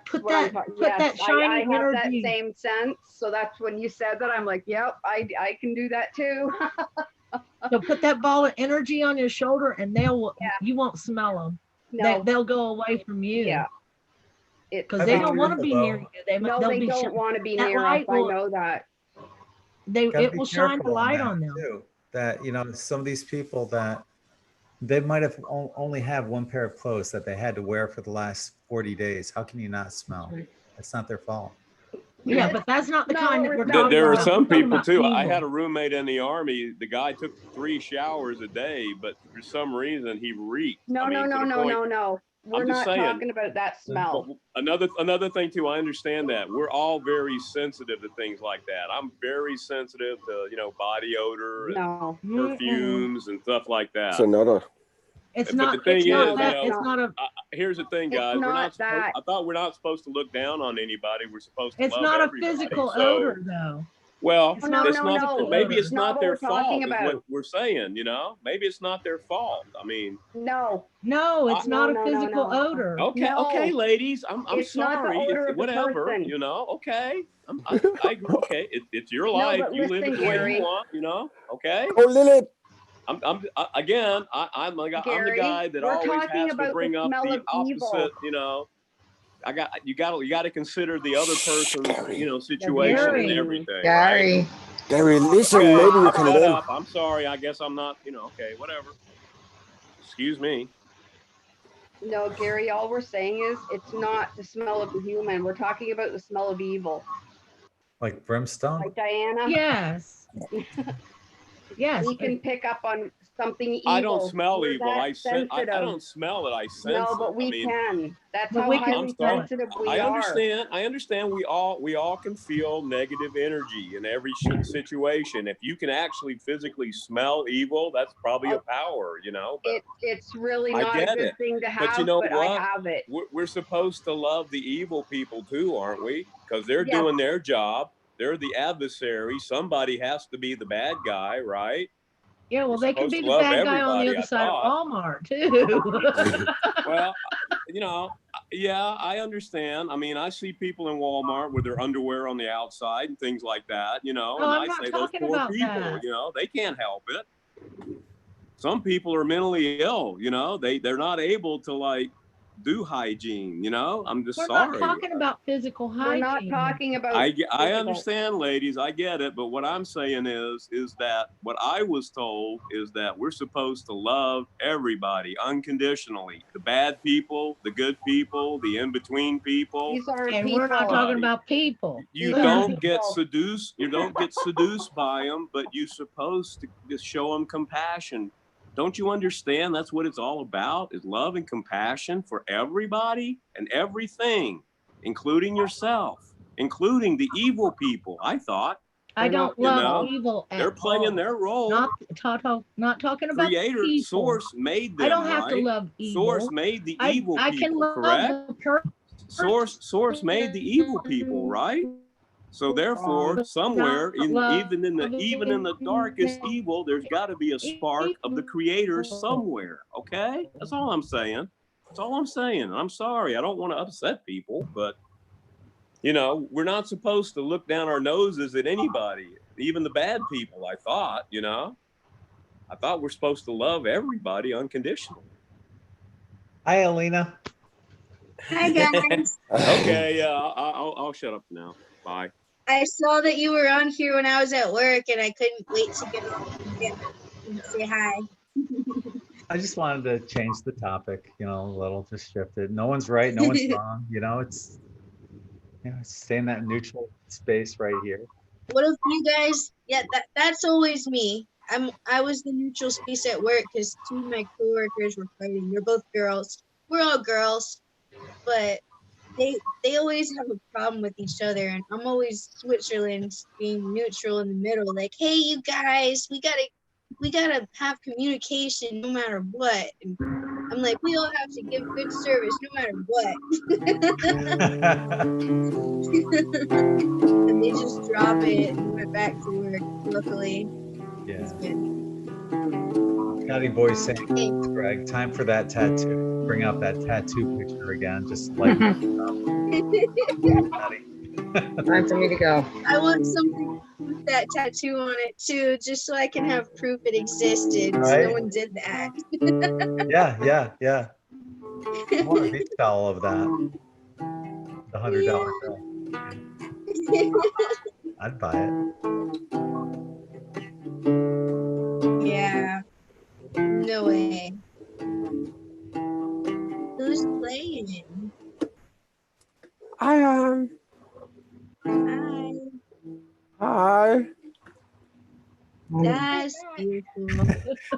Speaker 9: Put that shiny energy. I have that same sense. So that's when you said that, I'm like, yep, I can do that too.
Speaker 4: So put that ball of energy on your shoulder, and you won't smell them.
Speaker 9: No.
Speaker 4: They'll go away from you.
Speaker 9: Yeah.
Speaker 4: Because they don't want to be near you.
Speaker 9: They don't want to be near us. I know that.
Speaker 4: It will shine the light on them.
Speaker 1: Too, that, you know, some of these people that they might have only have one pair of clothes that they had to wear for the last 40 days. How can you not smell? It's not their fault.
Speaker 4: Yeah, but that's not the kind that we're talking about.
Speaker 8: There are some people too. I had a roommate in the Army. The guy took 3 showers a day, but for some reason he reeked.
Speaker 9: No. we're
Speaker 8: I'm just
Speaker 9: not
Speaker 8: saying.
Speaker 9: talking about that smell.
Speaker 8: Another thing too, I understand that we're all very sensitive to things like that. I'm very sensitive to, you know, body odor and perfumes and stuff like that.
Speaker 6: It's another.
Speaker 4: It's
Speaker 8: But
Speaker 4: not.
Speaker 8: the thing
Speaker 4: It's
Speaker 8: is,
Speaker 4: not
Speaker 8: you
Speaker 4: that.
Speaker 8: know,
Speaker 4: It's not a.
Speaker 8: here's the thing,
Speaker 9: It's
Speaker 8: guys. We're
Speaker 9: not
Speaker 8: not supposed,
Speaker 9: that.
Speaker 8: I thought we're not supposed to look down on anybody. We're supposed to
Speaker 4: It's
Speaker 8: love
Speaker 4: not a
Speaker 8: everybody.
Speaker 4: physical
Speaker 8: So,
Speaker 4: odor, though.
Speaker 8: well,
Speaker 4: It's not a physical
Speaker 8: maybe
Speaker 4: odor.
Speaker 8: it's
Speaker 9: Not
Speaker 8: not
Speaker 9: what
Speaker 8: their
Speaker 9: we're talking
Speaker 8: fault, is what
Speaker 9: about.
Speaker 8: we're saying, you know? Maybe it's not their fault. I mean,
Speaker 9: No.
Speaker 4: No, it's not a
Speaker 9: no,
Speaker 4: physical odor.
Speaker 8: okay,
Speaker 9: No.
Speaker 8: okay, ladies, I'm
Speaker 9: It's not the
Speaker 8: sorry.
Speaker 9: odor
Speaker 8: It's
Speaker 9: of the
Speaker 8: whatever,
Speaker 9: person.
Speaker 8: you know? Okay, I agree. Okay, it's your
Speaker 9: No,
Speaker 8: life.
Speaker 9: but
Speaker 8: You live it
Speaker 9: listen,
Speaker 8: the way
Speaker 9: Gary.
Speaker 8: you want, you know? Okay.
Speaker 6: Oh, Lilith.
Speaker 8: I'm I'm the
Speaker 9: Gary,
Speaker 8: guy that
Speaker 9: we're
Speaker 8: always
Speaker 9: talking
Speaker 8: has to
Speaker 9: about
Speaker 8: bring
Speaker 9: the
Speaker 8: up
Speaker 9: smell
Speaker 8: the
Speaker 9: of
Speaker 8: opposite,
Speaker 9: evil.
Speaker 8: you know. You got to consider the other person's, you know,
Speaker 9: The
Speaker 8: situation and
Speaker 4: Gary.
Speaker 8: everything.
Speaker 10: Gary.
Speaker 8: Right?
Speaker 6: Gary, listen,
Speaker 8: Okay,
Speaker 6: maybe you
Speaker 8: I'll
Speaker 6: can
Speaker 8: shut
Speaker 6: learn.
Speaker 8: up. I'm sorry. I guess I'm not, you know, okay, whatever. Excuse me.
Speaker 9: No, Gary, all we're saying is it's not the smell of the human. We're talking about the smell of evil.
Speaker 1: Like brimstone?
Speaker 9: Right, Diana?
Speaker 4: Yes. Yes.
Speaker 9: We can pick up on something evil.
Speaker 8: I don't smell
Speaker 9: We're
Speaker 8: evil.
Speaker 9: that
Speaker 8: I
Speaker 9: sensitive.
Speaker 8: don't smell it. I sense
Speaker 9: No,
Speaker 8: it.
Speaker 9: but we
Speaker 8: I mean,
Speaker 9: can. That's
Speaker 4: But
Speaker 9: how
Speaker 4: we can
Speaker 9: highly
Speaker 4: smell it.
Speaker 9: sensitive we
Speaker 8: I
Speaker 9: are.
Speaker 8: understand. I understand. We all can feel negative energy in every situation. If you can actually physically smell evil, that's probably a power, you know. But
Speaker 9: It's really
Speaker 8: I
Speaker 9: not a
Speaker 8: get
Speaker 9: good
Speaker 8: it.
Speaker 9: thing to have,
Speaker 8: But you know
Speaker 9: but
Speaker 8: what?
Speaker 9: I have it.
Speaker 8: We're supposed to love the evil people too, aren't we? Because they're
Speaker 9: Yes.
Speaker 8: doing their job. They're the adversary. Somebody has to be the bad guy, right?
Speaker 4: Yeah, well,
Speaker 8: You're
Speaker 4: they can
Speaker 8: supposed
Speaker 4: be
Speaker 8: to
Speaker 4: the
Speaker 8: love
Speaker 4: bad guy on the
Speaker 8: everybody,
Speaker 4: other
Speaker 8: I
Speaker 4: side
Speaker 8: thought.
Speaker 4: of Walmart too.
Speaker 8: Well, you know, yeah, I understand. I mean, I see people in Walmart with their underwear on the outside and things like that, you know,
Speaker 4: No,
Speaker 8: and
Speaker 4: I'm
Speaker 8: I
Speaker 4: not
Speaker 8: say those
Speaker 4: talking
Speaker 8: poor
Speaker 4: about
Speaker 8: people,
Speaker 4: that.
Speaker 8: you know, they can't help it. Some people are mentally ill, you know, they're not able to like do hygiene, you know. I'm just
Speaker 4: We're
Speaker 8: sorry.
Speaker 4: not talking about physical hygiene.
Speaker 9: We're not talking about
Speaker 8: I
Speaker 9: physical.
Speaker 8: understand, ladies. I get it. But what I'm saying is that what I was told is that we're supposed to love everybody unconditionally. The bad people, the good people, the in-between people.
Speaker 9: These aren't
Speaker 4: And
Speaker 9: people.
Speaker 4: we're not talking about people.
Speaker 8: You
Speaker 9: These aren't
Speaker 8: don't get
Speaker 9: people.
Speaker 8: seduced. You don't get seduced by them, but you're supposed to just show them compassion. Don't you understand? That's what it's all about, is love and compassion for everybody and everything, including yourself, including the evil people, I thought.
Speaker 4: I don't
Speaker 8: You
Speaker 4: love
Speaker 8: know,
Speaker 4: evil at
Speaker 8: they're playing
Speaker 4: all.
Speaker 8: their role.
Speaker 4: Not talking about
Speaker 8: Creator,
Speaker 4: people.
Speaker 8: source made them,
Speaker 4: I don't have
Speaker 8: right?
Speaker 4: to love evil.
Speaker 8: Source made the evil
Speaker 4: I
Speaker 8: people,
Speaker 4: can love
Speaker 8: correct?
Speaker 4: the person.
Speaker 8: Source made the evil people, right? So therefore, somewhere even in the darkest evil, there's got to be a spark of the creator somewhere. Okay? That's all I'm saying. That's all I'm saying. And I'm sorry, I don't want to upset people, but you know, we're not supposed to look down our noses at anybody, even the bad people, I thought, you know. I thought we're supposed to love everybody unconditionally.
Speaker 1: Hi, Alina.
Speaker 7: Hi guys.
Speaker 8: Okay, yeah, I'll shut up now. Bye.
Speaker 7: I saw that you were on here when I was at work and I couldn't wait to get on and say hi.
Speaker 1: I just wanted to change the topic, you know, a little, just shift it. No one's right, no one's wrong. You know, it's, you know, stay in that neutral space right here.
Speaker 7: What if you guys, yeah, that's always me. I was the neutral space at work because two of my coworkers were fighting. They're both girls. We're all girls, but they always have a problem with each other, and I'm always Switzerland being neutral in the middle, like, hey, you guys, we gotta have communication no matter what. And I'm like, we all have to give good service no matter what. And they just drop it and went back to work, luckily.
Speaker 1: Yeah.
Speaker 7: It's good.
Speaker 1: Scotty boy saying, Greg, time for that tattoo. Bring out that tattoo picture again, just like
Speaker 10: Time for me to go.
Speaker 7: I want something with that tattoo on it too, just so I can have proof it existed.
Speaker 1: Right?
Speaker 7: No one did that.
Speaker 1: Yeah. I want a beach towel of that. The $100 bill. I'd buy it.
Speaker 7: Yeah. No way. Who's playing?
Speaker 6: I am.
Speaker 7: Hi.
Speaker 6: Hi.
Speaker 7: That's beautiful.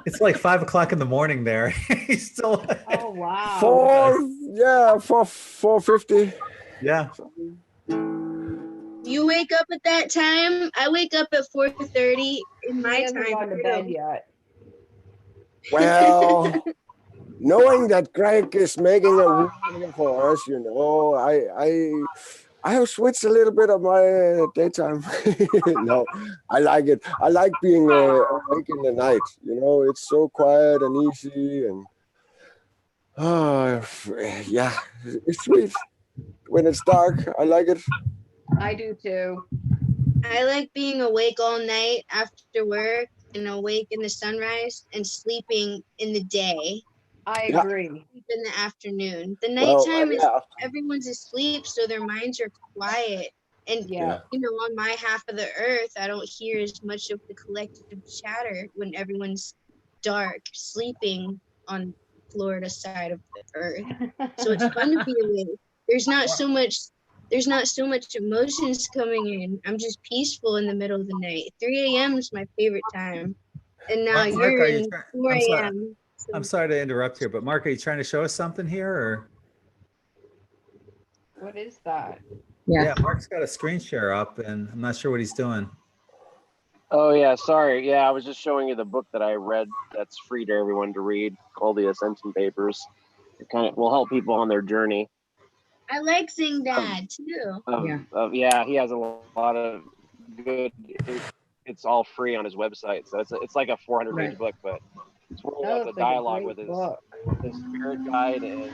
Speaker 1: It's like 5 o'clock in the morning there. He's still.
Speaker 9: Oh wow.
Speaker 6: 4:50.
Speaker 1: Yeah.
Speaker 7: You wake up at that time? I wake up at 4:30 in
Speaker 9: He
Speaker 7: my
Speaker 9: hasn't
Speaker 7: time.
Speaker 9: gone to bed yet.
Speaker 6: Well, knowing that Greg is making a video for us, I have switched a little bit of my daytime. No, I like it. I like being awake in the night. It's so quiet and easy, and yeah, it's sweet when it's dark. I like it.
Speaker 9: I do too.
Speaker 7: I like being awake all night after work and awake in the sunrise and sleeping in the day.
Speaker 9: I
Speaker 6: Yeah.
Speaker 9: agree.
Speaker 7: Sleep in the afternoon. The
Speaker 6: Well,
Speaker 7: nighttime is
Speaker 6: yeah.
Speaker 7: everyone's asleep, so their minds are quiet. And
Speaker 9: Yeah.
Speaker 7: on my half of the earth, I don't hear as much of the collective chatter when everyone's dark, sleeping on Florida side of the earth. So it's fun to be awake. There's not so much emotions coming in. I'm just peaceful in the middle of the night. 3 a.m. is my favorite time. And now
Speaker 1: Mark,
Speaker 7: you're
Speaker 1: are you
Speaker 7: in
Speaker 1: try-
Speaker 7: 4
Speaker 1: I'm sorry.
Speaker 7: a.m. so-
Speaker 1: I'm sorry to interrupt here, but Mark, are you trying to show us something here, or?
Speaker 9: What is that?
Speaker 1: Yeah, Mark's got a screen share up, and I'm not sure what he's doing.
Speaker 11: Oh yeah, sorry. Yeah, I was just showing you the book that I read that's free to everyone to read, called The Ascension Papers. It kind of will help people on their journey.
Speaker 7: I like seeing that too.
Speaker 11: Yeah, he has a lot of good. It's all free on his website, so it's like a 400-page book, but it's where he has a dialogue with his spirit guide and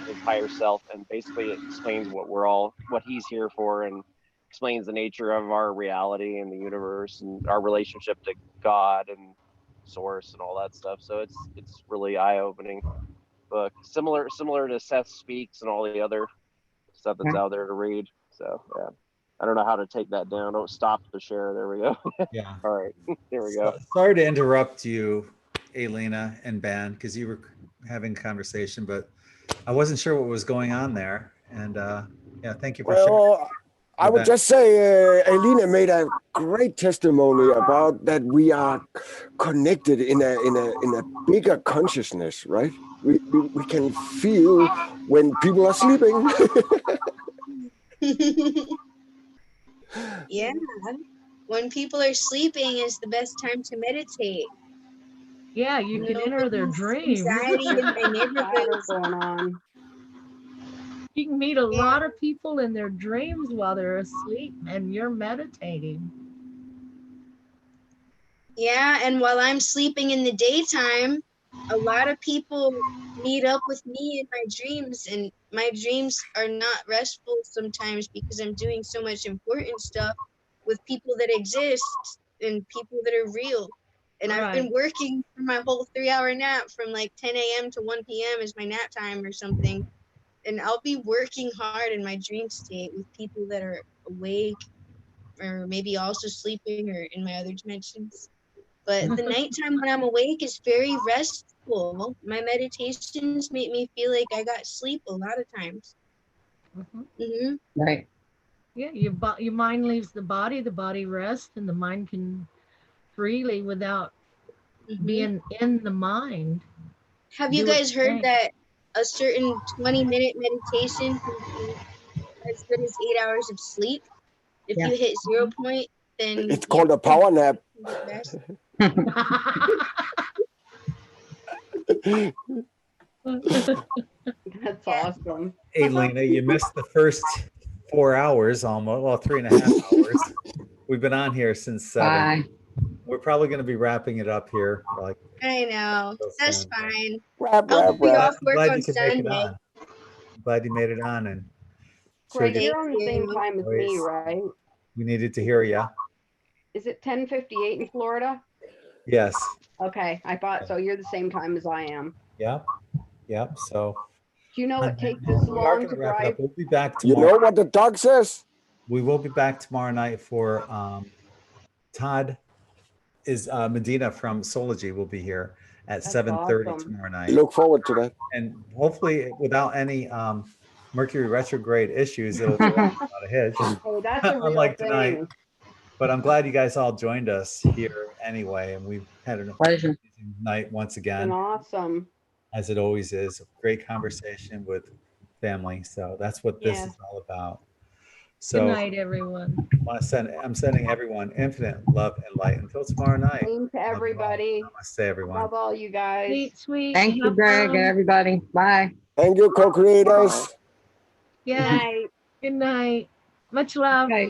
Speaker 11: his higher self, and basically it explains what he's here for, and explains the nature of our reality and the universe and our relationship to God and source and all that stuff. So it's really eye-opening book, similar to Seth Speaks and all the other stuff that's out there to read. So yeah, I don't know how to take that down. Don't stop the share. There we go.
Speaker 1: Yeah.
Speaker 11: All right, there we go.
Speaker 1: Sorry to interrupt you, Elena and Ben, because you were having a conversation, but I wasn't sure what was going on there. And yeah, thank you for sharing.
Speaker 6: I would just say, Elena made a great testimony about that we are connected in a bigger consciousness, right? We can feel when people are sleeping.
Speaker 7: Yeah. When people are sleeping is the best time to meditate.
Speaker 4: Yeah, you can enter their dreams.
Speaker 7: Anxiety in my neighborhood
Speaker 9: going on.
Speaker 4: You can meet a lot of people in their dreams while they're asleep and you're meditating.
Speaker 7: Yeah, and while I'm sleeping in the daytime, a lot of people meet up with me in my dreams, and my dreams are not restful sometimes because I'm doing so much important stuff with people that exist and people that are real. And I've been working for my whole 3-hour nap from like 10 a.m. to 1 p.m. is my nap time or something. And I'll be working hard in my dream state with people that are awake or maybe also sleeping or in my other dimensions. But the nighttime when I'm awake is very restful. My meditations make me feel like I got sleep a lot of times.
Speaker 10: Right.
Speaker 4: Yeah, your mind leaves the body rests, and the mind can freely without being in the mind.
Speaker 7: Have you guys heard that a certain 20-minute meditation can be as good as 8 hours of sleep? If you hit 0 point, then
Speaker 6: it's called a power nap.
Speaker 9: That's awesome.
Speaker 1: Hey, Lena, you missed the first 4 hours almost, well, 3.5 hours. We've been on here since 7.
Speaker 10: Bye.
Speaker 1: We're probably going to be wrapping it up here.
Speaker 7: I know. That's fine.
Speaker 6: Wrap.
Speaker 7: I'll be off work
Speaker 1: Glad
Speaker 7: on
Speaker 1: you could make it
Speaker 7: Sunday.
Speaker 1: on. Glad you made it on, and
Speaker 9: Greg,
Speaker 1: showed
Speaker 9: you're on the same time as me, right?
Speaker 1: we needed to hear you.
Speaker 9: Is it 10:58 in Florida?
Speaker 1: Yes.
Speaker 9: Okay, I thought so. You're the same time as I am.
Speaker 1: Yep. So
Speaker 9: Do you know it takes this
Speaker 1: we are
Speaker 9: long
Speaker 1: going
Speaker 9: to
Speaker 1: to wrap it
Speaker 9: drive?
Speaker 1: up. We'll be back
Speaker 6: You
Speaker 1: tomorrow.
Speaker 6: know what the dog says?
Speaker 1: We will be back tomorrow night for Todd is Medina from Sology will be here at 7:30
Speaker 9: awesome.
Speaker 1: tomorrow night.
Speaker 6: Look forward to that.
Speaker 1: And hopefully without any Mercury retrograde issues, it'll be without a hitch.
Speaker 9: Oh, that's a real
Speaker 1: Unlike
Speaker 9: thing.
Speaker 1: tonight. But I'm glad you guys all joined us here anyway, and we've had an
Speaker 10: Pleasure.
Speaker 1: amazing night once
Speaker 9: Been
Speaker 1: again,
Speaker 9: awesome.
Speaker 1: as it always is. Great conversation with family. So that's what this is all about. So
Speaker 4: Good night, everyone.
Speaker 1: I'm sending everyone infinite love and light until tomorrow night.
Speaker 9: Same to everybody.
Speaker 1: Namaste, everyone.
Speaker 9: Love all you guys.
Speaker 4: Sweet, sweet.
Speaker 10: Thank you,
Speaker 4: Have
Speaker 10: Greg,
Speaker 4: fun.
Speaker 10: everybody. Bye.
Speaker 6: Thank you, co-creators.
Speaker 4: Yeah. Good night. Much love.
Speaker 9: Okay.